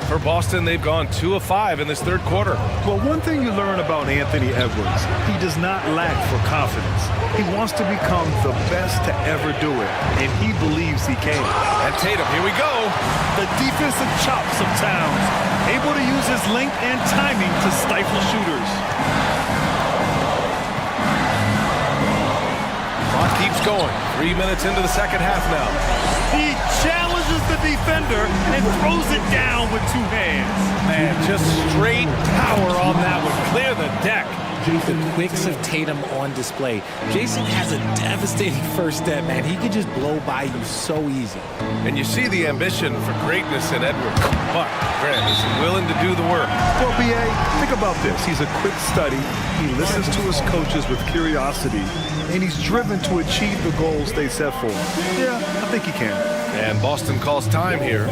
For Boston, they've gone 2 of 5 in this third quarter. Well, one thing you learn about Anthony Edwards, he does not lack for confidence. He wants to become the best to ever do it, and he believes he can. And Tatum, here we go. The defensive chops of Towns, able to use his length and timing to stifle shooters. Clock keeps going. 3 minutes into the second half now. He challenges the defender and throws it down with 2 hands. Man, just straight power on that one. Clear the deck. The quicks of Tatum on display. Jason has a devastating first step, man. He can just blow by you so easy. And you see the ambition for greatness in Edwards. But Grant is willing to do the work. Well, B.A., think about this. He's a quick study. He listens to his coaches with curiosity, and he's driven to achieve the goals they set for him. Yeah, I think he can. And Boston calls time here.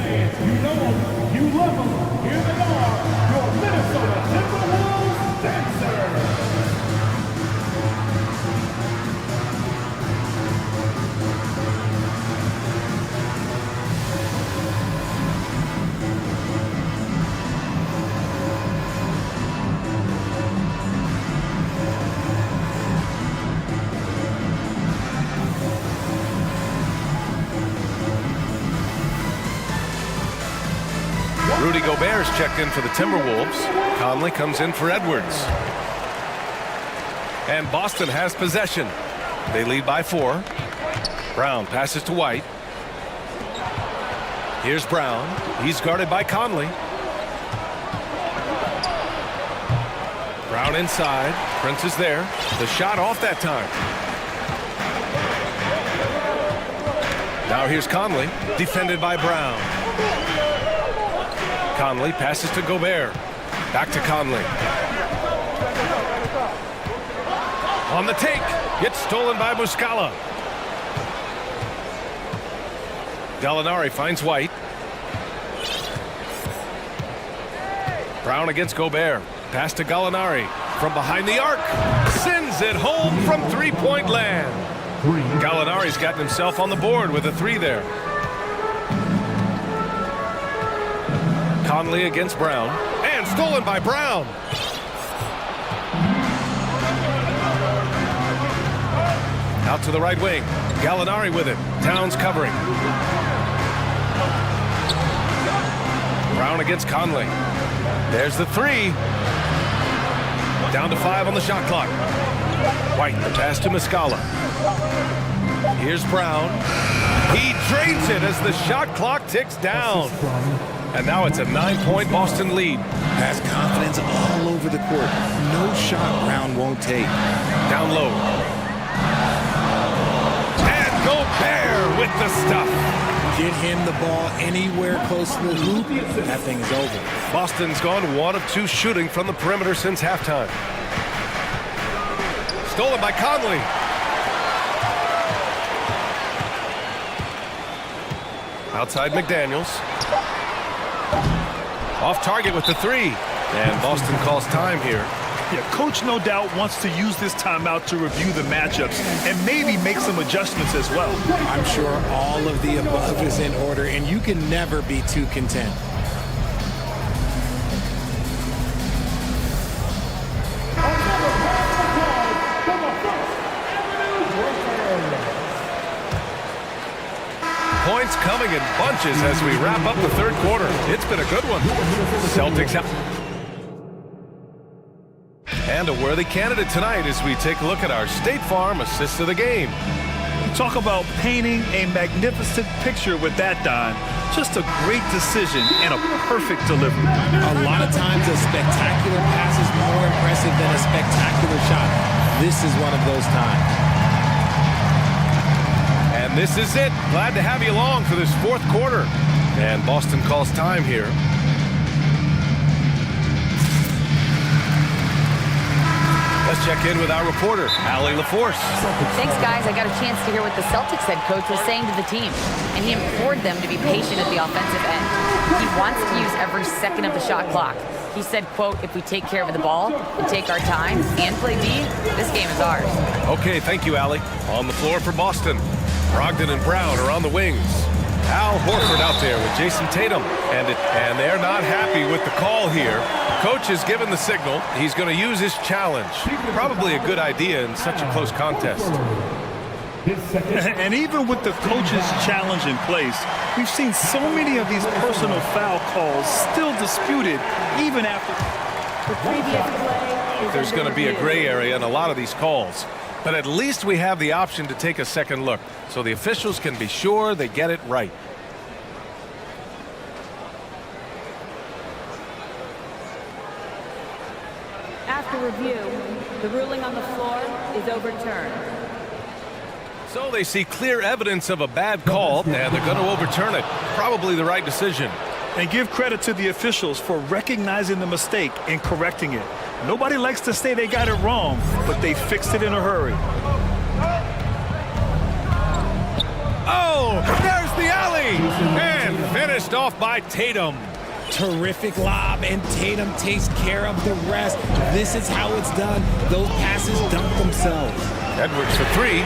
You love them. Here they are, your Minnesota Timberwolves dancers. Rudy Gobert's checked in for the Timberwolves. Conley comes in for Edwards. And Boston has possession. They lead by 4. Brown passes to White. Here's Brown. He's guarded by Conley. Brown inside. Prince is there. The shot off that time. Now here's Conley, defended by Brown. Conley passes to Gobert. Back to Conley. On the take. Gets stolen by Muscala. Gallinari finds White. Brown against Gobert. Pass to Gallinari. From behind the arc. Sends it home from three-point land. Gallinari's gotten himself on the board with a 3 there. Conley against Brown. And stolen by Brown. Out to the right wing. Gallinari with it. Towns covering. Brown against Conley. There's the 3. Down to 5 on the shot clock. White, the pass to Muscala. Here's Brown. He drains it as the shot clock ticks down. And now it's a 9-point Boston lead. Has confidence all over the court. No shot Brown won't take. Down low. And Gobert with the stuff. Get him the ball anywhere close to the hoop, that thing is over. Boston's gone 1 of 2 shooting from the perimeter since halftime. Stolen by Conley. Outside McDaniels. Off target with the 3. And Boston calls time here. Yeah, coach no doubt wants to use this timeout to review the matchups and maybe make some adjustments as well. I'm sure all of the above is in order, and you can never be too content. Points coming in bunches as we wrap up the third quarter. It's been a good one. Celtics out. And a worthy candidate tonight as we take a look at our State Farm assist of the game. Talk about painting a magnificent picture with that, Don. Just a great decision and a perfect delivery. A lot of times a spectacular pass is more impressive than a spectacular shot. This is one of those times. And this is it. Glad to have you along for this fourth quarter. And Boston calls time here. Let's check in with our reporter, Allie LaForce. Thanks, guys. I got a chance to hear what the Celtics head coach was saying to the team, and he implored them to be patient at the offensive end. He wants to use every second of the shot clock. He said, quote, if we take care of the ball and take our time and play D, this game is ours. Okay, thank you, Allie. On the floor for Boston, Brogdon and Brown are on the wings. Al Horford out there with Jason Tatum. And they're not happy with the call here. Coach has given the signal. He's going to use his challenge. Probably a good idea in such a close contest. And even with the coach's challenge in place, we've seen so many of these personal foul calls still disputed even after the previous play. There's going to be a gray area in a lot of these calls. But at least we have the option to take a second look, so the officials can be sure they get it right. After review, the ruling on the floor is overturned. So they see clear evidence of a bad call, and they're going to overturn it. Probably the right decision. And give credit to the officials for recognizing the mistake and correcting it. Nobody likes to say they got it wrong, but they fixed it in a hurry. Oh, there's the alley! And finished off by Tatum. Terrific lob, and Tatum takes care of the rest. This is how it's done. Those passes dump themselves. Edwards for 3.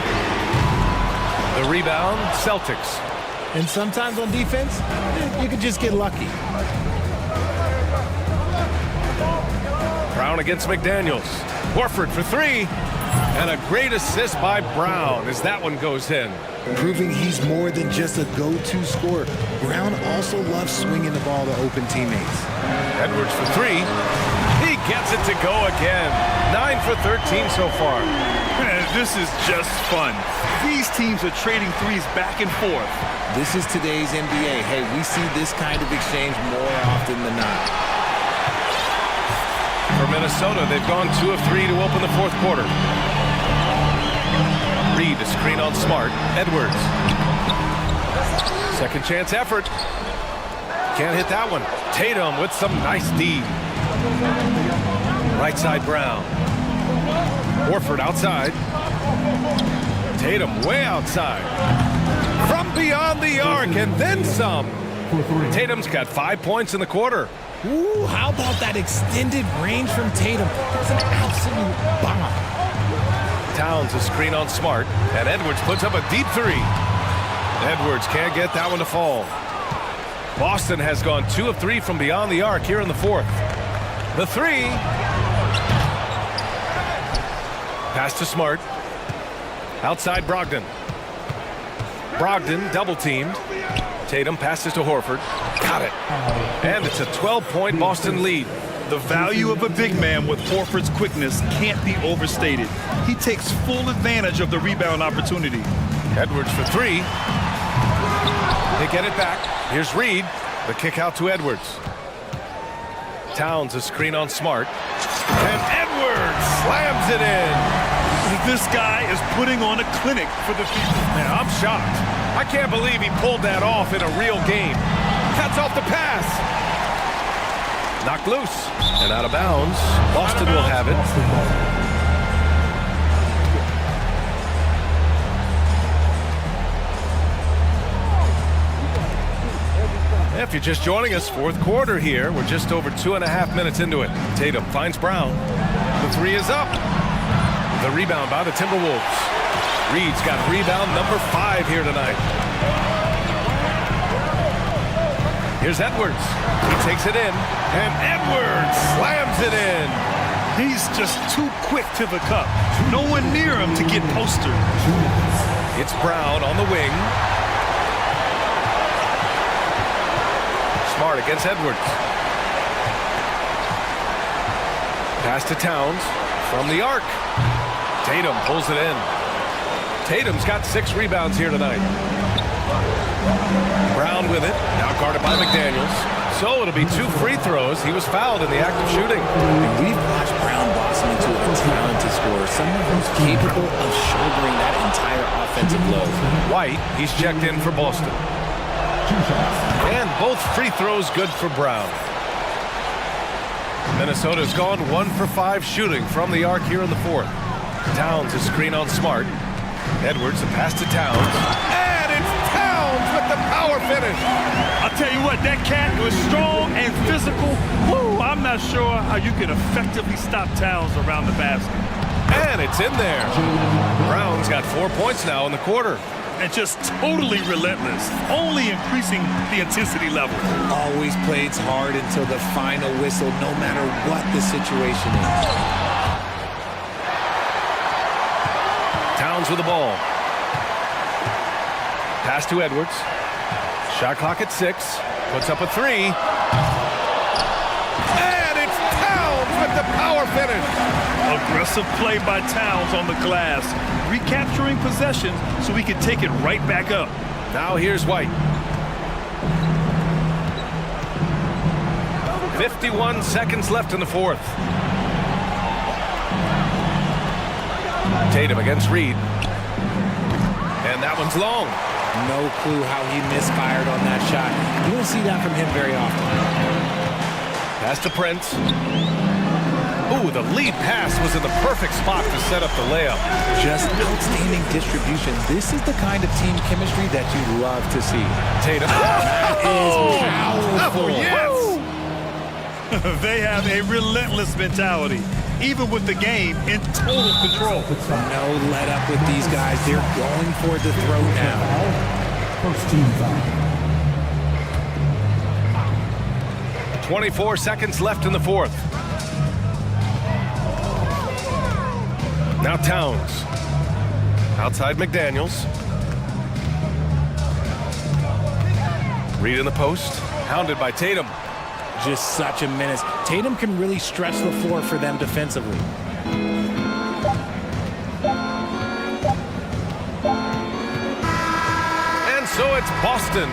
The rebound, Celtics. And sometimes on defense, you can just get lucky. Brown against McDaniels. Horford for 3. And a great assist by Brown as that one goes in. Proving he's more than just a go-to scorer. Brown also loves swinging the ball to open teammates. Edwards for 3. He gets it to go again. 9 for 13 so far. This is just fun. These teams are trading threes back and forth. This is today's NBA. Hey, we see this kind of exchange more often than not. For Minnesota, they've gone 2 of 3 to open the fourth quarter. Reed, a screen on Smart. Edwards. Second chance effort. Can't hit that one. Tatum with some nice D. Right side Brown. Horford outside. Tatum way outside. From beyond the arc and then some. Tatum's got 5 points in the quarter. Ooh, how about that extended range from Tatum? That's an absolute bomb. Towns a screen on Smart, and Edwards puts up a deep 3. Edwards can't get that one to fall. Boston has gone 2 of 3 from beyond the arc here in the fourth. The 3. Pass to Smart. Outside Brogdon. Brogdon double teamed. Tatum passes to Horford. Got it. And it's a 12-point Boston lead. The value of a big man with Horford's quickness can't be overstated. He takes full advantage of the rebound opportunity. Edwards for 3. They get it back. Here's Reed. The kick out to Edwards. Towns a screen on Smart. And Edwards slams it in. This guy is putting on a clinic for the people. Man, I'm shocked. I can't believe he pulled that off in a real game. Cuts off the pass. Knocked loose and out of bounds. Boston will have it. If you're just joining us, fourth quarter here. We're just over 2.5 minutes into it. Tatum finds Brown. The three is up. The rebound by the Timberwolves. Reed's got rebound number 5 here tonight. Here's Edwards. He takes it in, and Edwards slams it in. He's just too quick to the cup. No one near him to get postered. It's Brown on the wing. Smart against Edwards. Pass to Towns from the arc. Tatum pulls it in. Tatum's got 6 rebounds here tonight. Brown with it, now guarded by McDaniels. So it'll be 2 free throws. He was fouled in the act of shooting. And we've watched Brown blossom into a talented scorer, someone who's capable of shouldering that entire offensive load. White, he's checked in for Boston. And both free throws good for Brown. Minnesota's gone 1 for 5 shooting from the arc here in the fourth. Towns a screen on Smart. Edwards a pass to Towns. And it's Towns with the power finish. I'll tell you what, that cat was strong and physical. Woo, I'm not sure how you can effectively stop Towns around the basket. And it's in there. Brown's got 4 points now in the quarter. And just totally relentless, only increasing the intensity level. Always plays hard until the final whistle, no matter what the situation is. Towns with the ball. Pass to Edwards. Shot clock at 6. Puts up a 3. And it's Towns with the power finish. Aggressive play by Towns on the glass, recapturing possession so he can take it right back up. Now here's White. 51 seconds left in the fourth. Tatum against Reed. And that one's long. No clue how he misfired on that shot. You don't see that from him very often. Pass to Prince. Ooh, the lead pass was in the perfect spot to set up the layup. Just outstanding distribution. This is the kind of team chemistry that you love to see. Tatum. That is powerful. Yes. They have a relentless mentality, even with the game in total control. No let up with these guys. They're going for the throw now. First team foul. 24 seconds left in the fourth. Now Towns. Outside McDaniels. Reed in the post. Hounded by Tatum. Just such a menace. Tatum can really stretch the floor for them defensively. And so it's Boston.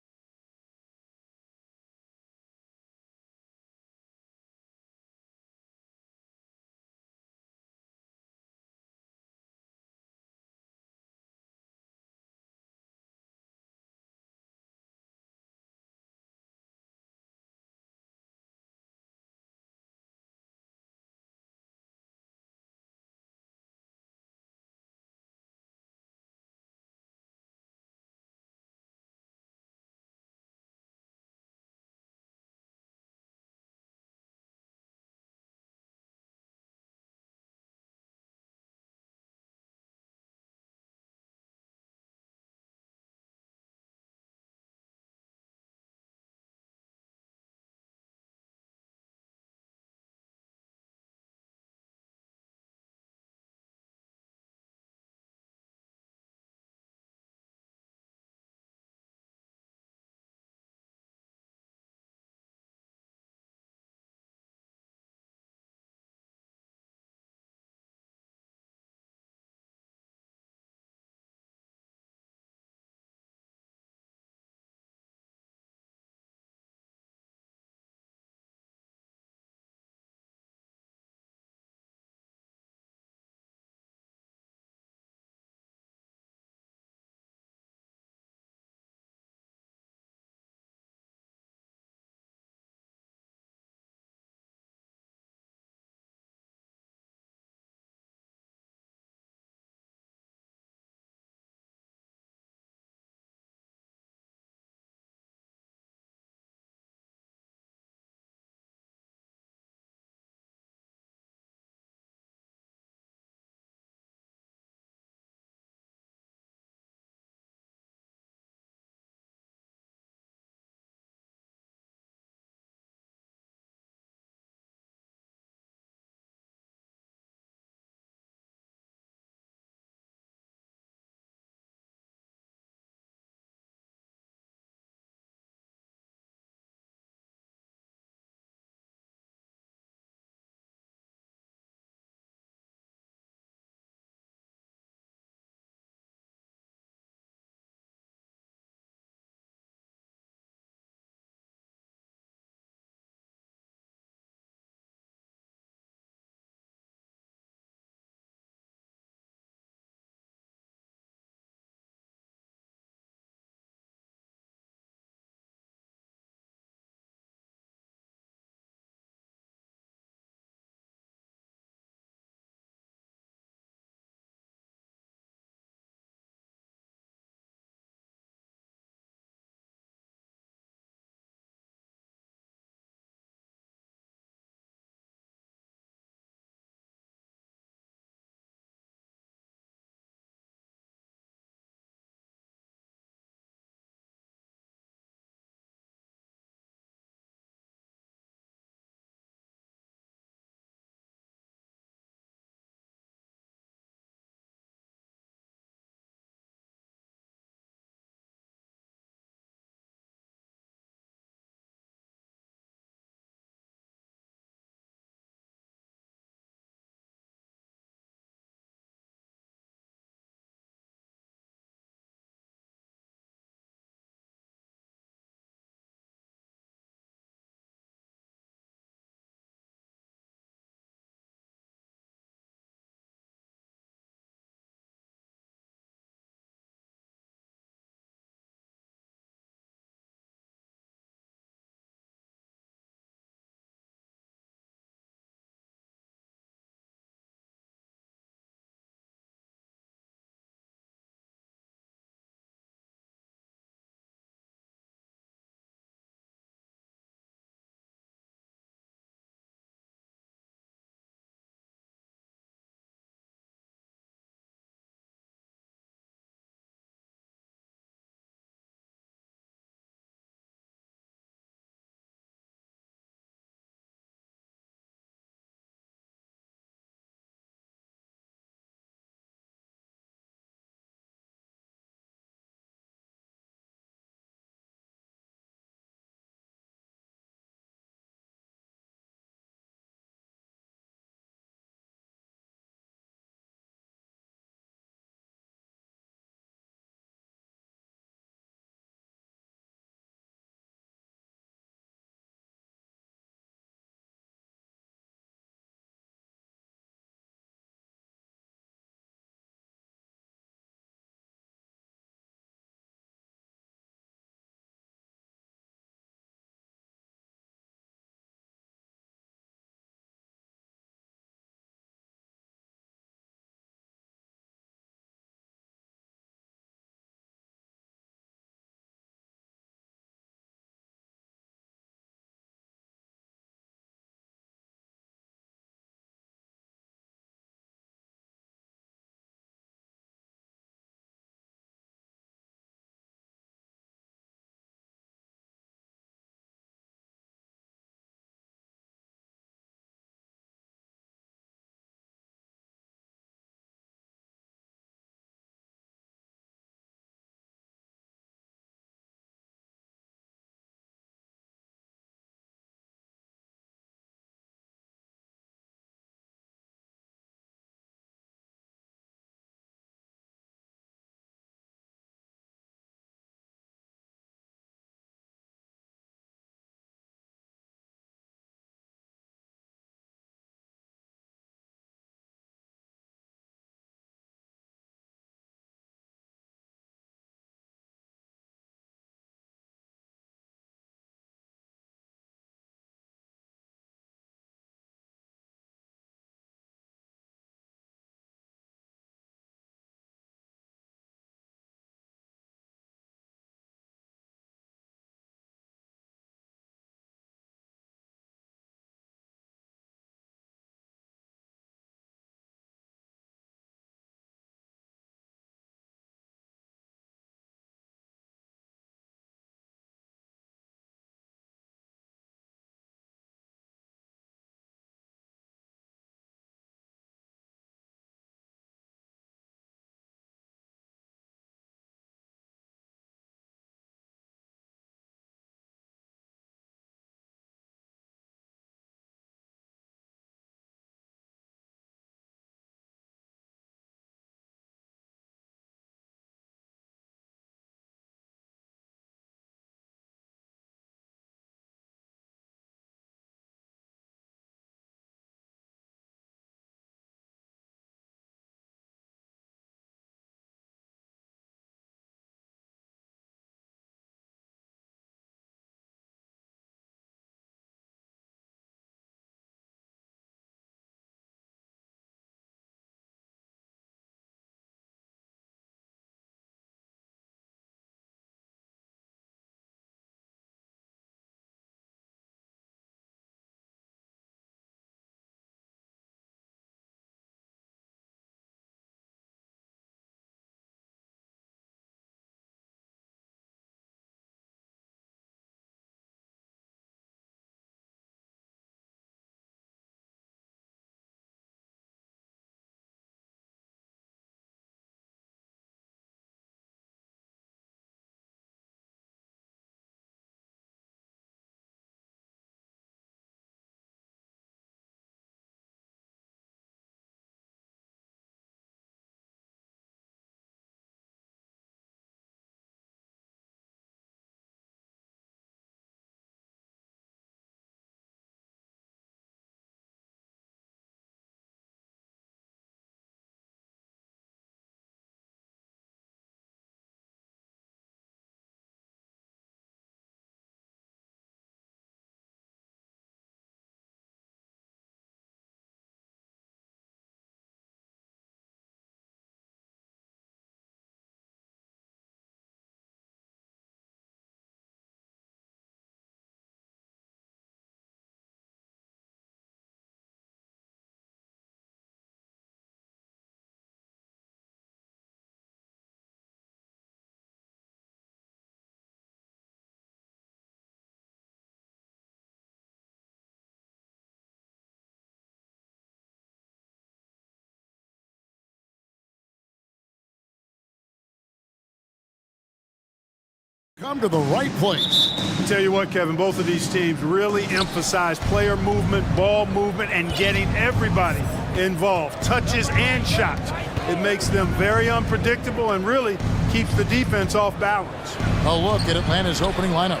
Come to the right place. Tell you what, Kevin, both of these teams really emphasize player movement, ball movement, and getting everybody involved, touches and shots. It makes them very unpredictable and really keeps the defense off balance. A look at Atlanta's opening lineup.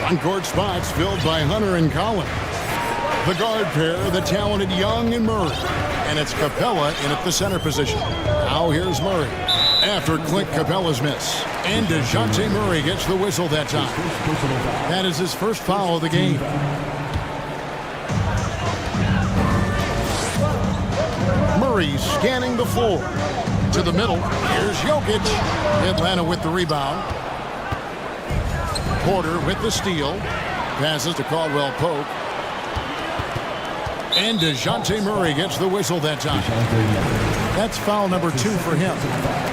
Front court spots filled by Hunter and Collins. The guard pair, the talented Young and Murray. And it's Capella in at the center position. Now here's Murray. After Clint Capella's miss. And DeJounte Murray gets the whistle that time. That is his first foul of the game. Murray scanning the floor. To the middle. Here's Jokic. Atlanta with the rebound. Porter with the steal. Passes to Caldwell Pope. And DeJounte Murray gets the whistle that time. That's foul number 2 for him.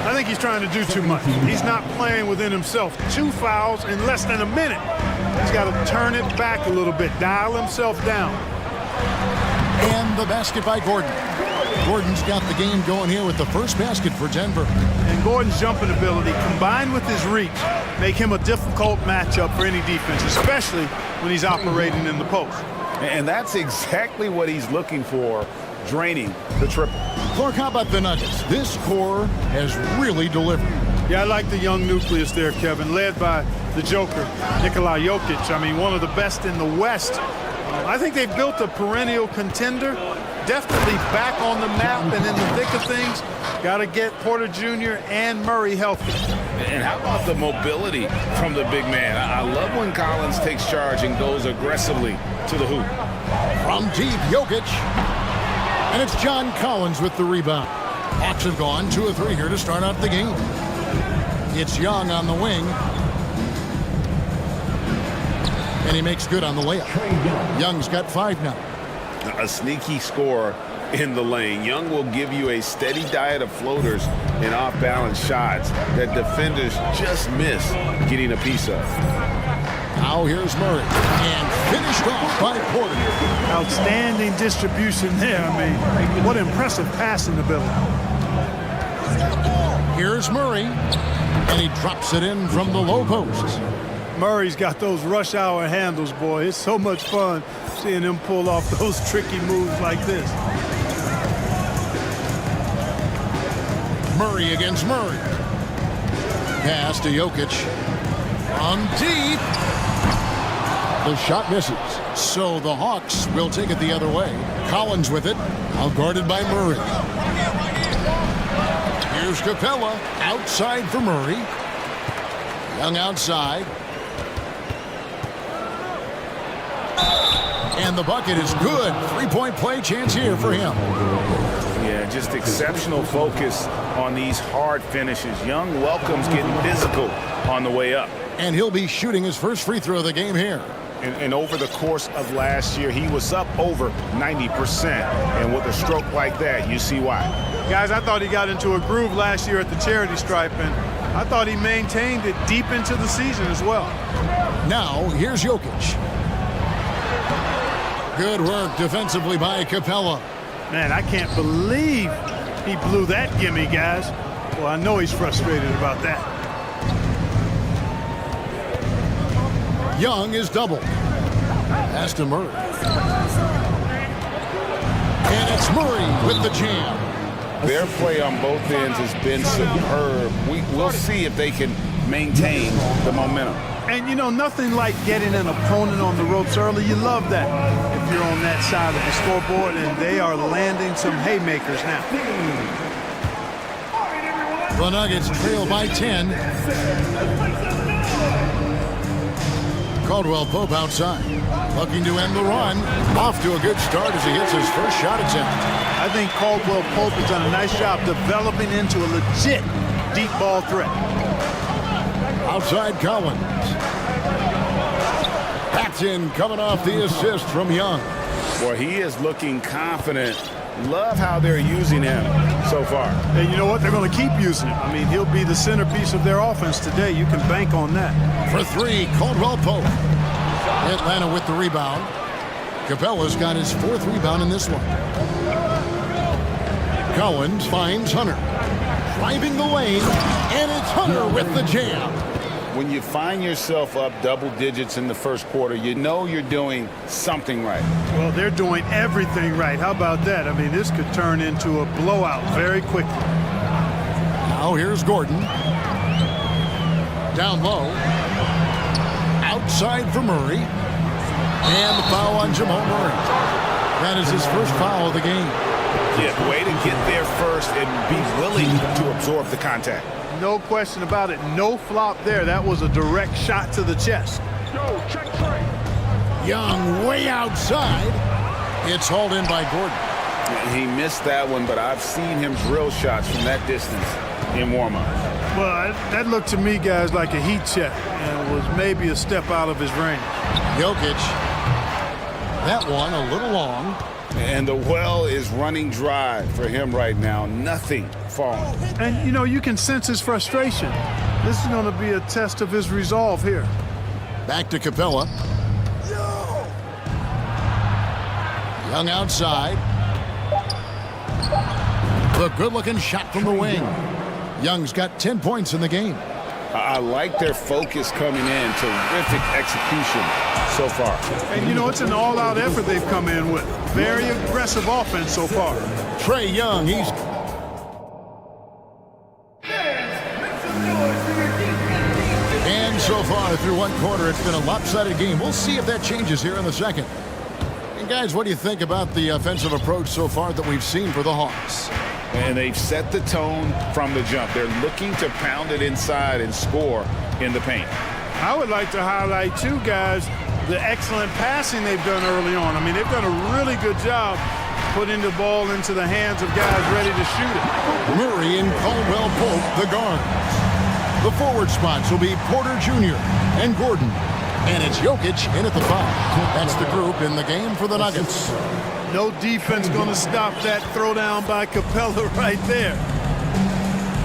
I think he's trying to do too much. He's not playing within himself. 2 fouls in less than a minute. He's got to turn it back a little bit, dial himself down. And the basket by Gordon. Gordon's got the game going here with the first basket for Denver. And Gordon's jumping ability, combined with his reach, make him a difficult matchup for any defense, especially when he's operating in the post. And that's exactly what he's looking for, draining the triple. Clark, how about the Nuggets? This core has really delivered. Yeah, I like the young nucleus there, Kevin, led by the Joker, Nikola Jokic. I mean, one of the best in the West. I think they've built a perennial contender, definitely back on the map and in the thick of things. Got to get Porter Jr. and Murray healthy. And how about the mobility from the big man? I love when Collins takes charge and goes aggressively to the hoop. From deep, Jokic. And it's John Collins with the rebound. Hawks have gone 2 of 3 here to start out the game. It's Young on the wing. And he makes good on the layup. Young's got 5 now. A sneaky score in the lane. Young will give you a steady diet of floaters and off-balance shots that defenders just miss getting a piece of. Now here's Murray. And finished off by Porter. Outstanding distribution there. I mean, what impressive passing ability. Here's Murray. And he drops it in from the low post. Murray's got those rush hour handles, boy. It's so much fun seeing him pull off those tricky moves like this. Murray against Murray. Pass to Jokic. On deep. The shot misses. So the Hawks will take it the other way. Collins with it. Now guarded by Murray. Here's Capella. Outside for Murray. Young outside. And the bucket is good. 3-point play chance here for him. Yeah, just exceptional focus on these hard finishes. Young welcomes getting physical on the way up. And he'll be shooting his first free throw of the game here. And over the course of last year, he was up over 90%. And with a stroke like that, you see why. Guys, I thought he got into a groove last year at the charity stripe, and I thought he maintained it deep into the season as well. Now, here's Jokic. Good work defensively by Capella. Man, I can't believe he blew that gimme, guys. Well, I know he's frustrated about that. Young is doubled. Pass to Murray. And it's Murray with the jam. Their play on both ends has been superb. We'll see if they can maintain the momentum. And, you know, nothing like getting an opponent on the ropes early. You love that if you're on that side of the scoreboard, and they are landing some haymakers now. The Nuggets trail by 10. Caldwell Pope outside. Looking to end the run. Off to a good start as he hits his first shot attempt. I think Caldwell Pope has done a nice job developing into a legit deep ball threat. Outside Collins. Patton coming off the assist from Young. Boy, he is looking confident. Love how they're using him so far. And you know what? They're going to keep using him. I mean, he'll be the centerpiece of their offense today. You can bank on that. For 3, Caldwell Pope. Atlanta with the rebound. Capella's got his 4th rebound in this one. Collins finds Hunter. Driving the lane, and it's Hunter with the jam. When you find yourself up double digits in the first quarter, you know you're doing something right. Well, they're doing everything right. How about that? I mean, this could turn into a blowout very quickly. Now here's Gordon. Down low. Outside for Murray. And the foul on Jamal Murray. That is his first foul of the game. Yeah, way to get there first and be willing to absorb the contact. No question about it. No flop there. That was a direct shot to the chest. No, check three. Young way outside. It's hauled in by Gordon. He missed that one, but I've seen him drill shots from that distance in warm-up. Well, that looked to me, guys, like a heat check, and was maybe a step out of his range. Jokic. That one a little long. And the well is running dry for him right now. Nothing falling. And, you know, you can sense his frustration. This is going to be a test of his resolve here. Back to Capella. Young outside. The good-looking shot from the wing. Young's got 10 points in the game. I like their focus coming in. Terrific execution so far. And, you know, it's an all-out effort they've come in with. Very aggressive offense so far. Trae Young, he's... And so far through one quarter, it's been a lopsided game. We'll see if that changes here in the second. And guys, what do you think about the offensive approach so far that we've seen for the Hawks? And they've set the tone from the jump. They're looking to pound it inside and score in the paint. I would like to highlight, too, guys, the excellent passing they've done early on. I mean, they've done a really good job putting the ball into the hands of guys ready to shoot it. Murray and Caldwell Pope, the guards. The forward spots will be Porter Jr. and Gordon. And it's Jokic in at the 5. That's the group in the game for the Nuggets. No defense going to stop that throwdown by Capella right there.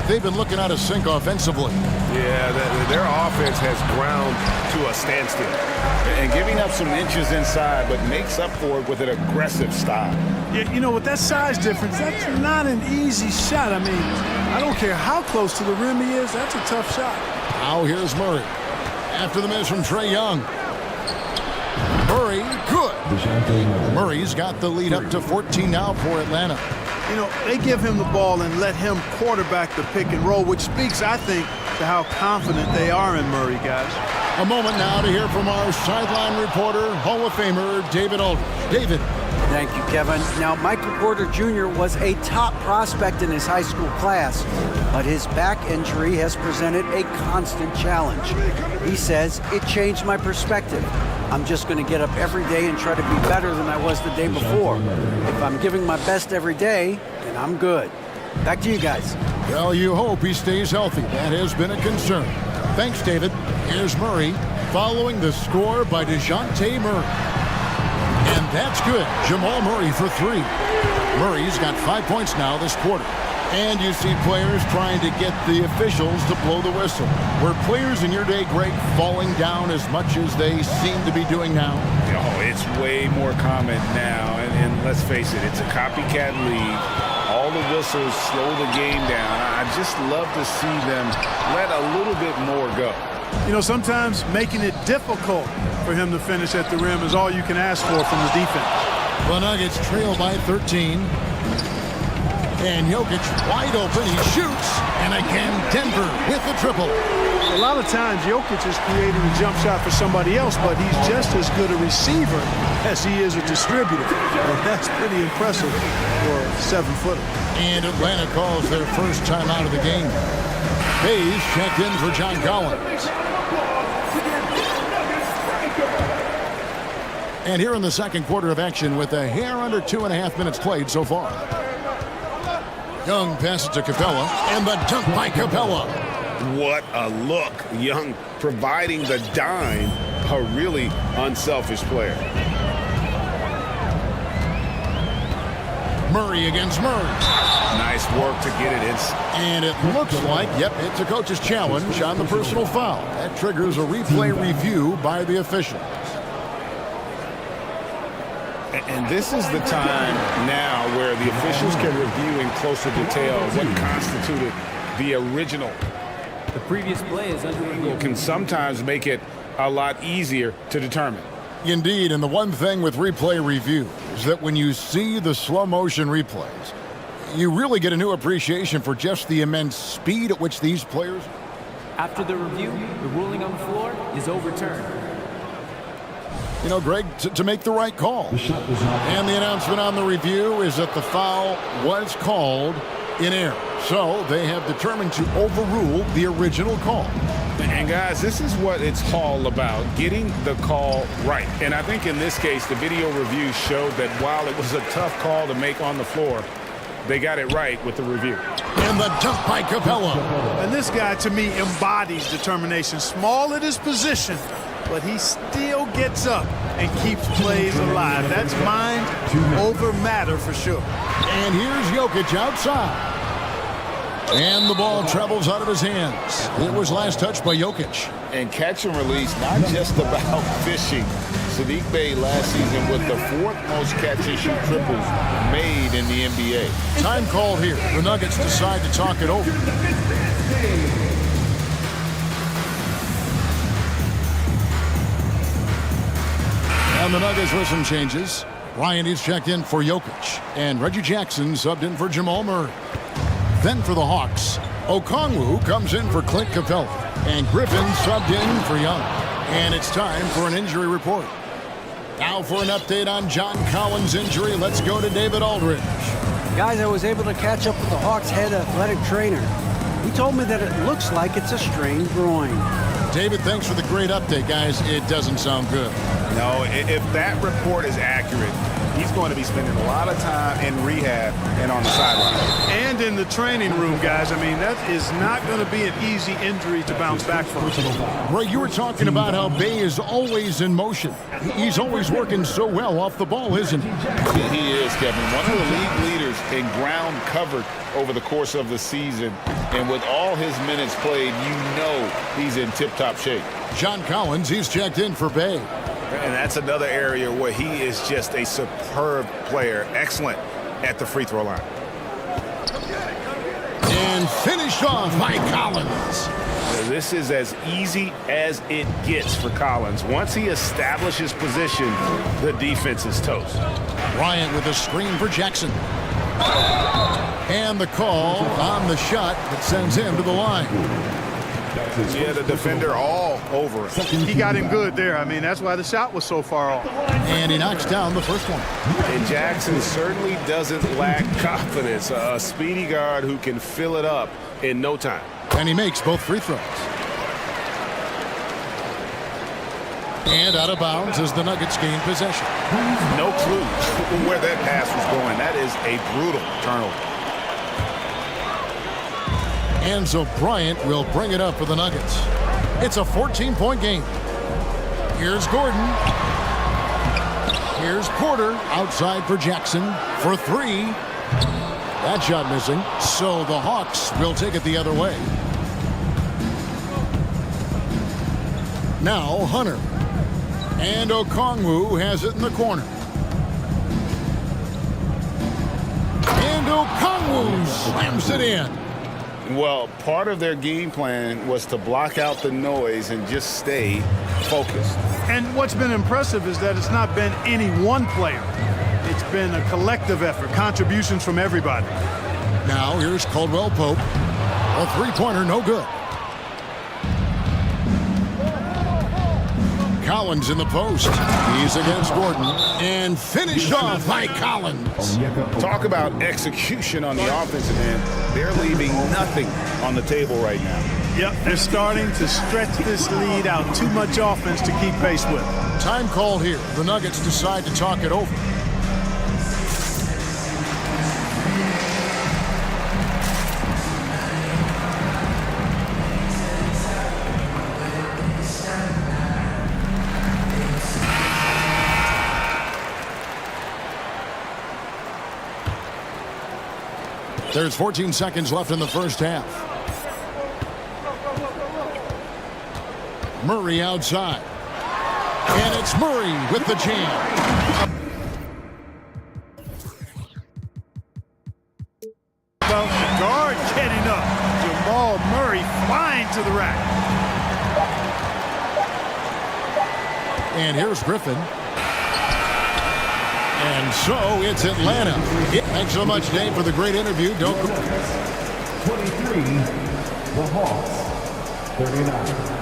They've been looking out of sync offensively. Yeah, their offense has ground to a standstill. And giving up some inches inside, but makes up for it with an aggressive style. Yeah, you know, with that size difference, that's not an easy shot. I mean, I don't care how close to the rim he is, that's a tough shot. Now here's Murray. After the miss from Trae Young. Murray, good. Murray's got the lead up to 14 now for Atlanta. You know, they give him the ball and let him quarterback the pick and roll, which speaks, I think, to how confident they are in Murray, guys. A moment now to hear from our sideline reporter, Hall of Famer David Aldridge. David. Thank you, Kevin. Now, Michael Porter Jr. was a top prospect in his high school class, but his back injury has presented a constant challenge. He says, it changed my perspective. I'm just going to get up every day and try to be better than I was the day before. If I'm giving my best every day, then I'm good. Back to you guys. Well, you hope he stays healthy. That has been a concern. Thanks, David. Here's Murray following the score by DeJounte Murray. And that's good. Jamal Murray for 3. Murray's got 5 points now this quarter. And you see players trying to get the officials to blow the whistle. Were players in your day, Greg, falling down as much as they seem to be doing now? Oh, it's way more common now. And let's face it, it's a copycat league. All the whistles slow the game down. I just love to see them let a little bit more go. You know, sometimes making it difficult for him to finish at the rim is all you can ask for from the defense. The Nuggets trail by 13. And Jokic wide open. He shoots. And again, Denver with the triple. A lot of times, Jokic is creating a jump shot for somebody else, but he's just as good a receiver as he is a distributor. And that's pretty impressive for a 7-footer. And Atlanta calls their first time out of the game. Hayes checked in for John Collins. And here in the second quarter of action with a hair under 2.5 minutes played so far. Young passes to Capella, and the dunk by Capella. What a look. Young providing the dime. A really unselfish player. Murray against Murray. Nice work to get it in. And it looks like, yep, it's a coach's challenge on the personal foul. That triggers a replay review by the official. And this is the time now where the officials can review in closer detail what constituted the original The previous play is under review. Can sometimes make it a lot easier to determine. Indeed, and the one thing with replay review is that when you see the slow motion replays, you really get a new appreciation for just the immense speed at which these players... After the review, the ruling on the floor is overturned. You know, Greg, to make the right call. And the announcement on the review is that the foul was called in error. So they have determined to overrule the original call. And guys, this is what it's all about, getting the call right. And I think in this case, the video review showed that while it was a tough call to make on the floor, they got it right with the review. And the dunk by Capella. And this guy, to me, embodies determination. Small at his position, but he still gets up and keeps plays alive. That's mind over matter for sure. And here's Jokic outside. And the ball travels out of his hands. It was last touched by Jokic. And catch and release, not just about fishing. Sadiq Bey last season with the 4th most catch-and-shoot triples made in the NBA. Time called here. The Nuggets decide to talk it over. And the Nuggets with some changes. Ryan is checked in for Jokic. And Reggie Jackson subbed in for Jamal Murray. Then for the Hawks, Okongwu comes in for Clint Capella. And Griffin subbed in for Young. And it's time for an injury report. Now for an update on John Collins' injury, let's go to David Aldridge. Guys, I was able to catch up with the Hawks' head athletic trainer. He told me that it looks like it's a strained groin. David, thanks for the great update, guys. It doesn't sound good. No, if that report is accurate, he's going to be spending a lot of time in rehab and on the sideline. And in the training room, guys. I mean, that is not going to be an easy injury to bounce back from. Ray, you were talking about how Bey is always in motion. He's always working so well off the ball, isn't he? He is, Kevin. One of the league leaders in ground covered over the course of the season. And with all his minutes played, you know he's in tip-top shape. John Collins, he's checked in for Bey. And that's another area where he is just a superb player. Excellent at the free throw line. And finished off by Collins. This is as easy as it gets for Collins. Once he establishes position, the defense is toast. Bryant with a screen for Jackson. And the call on the shot that sends him to the line. Yeah, the defender all over him. He got him good there. I mean, that's why the shot was so far off. And he knocks down the first one. And Jackson certainly doesn't lack confidence. A speedy guard who can fill it up in no time. And he makes both free throws. And out of bounds as the Nuggets gain possession. No clue where that pass was going. That is a brutal turnover. And so Bryant will bring it up for the Nuggets. It's a 14-point game. Here's Gordon. Here's Porter outside for Jackson for 3. That shot missing. So the Hawks will take it the other way. Now Hunter. And Okongwu has it in the corner. And Okongwu slams it in. Well, part of their game plan was to block out the noise and just stay focused. And what's been impressive is that it's not been any one player. It's been a collective effort, contributions from everybody. Now here's Caldwell Pope. A three-pointer, no good. Collins in the post. He's against Gordon. And finished off by Collins. Talk about execution on the offensive end. They're leaving nothing on the table right now. Yep, they're starting to stretch this lead out. Too much offense to keep pace with. Time called here. The Nuggets decide to talk it over. There's 14 seconds left in the first half. Murray outside. And it's Murray with the jam. Well, the guard getting up. Jamal Murray flying to the And here's Griffin. And so it's Atlanta. Thanks so much, Dave, for the great interview. Don't go. 23, the Hawks. 39.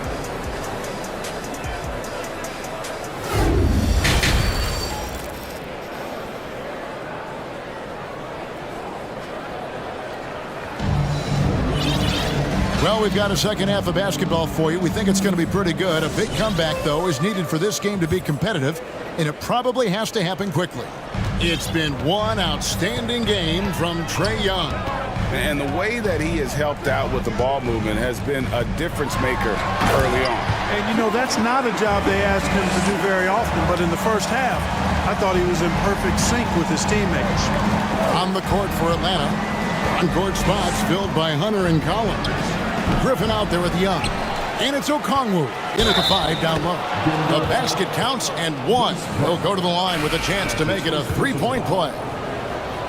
Well, we've got a second half of basketball for you. We think it's going to be pretty good. A big comeback, though, is needed for this game to be competitive, and it probably has to happen quickly. It's been one outstanding game from Trae Young. And the way that he has helped out with the ball movement has been a difference maker early on. And, you know, that's not a job they ask him to do very often, but in the first half, I thought he was in perfect sync with his teammates. On the court for Atlanta, on-court spots filled by Hunter and Collins. Griffin out there with Young. And it's Okongwu in at the 5 down low. The basket counts and one. He'll go to the line with a chance to make it a three-point play.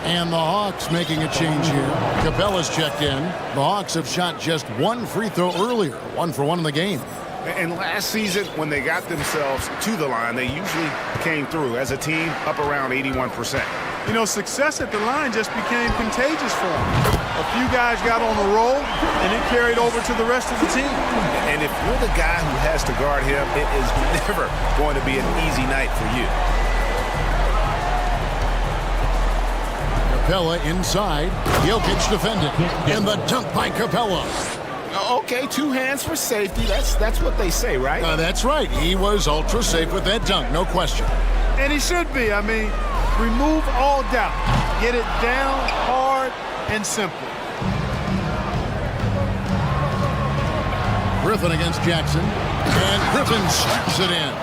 And the Hawks making a change here. Capella's checked in. The Hawks have shot just one free throw earlier. 1 for 1 in the game. And last season, when they got themselves to the line, they usually came through as a team up around 81%. You know, success at the line just became contagious for them. A few guys got on a roll, and it carried over to the rest of the team. And if you're the guy who has to guard him, it is never going to be an easy night for you. Capella inside. Jokic defending. And the dunk by Capella. Okay, 2 hands for safety. That's what they say, right? That's right. He was ultra safe with that dunk, no question. And he should be. I mean, remove all doubt. Get it down hard and simple. Griffin against Jackson. And Griffin slaps it in.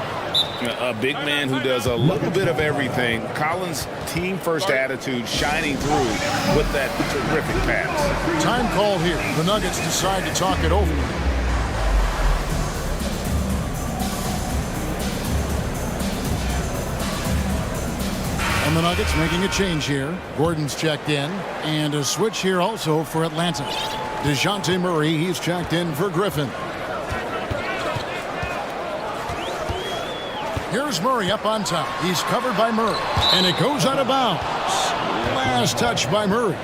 A big man who does a little bit of everything. Collins' team-first attitude shining through with that terrific pass. Time call here. The Nuggets decide to talk it over. And the Nuggets making a change here. Gordon's checked in. And a switch here also for Atlanta. DeJounte Murray, he's checked in for Griffin. Here's Murray up on top. He's covered by Murray. And it goes out of bounds. Last touch by Murray.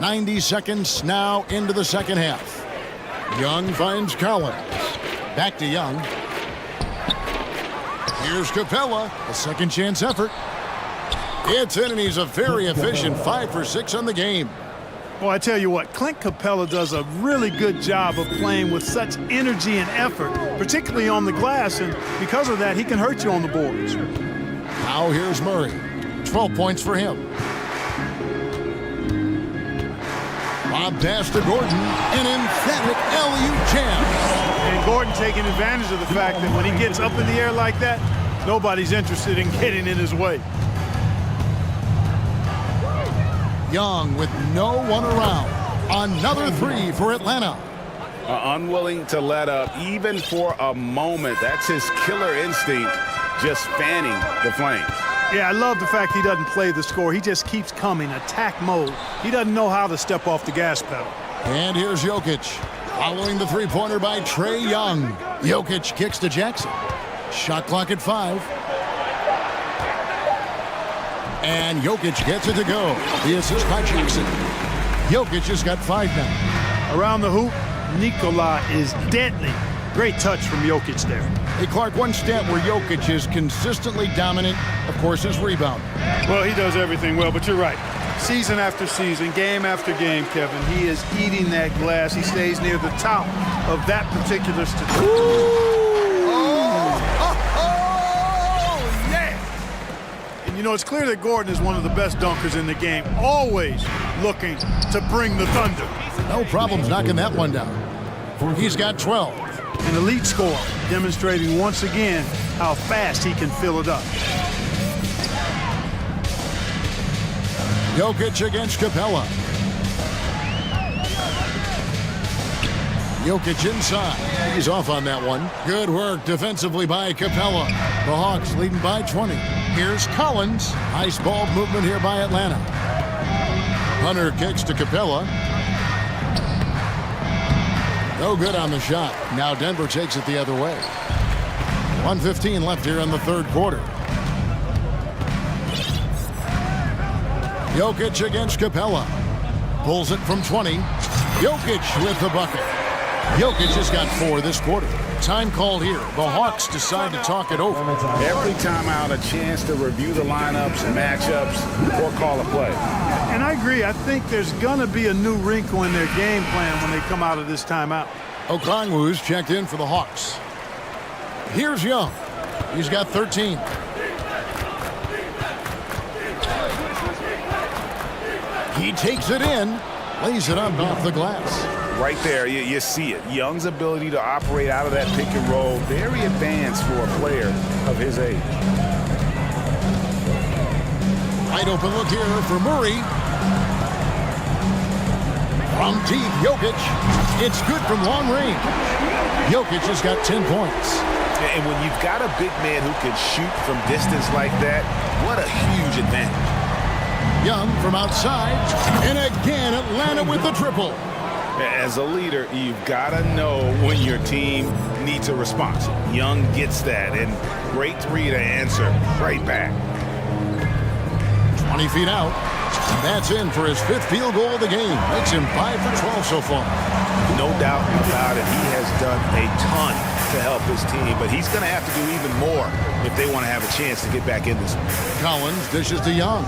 "90 seconds now into the second half. Young finds Collins. Back to Young. Here's Capella. A second chance effort. It's in, and he's a very efficient 5 for 6 on the game. Well, I tell you what, Clint Capella does a really good job of playing with such energy and effort, particularly on the glass, and because of that, he can hurt you on the boards. Now here's Murray. 12 points for him. Lob pass to Gordon. An emphatic alley-oop jam. And Gordon taking advantage of the fact that when he gets up in the air like that, nobody's interested in getting in his way. Young with no one around. Another 3 for Atlanta. Unwilling to let up even for a moment. That's his killer instinct, just fanning the flames. Yeah, I love the fact he doesn't play the score. He just keeps coming, attack mode. He doesn't know how to step off the gas pedal. And here's Jokic. Following the three-pointer by Trae Young. Jokic kicks to Jackson. Shot clock at 5. And Jokic gets it to go. The assist by Jackson. Jokic has got 5 now. Around the hoop, Nikola is deadly. Great touch from Jokic there. Hey, Clark, one stat where Jokic is consistently dominant, of course, is rebound. Well, he does everything well, but you're right. Season after season, game after game, Kevin, he is eating that glass. He stays near the top of that particular statistic. You know, it's clear that Gordon is one of the best dunkers in the game, always looking to bring the thunder. No problems knocking that one down. He's got 12. An elite scorer, demonstrating once again how fast he can fill it up. Jokic against Capella. Jokic inside. He's off on that one. Good work defensively by Capella. The Hawks leading by 20. Here's Collins. Nice ball movement here by Atlanta. Hunter kicks to Capella. No good on the shot. Now Denver takes it the other way. 1:15 left here in the third quarter. Jokic against Capella. Pulls it from 20. Jokic with the bucket. Jokic has got 4 this quarter. Time called here. The Hawks decide to talk it over. Every timeout, a chance to review the lineups, matchups, or call a play. And I agree. I think there's going to be a new wrinkle in their game plan when they come out of this timeout. Okongwu's checked in for the Hawks. Here's Young. He's got 13. He takes it in, lays it up off the glass. Right there, you see it. Young's ability to operate out of that pick and roll, very advanced for a player of his age. Wide open look here for Murray. From deep, Jokic. It's good from long range. Jokic has got 10 points. And when you've got a big man who can shoot from distance like that, what a huge advantage. Young from outside. And again, Atlanta with the triple. As a leader, you've got to know when your team needs a response. Young gets that, and great three to answer right back. 20 feet out. That's in for his 5th field goal of the game. Makes him 5 for 12 so far. No doubt about it. He has done a ton to help his team, but he's going to have to do even more if they want to have a chance to get back in this one. Collins dishes to Young.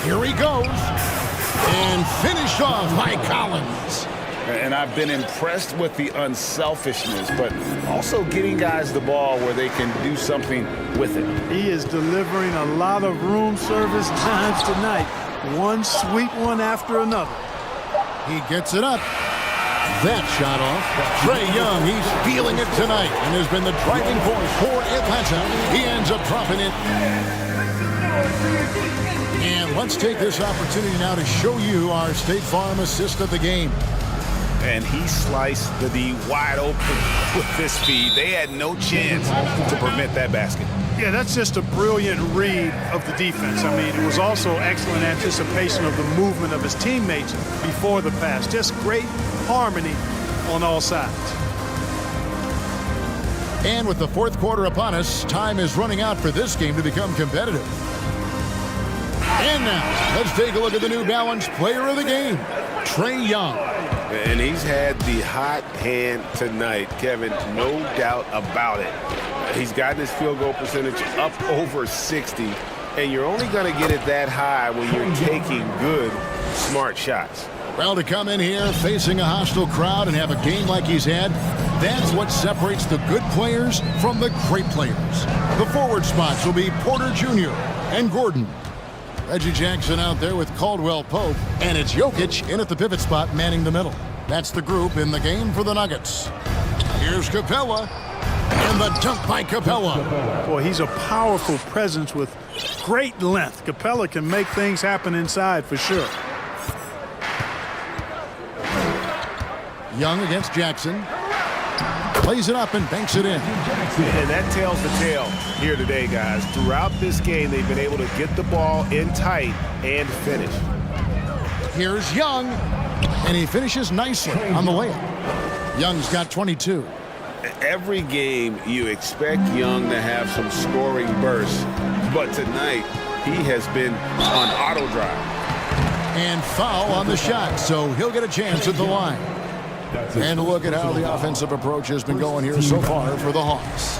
Here he goes. And finished off by Collins. And I've been impressed with the unselfishness, but also getting guys the ball where they can do something with it. He is delivering a lot of room service times tonight. One sweet one after another. He gets it up. That shot off. Trae Young, he's feeling it tonight and has been the driving force for Atlanta. He ends up dropping it. And let's take this opportunity now to show you our State Farm assist of the game. And he sliced the D wide open with this feed. They had no chance to prevent that basket. Yeah, that's just a brilliant read of the defense. I mean, it was also excellent anticipation of the movement of his teammates before the pass. Just great harmony on all sides. And with the 4th quarter upon us, time is running out for this game to become competitive. And now, let's take a look at the New Balance player of the game, Trae Young. And he's had the hot hand tonight, Kevin, no doubt about it. He's gotten his field goal percentage up over 60, and you're only going to get it that high when you're taking good, smart shots. Well, to come in here facing a hostile crowd and have a game like he's had, that's what separates the good players from the great players. The forward spots will be Porter Jr. and Gordon. Reggie Jackson out there with Caldwell Pope, and it's Jokic in at the pivot spot manning the middle. That's the group in the game for the Nuggets. Here's Capella, and the dunk by Capella. Boy, he's a powerful presence with great length. Capella can make things happen inside for sure. Young against Jackson. Plays it up and banks it in. And that tells the tale here today, guys. Throughout this game, they've been able to get the ball in tight and finish. Here's Young, and he finishes nicely on the layup. Young's got 22. Every game, you expect Young to have some scoring bursts, but tonight, he has been on auto drive. And foul on the shot, so he'll get a chance at the line. And look at how the offensive approach has been going here so far for the Hawks.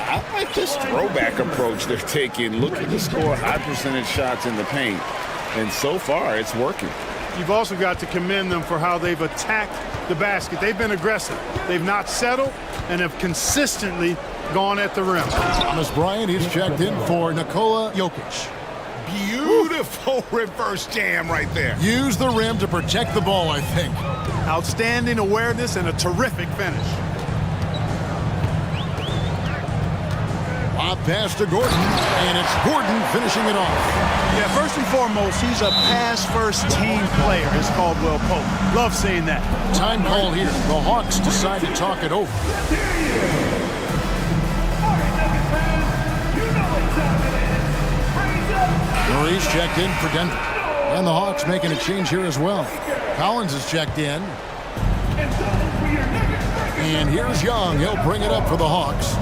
I like this throwback approach they're taking, looking to score high percentage shots in the paint. And so far, it's working. You've also got to commend them for how they've attacked the basket. They've been aggressive. They've not settled and have consistently gone at the rim. Thomas Bryant, he's checked in for Nikola Jokic. Beautiful reverse jam right there. Use the rim to protect the ball, I think. Outstanding awareness and a terrific finish. Lob pass to Gordon, and it's Gordon finishing it off. Yeah, first and foremost, he's a pass-first team player, is Caldwell Pope. Love seeing that. Time call here. The Hawks decide to talk it over. Murray's checked in for Denver. And the Hawks making a change here as well. Collins is checked in. And here's Young. He'll bring it up for the Hawks.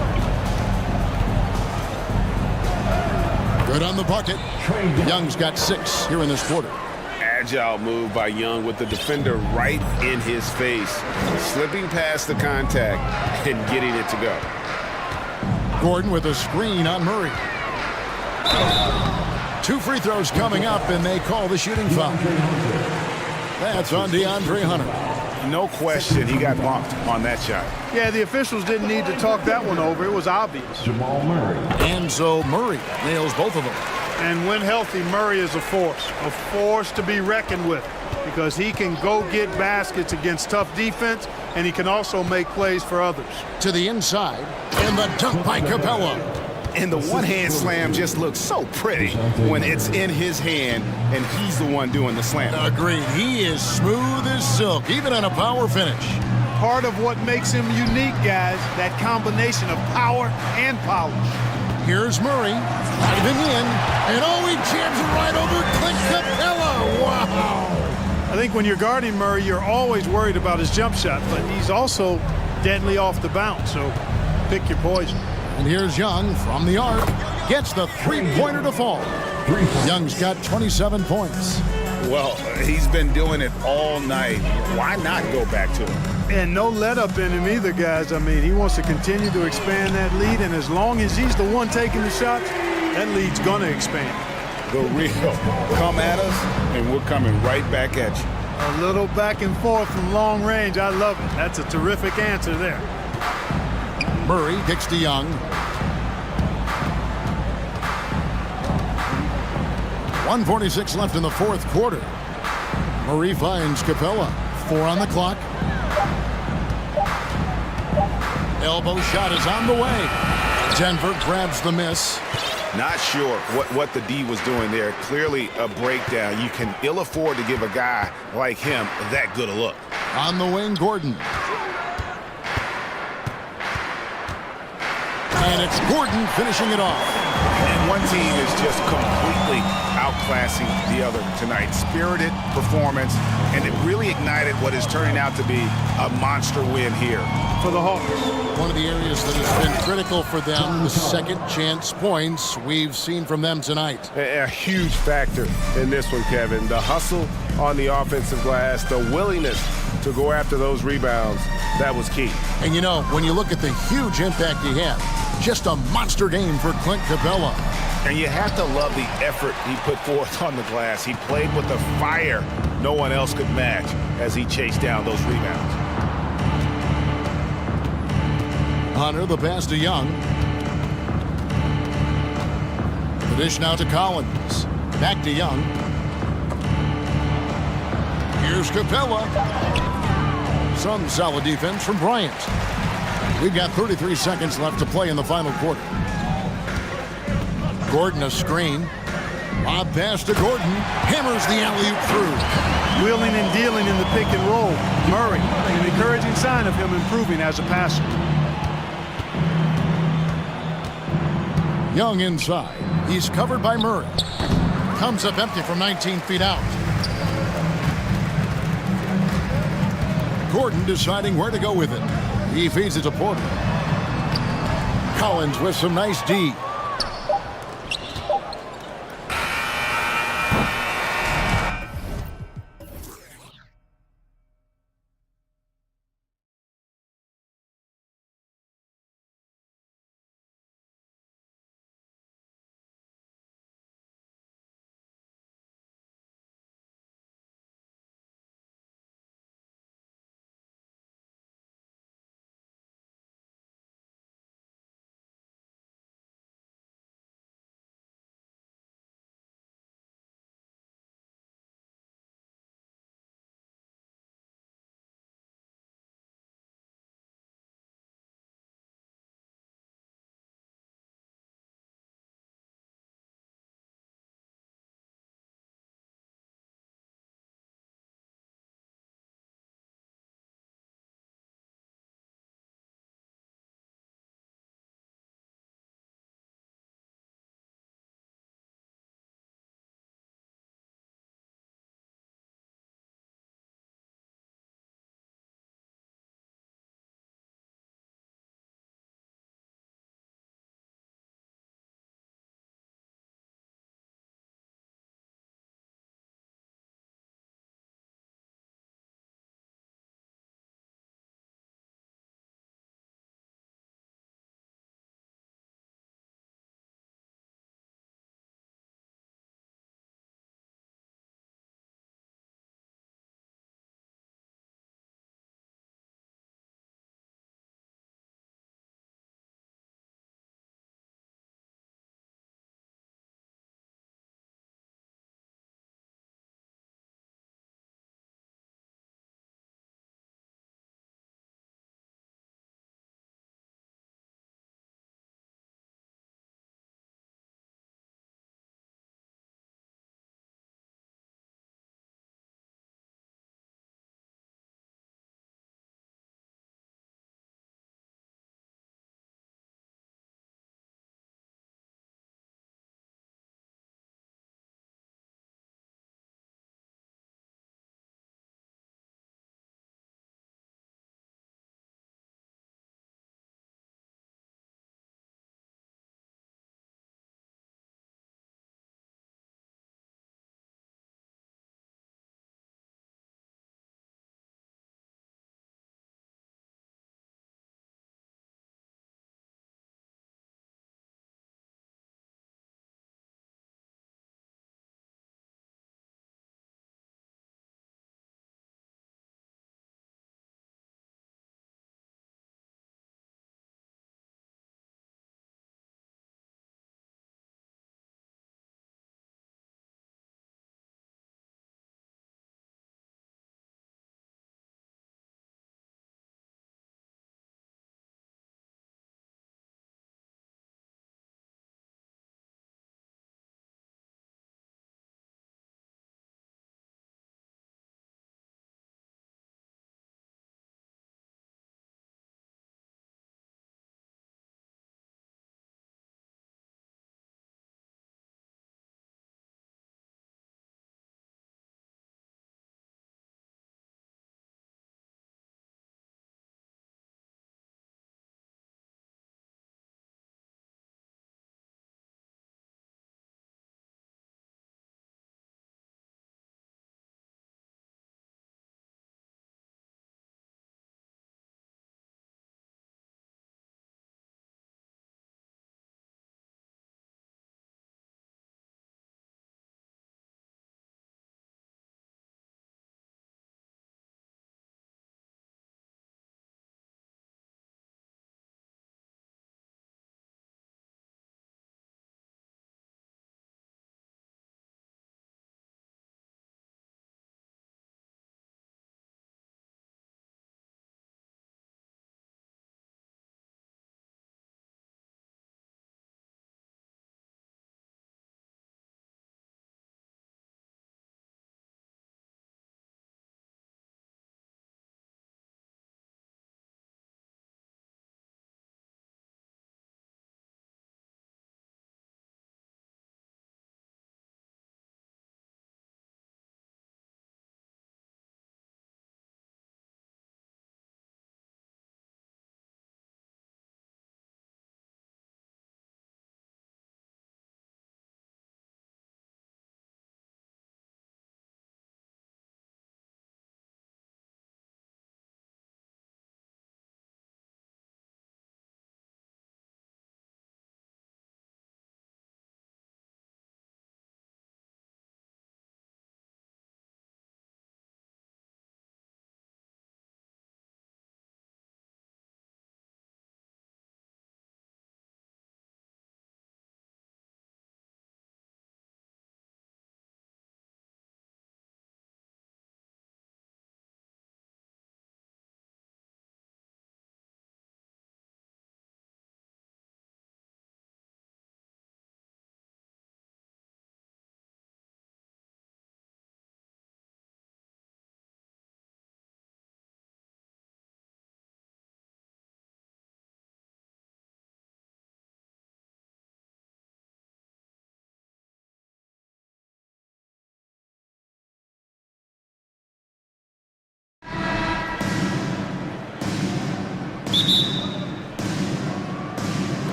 Good on the bucket. Young's got 6 here in this quarter. Agile move by Young with the defender right in his face. Slipping past the contact and getting it to go. Gordon with a screen on Murray. 2 free throws coming up, and they call the shooting foul. That's on DeAndre Hunter. No question, he got bumped on that shot. Yeah, the officials didn't need to talk that one over. It was obvious. Jamal Murray. And so Murray nails both of them. And when healthy, Murray is a force to be reckoned with, because he can go get baskets against tough defense, and he can also make plays for others. To the inside, and the dunk by Capella. And the one-hand slam just looks so pretty when it's in his hand and he's the one doing the slam. Agreed. He is smooth as silk, even on a power finish. Part of what makes him unique, guys, that combination of power and polish. Here's Murray, diving in, and he jams it right over Clint Capella. Wow. I think when you're guarding Murray, you're always worried about his jump shot, but he's also deadly off the bounce, so pick your poison. And here's Young from the arc. Gets the three-pointer to fall. Young's got 27 points. Well, he's been doing it all night. Why not go back to him? And no let-up in him either, guys. I mean, he wants to continue to expand that lead, and as long as he's the one taking the shots, that lead's going to expand. The real come at us, and we're coming right back at you. A little back and forth from long range. I love it. That's a terrific answer there. Murray kicks to Young. 1:46 left in the fourth quarter. Murray finds Capella. 4 on the clock. Elbow shot is on the way. Denver grabs the miss. Not sure what the D was doing there. Clearly a breakdown. You can ill afford to give a guy like him that good a look. On the wing, Gordon. And it's Gordon finishing it off. And one team is just completely outclassing the other tonight. Spirited performance, and it really ignited what is turning out to be a monster win here for the Hawks. One of the areas that has been critical for them, the second chance points we've seen from them tonight. A huge factor in this one, Kevin. The hustle on the offensive glass, the willingness to go after those rebounds, that was key. And you know, when you look at the huge impact he had, just a monster game for Clint Capella. And you have to love the effort he put forth on the glass. He played with a fire no one else could match as he chased down those rebounds. Hunter, the pass to Young. The dish now to Collins. Back to Young. Here's Capella. Some solid defense from Bryant. We've got 33 seconds left to play in the final quarter. Gordon a screen. Lob pass to Gordon. Hammers the alley-oop through. Wheeling and dealing in the pick and roll. Murray, an encouraging sign of him improving as a passer. Young inside. He's covered by Murray. Comes up empty from 19 feet out. Gordon deciding where to go with it. He feeds it to Porter. Collins with some nice D.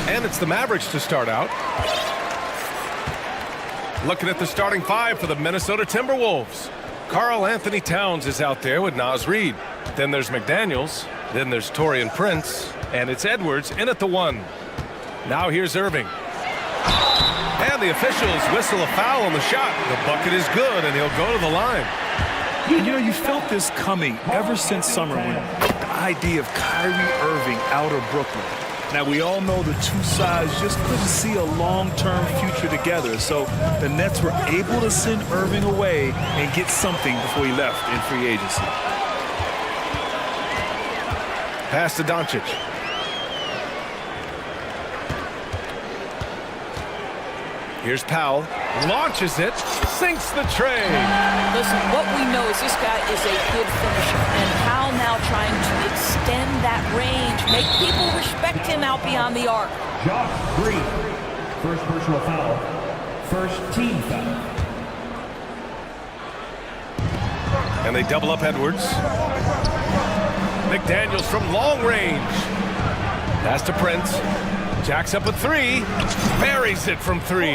And it's the Mavericks to start out. Looking at the starting five for the Minnesota Timberwolves. Karl Anthony Towns is out there with Naz Reid. Then there's McDaniels. Then there's Taurean Prince. And it's Edwards in at the 1. Now here's Irving. And the officials whistle a foul on the shot. The bucket is good, and he'll go to the line. And you know, you felt this coming ever since summer when the idea of Kyrie Irving out of Brooklyn. Now, we all know the two sides just couldn't see a long-term future together, so the Nets were able to send Irving away and get something before he left in free agency. Pass to Doncic. Here's Powell. Launches it. Sinks the tray. Listen, what we know is this guy is a good finisher. And Powell now trying to extend that range, make people respect him out beyond the arc. Josh Green, first personal foul, first team foul. And they double up Edwards. McDaniels from long range. Pass to Prince. Jacks up a 3. Buries it from 3.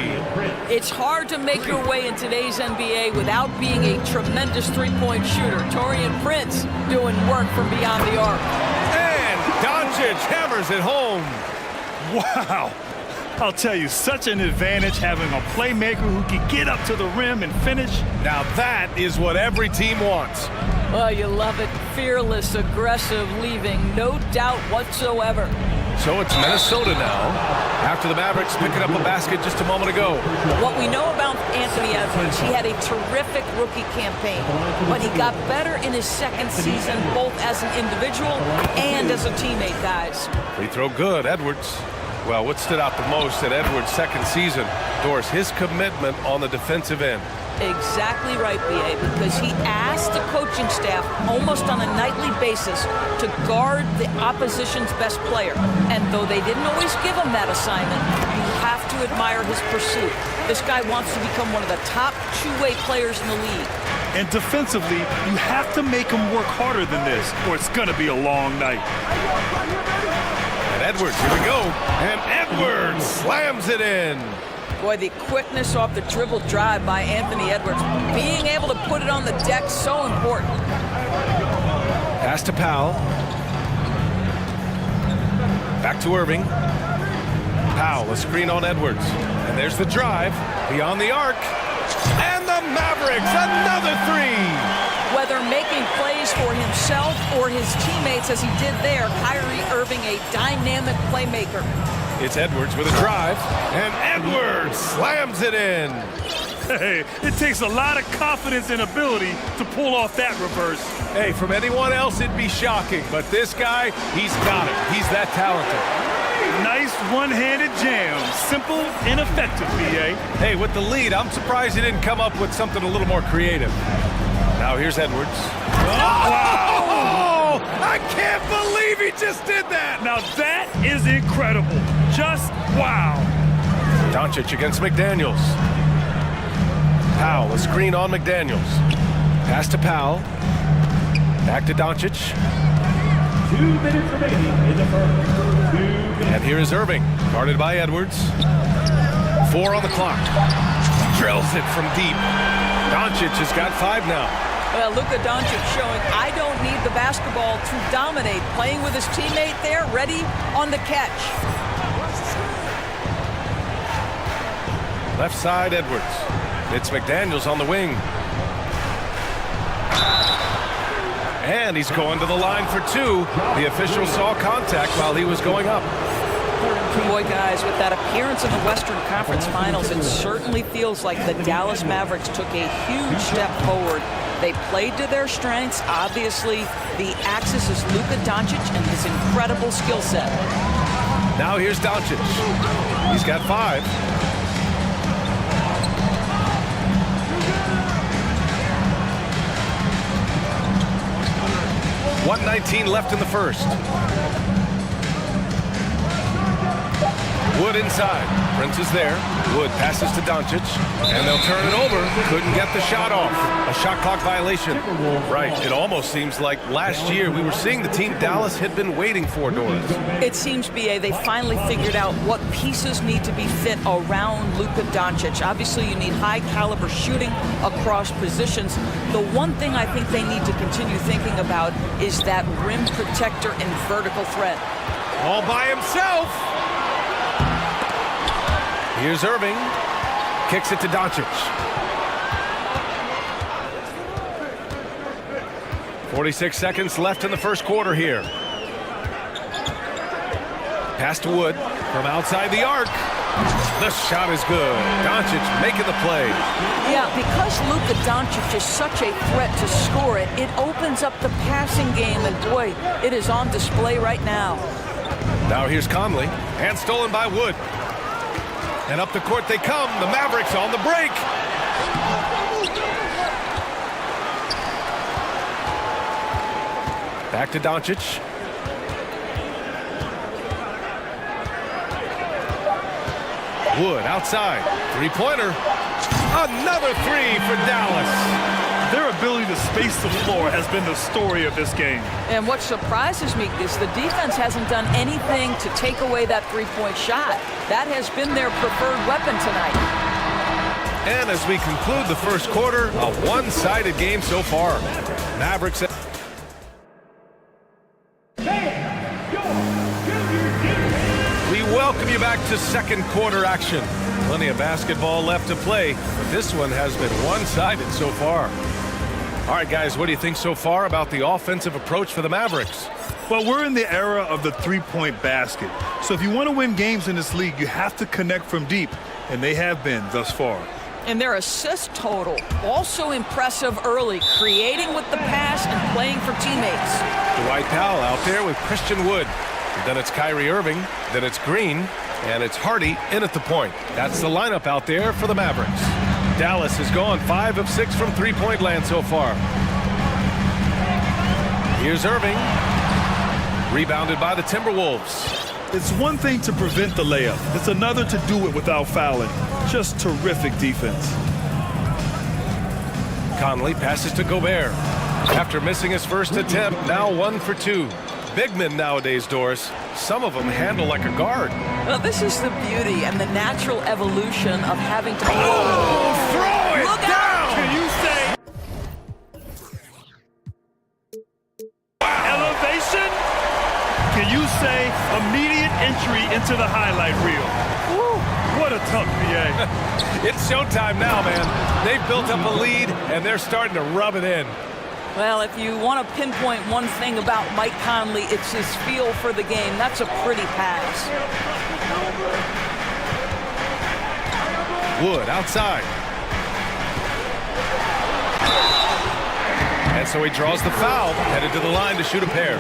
It's hard to make your way in today's NBA without being a tremendous three-point shooter. Taurean Prince doing work from beyond the arc. And Doncic hammers it home. Wow. I'll tell you, such an advantage having a playmaker who can get up to the rim and finish. Now that is what every team wants. Well, you love it. Fearless, aggressive, leaving no doubt whatsoever. So it's Minnesota now, after the Mavericks picking up a basket just a moment ago. What we know about Anthony Edwards, he had a terrific rookie campaign, but he got better in his second season, both as an individual and as a teammate, guys. Free throw good, Edwards. Well, what stood out the most at Edwards' second season, Doris, his commitment on the defensive end. Exactly right, B.A., because he asked the coaching staff almost on a nightly basis to guard the opposition's best player. And though they didn't always give him that assignment, you have to admire his pursuit. This guy wants to become one of the top two-way players in the league. And defensively, you have to make him work harder than this, or it's going to be a long night. And Edwards, here we go. And Edwards slams it in. Boy, the quickness off the dribble drive by Anthony Edwards. Being able to put it on the deck, so important. Pass to Powell. Back to Irving. Powell, a screen on Edwards. And there's the drive. Beyond the arc. And the Mavericks, another 3. Whether making plays for himself or his teammates as he did there, Kyrie Irving, a dynamic playmaker. It's Edwards with a drive, and Edwards slams it in. Hey, it takes a lot of confidence and ability to pull off that reverse. Hey, from anyone else, it'd be shocking, but this guy, he's got it. He's that talented. Nice one-handed jam. Simple and effective, B.A. Hey, with the lead, I'm surprised he didn't come up with something a little more creative. Now here's Edwards. Wow! I can't believe he just did that! Now that is incredible. Just wow. Doncic against McDaniels. Powell, a screen on McDaniels. Pass to Powell. Back to Doncic. 2 minutes remaining in the first. 2 minutes. And here is Irving, guarded by Edwards. 4 on the clock. Drills it from deep. Doncic has got 5 now. Well, Luka Doncic showing I don't need the basketball to dominate. Playing with his teammate there, ready on the catch. Left side, Edwards. It's McDaniels on the wing. And he's going to the line for 2. The official saw contact while he was going up. Boy, guys, with that appearance in the Western Conference Finals, it certainly feels like the Dallas Mavericks took a huge step forward. They played to their strengths. Obviously, the axis is Luka Doncic and his incredible skill set. Now here's Doncic. He's got 5. 1:19 left in the first. Wood inside. Prince is there. Wood passes to Doncic, and they'll turn it over. Couldn't get the shot off. A shot clock violation. Right. It almost seems like last year we were seeing the team Dallas had been waiting for, Doris. It seems, B.A., they finally figured out what pieces need to be fit around Luka Doncic. Obviously, you need high-caliber shooting across positions. The one thing I think they need to continue thinking about is that rim protector and vertical threat. All by himself. Here's Irving. Kicks it to Doncic. 46 seconds left in the first quarter here. Pass to Wood from outside the arc. The shot is good. Doncic making the play. Yeah, because Luka Doncic is such a threat to score it, it opens up the passing game, and boy, it is on display right now. Now here's Conley, and stolen by Wood. And up the court they come. The Mavericks on the break. Back to Doncic. Wood outside. Three-pointer. Another three for Dallas. Their ability to space the floor has been the story of this game. And what surprises me is the defense hasn't done anything to take away that three-point shot. That has been their preferred weapon tonight. And as we conclude the first quarter, a one-sided game so far. Mavericks. We welcome you back to second quarter action. Plenty of basketball left to play, but this one has been one-sided so far. All right, guys, what do you think so far about the offensive approach for the Mavericks? Well, we're in the era of the three-point basket. So if you want to win games in this league, you have to connect from deep, and they have been thus far. And their assist total, also impressive early, creating with the pass and playing for teammates. Dwight Powell out there with Christian Wood. Then it's Kyrie Irving, then it's Green, and it's Hardy in at the point. That's the lineup out there for the Mavericks. Dallas has gone 5 of 6 from three-point land so far. Here's Irving. Rebounded by the Timberwolves. It's one thing to prevent the layup. It's another to do it without fouling. Just terrific defense. Conley passes to Gobert. After missing his first attempt, now 1 for 2. Big men nowadays, Doris. Some of them handle like a guard. Well, this is the beauty and the natural evolution of having to... Oh, throw it Look down! out! Can you say... Elevation? Can you say immediate entry into the highlight reel? Woo, what a tough PA. It's showtime now, man. They've built up a lead, and they're starting to rub it in. Well, if you want to pinpoint one thing about Mike Conley, it's his feel for the game. That's a pretty pass. Wood outside. And so he draws the foul, headed to the line to shoot a pair.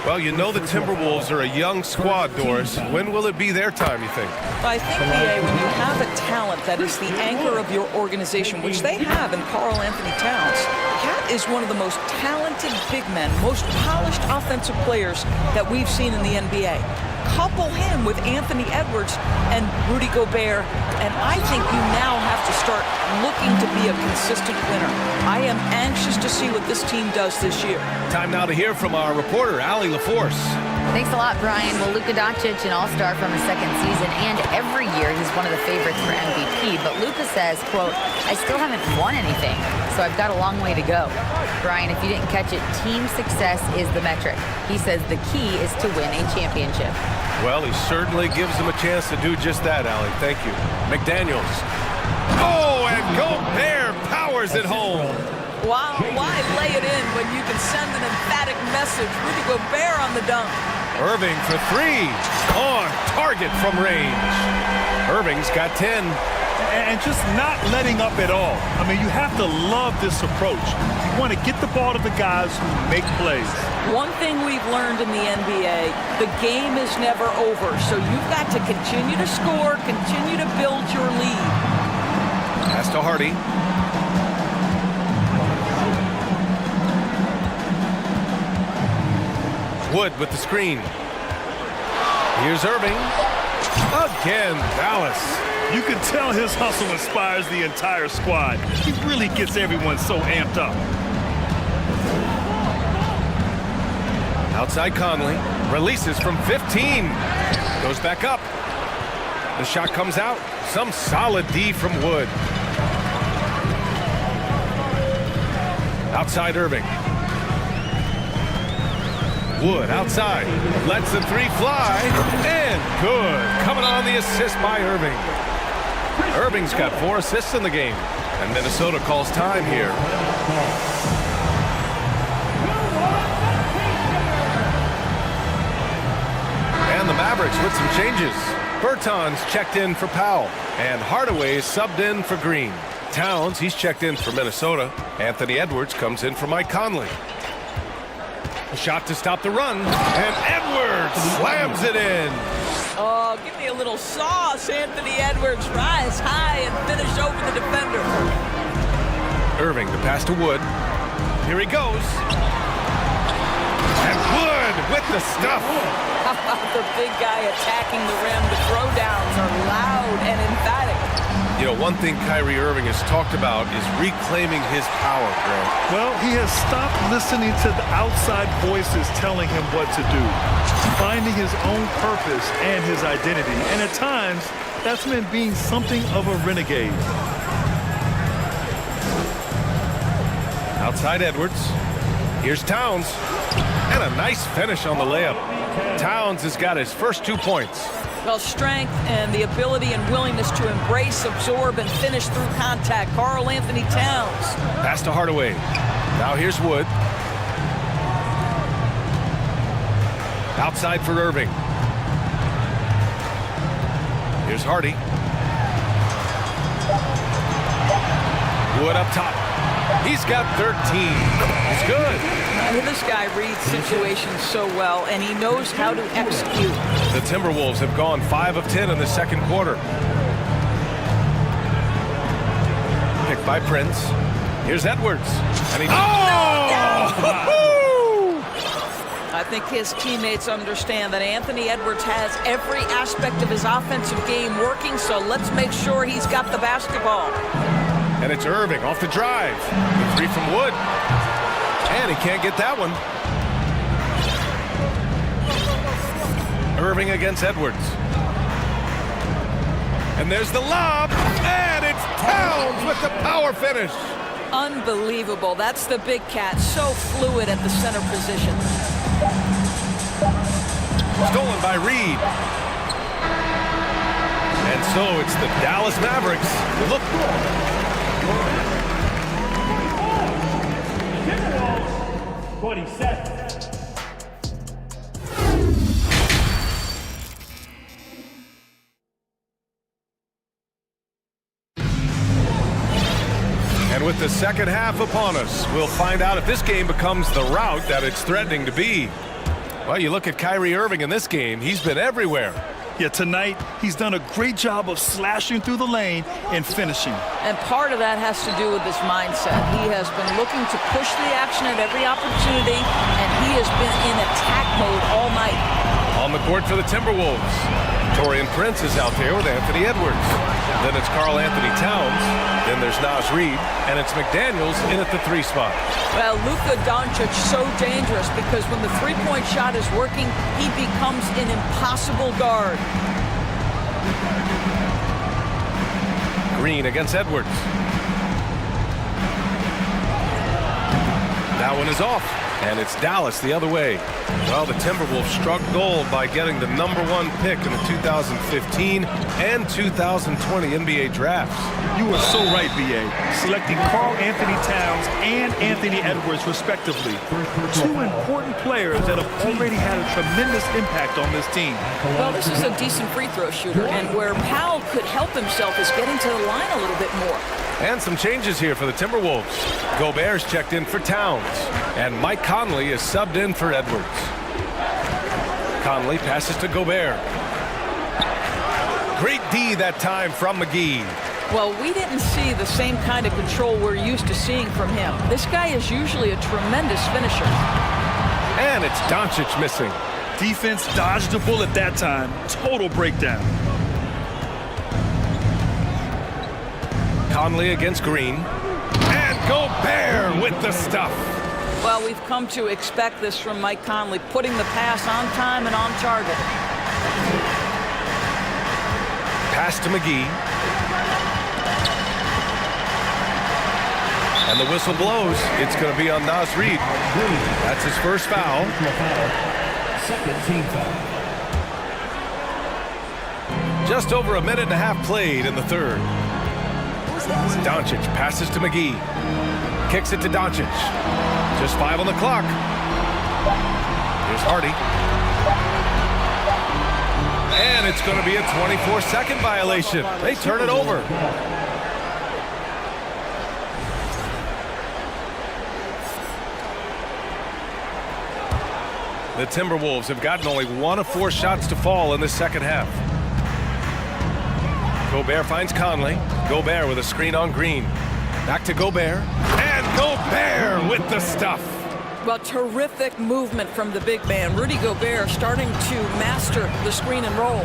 Well, you know the Timberwolves are a young squad, Doris. When will it be their time, you think? I think, B.A., when you have a talent that is the anchor of your organization, which they have in Karl Anthony Towns, Cat is one of the most talented big men, most polished offensive players that we've seen in the NBA. Couple him with Anthony Edwards and Rudy Gobert, and I think you now have to start looking to be a consistent winner. I am anxious to see what this team does this year. Time now to hear from our reporter, Allie LaForce. Thanks a lot, Brian. Well, Luka Doncic, an all-star from his second season, and every year he's one of the favorites for MVP. But Luka says, quote, I still haven't won anything, so I've got a long way to go. Brian, if you didn't catch it, team success is the metric. He says the key is to win a championship. Well, he certainly gives them a chance to do just that, Allie. Thank you. McDaniels. Oh, and Gobert powers it home. Wow, why lay it in when you can send an emphatic message? Rudy Gobert on the dunk. Irving for 3. On target from range. Irving's got 10. And just not letting up at all. I mean, you have to love this approach. You want to get the ball to the guys who make plays. One thing we've learned in the NBA, the game is never over. So you've got to continue to score, continue to build your lead. Pass to Hardy. Wood with the screen. Here's Irving. again, Dallas. You can tell his hustle inspires the entire squad. He really gets everyone so amped up. Outside Conley, releases from 15. Goes back up. The shot comes out. Some solid D from Wood. Outside Irving. Wood outside. Lets the three fly. And good. Coming on the assist by Irving. Irving's got 4 assists in the game. And Minnesota calls time here. And the Mavericks with some changes. Bertans checked in for Powell. And Hardaway subbed in for Green. Towns, he's checked in for Minnesota. Anthony Edwards comes in for Mike Conley. A shot to stop the run. And Edwards slams it in. Oh, give me a little sauce, Anthony Edwards. Rise high and finish over the defender. Irving, the pass to Wood. Here he goes. And Wood with the stuff. How about the big guy attacking the rim? The throwdowns are loud and emphatic. You know, one thing Kyrie Irving has talked about is reclaiming his power, Grant. Well, he has stopped listening to the outside voices telling him what to do, finding his own purpose and his identity. And at times, that's meant being something of a renegade. Outside Edwards. Here's Towns. And a nice finish on the layup. Towns has got his first 2 points. Well, strength and the ability and willingness to embrace, absorb, and finish through contact. Karl Anthony Towns. Pass to Hardaway. Now here's Wood. Outside for Irving. Here's Hardy. Wood up top. He's got 13. He's good. This guy reads situations so well, and he knows how to execute. The Timberwolves have gone 5 of 10 in the second quarter. Picked by Prince. Here's Edwards. And he... Oh! I think his teammates understand that Anthony Edwards has every aspect of his offensive game working, so let's make sure he's got the basketball. And it's Irving off the drive. The three from Wood. And he can't get that one. Irving against Edwards. And there's the lob. And it's Towns with the power finish. Unbelievable. That's the big cat. So fluid at the center position. Stolen by Reed. And so it's the Dallas Mavericks. Look. And with the second half upon us, we'll find out if this game becomes the rout that it's threatening to be. Well, you look at Kyrie Irving in this game, he's been everywhere. Yeah, tonight, he's done a great job of slashing through the lane and finishing. And part of that has to do with his mindset. He has been looking to push the action at every opportunity, and he has been in attack mode all night. On the court for the Timberwolves, Taurean Prince is out there with Anthony Edwards. Then it's Karl Anthony Towns. Then there's Naz Reid, and it's McDaniels in at the 3 spot. Well, Luka Doncic so dangerous because when the three-point shot is working, he becomes an impossible guard. Green against Edwards. That one is off, and it's Dallas the other way. Well, the Timberwolves struck gold by getting the #1 pick in the 2015 and 2020 NBA drafts. You are so right, B.A. Selecting Karl Anthony Towns and Anthony Edwards, respectively. 2 important players that have already had a tremendous impact on this team. Well, this is a decent free throw shooter, and where Powell could help himself is getting to the line a little bit more. And some changes here for the Timberwolves. Gobert's checked in for Towns, and Mike Conley is subbed in for Edwards. Conley passes to Gobert. Great D that time from McGee. Well, we didn't see the same kind of control we're used to seeing from him. This guy is usually a tremendous finisher. And it's Doncic missing. Defense dodged the bullet that time. Total breakdown. Conley against Green. And Gobert with the stuff. Well, we've come to expect this from Mike Conley, putting the pass on time and on target. Pass to McGee. And the whistle blows. It's going to be on Naz Reid. That's his first foul. Second team foul. Just over a minute and a half played in the third. Doncic passes to McGee. Kicks it to Doncic. Just 5 on the clock. Here's Hardy. And it's going to be a 24-second violation. They turn it over. The Timberwolves have gotten only 1 of 4 shots to fall in this second half. Gobert finds Conley. Gobert with a screen on Green. Back to Gobert. And Gobert with the stuff. Well, terrific movement from the big man. Rudy Gobert starting to master the screen and roll.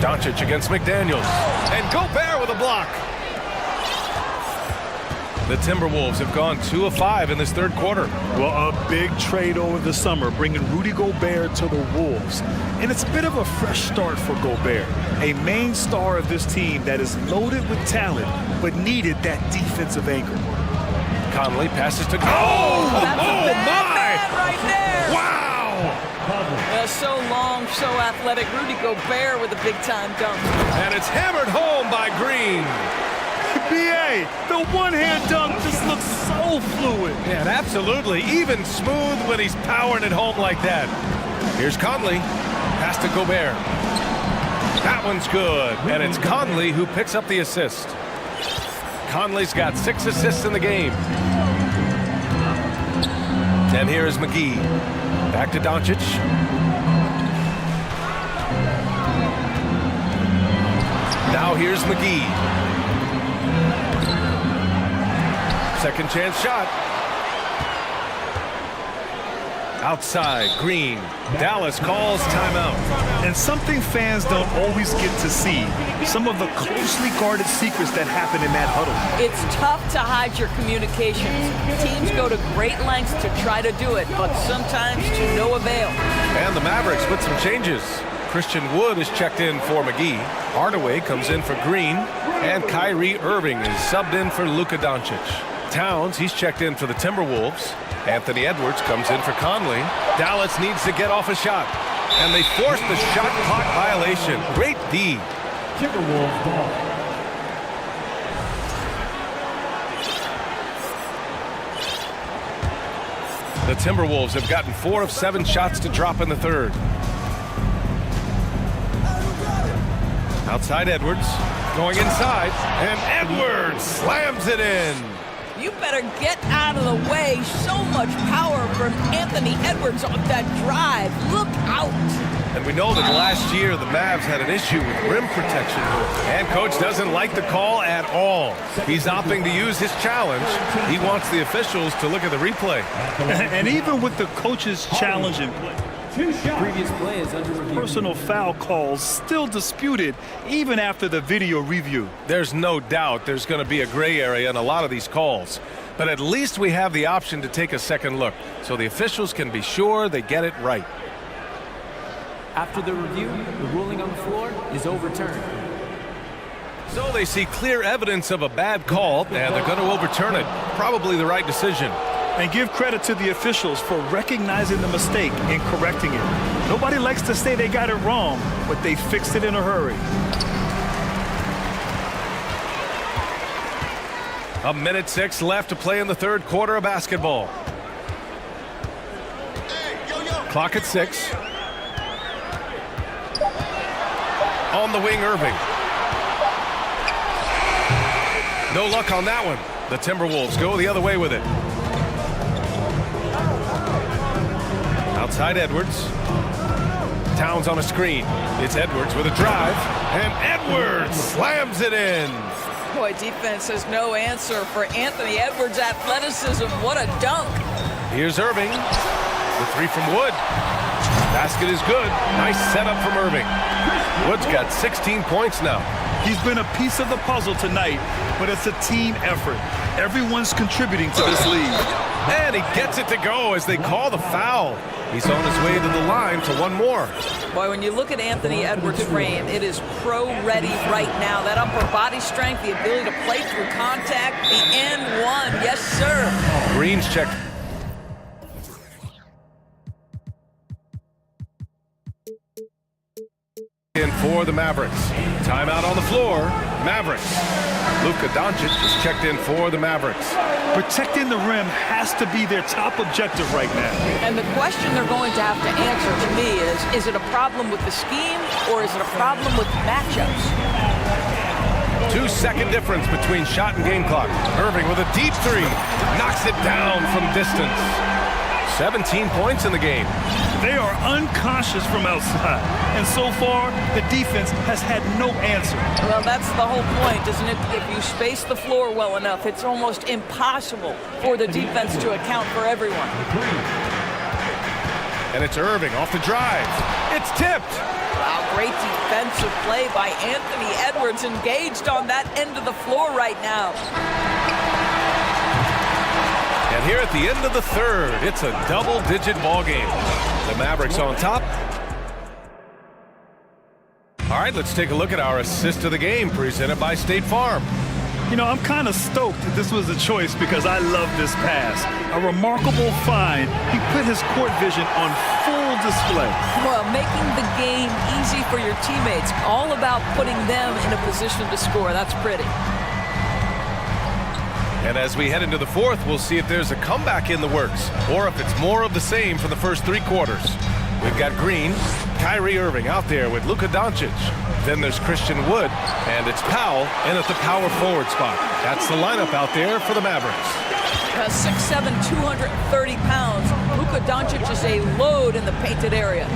Doncic against McDaniels. And Gobert with a block. The Timberwolves have gone 2 of 5 in this third quarter. Well, a big trade over the summer, bringing Rudy Gobert to the Wolves. And it's a bit of a fresh start for Gobert, a main star of this team that is loaded with talent, but needed that defensive anchor. Conley passes to... That's a big man right there. Wow! So long, so athletic. Rudy Gobert with a big-time dunk. And it's hammered home by Green. B.A., the one-hand dunk just looks so fluid. Yeah, absolutely. Even smooth when he's powering it home like that. Here's Conley. Pass to Gobert. That one's good. And it's Conley who picks up the assist. Conley's got 6 assists in the game. And here is McGee. Back to Doncic. Now here's McGee. Second chance shot. Outside, Green. Dallas calls timeout. And something fans don't always get to see, some of the closely guarded secrets that happen in that huddle. It's tough to hide your communications. Teams go to great lengths to try to do it, but sometimes to no avail. And the Mavericks with some changes. Christian Wood is checked in for McGee. Hardaway comes in for Green. And Kyrie Irving is subbed in for Luka Doncic. Towns, he's checked in for the Timberwolves. Anthony Edwards comes in for Conley. Dallas needs to get off a shot. And they force the shot clock violation. Great D. Timberwolves ball. The Timberwolves have gotten 4 of 7 shots to drop in the third. Outside Edwards. Going inside. And Edwards slams it in. You better get out of the way. So much power from Anthony Edwards on that drive. Look out. And we know that last year the Mavs had an issue with rim protection. And coach doesn't like the call at all. He's opting to use his challenge. He wants the officials to look at the replay. And even with the coach's challenge in play, Previous play is under review. personal foul calls still disputed even after the video review. There's no doubt there's going to be a gray area in a lot of these calls. But at least we have the option to take a second look so the officials can be sure they get it right. After the review, the ruling on the floor is overturned. So they see clear evidence of a bad call, and they're going to overturn it. Probably the right decision. And give credit to the officials for recognizing the mistake and correcting it. Nobody likes to say they got it wrong, but they fixed it in a hurry. A minute 6 left to play in the third quarter of basketball. Clock at 6. On the wing, Irving. No luck on that one. The Timberwolves go the other way with it. Outside Edwards. Towns on a screen. It's Edwards with a drive. And Edwards slams it in. Boy, defense has no answer for Anthony Edwards' athleticism. What a dunk. Here's Irving. The 3 from Wood. Basket is good. Nice setup from Irving. Wood's got 16 points now. He's been a piece of the puzzle tonight, but it's a team effort. Everyone's contributing to this lead. And he gets it to go as they call the foul. He's on his way to the line for one more. Boy, when you look at Anthony Edwards' frame, it is pro-ready right now. That upper body strength, the ability to play through contact, the N1, yes, sir. Green's checked. In for the Mavericks. Timeout on the floor. Mavericks. Luka Doncic is checked in for the Mavericks. Protecting the rim has to be their top objective right now. And the question they're going to have to answer to me is it a problem with the scheme or is it a problem with matchups? 2-second difference between shot and game clock. Irving with a deep three. Knocks it down from distance. 17 points in the game. They are unconscious from outside. And so far, the defense has had no answer. Well, that's the whole point, isn't it? If you space the floor well enough, it's almost impossible for the defense to account for everyone. And it's Irving off the drive. It's tipped. Wow, great defensive play by Anthony Edwards, engaged on that end of the floor right now. And here at the end of the third, it's a double-digit ball game. The Mavericks on top. All right, let's take a look at our assist of the game presented by State Farm. You know, I'm kind of stoked that this was a choice because I love this pass. A remarkable find. He put his court vision on full display. Well, making the game easy for your teammates. All about putting them in a position to score. That's pretty. And as we head into the fourth, we'll see if there's a comeback in the works or if it's more of the same for the first three quarters. We've got Green, Kyrie Irving out there with Luka Doncic. Then there's Christian Wood, and it's Powell in at the power forward spot. That's the lineup out there for the Mavericks. 6'7", 230 pounds. Luka Doncic is a load in the painted area.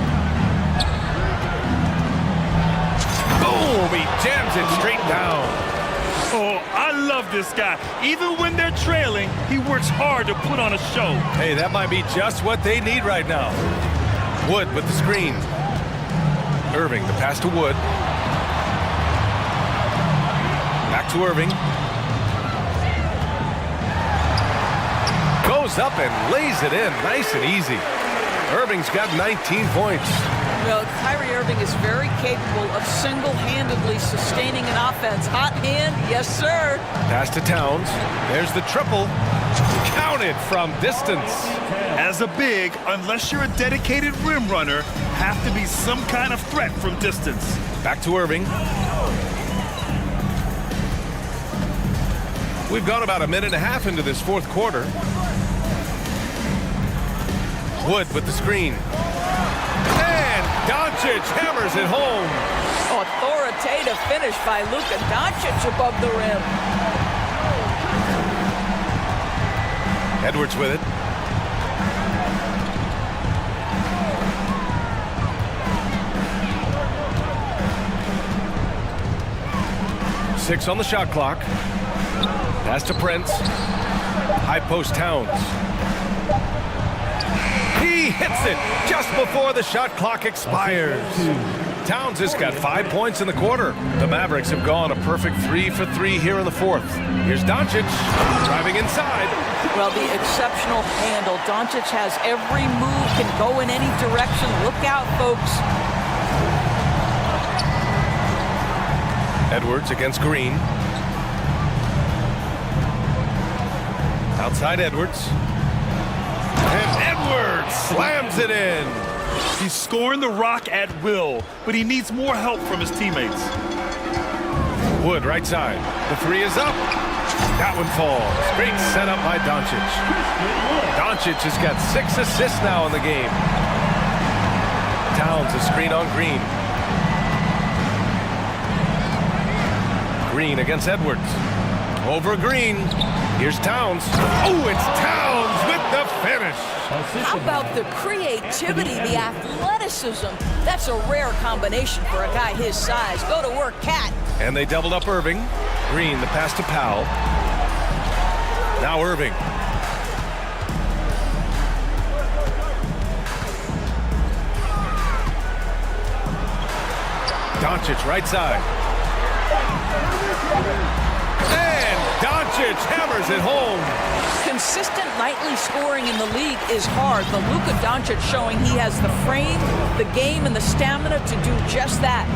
Boom! He jams it straight down. Oh, I love this guy. Even when they're trailing, he works hard to put on a show. Hey, that might be just what they need right now. Wood with the screen. Irving, the pass to Wood. Back to Irving. Goes up and lays it in, nice and easy. Irving's got 19 points. Well, Kyrie Irving is very capable of single-handedly sustaining an offense. Hot hand, yes, sir. Pass to Towns. There's the triple. Counted from distance. As a big, unless you're a dedicated rim runner, have to be some kind of threat from distance. Back to Irving. We've gone about a minute and a half into this fourth quarter. Wood with the screen. And Doncic hammers it home. Authoritative finish by Luka Doncic above the rim. Edwards with it. Six on the shot clock. Pass to Prince. High post Towns. He hits it just before the shot clock expires. Towns has got 5 points in the quarter. The Mavericks have gone a perfect 3 for 3 here in the fourth. Here's Doncic driving inside. Well, the exceptional handle. Doncic has every move, can go in any direction. Look out, folks. Edwards against Green. Outside Edwards. And Edwards slams it in. He's scoring the rock at will, but he needs more help from his teammates. Wood right side. The three is up. That one falls. Great setup by Doncic. Doncic has got 6 assists now in the game. Towns a screen on Green. Green against Edwards. Over Green. Here's Towns. Oh, it's Towns with the finish. How about the creativity, the athleticism? That's a rare combination for a guy his size. Go to work, Cat. And they doubled up Irving. Green, the pass to Powell. Now Irving. Doncic, right side. And Doncic hammers it home. Consistent nightly scoring in the league is hard, but Luka Doncic showing he has the frame, the game, and the stamina to do just that.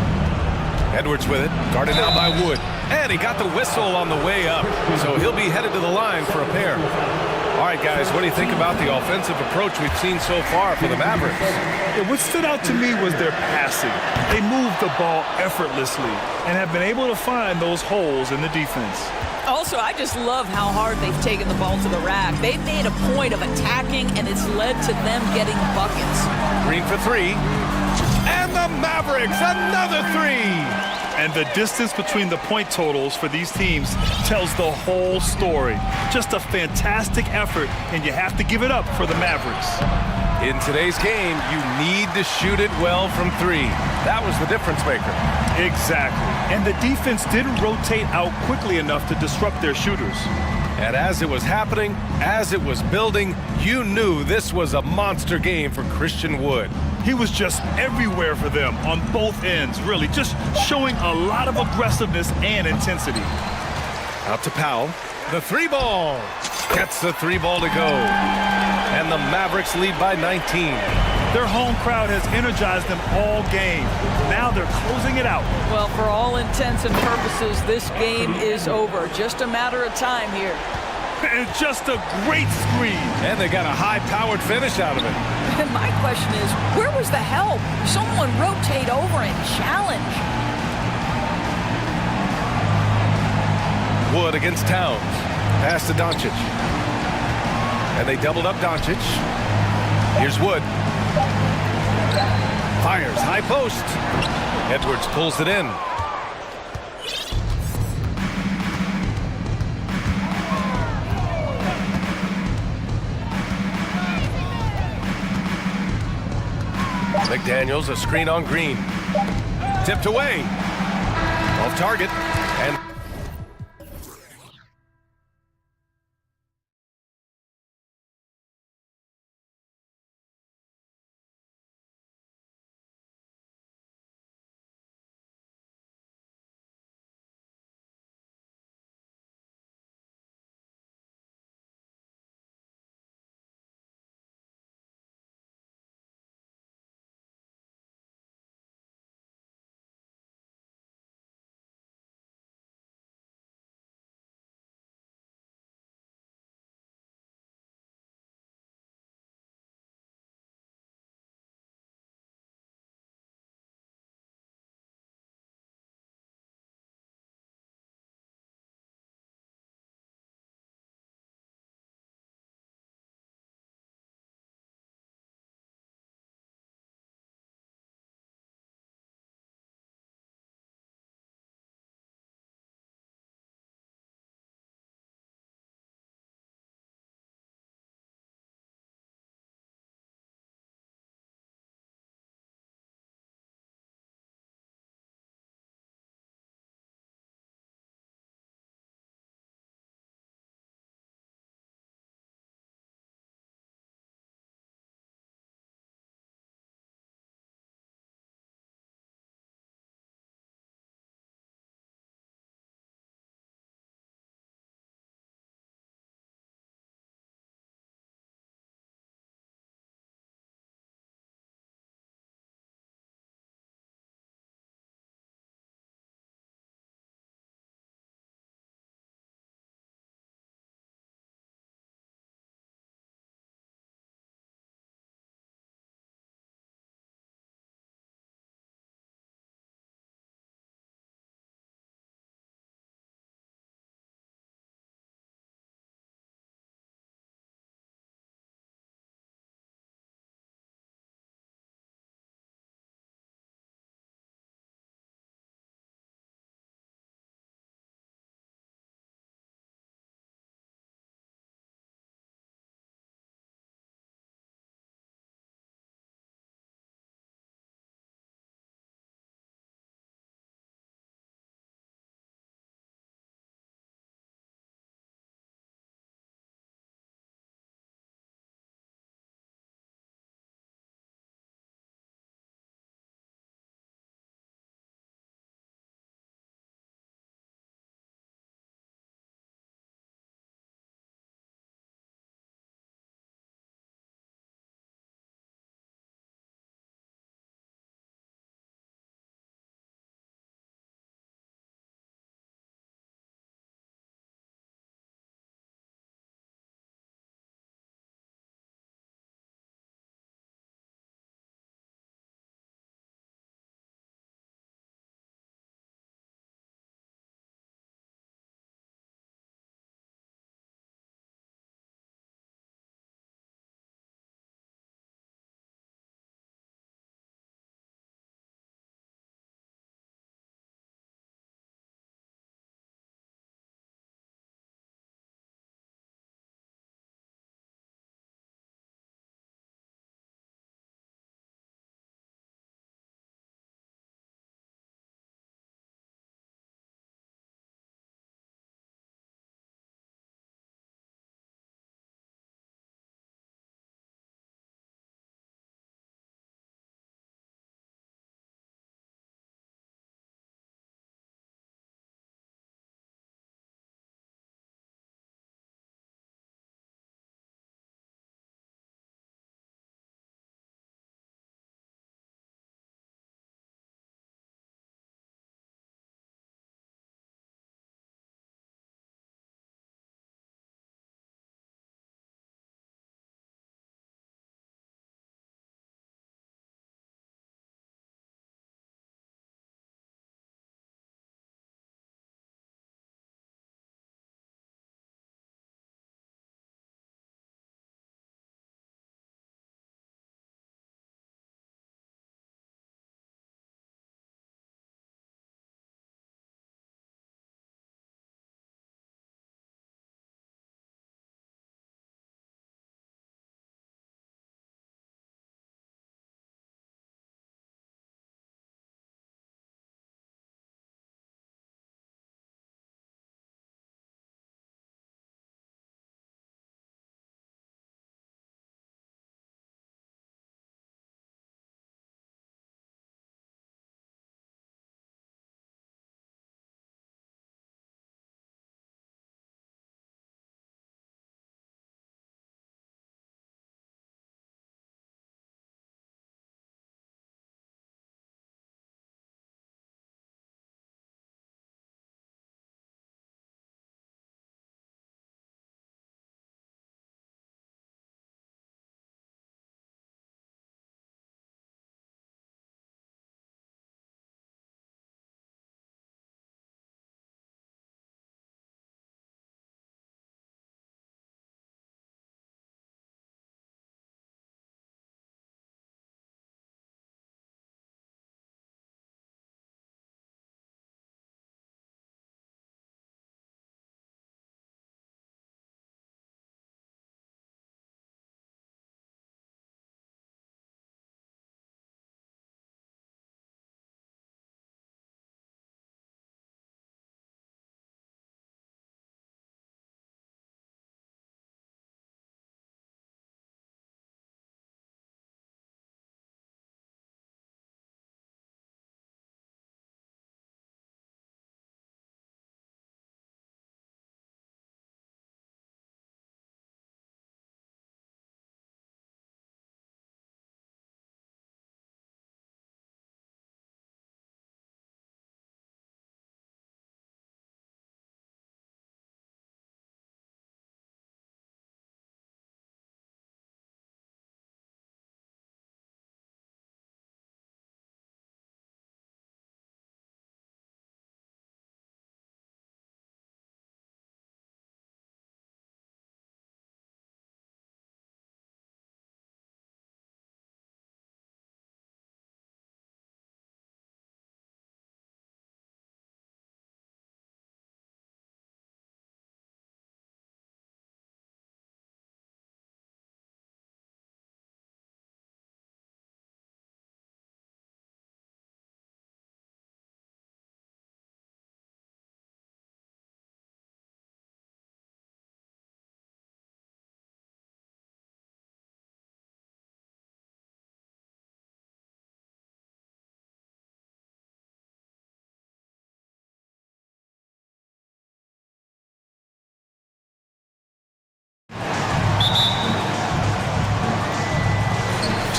Edwards with it, guarded now by Wood. And he got the whistle on the way up, so he'll be headed to the line for a pair. All right, guys, what do you think about the offensive approach we've seen so far for the Mavericks? Yeah, what stood out to me was their passing. They moved the ball effortlessly and have been able to find those holes in the defense. Also, I just love how hard they've taken the ball to the rack. They've made a point of attacking, and it's led to them getting buckets. Green for three. And the Mavericks, another three! And the distance between the point totals for these teams tells the whole story. Just a fantastic effort, and you have to give it up for the Mavericks. In today's game, you need to shoot it well from three. That was the difference maker. Exactly. And the defense didn't rotate out quickly enough to disrupt their shooters. And as it was happening, as it was building, you knew this was a monster game for Christian Wood. He was just everywhere for them on both ends, really, just showing a lot of aggressiveness and intensity. Out to Powell. The three ball. Gets the three ball to go. And the Mavericks lead by 19. Their home crowd has energized them all game. Now they're closing it out. Well, for all intents and purposes, this game is over. Just a matter of time here. And just a great screen. And they got a high-powered finish out of it. And my question is, where was the help? Someone rotate over and challenge. Wood against Towns. Pass to Doncic. And they doubled up Doncic. Here's Wood. Fires, high post. Edwards pulls it in. McDaniels, a screen on Green. Tipped away. Off target. And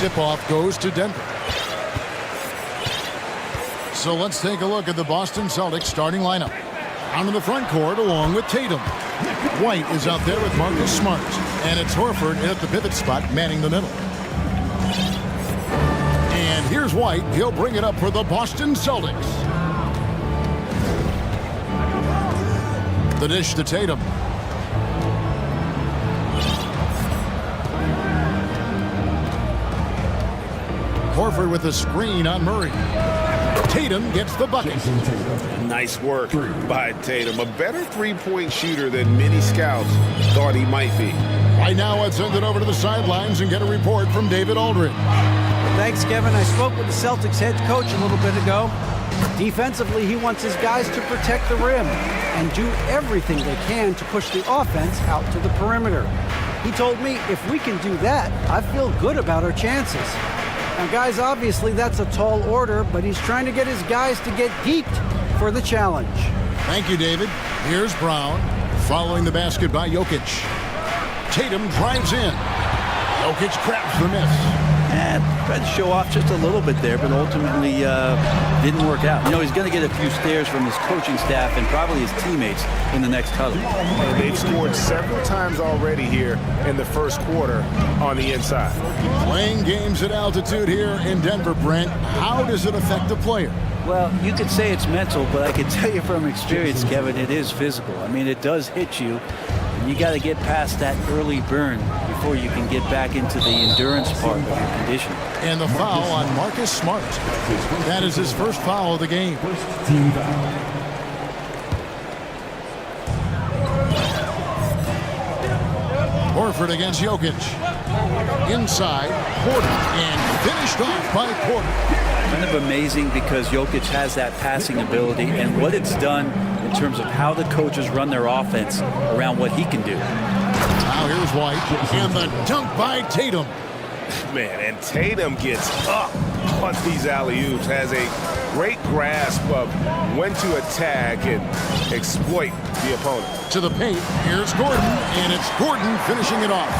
tip-off goes to Denver. So let's take a look at the Boston Celtics starting lineup. Out in the front court along with Tatum. White is out there with Marcus Smart. And it's Horford at the pivot spot manning the middle. And here's White. He'll bring it up for the Boston Celtics. The dish to Tatum. Horford with a screen on Murray. Tatum gets the bucket. Nice work by Tatum. A better three-point shooter than many scouts thought he might be. Right now, let's send it over to the sidelines and get a report from David Aldridge. Thanks, Kevin. I spoke with the Celtics head coach a little bit ago. Defensively, he wants his guys to protect the rim and do everything they can to push the offense out to the perimeter. He told me if we can do that, I feel good about our chances. Now, guys, obviously that's a tall order, but he's trying to get his guys to get geeked for the challenge. Thank you, David. Here's Brown, following the basket by Jokic. Tatum drives in. Jokic grabs the miss. And tried to show off just a little bit there, but ultimately didn't work out. You know, he's going to get a few stares from his coaching staff and probably his teammates in the next huddle. They've scored several times already here in the first quarter on the inside. Playing games at altitude here in Denver, Brent, how does it affect the player? Well, you could say it's mental, but I can tell you from experience, Kevin, it is physical. I mean, it does hit you. And you got to get past that early burn before you can get back into the endurance part of your condition. And the foul on Marcus Smart. That is his first foul of the game. Horford against Jokic. Inside, Porter, and finished off by Porter. Kind of amazing because Jokic has that passing ability and what it's done in terms of how the coaches run their offense around what he can do. Now here's White, and the dunk by Tatum. Man, and Tatum gets up on these alley-oops, has a great grasp of when to attack and exploit the opponent. To the paint, here's Gordon, and it's Gordon finishing it off.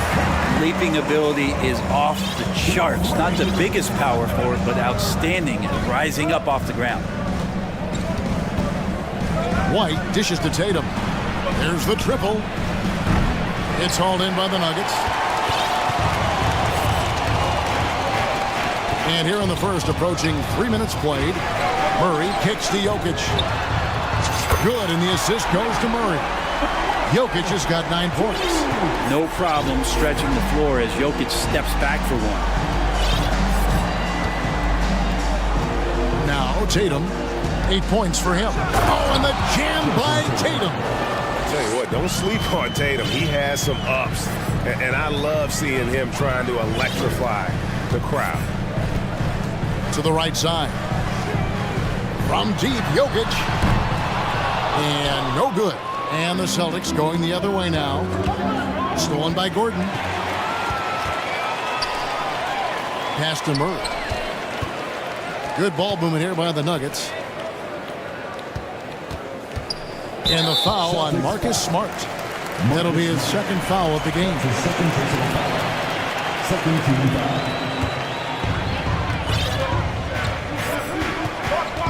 Leaping ability is off the charts. Not the biggest power forward, but outstanding and rising up off the ground. White dishes to Tatum. There's the triple. It's hauled in by the Nuggets. And here in the first, approaching 3 minutes played, Murray kicks to Jokic. Good, and the assist goes to Murray. Jokic has got 9 points. No problem stretching the floor as Jokic steps back for one. Now Tatum, 8 points for him. Oh, and the jam by Tatum. I'll tell you what, don't sleep on Tatum. He has some ups, and I love seeing him trying to electrify the crowd. To the right side. From deep, Jokic. And no good. And the Celtics going the other way now. Stolen by Gordon. Pass to Murray. Good ball movement here by the Nuggets. And the foul on Marcus Smart. That'll be his second foul of the game. Second team foul.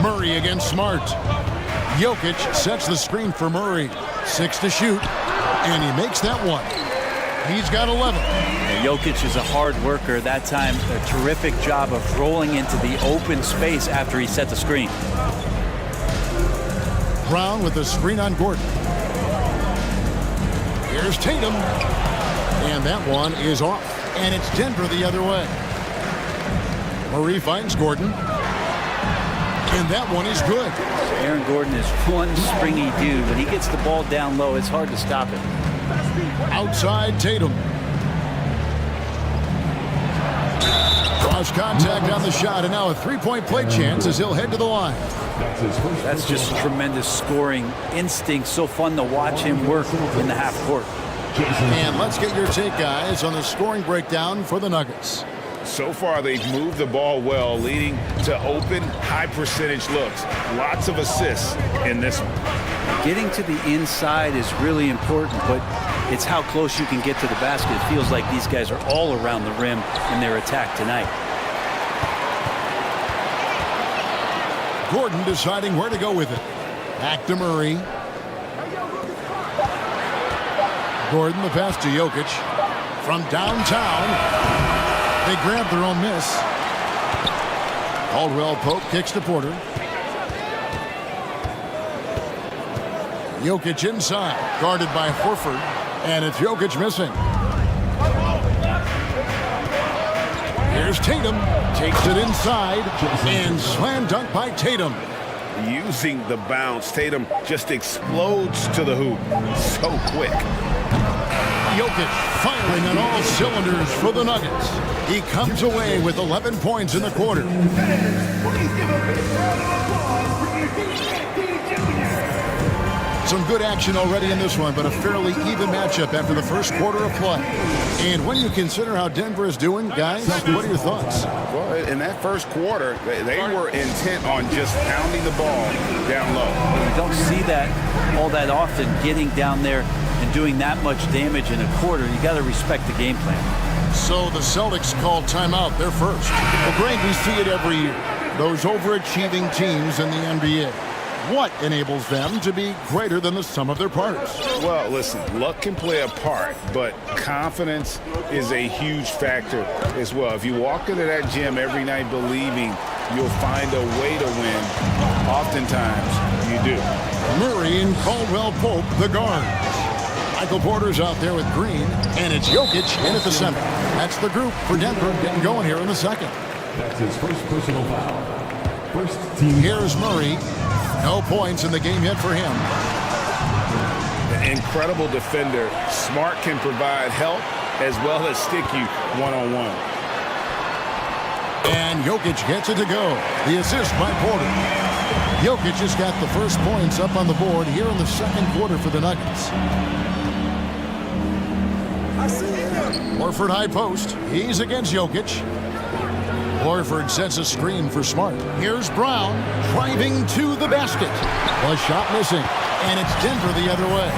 Murray against Smart. Jokic sets the screen for Murray. 6 to shoot, and he makes that one. He's got 11. And Jokic is a hard worker. That time, a terrific job of rolling into the open space after he set the screen. Brown with the screen on Gordon. Here's Tatum, and that one is off. And it's Denver the other way. Murray finds Gordon. And that one is good. Aaron Gordon is one springy dude. When he gets the ball down low, it's hard to stop him. Outside Tatum. Draws contact on the shot, and now a three-point play chance as he'll head to the line. That's just tremendous scoring instinct. So fun to watch him work in the half court. And let's get your take, guys, on the scoring breakdown for the Nuggets. So far, they've moved the ball well, leading to open, high-percentage looks. Lots of assists in this one. Getting to the inside is really important, but it's how close you can get to the basket. It feels like these guys are all around the rim in their attack tonight. Gordon deciding where to go with it. Back to Murray. Gordon, the pass to Jokic. From downtown, they grab their own miss. Caldwell Pope kicks to Porter. Jokic inside, guarded by Horford, and it's Jokic missing. Here's Tatum, takes it inside, and slam dunk by Tatum. Using the bounce, Tatum just explodes to the hoop. So quick. Jokic firing on all cylinders for the Nuggets. He comes away with 11 points in the quarter. Some good action already in this one, but a fairly even matchup after the first quarter of play. And when you consider how Denver is doing, guys, what are your thoughts? Well, in that first quarter, they were intent on just pounding the ball down low. You don't see that all that often, getting down there and doing that much damage in a quarter. You got to respect the game plan. So the Celtics called timeout. They're first. Well, Greg, we see it every year. Those overachieving teams in the NBA. What enables them to be greater than the sum of their parts? Well, listen, luck can play a part, but confidence is a huge factor as well. If you walk into that gym every night believing you'll find a way to win, oftentimes you do. Murray and Caldwell Pope, the guards. Michael Porter's out there with Green, and it's Jokic in at the center. That's the group for Denver getting going here in the second. That's his first personal foul. First team. Here's Murray. No points in the game yet for him. An incredible defender. Smart can provide help as well as stick you one-on-one. And Jokic gets it to go. The assist by Porter. Jokic has got the first points up on the board here in the second quarter for the Nuggets. Horford high post. He's against Jokic. Horford sets a screen for Smart. Here's Brown driving to the basket. A shot missing, and it's Denver the other way.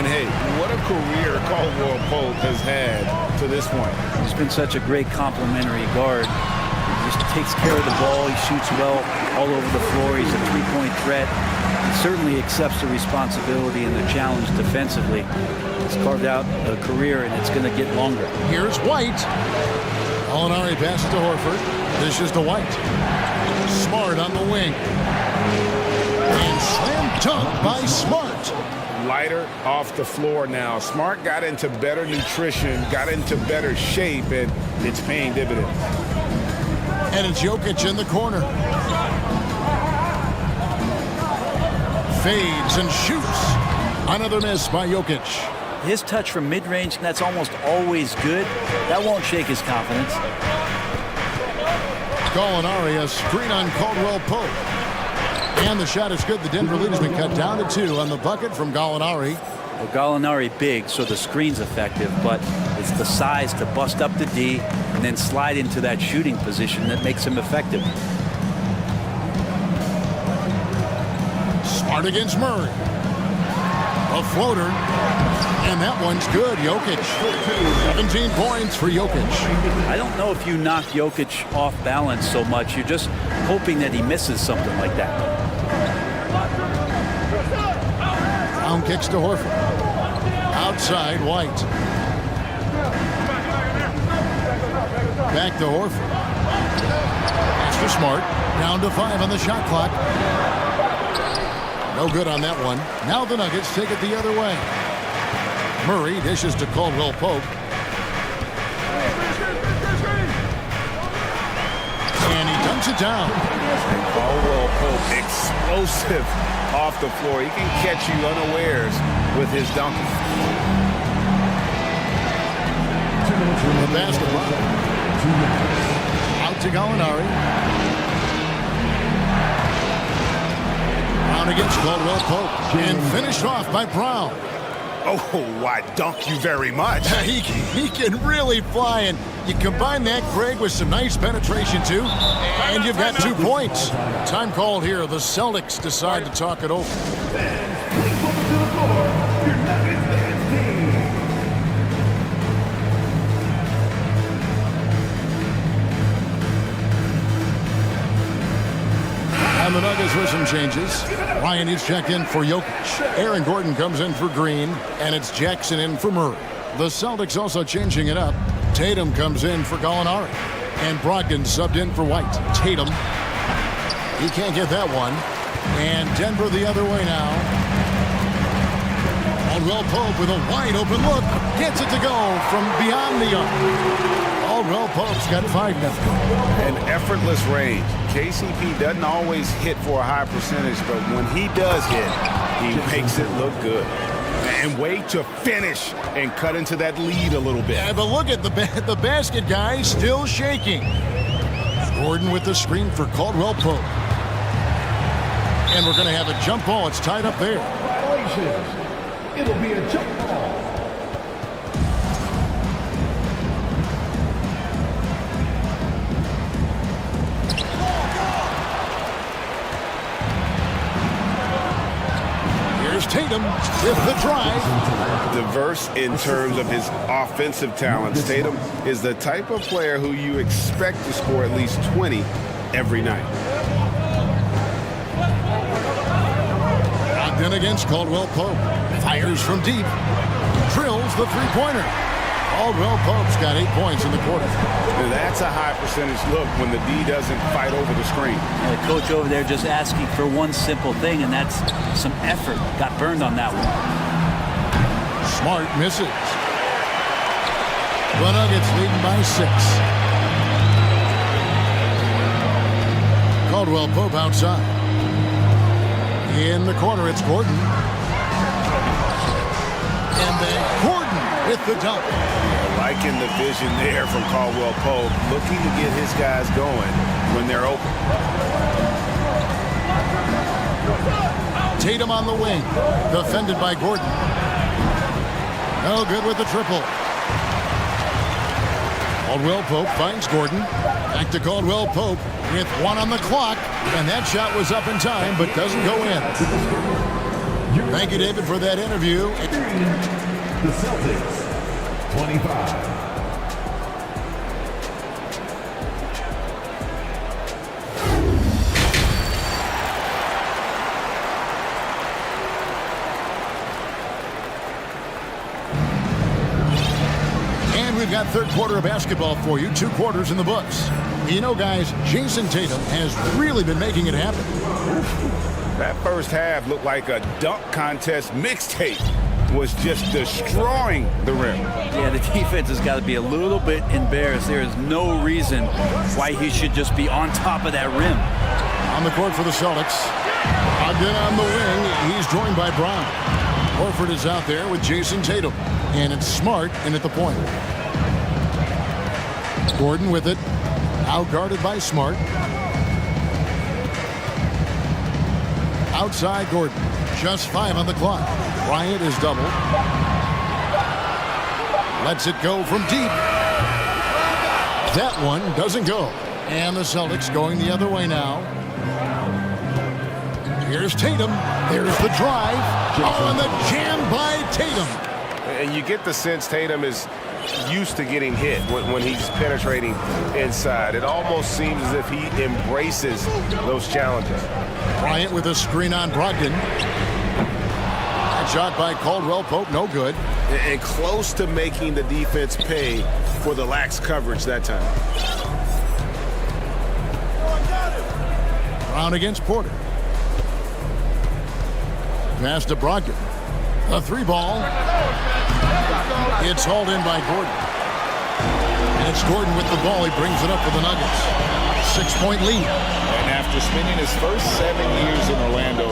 And hey, what a career Caldwell Pope has had to this point. He's been such a great complementary guard. He just takes care of the ball. He shoots well all over the floor. He's a three-point threat. He certainly accepts the responsibility and the challenge defensively. He's carved out a career, and it's going to get longer. Here's White. Gallinari passes to Horford. This is to White. Smart on the wing. And slam dunk by Smart. Lighter off the floor now. Smart got into better nutrition, got into better shape, and it's paying dividends. And it's Jokic in the corner. Fades and shoots. Another miss by Jokic. His touch from mid-range, that's almost always good. That won't shake his confidence. Gallinari, a screen on Caldwell Pope. And the shot is good. The Denver lead has been cut down to 2 on the bucket from Gallinari. Well, Gallinari big, so the screen's effective, but it's the size to bust up the D and then slide into that shooting position that makes him effective. Smart against Murray. A floater. And that one's good. Jokic. 17 points for Jokic. I don't know if you knock Jokic off balance so much. You're just hoping that he misses something like that. Brown kicks to Horford. Outside, White. Back to Horford. Pass to Smart. Down to 5 on the shot clock. No good on that one. Now the Nuggets take it the other way. Murray dishes to Caldwell Pope. And he dunks it down. And Caldwell Pope, explosive off the floor. He can catch you unawares with his dunking. The basketball. Out to Gallinari. Brown against Caldwell Pope. And finished off by Brown. Oh, why, dunk you very much. He can really fly, and you combine that, Greg, with some nice penetration, too, and you've got 2 points. Time called here. The Celtics decide to talk it over. And the Nuggets with some changes. Ryan is checked in for Jokic. Aaron Gordon comes in for Green, and it's Jackson in for Murray. The Celtics also changing it up. Tatum comes in for Gallinari, and Brogdon subbed in for White. Tatum, he can't get that one. And Denver the other way now. Caldwell Pope with a wide open look. Gets it to go from beyond the arc. Caldwell Pope's got 5 now. An effortless range. KCP doesn't always hit for a high percentage, but when he does hit, he makes it look good. And wait to finish and cut into that lead a little bit. Yeah, but look at the basket guy still shaking. Gordon with the screen for Caldwell Pope. And we're going to have a jump ball. It's tied up there. Violations. It'll be a jump ball. Here's Tatum with the drive. Diverse in terms of his offensive talents. Tatum is the type of player who you expect to score at least 20 every night. Brogdon against Caldwell Pope. Fires from deep. Drills the three-pointer. Caldwell Pope's got 8 points in the quarter. And that's a high percentage look when the D doesn't fight over the screen. And the coach over there just asking for one simple thing, and that's some effort. Got burned on that one. Smart misses. The Nuggets leading by 6. Caldwell Pope outside. In the corner, it's Gordon. And then Gordon with the dunk. Liking the vision there from Caldwell Pope, looking to get his guys going when they're open. Tatum on the wing, defended by Gordon. No good with the triple. Caldwell Pope finds Gordon. Back to Caldwell Pope with 1 on the clock, and that shot was up in time but doesn't go in. Thank you, David, for that interview. The Celtics, 25. We've got third quarter of basketball for you. 2 quarters in the books. You know, guys, Jason Tatum has really been making it happen. That first half looked like a dunk contest mixtape. Was just destroying the rim. Yeah, the defense has got to be a little bit embarrassed. There is no reason why he should just be on top of that rim. On the court for the Celtics. Ogden on the wing. He's joined by Brown. Horford is out there with Jason Tatum. And it's Smart in at the point. Gordon with it. Out guarded by Smart. Outside Gordon. Just 5 on the clock. Bryant is double. Lets it go from deep. That one doesn't go. And the Celtics going the other way now. Here's Tatum. There's the drive. Oh, and the jam by Tatum. And you get the sense Tatum is used to getting hit when he's penetrating inside. It almost seems as if he embraces those challenges. Bryant with a screen on Brogdon. That shot by Caldwell Pope, no good. And close to making the defense pay for the lax coverage that time. Brown against Porter. Pass to Brogdon. A 3-ball. It's hauled in by Gordon. And it's Gordon with the ball. He brings it up for the Nuggets. 6-point lead. And after spending his first 7 years in Orlando,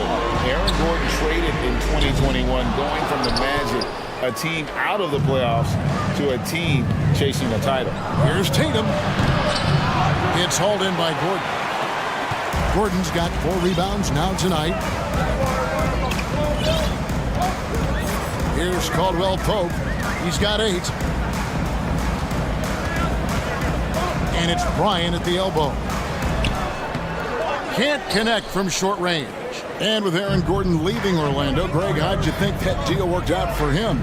Aaron Gordon traded in 2021, going from the Magic, a team out of the playoffs, to a team chasing a title. Here's Tatum. It's hauled in by Gordon. Gordon's got 4 rebounds now tonight. Here's Caldwell Pope. He's got 8. And it's Bryant at the elbow. Can't connect from short range. And with Aaron Gordon leaving Orlando, Greg, how'd you think that deal worked out for him?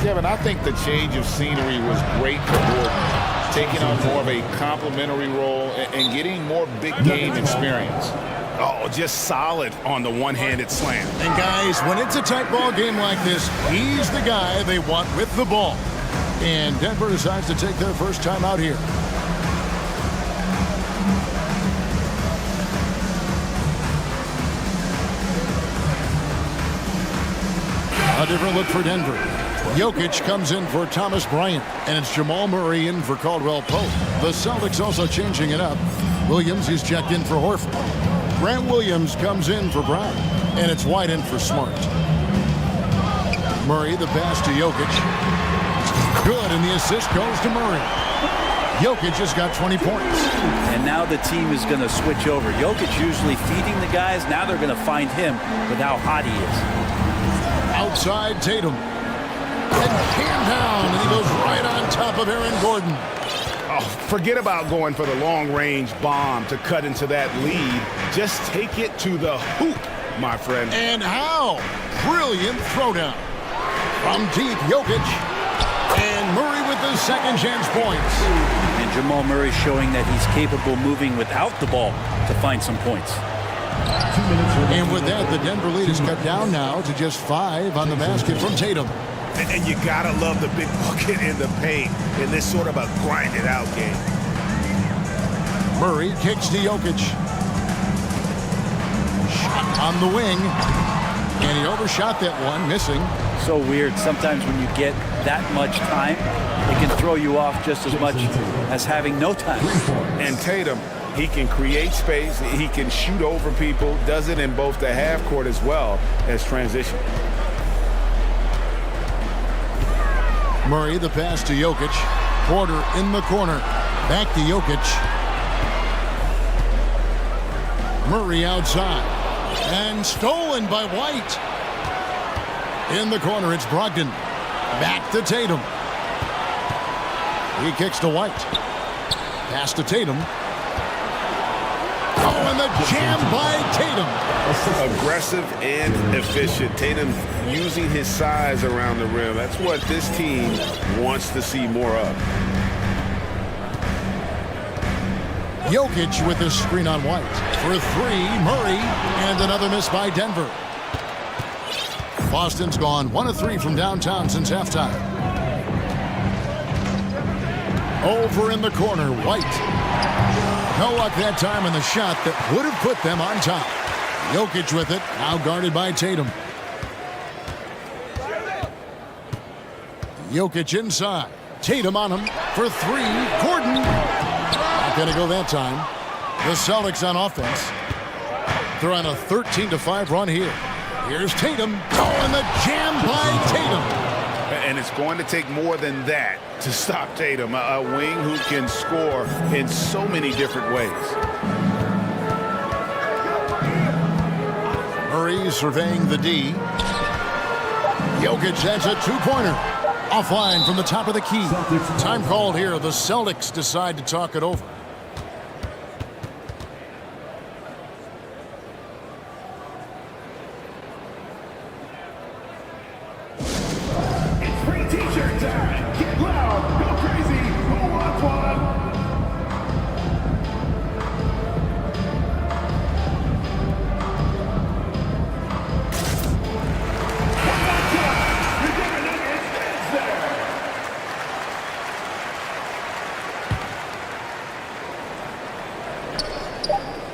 Kevin, I think the change of scenery was great for Gordon, taking on more of a complimentary role and getting more big game experience. Oh, just solid on the one-handed slam. And guys, when it's a tight ball game like this, he's the guy they want with the ball. And Denver decides to take their first time out here. A different look for Denver. Jokic comes in for Thomas Bryant, and it's Jamal Murray in for Caldwell Pope. The Celtics also changing it up. Williams is checked in for Horford. Grant Williams comes in for Brown, and it's White in for Smart. Murray, the pass to Jokic. Good, and the assist goes to Murray. Jokic just got 20 points. And now the team is going to switch over. Jokic usually feeding the guys. Now they're going to find him with how hot he is. Outside Tatum. And jammed down, and he goes right on top of Aaron Gordon. Oh, forget about going for the long-range bomb to cut into that lead. Just take it to the hoop, my friend. And how? Brilliant throwdown. From deep, Jokic. And Murray with the second chance points. And Jamal Murray showing that he's capable moving without the ball to find some points. And with that, the Denver lead is cut down now to just 5 on the basket from Tatum. And you gotta love the big bucket in the paint in this sort of a grinded-out game. Murray kicks to Jokic. Shot on the wing. And he overshot that one, missing. So weird. Sometimes when you get that much time, it can throw you off just as much as having no time. And Tatum, he can create space. He can shoot over people. Does it in both the half court as well as transition. Murray, the pass to Jokic. Porter in the corner. Back to Jokic. Murray outside. And stolen by White. In the corner, it's Brogdon. Back to Tatum. He kicks to White. Pass to Tatum. Oh, and the jam by Tatum. Aggressive and efficient. Tatum using his size around the rim. That's what this team wants to see more of. Jokic with his screen on White. For 3, Murray. And another miss by Denver. Boston's gone 1 of 3 from downtown since halftime. Over in the corner, White. No luck that time on the shot that would have put them on top. Jokic with it, now guarded by Tatum. Jokic inside. Tatum on him for 3. Gordon. Not going to go that time. The Celtics on offense. They're on a 13-5 run here. Here's Tatum. Oh, and the jam by Tatum. And it's going to take more than that to stop Tatum, a wing who can score in so many different ways. Murray surveying the D. Jokic has a 2-pointer. Offline from the top of the key. Time called here. The Celtics decide to talk it over.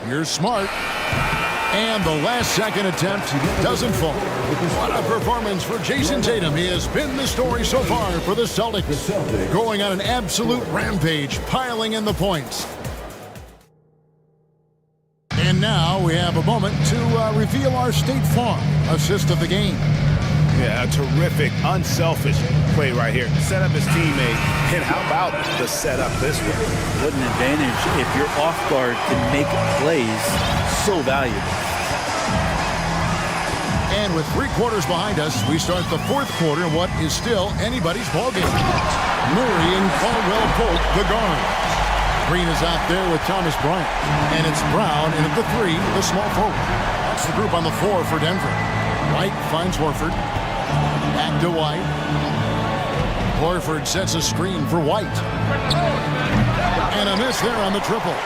Here's Smart. And the last-second attempt doesn't fall. What a performance for Jason Tatum. He has been the story so far for the Celtics. Going on an absolute rampage, piling in the points. And now we have a moment to reveal our State Farm assist of the game. Yeah, a terrific, unselfish play right here. Set up his teammate, and how about the setup this way? What an advantage if your off guard can make plays so valuable. And with 3 quarters behind us, we start the 4th quarter in what is still anybody's ballgame. Murray and Caldwell Pope, the guards. Green is out there with Thomas Bryant. And it's Brown in at the 3, the small forward. That's the group on the floor for Denver. White finds Horford. Back to White. Horford sets a screen for White. And a miss there on the triple.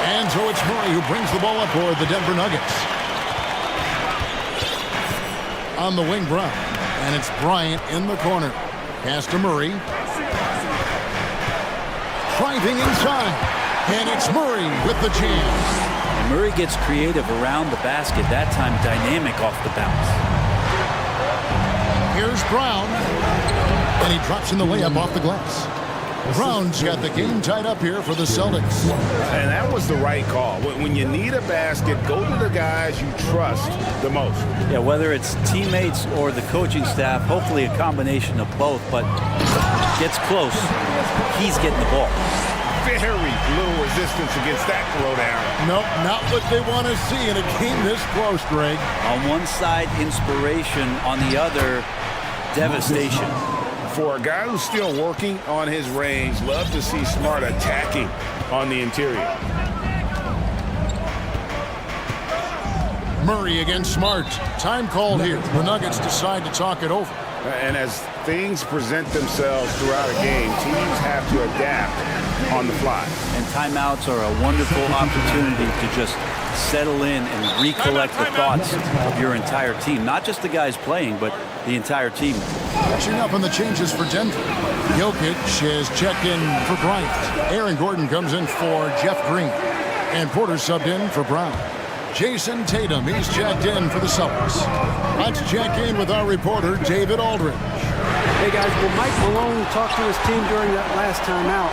And so it's Murray who brings the ball up for the Denver Nuggets. On the wing, Brown. And it's Bryant in the corner. Pass to Murray. Driving inside. And it's Murray with the jam. Murray gets creative around the basket. That time dynamic off the bounce. Here's Brown. And he drops in the layup off the glass. Brown's got the game tied up here for the Celtics. And that was the right call. When you need a basket, go to the guys you trust the most. Yeah, whether it's teammates or the coaching staff, hopefully a combination of both, but gets close. He's getting the ball. Very little resistance against that throwdown. Nope, not what they want to see in a game this close, Greg. On one side, inspiration. On the other, devastation. For a guy who's still working on his range, love to see Smart attacking on the interior. Murray against Smart. Time called here. The Nuggets decide to talk it over. And as things present themselves throughout a game, teams have to adapt on the fly. And timeouts are a wonderful opportunity to just settle in and recollect the thoughts of your entire team. Not just the guys playing, but the entire team. Catching up on the changes for Denver. Jokic is checked in for Bryant. Aaron Gordon comes in for Jeff Green. And Porter subbed in for Brown. Jason Tatum, he's checked in for the Celtics. Let's check in with our reporter, David Aldridge. Hey guys, well Mike Malone talked to his team during that last time out,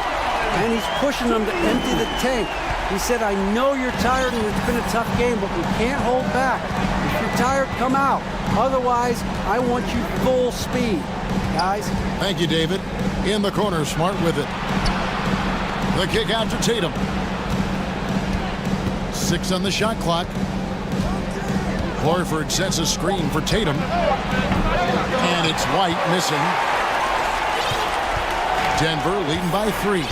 and he's pushing them to empty the tank. He said, I know you're tired and it's been a tough game, but we can't hold back. If you're tired, come out. Otherwise, I want you full speed, guys. Thank you, David. In the corner, Smart with it. The kick out to Tatum. 6 on the shot clock. Horford sets a screen for Tatum. And it's White missing. Denver leading by 3.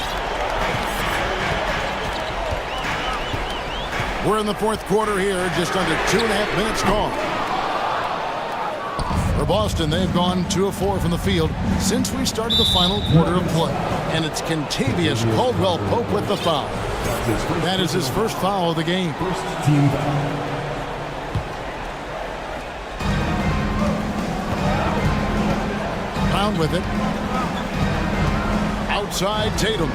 We're in the 4th quarter here, just under 2.5 minutes gone. For Boston, they've gone 2 of 4 from the field since we started the final quarter of play. And it's Kentavious Caldwell Pope with the foul. That is his first foul of the game. Brown with it. Outside Tatum.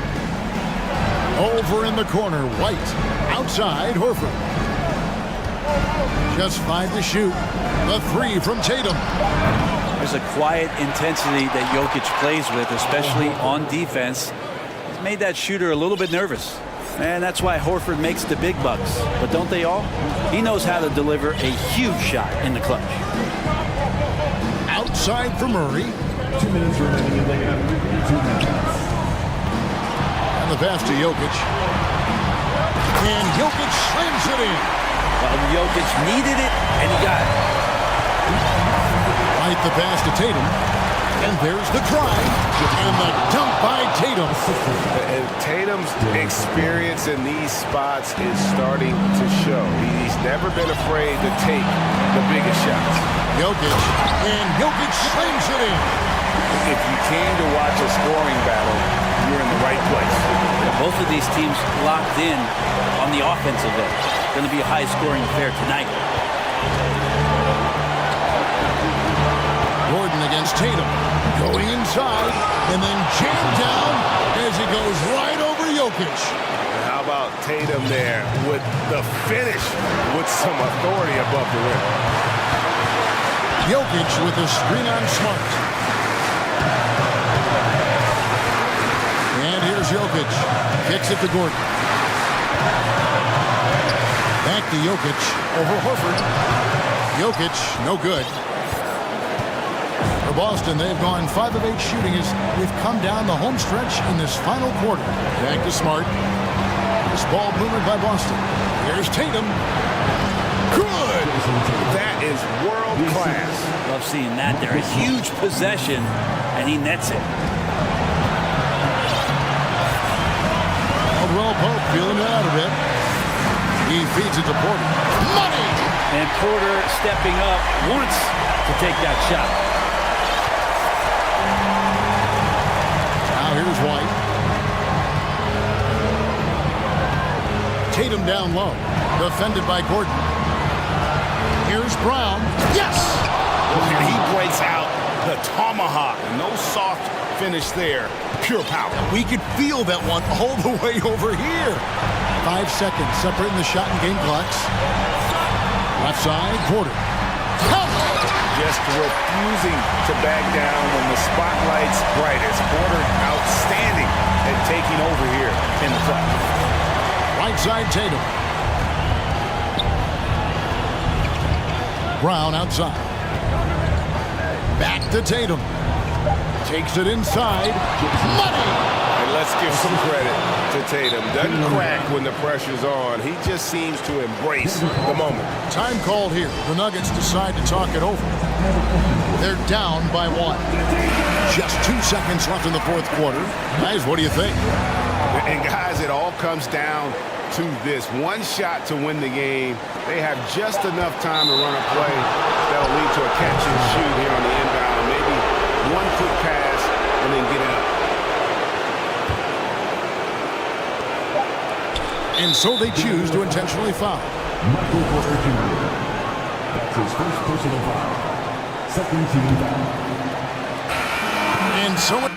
Over in the corner, White. Outside Horford. Just 5 to shoot. The 3 from Tatum. There's a quiet intensity that Jokic plays with, especially on defense. He's made that shooter a little bit nervous. And that's why Horford makes the big bucks. But don't they all? He knows how to deliver a huge shot in the clutch. Outside for Murray. 2 minutes remaining in the game. 2 minutes. And the pass to Jokic. And Jokic slams it in. Well, Jokic needed it, and he got it. Right, the pass to Tatum. And there's the drive. And the dunk by Tatum. And Tatum's experience in these spots is starting to show. He's never been afraid to take the biggest shots. Jokic. And Jokic slams it in. If you came to watch a scoring battle, you're in the right place. Both of these teams locked in on the offensive end. Going to be a high-scoring affair tonight. Gordon against Tatum. Going inside. And then jammed down as he goes right over Jokic. How about Tatum there with the finish with some authority above the rim. Jokic with a screen on Smart. And here's Jokic. Kicks it to Gordon. Back to Jokic. Over Horford. Jokic, no good. For Boston, they've gone 5 of 8 shooting as we've come down the home stretch in this final quarter. Back to Smart. This ball boomered by Boston. Here's Tatum. Good. That is world class. Love seeing that there. A huge possession, and he nets it. Caldwell Pope feeling it out a bit. He feeds it to Porter. Money! And Porter stepping up once to take that shot. Now here's White. Tatum down low. Defended by Gordon. Here's Brown. Yes! And he breaks out the tomahawk. No soft finish there. Pure power. We could feel that one all the way over here. 5 seconds separating the shot and game clocks. Left side, Porter. Just refusing to back down when the spotlight's brightest. Porter outstanding at taking over here in the clutch. Right side, Tatum. Brown outside. Back to Tatum. Takes it inside. Money! And let's give some credit to Tatum. Doesn't crack when the pressure's on. He just seems to embrace the moment. Time called here. The Nuggets decide to talk it over. They're down by 1. Just 2 seconds left in the fourth quarter. Guys, what do you think? And guys, it all comes down to this. One shot to win the game. They have just enough time to run a play that'll lead to a catch and shoot here on the inbound. Maybe one quick pass and then get it up. And so they choose to intentionally foul. Michael Porter Jr. That's his first personal foul. Second team foul. And so it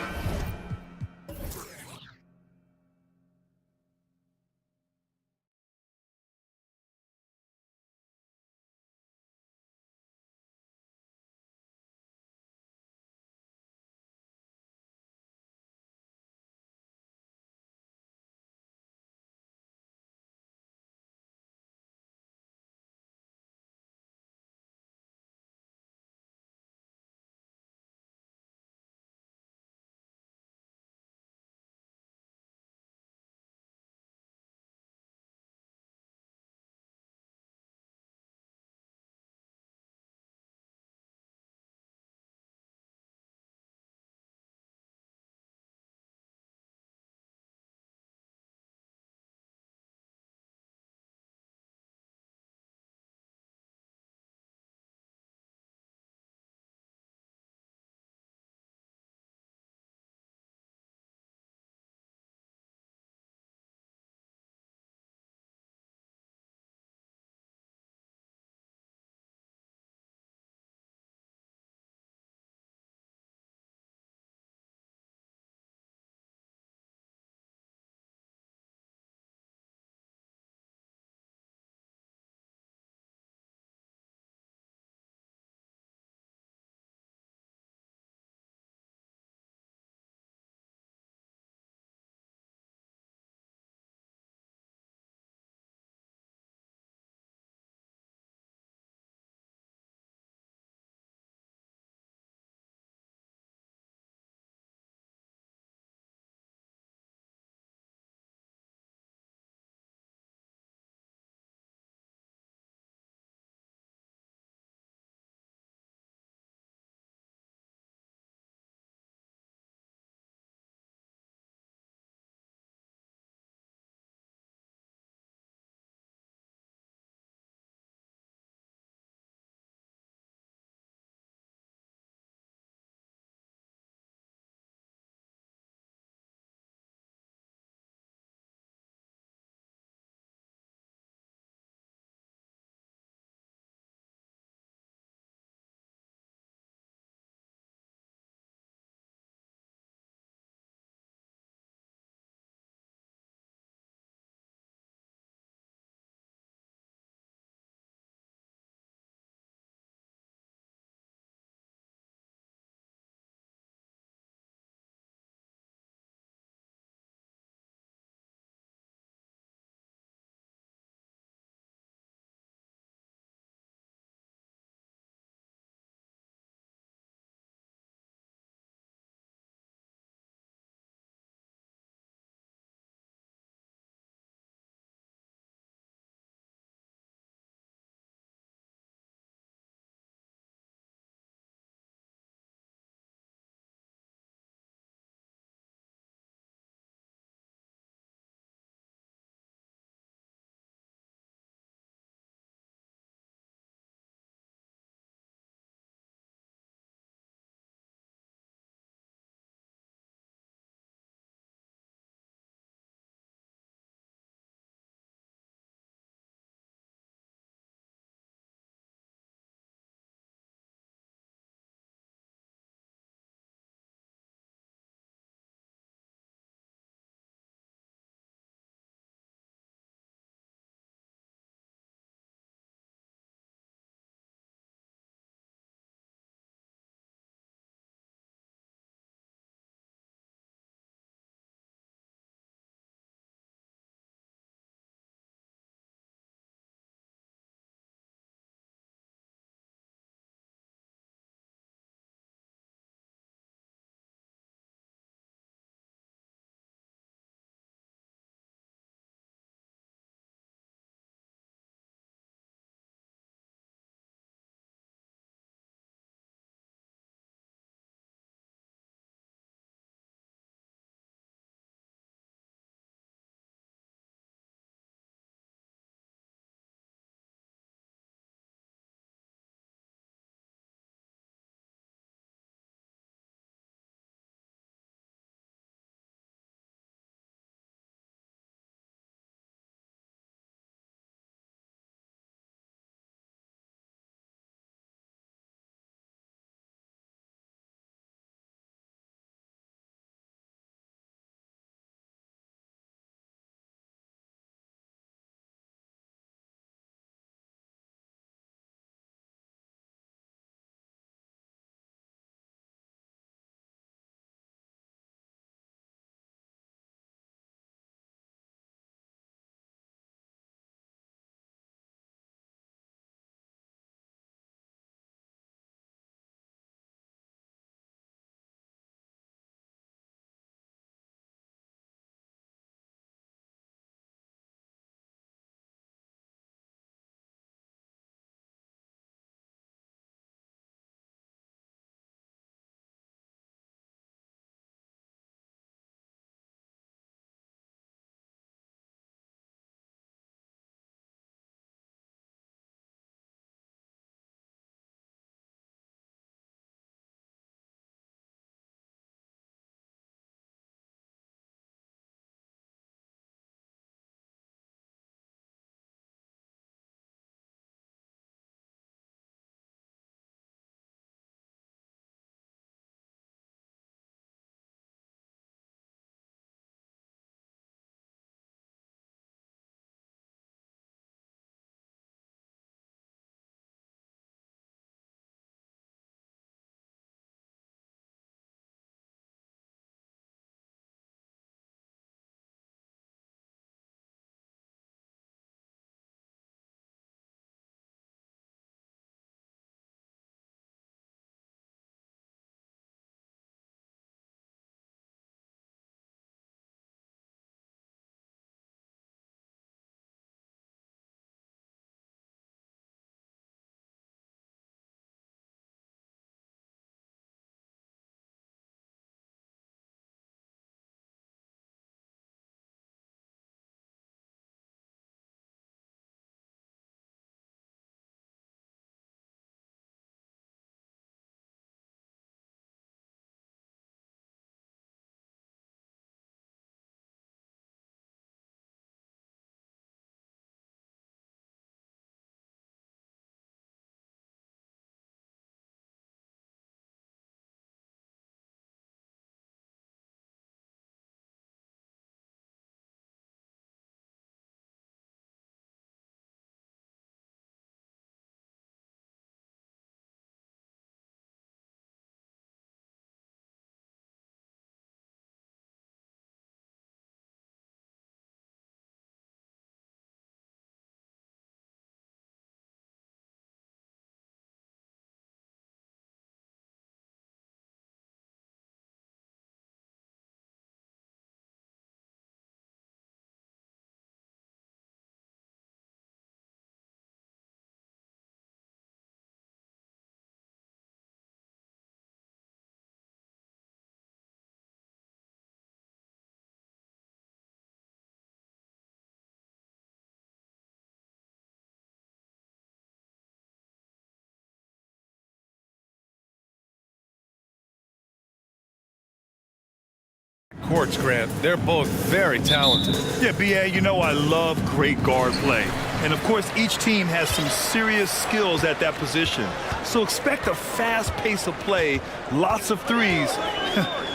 courts, Grant. They're both very talented. Yeah, B.A., you know I love great guard play. And, of course, each team has some serious skills at that position. So expect a fast pace of play, lots of threes.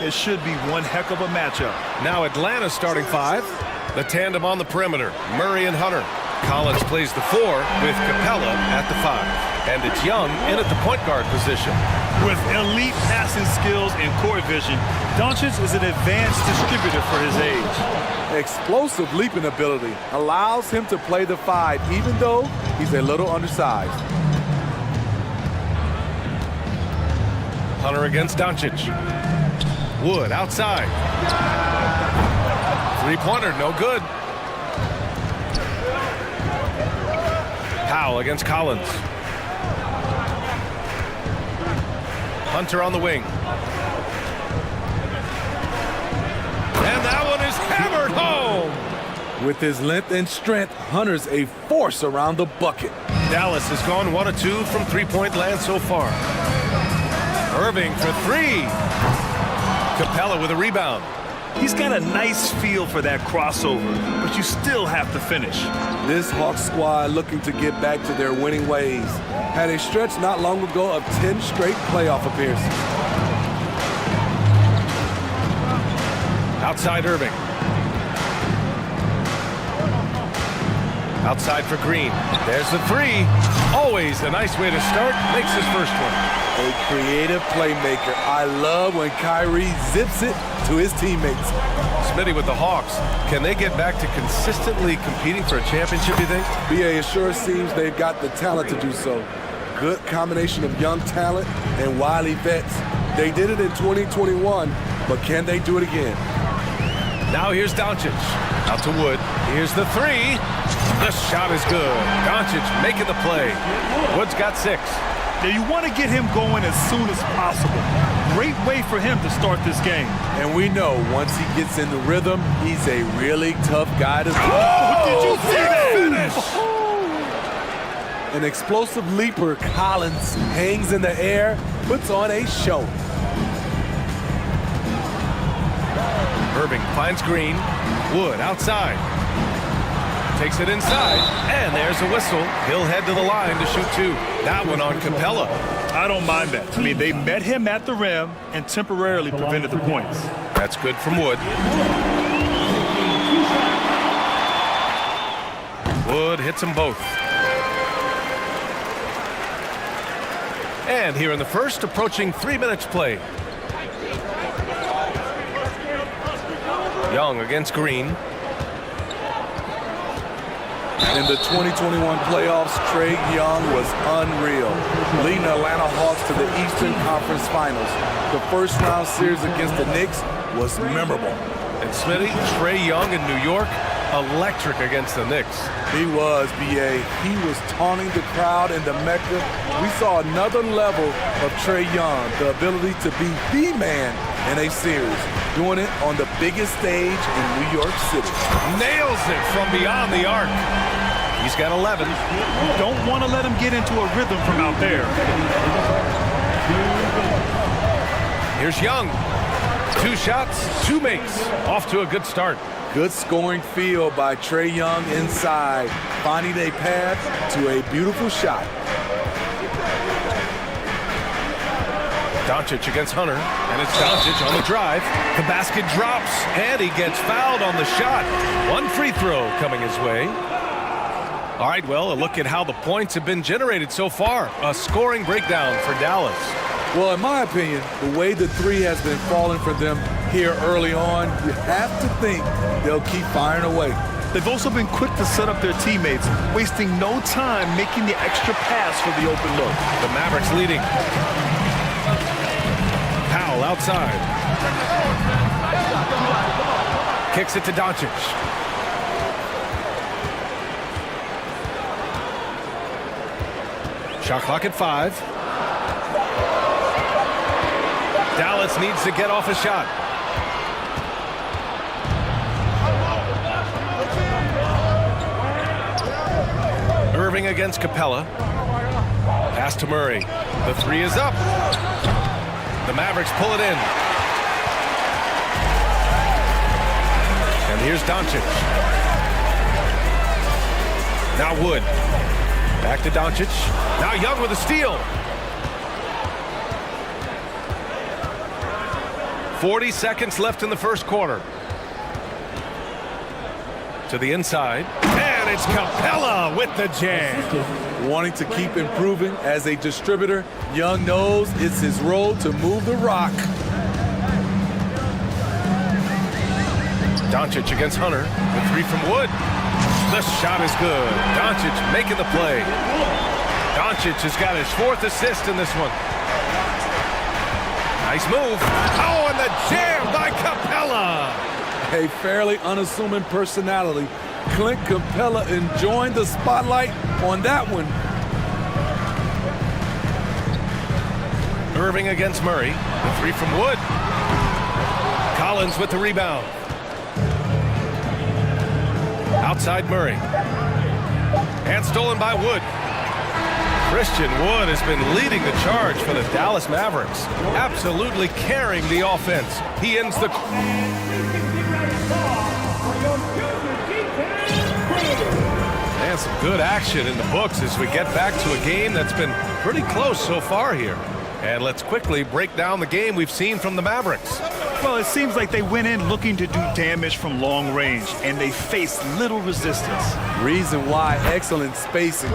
It should be one heck of a matchup. Now Atlanta's starting five. The tandem on the perimeter, Murray and Hunter. Collins plays the 4 with Capella at the 5. And it's Young in at the point guard position. With elite passing skills and court vision, Doncic is an advanced distributor for his age. Explosive leaping ability allows him to play the 5, even though he's a little undersized. Hunter against Doncic. Wood outside. Three-pointer, no good. Powell against Collins. Hunter on the wing. And that one is hammered home. With his length and strength, Hunter's a force around the bucket. Dallas has gone 1 of 2 from three-point land so far. Irving for 3. Capella with a rebound. He's got a nice feel for that crossover, but you still have to finish. This Hawks squad looking to get back to their winning ways. Had a stretch not long ago of 10 straight playoff appearances. Outside Irving. Outside for Green. There's the 3. Always a nice way to start. Makes his first one. A creative playmaker. I love when Kyrie zips it to his teammates. Smitty with the Hawks. Can they get back to consistently competing for a championship, you think? BA, it sure seems they've got the talent to do so. Good combination of young talent and wily vets. They did it in 2021, but can they do it again? Now here's Doncic. Out to Wood. Here's the 3. The shot is good. Doncic making the play. Wood's got 6. Now you want to get him going as soon as possible. Great way for him to start this game. And we know once he gets in the rhythm, he's a really tough guy to beat. Oh, did you see that finish? An explosive leaper, Collins hangs in the air, puts on a show. Irving finds Green. Wood outside. Takes it inside, and there's a whistle. He'll head to the line to shoot 2. That one on Capella. I don't mind that. I mean, they met him at the rim and temporarily prevented the points. That's good from Wood. Wood hits them both. And here in the first, approaching 3 minutes played. Young against Green. In the 2021 playoffs, Trae Young was unreal, leading the Atlanta Hawks to the Eastern Conference Finals. The first-round series against the Knicks was memorable. And Smitty, Trae Young in New York, electric against the Knicks. He was, B.A. He was taunting the crowd in the Mecca. We saw another level of Trae Young, the ability to be the man in a series, doing it on the biggest stage in New York City. Nails it from beyond the arc. He's got 11. You don't want to let him get into a rhythm from out there. Here's Young. 2 shots, 2 makes. Off to a good start. Good scoring field by Trae Young inside, finding a path to a beautiful shot. Doncic against Hunter, and it's Doncic on the drive. The basket drops, and he gets fouled on the shot. 1 free throw coming his way. All right, well, a look at how the points have been generated so far. A scoring breakdown for Dallas. Well, in my opinion, the way the 3 has been falling for them here early on, you have to think they'll keep firing away. They've also been quick to set up their teammates, wasting no time making the extra pass for the open look. The Mavericks leading. Powell outside. Kicks it to Doncic. Shot clock at 5. Dallas needs to get off a shot. Irving against Capella. Pass to Murray. The 3 is up. The Mavericks pull it in. Here's Doncic. Now Wood. Back to Doncic. Now Young with a steal. 40 seconds left in the first quarter. To the inside. And it's Capella with the jam. Wanting to keep improving as a distributor, Young knows it's his role to move the rock. Doncic against Hunter. The three from Wood. The shot is good. Doncic making the play. Doncic has got his 4th assist in this one. Nice move. Oh, and the jam by Capella. A fairly unassuming personality. Clint Capella enjoying the spotlight on that one. Irving against Murray. The three from Wood. Collins with the rebound. Outside Murray. And stolen by Wood. Christian Wood has been leading the charge for the Dallas Mavericks. Absolutely carrying the offense. He ends the... And some good action in the books as we get back to a game that's been pretty close so far here. And let's quickly break down the game we've seen from the Mavericks. Well, it seems like they went in looking to do damage from long range, and they faced little resistance. Reason why: excellent spacing.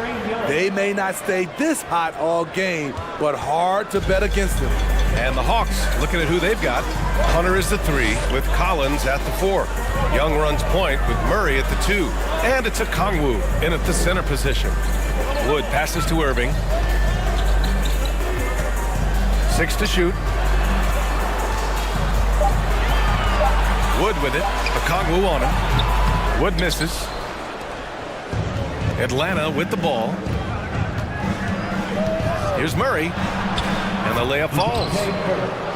They may not stay this hot all game, but hard to bet against them. And the Hawks, looking at who they've got. Hunter is the 3 with Collins at the 4. Young runs point with Murray at the 2. And it's a Kongwu in at the center position. Wood passes to Irving. 6 to shoot. Wood with it. Okongwu on him. Wood misses. Atlanta with the ball. Here's Murray. And the layup falls.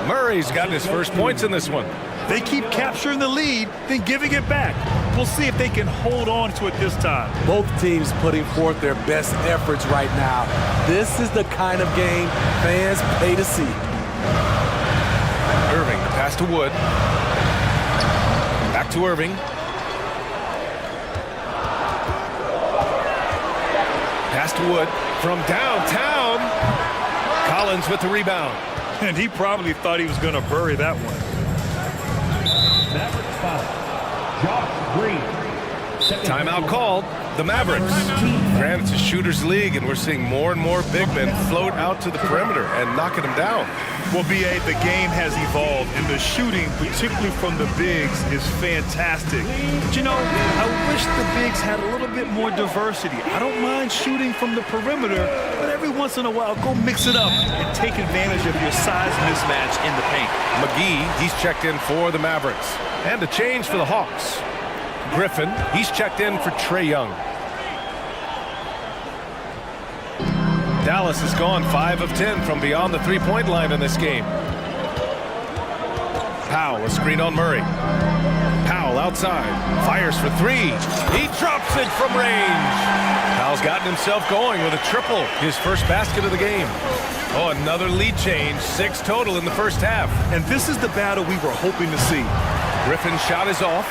Murray's gotten his first points in this one. They keep capturing the lead, then giving it back. We'll see if they can hold on to it this time. Both teams putting forth their best efforts right now. This is the kind of game fans pay to see. Irving, the pass to Wood. Back to Irving. Pass to Wood from downtown. Collins with the rebound. And he probably thought he was going to bury that one. Timeout called. The Mavericks. Granted, it's a shooter's league, and we're seeing more and more big men float out to the perimeter and knocking them down. Well, B.A., the game has evolved, and the shooting, particularly from the bigs, is fantastic. But, you know, I wish the bigs had a little bit more diversity. I don't mind shooting from the perimeter, but every once in a while, go mix it up and take advantage of your size mismatch in the paint. McGee, he's checked in for the Mavericks. And a change for the Hawks. Griffin, he's checked in for Trae Young. Dallas has gone 5 of 10 from beyond the three-point line in this game. Powell, a screen on Murray. Powell outside, fires for 3. He drops it from range. Powell's gotten himself going with a triple, his first basket of the game. Oh, another lead change, 6 total in the first half. And this is the battle we were hoping to see. Griffin's shot is off.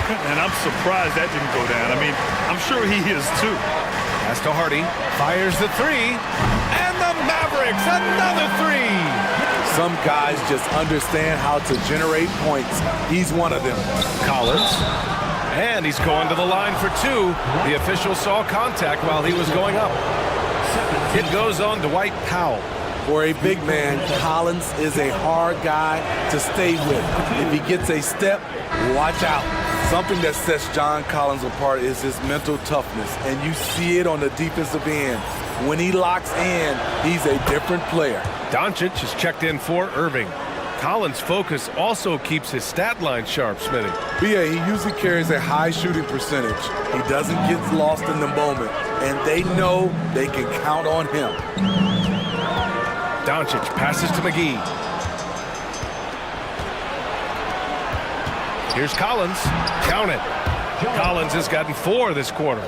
And I'm surprised that didn't go down. I mean, I'm sure he is too. Pass to Hardy, fires the 3, and the Mavericks, another 3. Some guys just understand how to generate points. He's one of them. Collins, and he's going to the line for 2. The official saw contact while he was going up. It goes on Dwight Powell. For a big man, Collins is a hard guy to stay with. If he gets a step, watch out. Something that sets John Collins apart is his mental toughness, and you see it on the defensive end. When he locks in, he's a different player. Doncic is checked in for Irving. Collins' focus also keeps his stat line sharp, Smitty. B.A., he usually carries a high shooting percentage. He doesn't get lost in the moment, and they know they can count on him. Doncic passes to McGee. Here's Collins. Count it. Collins has gotten 4 this quarter.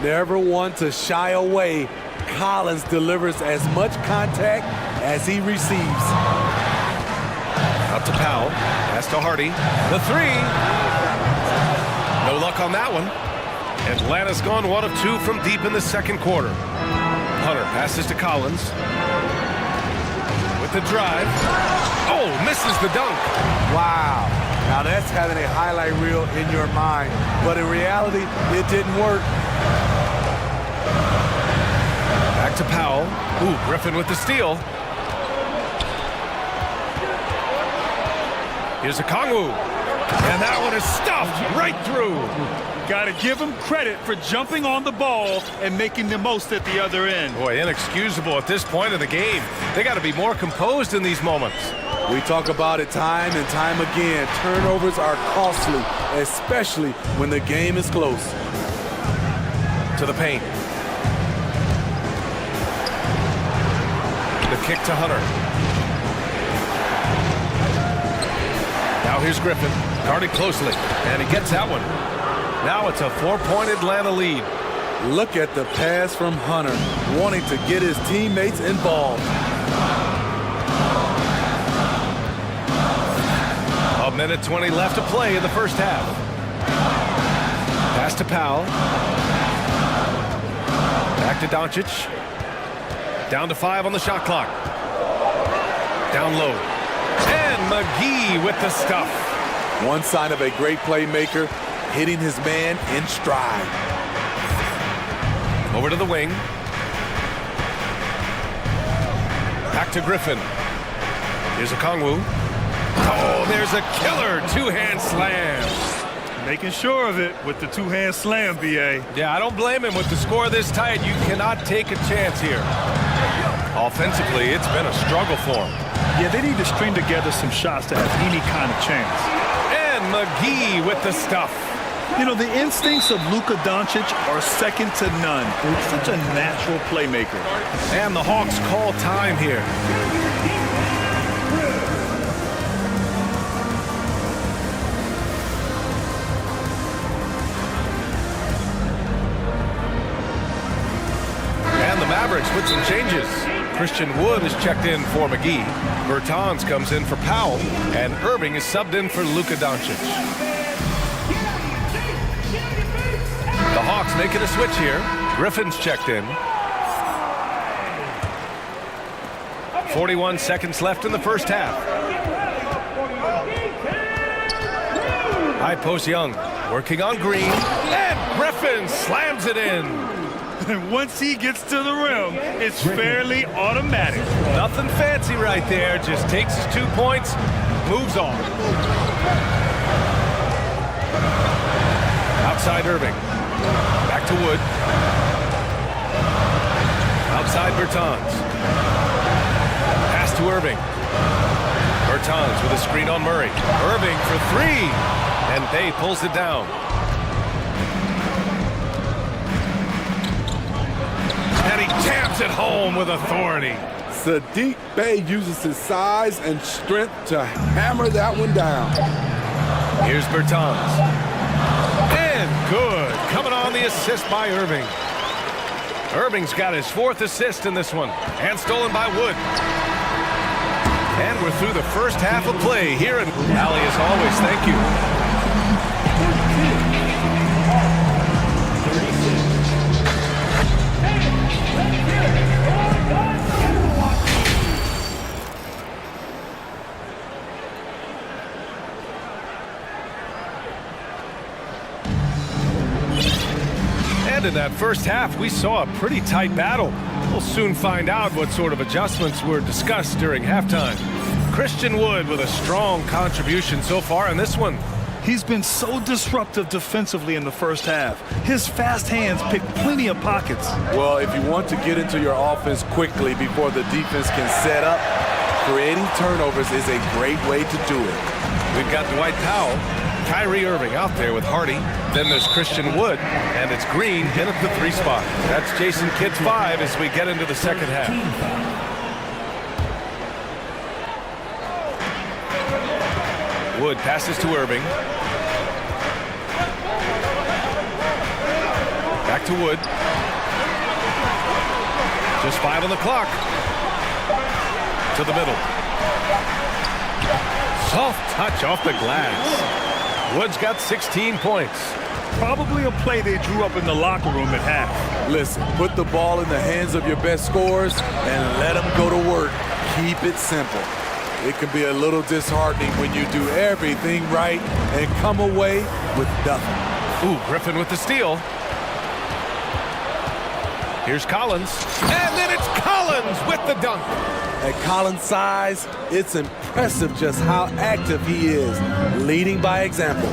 Never one to shy away. Collins delivers as much contact as he receives. Out to Powell. Pass to Hardy. The 3. on that one. Atlanta's gone 1 of 2 from deep in the second quarter. Hunter passes to Collins. With the drive. Oh, misses the dunk. Wow. Now that's having a highlight reel in your mind. But in reality, it didn't work. Back to Powell. Ooh, Griffin with the steal. Here's a Kongwu. And that one is stuffed right through. Got to give him credit for jumping on the ball and making the most at the other end. Boy, inexcusable at this point of the game. They got to be more composed in these moments. We talk about it time and time again. Turnovers are costly, especially when the game is close. To the paint. The kick to Hunter. Now here's Griffin, guarded closely, and he gets that one. Now it's a 4-point Atlanta lead. Look at the pass from Hunter, wanting to get his teammates involved. A minute 20 left to play in the first half. Pass to Powell. Back to Doncic. Down to 5 on the shot clock. Down low. And McGee with the stuff. One sign of a great playmaker, hitting his man in stride. Over to the wing. Back to Griffin. Here's a Kongwu. Oh, there's a killer two-hand slam. Making sure of it with the two-hand slam, B.A. Yeah, I don't blame him with the score this tight. You cannot take a chance here. Offensively, it's been a struggle for him. Yeah, they need to string together some shots to have any kind of chance. And McGee with the stuff. You know, the instincts of Luka Doncic are second to none. He's such a natural playmaker. And the Hawks call time here. And the Mavericks with some changes. Christian Wood is checked in for McGee. Bertans comes in for Powell. And Irving is subbed in for Luka Doncic. The Hawks making a switch here. Griffin's checked in. 41 seconds left in the first half. High post Young. Working on Green. And Griffin slams it in. And once he gets to the rim, it's fairly automatic. Nothing fancy right there. Just takes his 2 points, moves on. Outside Irving. Back to Wood. Outside Bertans. Pass to Irving. Bertans with a screen on Murray. Irving for 3. And Bay pulls it down. And he jams it home with authority. Sadiq Bey uses his size and strength to hammer that one down. Here's Bertans. And good. Coming on the assist by Irving. Irving's got his 4th assist in this one. And stolen by Wood. And we're through the first half of play here in Allie, as always. Thank you. And in that first half, we saw a pretty tight battle. We'll soon find out what sort of adjustments were discussed during halftime. Christian Wood with a strong contribution so far in this one. He's been so disruptive defensively in the first half. His fast hands pick plenty of pockets. Well, if you want to get into your offense quickly before the defense can set up, creating turnovers is a great way to do it. We've got Dwight Powell, Kyrie Irving out there with Hardy. Then there's Christian Wood, and it's Green in at the 3 spot. That's Jason Kidd's 5 as we get into the second half. Wood passes to Irving. Back to Wood. Just 5 on the clock. To the middle. Soft touch off the glass. Wood's got 16 points. Probably a play they drew up in the locker room at half. Listen, put the ball in the hands of your best scorers and let them go to work. Keep it simple. It can be a little disheartening when you do everything right and come away with nothing. Ooh, Griffin with the steal. Here's Collins. And then it's Collins with the dunk. At Collins' size, it's impressive just how active he is, leading by example.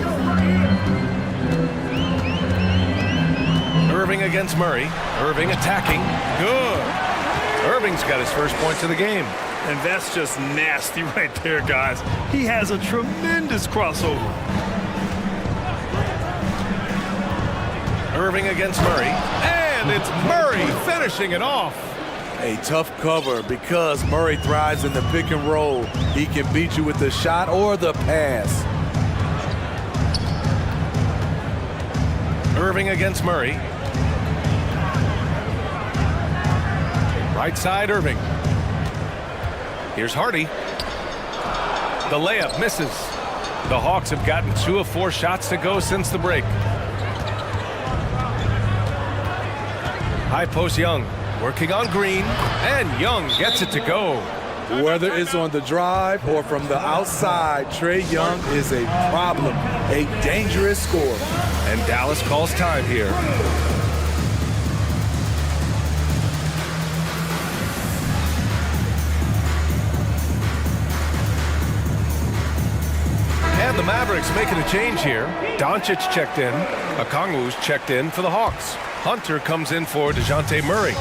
Irving against Murray. Irving attacking. Good. Irving's got his first points of the game. And that's just nasty right there, guys. He has a tremendous crossover. Irving against Murray. And it's Murray finishing it off. A tough cover because Murray thrives in the pick and roll. He can beat you with the shot or the pass. Irving against Murray. Right side, Irving. Here's Hardy. The layup misses. The Hawks have gotten 2 of 4 shots to go since the break. High post Young. Working on Green. And Young gets it to go. Whether it's on the drive or from the outside, Trae Young is a problem, a dangerous scorer. And Dallas calls time here. And the Mavericks making a change here. Doncic checked in. Okongwu's checked in for the Hawks. Hunter comes in for DeJounte Murray.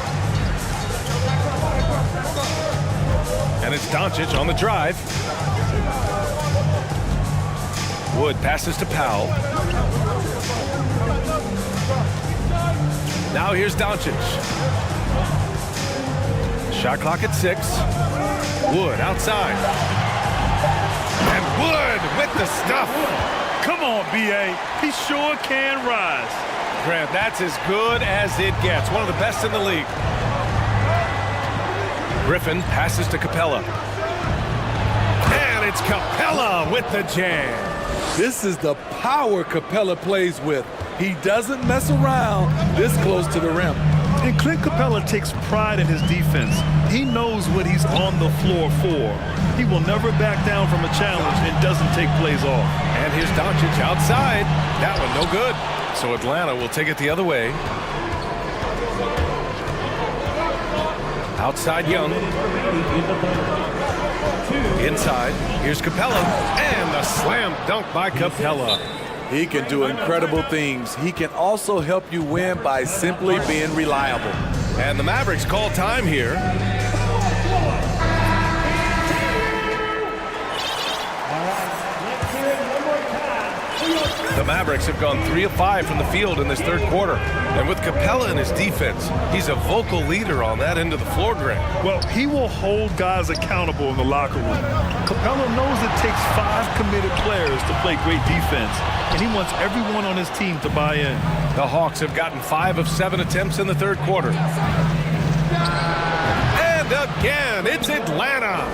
And it's Doncic on the drive. Wood passes to Powell. Now here's Doncic. Shot clock at 6. Wood outside. And Wood with the stuff. Come on, B.A. He sure can rise. Grant, that's as good as it gets. One of the best in the league. Griffin passes to Capella. And it's Capella with the jam. This is the power Capella plays with. He doesn't mess around this close to the rim. And Clint Capella takes pride in his defense. He knows what he's on the floor for. He will never back down from a challenge and doesn't take plays off. And here's Doncic outside. That one no good. So Atlanta will take it the other way. Outside Young. Inside. Here's Capella. And a slam dunk by Capella. He can do incredible things. He can also help you win by simply being reliable. And the Mavericks call time here. The Mavericks have gone 3 of 5 from the field in this third quarter. And with Capella in his defense, he's a vocal leader on that end of the floor, Grant. Well, he will hold guys accountable in the locker room. Capella knows it takes 5 committed players to play great defense, and he wants everyone on his team to buy in. The Hawks have gotten 5 of 7 attempts in the third quarter. And again, it's Atlanta.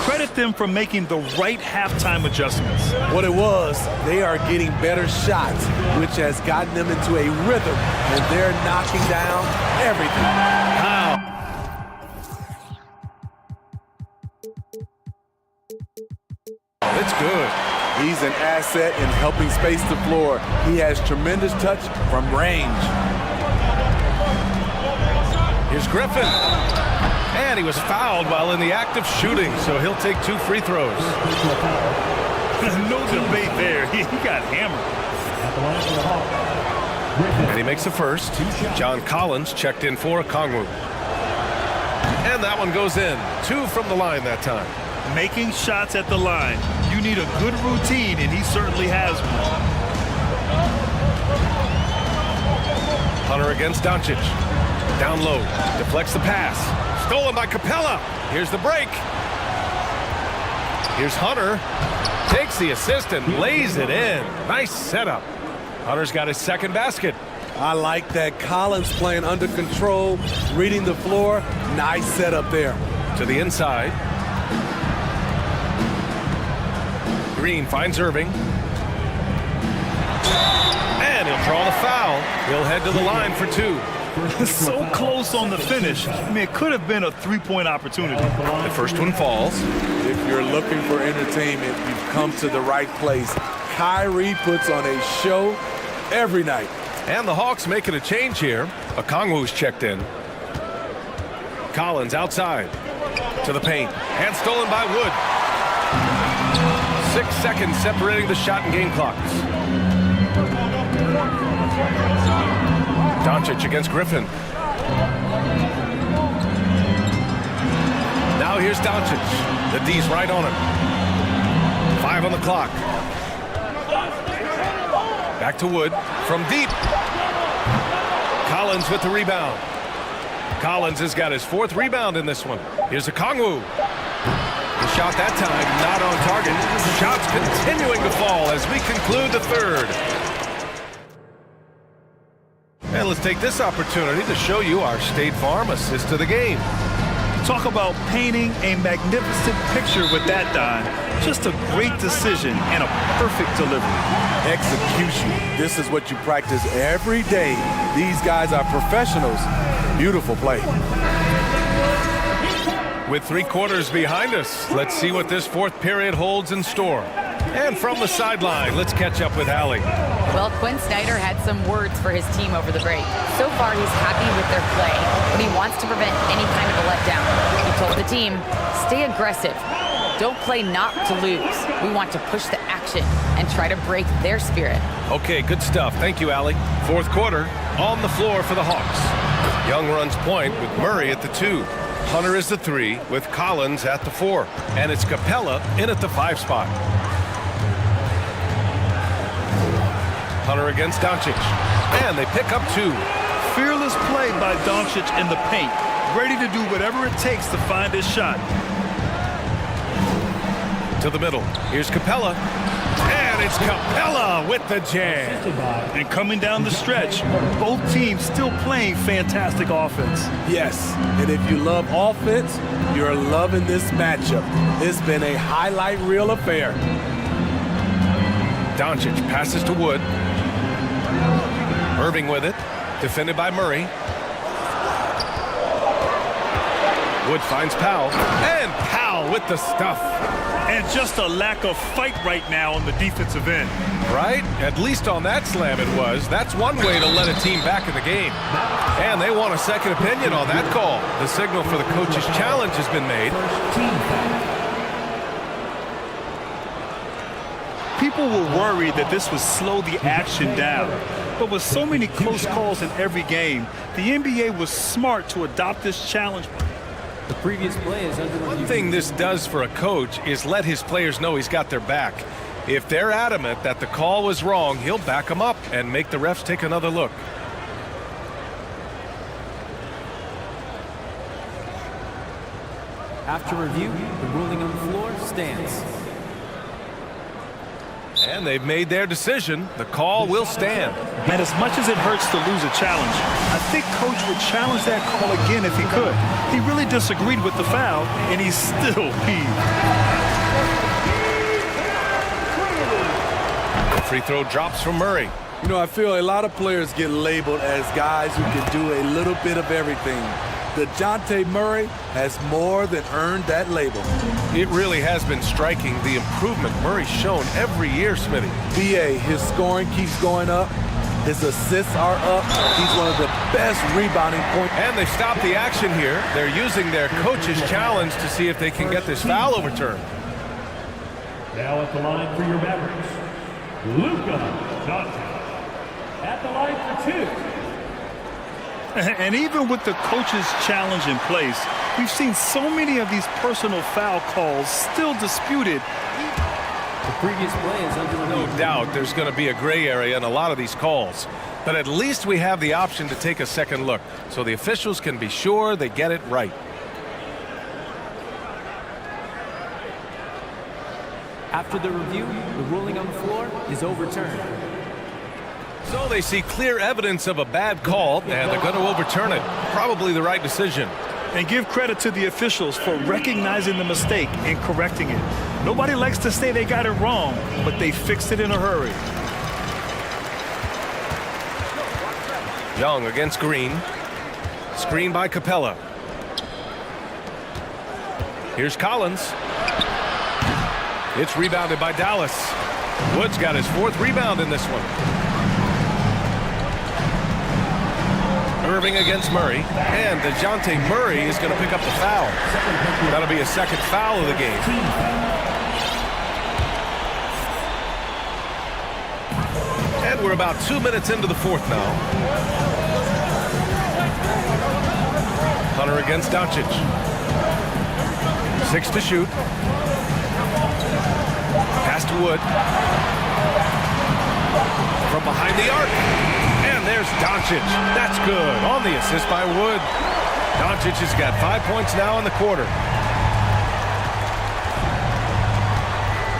Credit them for making the right halftime adjustments. What it was, they are getting better shots, which has gotten them into a rhythm, and they're knocking down everything. Wow. It's good. He's an asset in helping space the floor. He has tremendous touch from range. Here's Griffin. And he was fouled while in the act of shooting, so he'll take 2 free throws. No debate there. He got hammered. And he makes the first. John Collins checked in for Okongwu. And that one goes in. 2 from the line that time. Making shots at the line. You need a good routine, and he certainly has one. Hunter against Doncic. Down low. Deflects the pass. Stolen by Capella. Here's the break. Here's Hunter. Takes the assist and lays it in. Nice setup. Hunter's got his second basket. I like that. Collins playing under control, reading the floor. Nice setup there. To the inside. Green finds Irving. He'll head to the line for two. So close on the finish. I mean, it could have been a three-point opportunity. The first one falls. If you're looking for entertainment, you've come to the right place. Kyrie puts on a show every night. And the Hawks making a change here. Okongwu's checked in. Collins outside to the paint. And stolen by Wood. 6 seconds separating the shot and game clocks. Doncic against Griffin. Now here's Doncic. The D's right on him. 5 on the clock. Back to Wood from deep. Collins with the rebound. Collins has got his 4th rebound in this one. Here's Okongwu. The shot that time not on target. Shots continuing to fall as we conclude the third. And let's take this opportunity to show you our State Farm assist to the game. Talk about painting a magnificent picture with that, Don. Just a great decision and a perfect delivery. Execution. This is what you practice every day. These guys are professionals. Beautiful play. With 3 quarters behind us, let's see what this 4th period holds in store. And from the sideline, let's catch up with Allie. Well, Quinn Snyder had some words for his team over the break. So far, he's happy with their play, but he wants to prevent any kind of a letdown. He told the team, stay aggressive. Don't play not to lose. We want to push the action and try to break their spirit. Okay, good stuff. Thank you, Allie. 4th quarter, on the floor for the Hawks. Young runs point with Murray at the 2. Hunter is the 3 with Collins at the 4. And it's Capella in at the 5 spot. Hunter against Doncic. And they pick up 2. Fearless play by Doncic in the paint. Ready to do whatever it takes to find his shot. To the middle. Here's Capella. And it's Capella with the jam. And coming down the stretch, both teams still playing fantastic offense. Yes, and if you love offense, you're loving this matchup. It's been a highlight reel affair. Doncic passes to Wood. Irving with it. Defended by Murray. Wood finds Powell. And Powell with the stuff. And just a lack of fight right now on the defensive end. Right? At least on that slam it was. That's one way to let a team back in the game. And they want a second opinion on that call. The signal for the coach's challenge has been made. People were worried that this would slow the action down. But with so many close calls in every game, the NBA was smart to adopt this challenge. The previous play is under review. One thing this does for a coach is let his players know he's got their back. If they're adamant that the call was wrong, he'll back them up and make the refs take another look. After review, the ruling on the floor stands. And they've made their decision. The call will stand. And as much as it hurts to lose a challenge, I think Coach would challenge that call again if he could. He really disagreed with the foul, and he's still heaved. Free throw drops from Murray. You know, I feel a lot of players get labeled as guys who can do a little bit of everything. DeJounte Murray has more than earned that label. It really has been striking the improvement Murray's shown every year, Smitty. BA, his scoring keeps going up. His assists are up. He's one of the best rebounding points. And they stopped the action here. They're using their coach's challenge to see if they can get this foul overturned. Now at the line for your Mavericks, Luka Doncic. At the line for 2. And even with the coach's challenge in place, we've seen so many of these personal foul calls still disputed. The previous play is under review. No doubt there's going to be a gray area in a lot of these calls. But at least we have the option to take a second look, so the officials can be sure they get it right. After the review, the ruling on the floor is overturned. So they see clear evidence of a bad call, and they're going to overturn it. Probably the right decision. And give credit to the officials for recognizing the mistake and correcting it. Nobody likes to say they got it wrong, but they fixed it in a hurry. Young against Green. Screen by Capella. Here's Collins. It's rebounded by Dallas. Wood's got his 4th rebound in this one. Irving against Murray. And DeJounte Murray is going to pick up the foul. That'll be his 2nd foul of the game. And we're about 2 minutes into the 4th now. Hunter against Doncic. 6 to shoot. Pass to Wood. From behind the arc. And there's Doncic. That's good. On the assist by Wood. Doncic has got 5 points now in the quarter.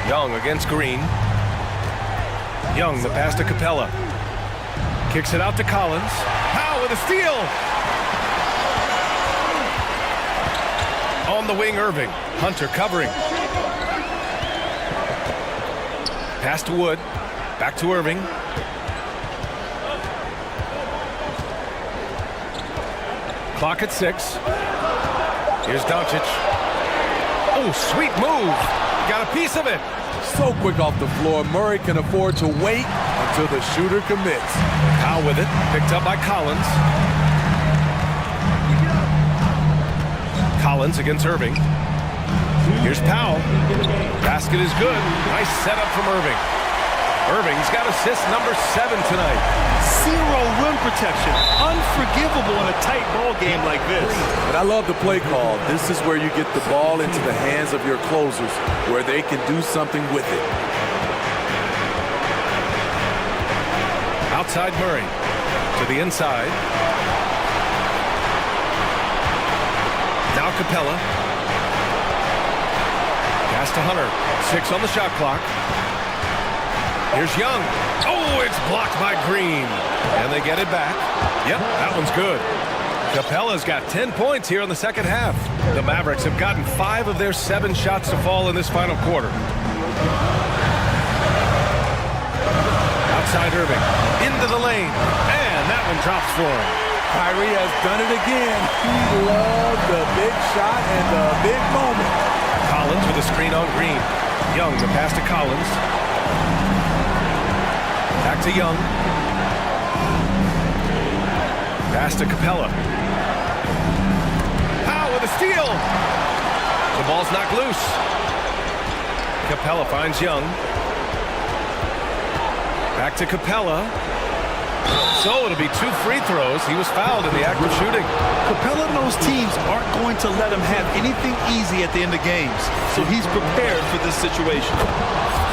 Young against Green. Young, the pass to Capella. Kicks it out to Collins. Powell with a steal. On the wing, Irving. Hunter covering. Pass to Wood. Back to Irving. Clock at 6. Here's Doncic. Oh, sweet move. Got a piece of it. So quick off the floor, Murray can afford to wait until the shooter commits. Powell with it. Picked up by Collins. Collins against Irving. Here's Powell. Basket is good. Nice setup from Irving. Irving's got assist number 7 tonight. 0 rim protection. Unforgivable in a tight ball game like this. And I love the play call. This is where you get the ball into the hands of your closers, where they can do something with it. Outside Murray. To the inside. Now Capella. Pass to Hunter. 6 on the shot clock. Here's Young. Oh, it's blocked by Green. And they get it back. Yep, that one's good. Capella's got 10 points here in the second half. The Mavericks have gotten 5 of their 7 shots to fall in this final quarter. Outside Irving. Into the lane. And that one drops for him. Kyrie has done it again. He loved the big shot and the big moment. Collins with a screen on Green. Young, the pass to Collins. Back to Young. Pass to Capella. Powell with a steal. The ball's knocked loose. Capella finds Young. Back to Capella. So it'll be 2 free throws. He was fouled in the act of shooting. Capella knows teams aren't going to let him have anything easy at the end of games, so he's prepared for this situation.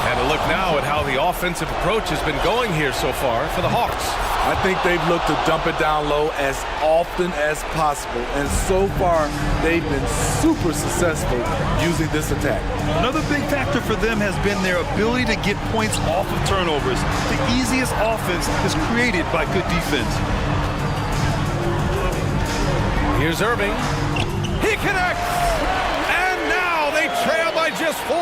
And a look now at how the offensive approach has been going here so far for the Hawks. I think they've looked to dump it down low as often as possible, and so far they've been super successful using this attack. Another big factor for them has been their ability to get points off of turnovers. The easiest offense is created by good defense. Here's Irving. He connects! And now they trail by just 4.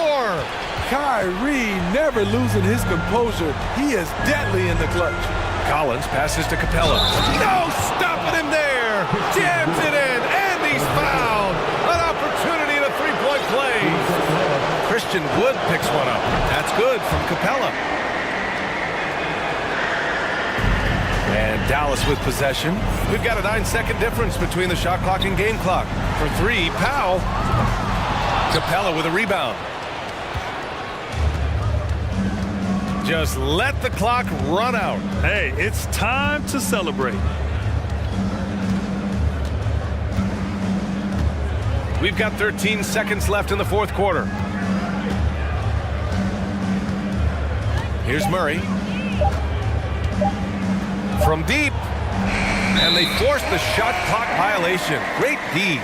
Kyrie never losing his composure. He is deadly in the clutch. Collins passes to Capella. No stopping him there. Jams it in, and he's fouled. An opportunity and a 3-point play. Christian Wood picks one up. That's good from Capella. And Dallas with possession. We've got a 9-second difference between the shot clock and game clock. For 3, Powell. Capella with a rebound. Just let the clock run out. Hey, it's time to celebrate. We've got 13 seconds left in the 4th quarter. Here's Murray. From deep. And they force the shot clock violation. Great D.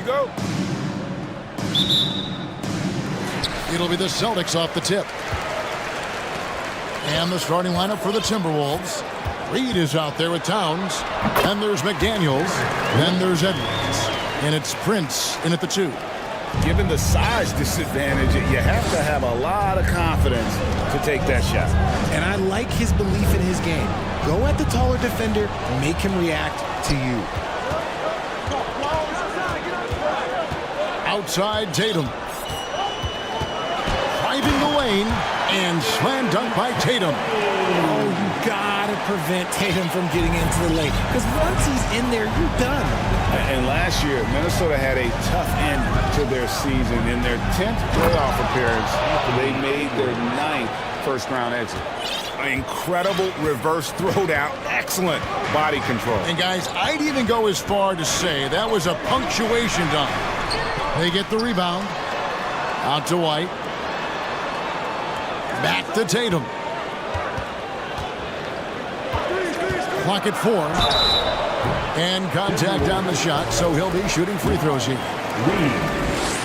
we go. It'll be the Celtics off the tip. And the starting lineup for the Timberwolves. Reed is out there with Towns. Then there's McDaniels. Then there's Edwards. And it's Prince in at the 2. Given the size disadvantage, you have to have a lot of confidence to take that shot. And I like his belief in his game. Go at the taller defender, make him react to you. Outside Tatum. Driving the lane. And slam dunk by Tatum. Oh, you gotta prevent Tatum from getting into the lane. Because once he's in there, you're done. And last year, Minnesota had a tough end to their season. In their 10th playoff appearance, they made their 9th first-round exit. An incredible reverse throwdown. Excellent body control. And guys, I'd even go as far to say that was a punctuation dunk. They get the rebound. Out to White. Back to Tatum. Clock at 4. And contact on the shot, so he'll be shooting free throws here.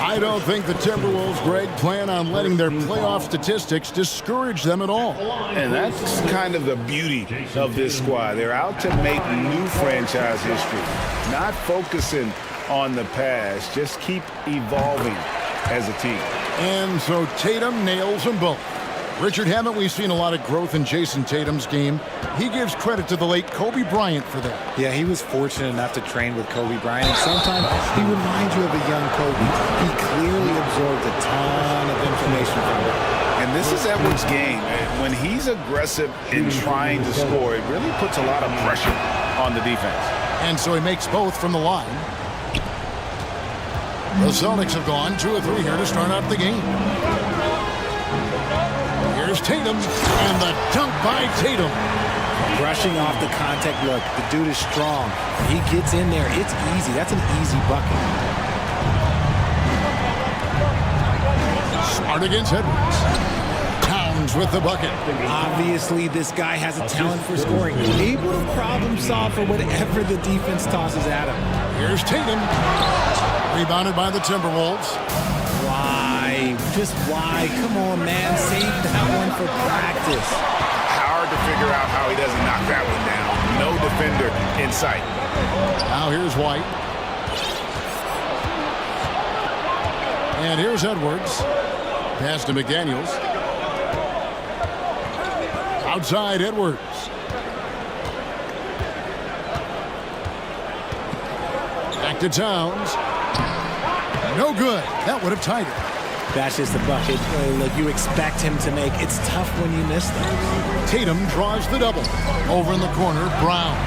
I don't think the Timberwolves, Greg, plan on letting their playoff statistics discourage them at all. And that's kind of the beauty of this squad. They're out to make new franchise history, not focusing on the past, just keep evolving as a team. And so Tatum nails them both. Richard Hammond, we've seen a lot of growth in Jason Tatum's game. He gives credit to the late Kobe Bryant for that. Yeah, he was fortunate enough to train with Kobe Bryant. And sometimes he reminds you of a young Kobe. He clearly absorbed a ton of information from him. And this is Edwards' game. When he's aggressive in trying to score, it really puts a lot of pressure on the defense. And so he makes both from the line. The Celtics have gone 2 of 3 here to start out the game. Here's Tatum, and the dunk by Tatum. Brushing off the contact look. The dude is strong. He gets in there. It's easy. That's an easy bucket. Smart against Edwards. Towns with the bucket. Obviously, this guy has a talent for scoring. Able to problem solve for whatever the defense tosses at him. Here's Tatum. Rebounded by the Timberwolves. Why? Just why? Come on, man. Save that one for practice. Hard to figure out how he doesn't knock that one down. No defender in sight. Now here's White. And here's Edwards. Pass to McDaniels. Outside Edwards. Back to Towns. No good. That would have tied it. That's just the bucket look you expect him to make. It's tough when you miss them. Tatum draws the double. Over in the corner, Brown.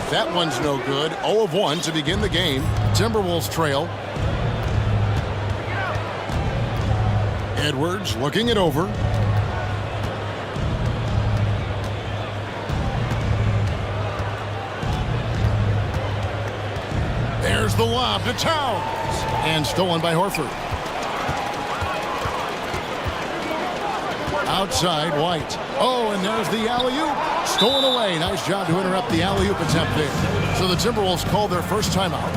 That one's no good. 0 of 1 to begin the game. Timberwolves trail. Edwards looking it over. There's the lob to Towns. And stolen by Horford. Outside White. Oh, and there's the alley-oop. Stolen away. Nice job to interrupt the alley-oop attempt there. So the Timberwolves call their first timeout.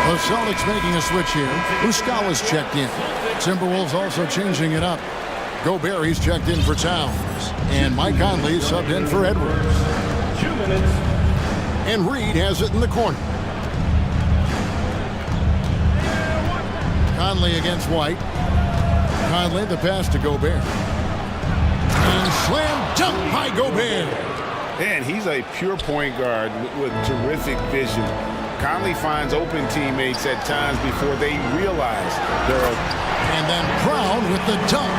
The Celtics making a switch here. Muscala's checked in. Timberwolves also changing it up. Gobert, he's checked in for Towns. And Mike Conley subbed in for Edwards. 2 minutes. And Reed has it in the corner. Conley against White. Conley, the pass to Gobert. And slam dunk by Gobert. And he's a pure point guard with terrific vision. Conley finds open teammates at times before they realize they're open. And then Brown with the dunk.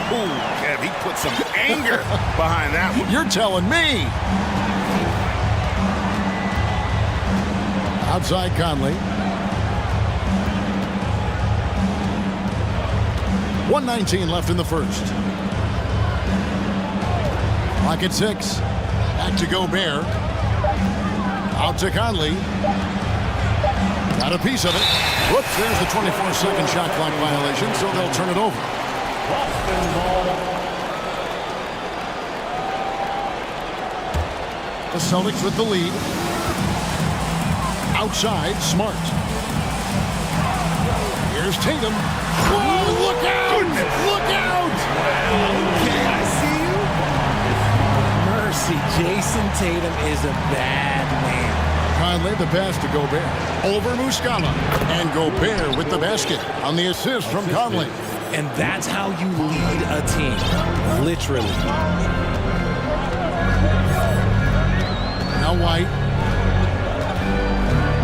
Oh, Kev, he put some anger behind that one. You're telling me. Outside Conley. 1:19 left in the first. Clock at 6. Back to Gobert. Out to Conley. Got a piece of it. Whoops, there's the 24-second shot clock violation, so they'll turn it over. The Celtics with the lead. Outside, Smart. Here's Tatum. Whoa, look out! Look out! Okay, I see you. Mercy, Jason Tatum is a bad man. Conley, the pass to Gobert. Over Muscala. And Gobert with the basket on the assist from Conley. And that's how you lead a team. Literally. Now White.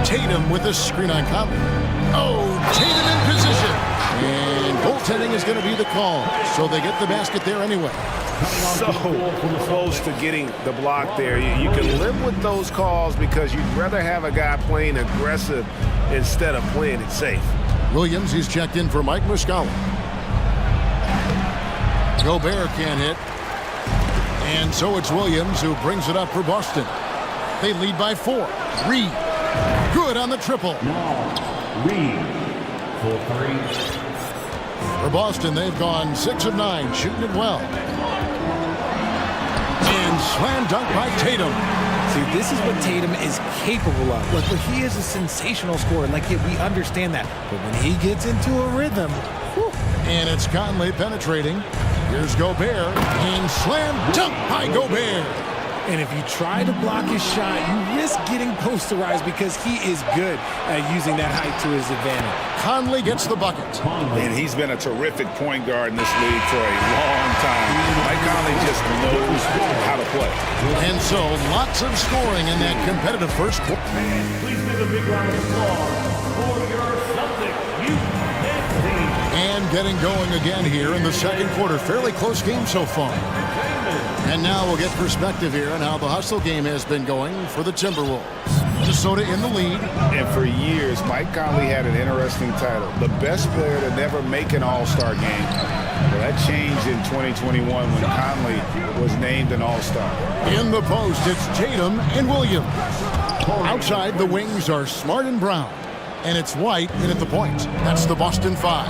Tatum with a screen on Conley. Oh, Tatum in position. And goaltending is going to be the call. So they get the basket there anyway. So close to getting the block there. You can live with those calls because you'd rather have a guy playing aggressive instead of playing it safe. Williams, he's checked in for Mike Muscala. Gobert can't hit. And so it's Williams who brings it up for Boston. They lead by 4. Reed. Good on the triple. Reed for 3. For Boston, they've gone 6 of 9, shooting it well. And slam dunk by Tatum. See, this is what Tatum is capable of. Look, he is a sensational scorer. Like, we understand that. But when he gets into a rhythm, whew. And it's Conley penetrating. Here's Gobert. And slam dunk by Gobert. And if you try to block his shot, you risk getting posterized because he is good at using that height to his advantage. Conley gets the bucket. And he's been a terrific point guard in this league for a long time. Mike Conley just knows how to play. And so, lots of scoring in that competitive first quarter. Please give a big round of applause for your Celtic youth team. And getting going again here in the second quarter. Fairly close game so far. And now we'll get perspective here on how the hustle game has been going for the Timberwolves. Minnesota in the lead. And for years, Mike Conley had an interesting title. The best player to never make an All-Star game. Well, that changed in 2021 when Conley was named an All-Star. In the post, it's Tatum and Williams. Outside, the wings are Smart and Brown. And it's White in at the point. That's the Boston 5.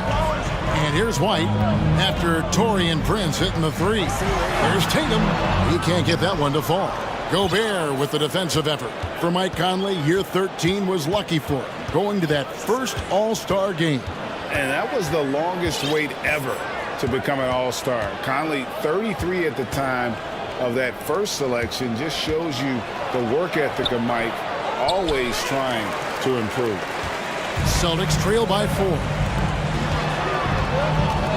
And here's White after Torrey and Prince hitting the 3. Here's Tatum. He can't get that one to fall. Gobert with the defensive effort. For Mike Conley, year 13 was lucky for him, going to that first All-Star game. And that was the longest wait ever to become an All-Star. Conley, 33 at the time of that first selection, just shows you the work ethic of Mike, always trying to improve. Celtics trail by 4.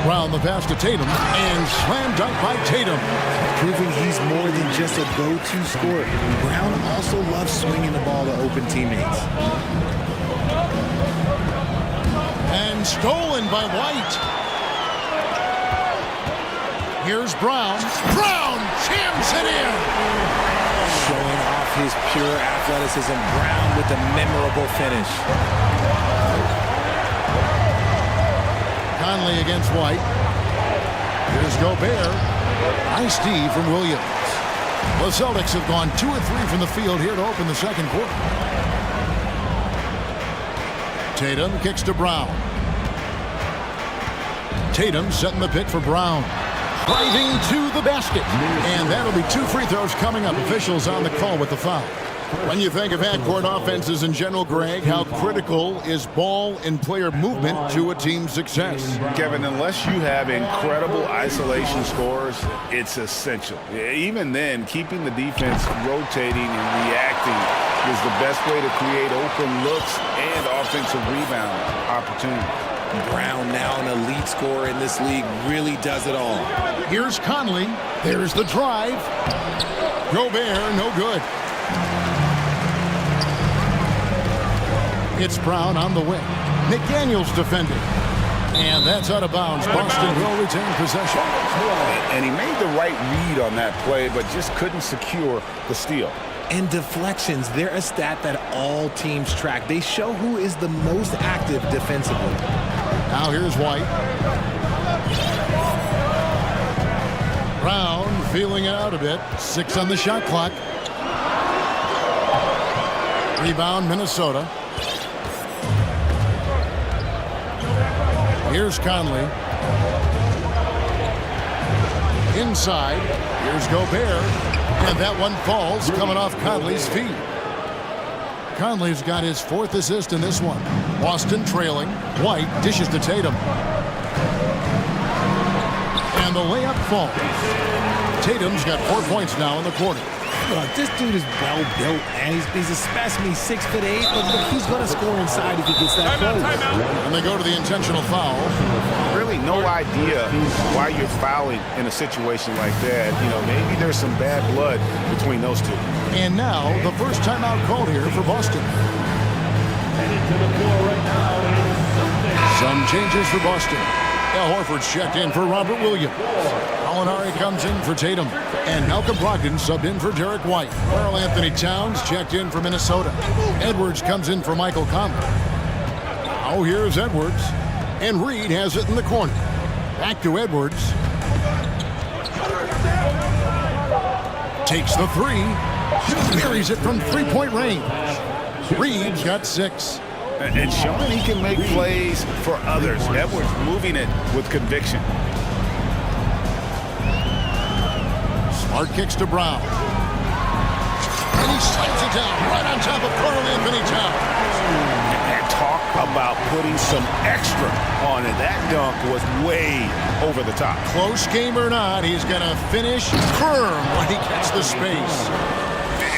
Brown the pass to Tatum, and slam dunk by Tatum. Proving he's more than just a go-to scorer. Brown also loves swinging the ball to open teammates. And stolen by White. Here's Brown. Brown jams it in. Showing off his pure athleticism. Brown with a memorable finish. Conley against White. Here's Gobert. Nice D from Williams. The Celtics have gone 2 of 3 from the field here to open the second quarter. Tatum kicks to Brown. Tatum setting the pick for Brown. Driving to the basket. And that'll be 2 free throws coming up. Officials on the call with the foul. When you think of half-court offenses in general, Greg, how critical is ball and player movement to a team's success? Kevin, unless you have incredible isolation scores, it's essential. Even then, keeping the defense rotating and reacting is the best way to create open looks and offensive rebound opportunities. Brown, now an elite scorer in this league, really does it all. Here's Conley. There's the drive. Gobert, no good. It's Brown on the wing. McDaniels defending. And that's out of bounds. Boston will retain possession. And he made the right read on that play, but just couldn't secure the steal. And deflections, they're a stat that all teams track. They show who is the most active defensively. Now here's White. Brown feeling it out a bit. 6 on the shot clock. Rebound, Minnesota. Here's Conley. Inside. Here's Gobert. And that one falls coming off Conley's feet. Conley's got his 4th assist in this one. Boston trailing. White dishes to Tatum. And the layup falls. Tatum's got 4 points now in the quarter. Look, this dude is well built, man. He's a specimen. He's 6'8". Look, he's going to score inside if he gets that close. And they go to the intentional foul. Really no idea why you're fouling in a situation like that. You know, maybe there's some bad blood between those two. And now the first timeout called here for Boston. Some changes for Boston. Al Horford's checked in for Robert Williams. Gallinari comes in for Tatum. And Malcolm Brogdon subbed in for Derek White. Karl Anthony Towns checked in for Minnesota. Edwards comes in for Michael Conley. Now here's Edwards. And Reed has it in the corner. Back to Edwards. Takes the three. Buries it from three-point range. Reed's got 6. And showing he can make plays for others. Edwards moving it with conviction. Smart kicks to Brown. And he slams it down right on top of Karl Anthony Towns. And talk about putting some extra on it. That dunk was way over the top. Close game or not, he's going to finish firm when he gets the space.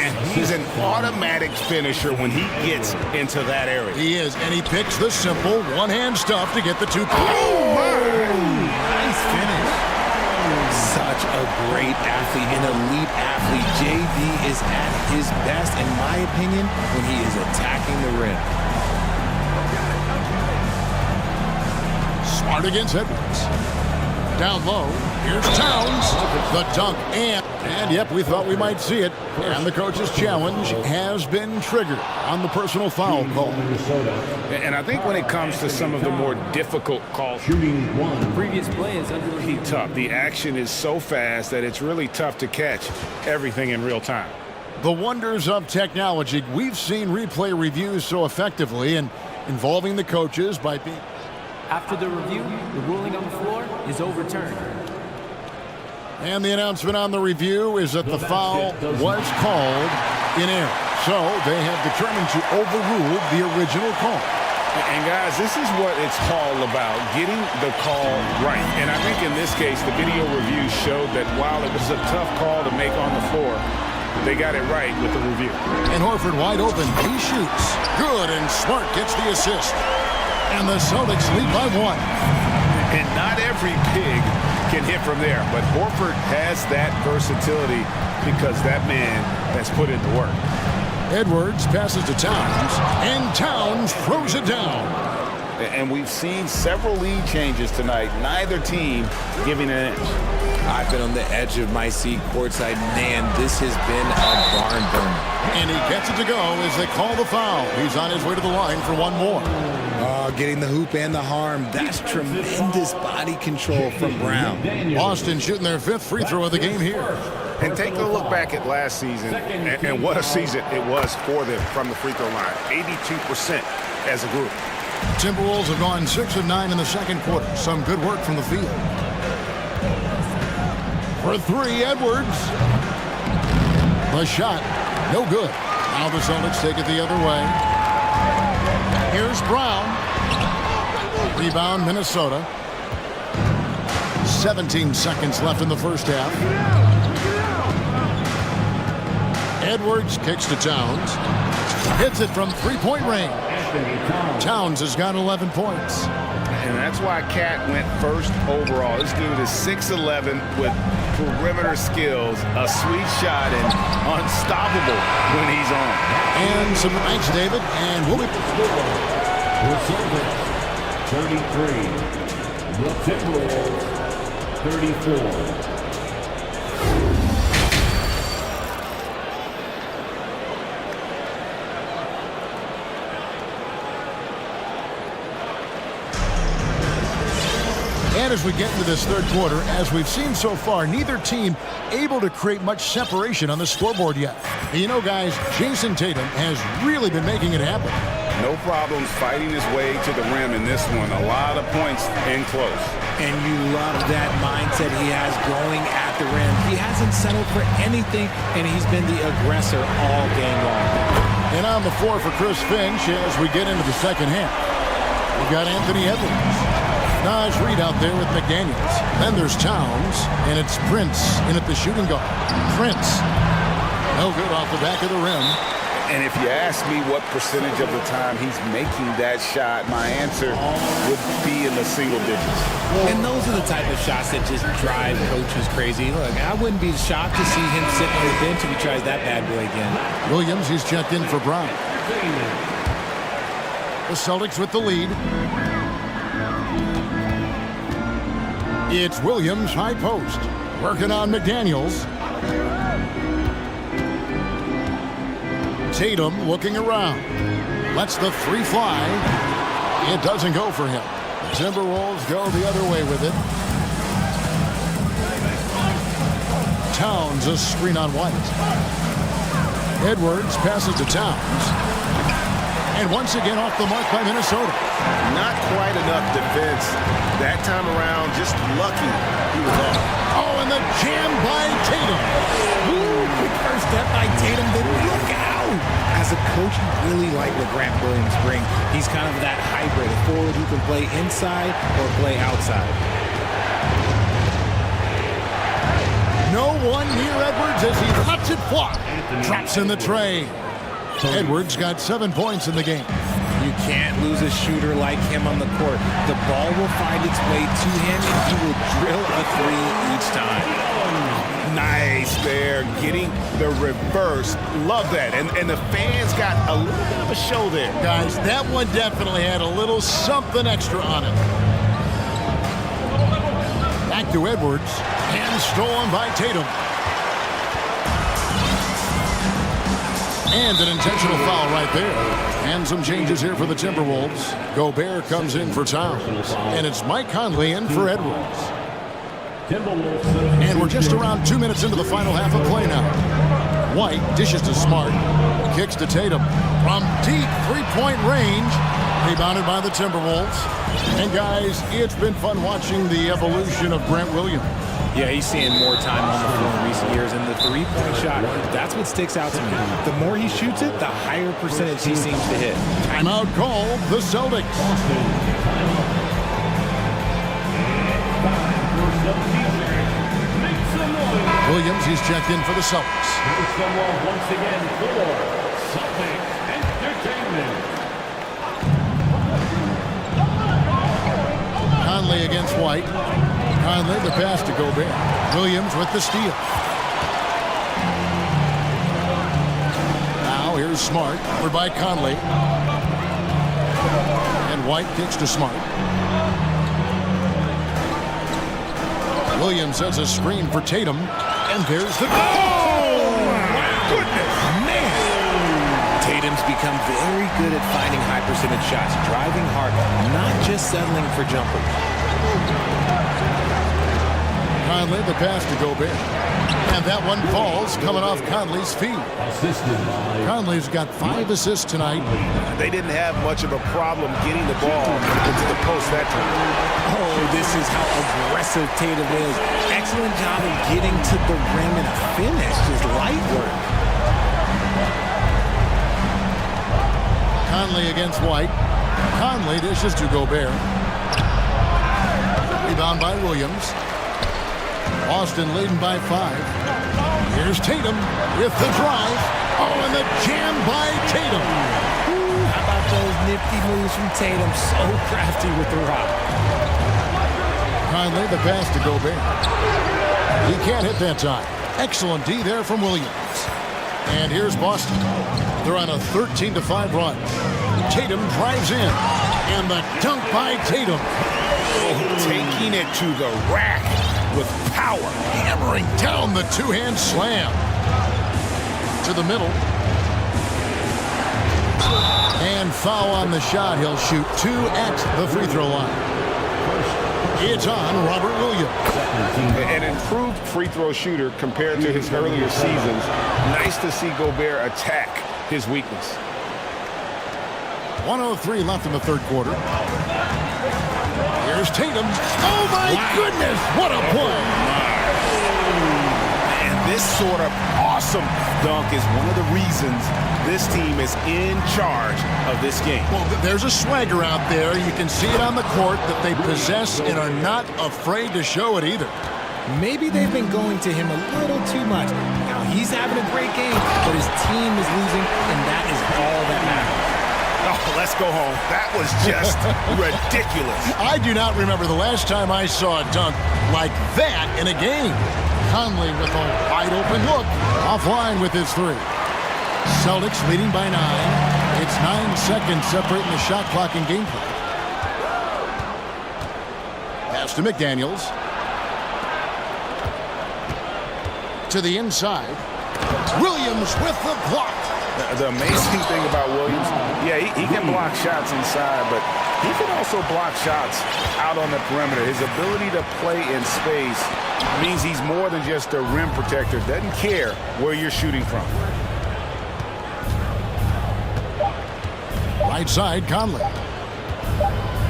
And he's an automatic finisher when he gets into that area. He is, and he picks the simple one-hand stuff to get the 2 points. Oh, nice finish. Such a great athlete, an elite athlete. JV is at his best, in my opinion, when he is attacking the rim. Smart against Edwards. Down low, here's Towns. The dunk, and yep, we thought we might see it. And the coach's challenge has been triggered on the personal foul call. And I think when it comes to some of the more difficult calls, the previous play is under review. Tough. The action is so fast that it's really tough to catch everything in real time. The wonders of technology. We've seen replay reviews so effectively and involving the coaches by being... After the review, the ruling on the floor is overturned. And the announcement on the review is that the foul was called in error. So they have determined to overrule the original call. And guys, this is what it's all about, getting the call right. And I think in this case, the video review showed that while it was a tough call to make on the floor, they got it right with the review. And Horford wide open. He shoots. Good, and Smart gets the assist. And the Celtics lead by 1. And not every pig can hit from there, but Horford has that versatility because that man has put in the work. Edwards passes to Towns, and Towns throws it down. And we've seen several lead changes tonight, neither team giving an inch. I've been on the edge of my seat courtside. Man, this has been a barn burner. And he gets it to go as they call the foul. He's on his way to the line for one more. Getting the hoop and the harm. That's tremendous body control from Brown. Boston shooting their 5th free throw of the game here. And take a look back at last season, and what a season it was for them from the free throw line. 82% as a group. Timberwolves have gone 6 of 9 in the second quarter. Some good work from the field. For 3, Edwards. The shot, no good. Now the Celtics take it the other way. Here's Brown. Rebound, Minnesota. 17 seconds left in the first half. Edwards kicks to Towns. Hits it from three-point range. Towns has got 11 points. And that's why Cat went first overall. This dude is 6'11" with perimeter skills, a sweet shot, and unstoppable when he's on. And some thanks, David. And we'll be... 33. The Timberwolves, 34. And as we get into this third quarter, as we've seen so far, neither team able to create much separation on the scoreboard yet. And you know, guys, Jason Tatum has really been making it happen. No problems fighting his way to the rim in this one. A lot of points and close. And you love that mindset he has going at the rim. He hasn't settled for anything, and he's been the aggressor all game long. And on the floor for Chris Finch as we get into the second half. We've got Anthony Edwards. Naj Reed out there with McDaniels. Then there's Towns, and it's Prince in at the shooting guard. Prince, no good off the back of the rim. And if you ask me what percentage of the time he's making that shot, my answer would be in the single digits. And those are the type of shots that just drive coaches crazy. Look, I wouldn't be shocked to see him sitting on the bench if he tries that bad boy again. Williams, he's checked in for Brown. The Celtics with the lead. It's Williams, high post. Working on McDaniels. Tatum looking around. Lets the three fly. It doesn't go for him. The Timberwolves go the other way with it. Towns a screen on White. Edwards passes to Towns. And once again off the mark by Minnesota. Not quite enough defense that time around. Just lucky he was off. Oh, and the jam by Tatum. Ooh, quick first step by Tatum. Then look out. As a coach, you really like what Grant Williams brings. He's kind of that hybrid, a forward who can play inside or play outside. No one near Edwards as he lets it fly. Drops in the tray. Edwards got 7 points in the game. You can't lose a shooter like him on the court. The ball will find its way to him, and he will drill a three each time. Nice there, getting the reverse. Love that. And the fans got a little bit of a show there. Guys, that one definitely had a little something extra on it. Back to Edwards, and stolen by Tatum. And an intentional foul right there. And some changes here for the Timberwolves. Gobert comes in for Towns. And it's Mike Conley in for Edwards. And we're just around 2 minutes into the final half of play now. White dishes to Smart. Kicks to Tatum. From deep three-point range. Rebounded by the Timberwolves. And guys, it's been fun watching the evolution of Grant Williams. Yeah, he's seeing more time on the floor in recent years, and the three-point shot, that's what sticks out to me. The more he shoots it, the higher percentage he seems to hit. Timeout call, the Celtics. Williams, he's checked in for the Celtics. Once again for Celtics Entertainment. Conley against White. Conley, the pass to Gobert. Williams with the steal. Now here's Smart. Over by Conley. And White kicks to Smart. Williams has a screen for Tatum. And there's the... Oh, my goodness, man. Tatum's become very good at finding high percentage shots, driving hard, not just settling for jumpers. Conley, the pass to Gobert. And that one falls coming off Conley's feet. Conley's got 5 assists tonight. They didn't have much of a problem getting the ball into the post that time. Oh, this is how aggressive Tatum is. Excellent job of getting to the rim and a finish. Just light work. Conley against White. Conley dishes to Gobert. Rebound by Williams. Boston leading by 5. Here's Tatum with the drive. Oh, and the jam by Tatum. Ooh, how about those nifty moves from Tatum? So crafty with the rock. Conley, the pass to Gobert. He can't hit that time. Excellent D there from Williams. And here's Boston. They're on a 13-5 run. Tatum drives in. And the dunk by Tatum. Oh, taking it to the rack with power. Hammering down the two-hand slam. To the middle. And foul on the shot. He'll shoot 2 at the free throw line. It's on Robert Williams. An improved free throw shooter compared to his earlier seasons. Nice to see Gobert attack his weakness. 1:03 left in the third quarter. Here's Tatum. Oh, my goodness. What a play. And this sort of awesome dunk is one of the reasons this team is in charge of this game. Well, there's a swagger out there. You can see it on the court that they possess and are not afraid to show it either. Maybe they've been going to him a little too much. Now, he's having a great game, but his team is losing, and that is all that matters. Oh, let's go home. That was just ridiculous. I do not remember the last time I saw a dunk like that in a game. Conley with a wide-open look. Offline with his three. Celtics leading by 9. It's 9 seconds separating the shot clock and gameplay. Pass to McDaniels. To the inside. Williams with the block. The amazing thing about Williams, yeah, he can block shots inside, but he can also block shots out on the perimeter. His ability to play in space means he's more than just a rim protector. Doesn't care where you're shooting from. Right side, Conley.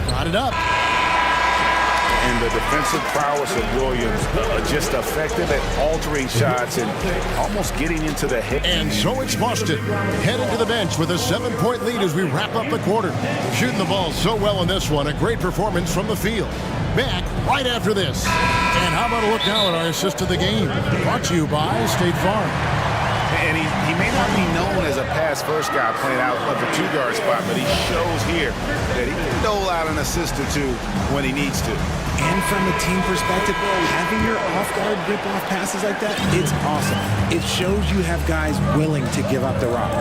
Got it up. And the defensive prowess of Williams just effective at altering shots and almost getting into the head. And so it's Boston headed to the bench with a 7-point lead as we wrap up the quarter. Shooting the ball so well in this one. A great performance from the field. Back right after this. And how about a look now at our assist of the game? Brought to you by State Farm. And he may not be known as a pass-first guy playing out of the two-guard spot, but he shows here that he can dole out an assist or two when he needs to. And from a team perspective, having your off-guard rip-off passes like that, it's awesome. It shows you have guys willing to give up the rock.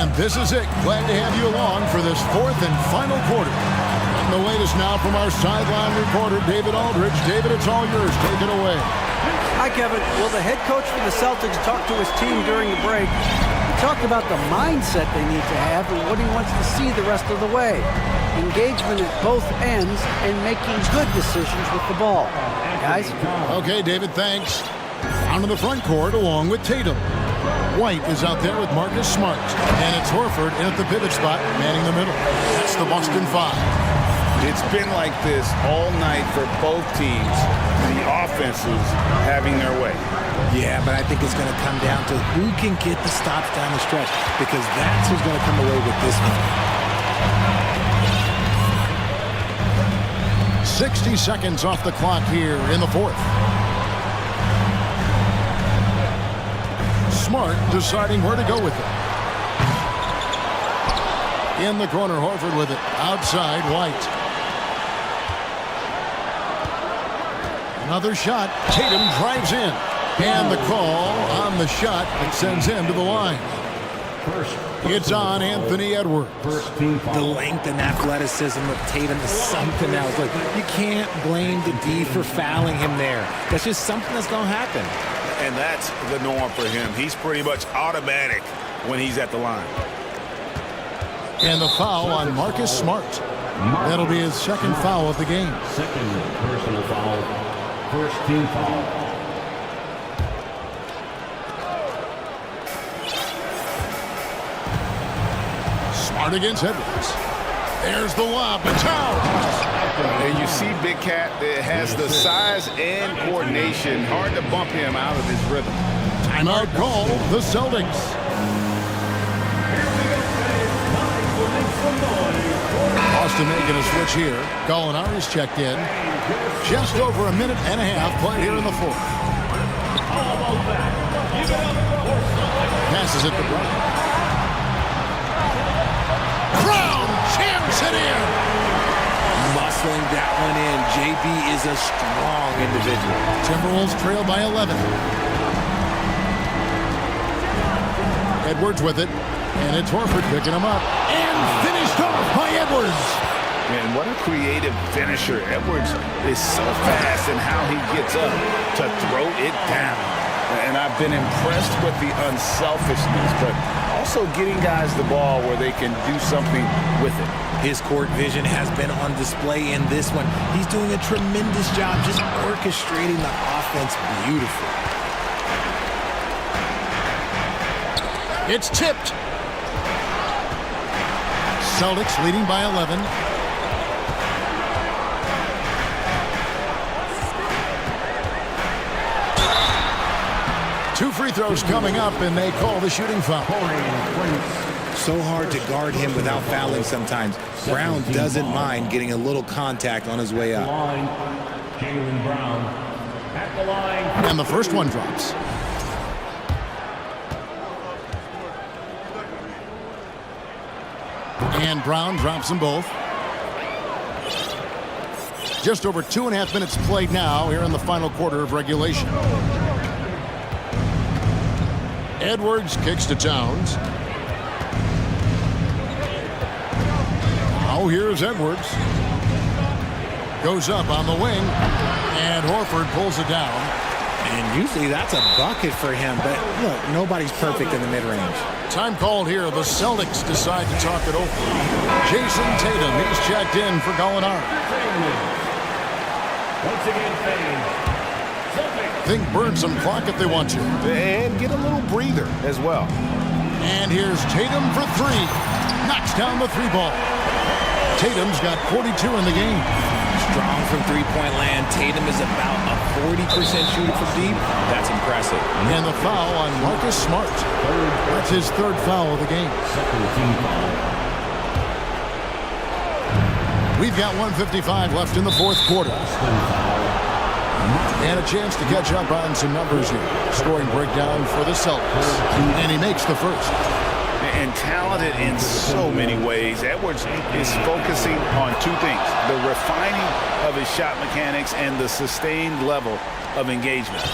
And this is it. Glad to have you along for this fourth and final quarter. And the latest now from our sideline reporter, David Aldridge. David, it's all yours. Take it away. Hi, Kevin. Well, the head coach for the Celtics talked to his team during the break. He talked about the mindset they need to have and what he wants to see the rest of the way. Engagement at both ends and making good decisions with the ball. Guys? Okay, David, thanks. Down to the front court along with Tatum. White is out there with Marcus Smart. And it's Horford in at the pivot spot, manning the middle. That's the Boston 5. It's been like this all night for both teams. The offenses having their way. Yeah, but I think it's going to come down to who can get the stops down the stretch, because that's who's going to come away with this one. 60 seconds off the clock here in the fourth. Smart deciding where to go with it. In the corner, Horford with it. Outside, White. Another shot. Tatum drives in. And the call on the shot that sends him to the line. It's on Anthony Edwards. The length and athleticism of Tatum is something else. Look, you can't blame the D for fouling him there. That's just something that's going to happen. And that's the norm for him. He's pretty much automatic when he's at the line. And the foul on Marcus Smart. That'll be his second foul of the game. Second personal foul. First team foul. Smart against Edwards. There's the lob. It's out. And you see Big Cat has the size and coordination. Hard to bump him out of his rhythm. Timeout call, the Celtics. Boston making a switch here. Gallinari's checked in. Just over a minute and a half played here in the fourth. Passes it to Brown. Brown jams it in. Muscling that one in. JB is a strong individual. Timberwolves trail by 11. Edwards with it. And it's Horford picking him up. And finished off by Edwards. And what a creative finisher. Edwards is so fast in how he gets up to throw it down. And I've been impressed with the unselfishness, but also getting guys the ball where they can do something with it. His court vision has been on display in this one. He's doing a tremendous job just orchestrating the offense beautifully. It's tipped. Celtics leading by 11. Two free throws coming up, and they call the shooting foul. So hard to guard him without fouling sometimes. Brown doesn't mind getting a little contact on his way up. Jaylen Brown at the line. And the first one drops. And Brown drops them both. Just over 2.5 minutes played now here in the final quarter of regulation. Edwards kicks to Towns. Now here's Edwards. Goes up on the wing, and Horford pulls it down. And usually that's a bucket for him, but look, nobody's perfect in the mid-range. Time called here. The Celtics decide to talk it over. Jason Tatum, he's checked in for Gallinari. Once again, fans. Think burn some clock if they want to. And get a little breather as well. And here's Tatum for three. Knocks down the three ball. Tatum's got 42 in the game. Strong from three-point land. Tatum is about a 40% shooter from deep. That's impressive. And the foul on Marcus Smart. That's his third foul of the game. We've got 1:55 left in the fourth quarter. And a chance to catch up on some numbers here. Scoring breakdown for the Celtics. And he makes the first. And talented in so many ways. Edwards is focusing on two things: the refining of his shot mechanics and the sustained level of engagement.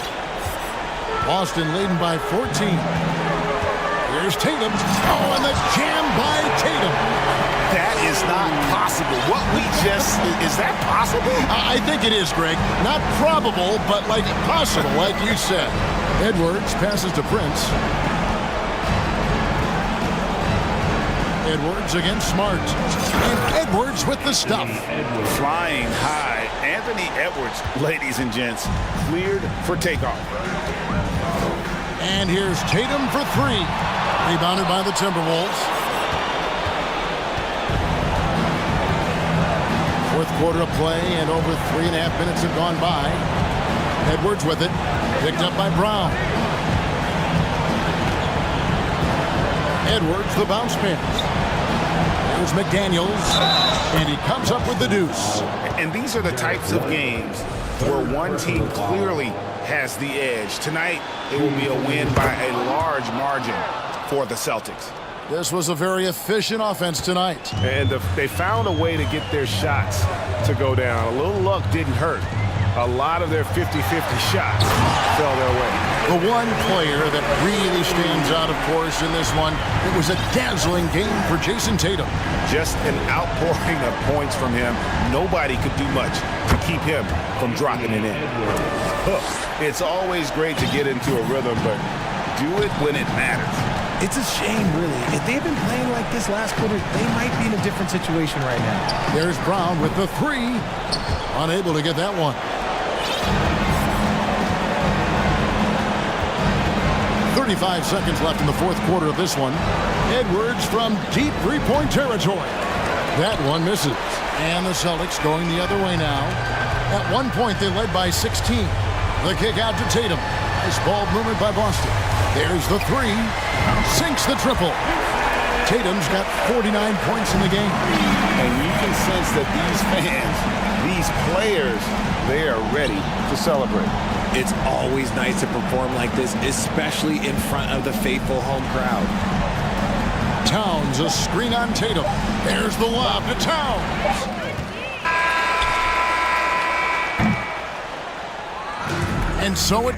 Boston leading by 14. Here's Tatum. Oh, and the jam by Tatum. That is not possible. What we just... Is that possible? I think it is, Greg. Not probable, but like possible, like you said. Edwards passes to Prince. Edwards against Smart. And Edwards with the stuff. Flying high. Anthony Edwards, ladies and gents, cleared for takeoff. And here's Tatum for three. Rebounded by the Timberwolves. Fourth quarter of play, and over 3.5 minutes have gone by. Edwards with it. Picked up by Brown. Edwards, the bounce pass. There's McDaniels, and he comes up with the deuce. And these are the types of games where one team clearly has the edge. Tonight, it will be a win by a large margin for the Celtics. This was a very efficient offense tonight. And they found a way to get their shots to go down. A little luck didn't hurt. A lot of their 50-50 shots fell their way. The one player that really stands out, of course, in this one, it was a dazzling game for Jason Tatum. Just an outpouring of points from him. Nobody could do much to keep him from dropping it in. It's always great to get into a rhythm, but do it when it matters. It's a shame, really. If they've been playing like this last quarter, they might be in a different situation right now. There's Brown with the three. Unable to get that one. 35 seconds left in the fourth quarter of this one. Edwards from deep three-point territory. That one misses. And the Celtics going the other way now. At one point, they led by 16. The kick out to Tatum. Nice ball movement by Boston. There's the three. Sinks the triple. Tatum's got 49 points in the game. And you can sense that these fans, these players, they are ready to celebrate. It's always nice to perform like this, especially in front of the faithful home crowd. Towns, a screen on Tatum. There's the lob to Towns. And so it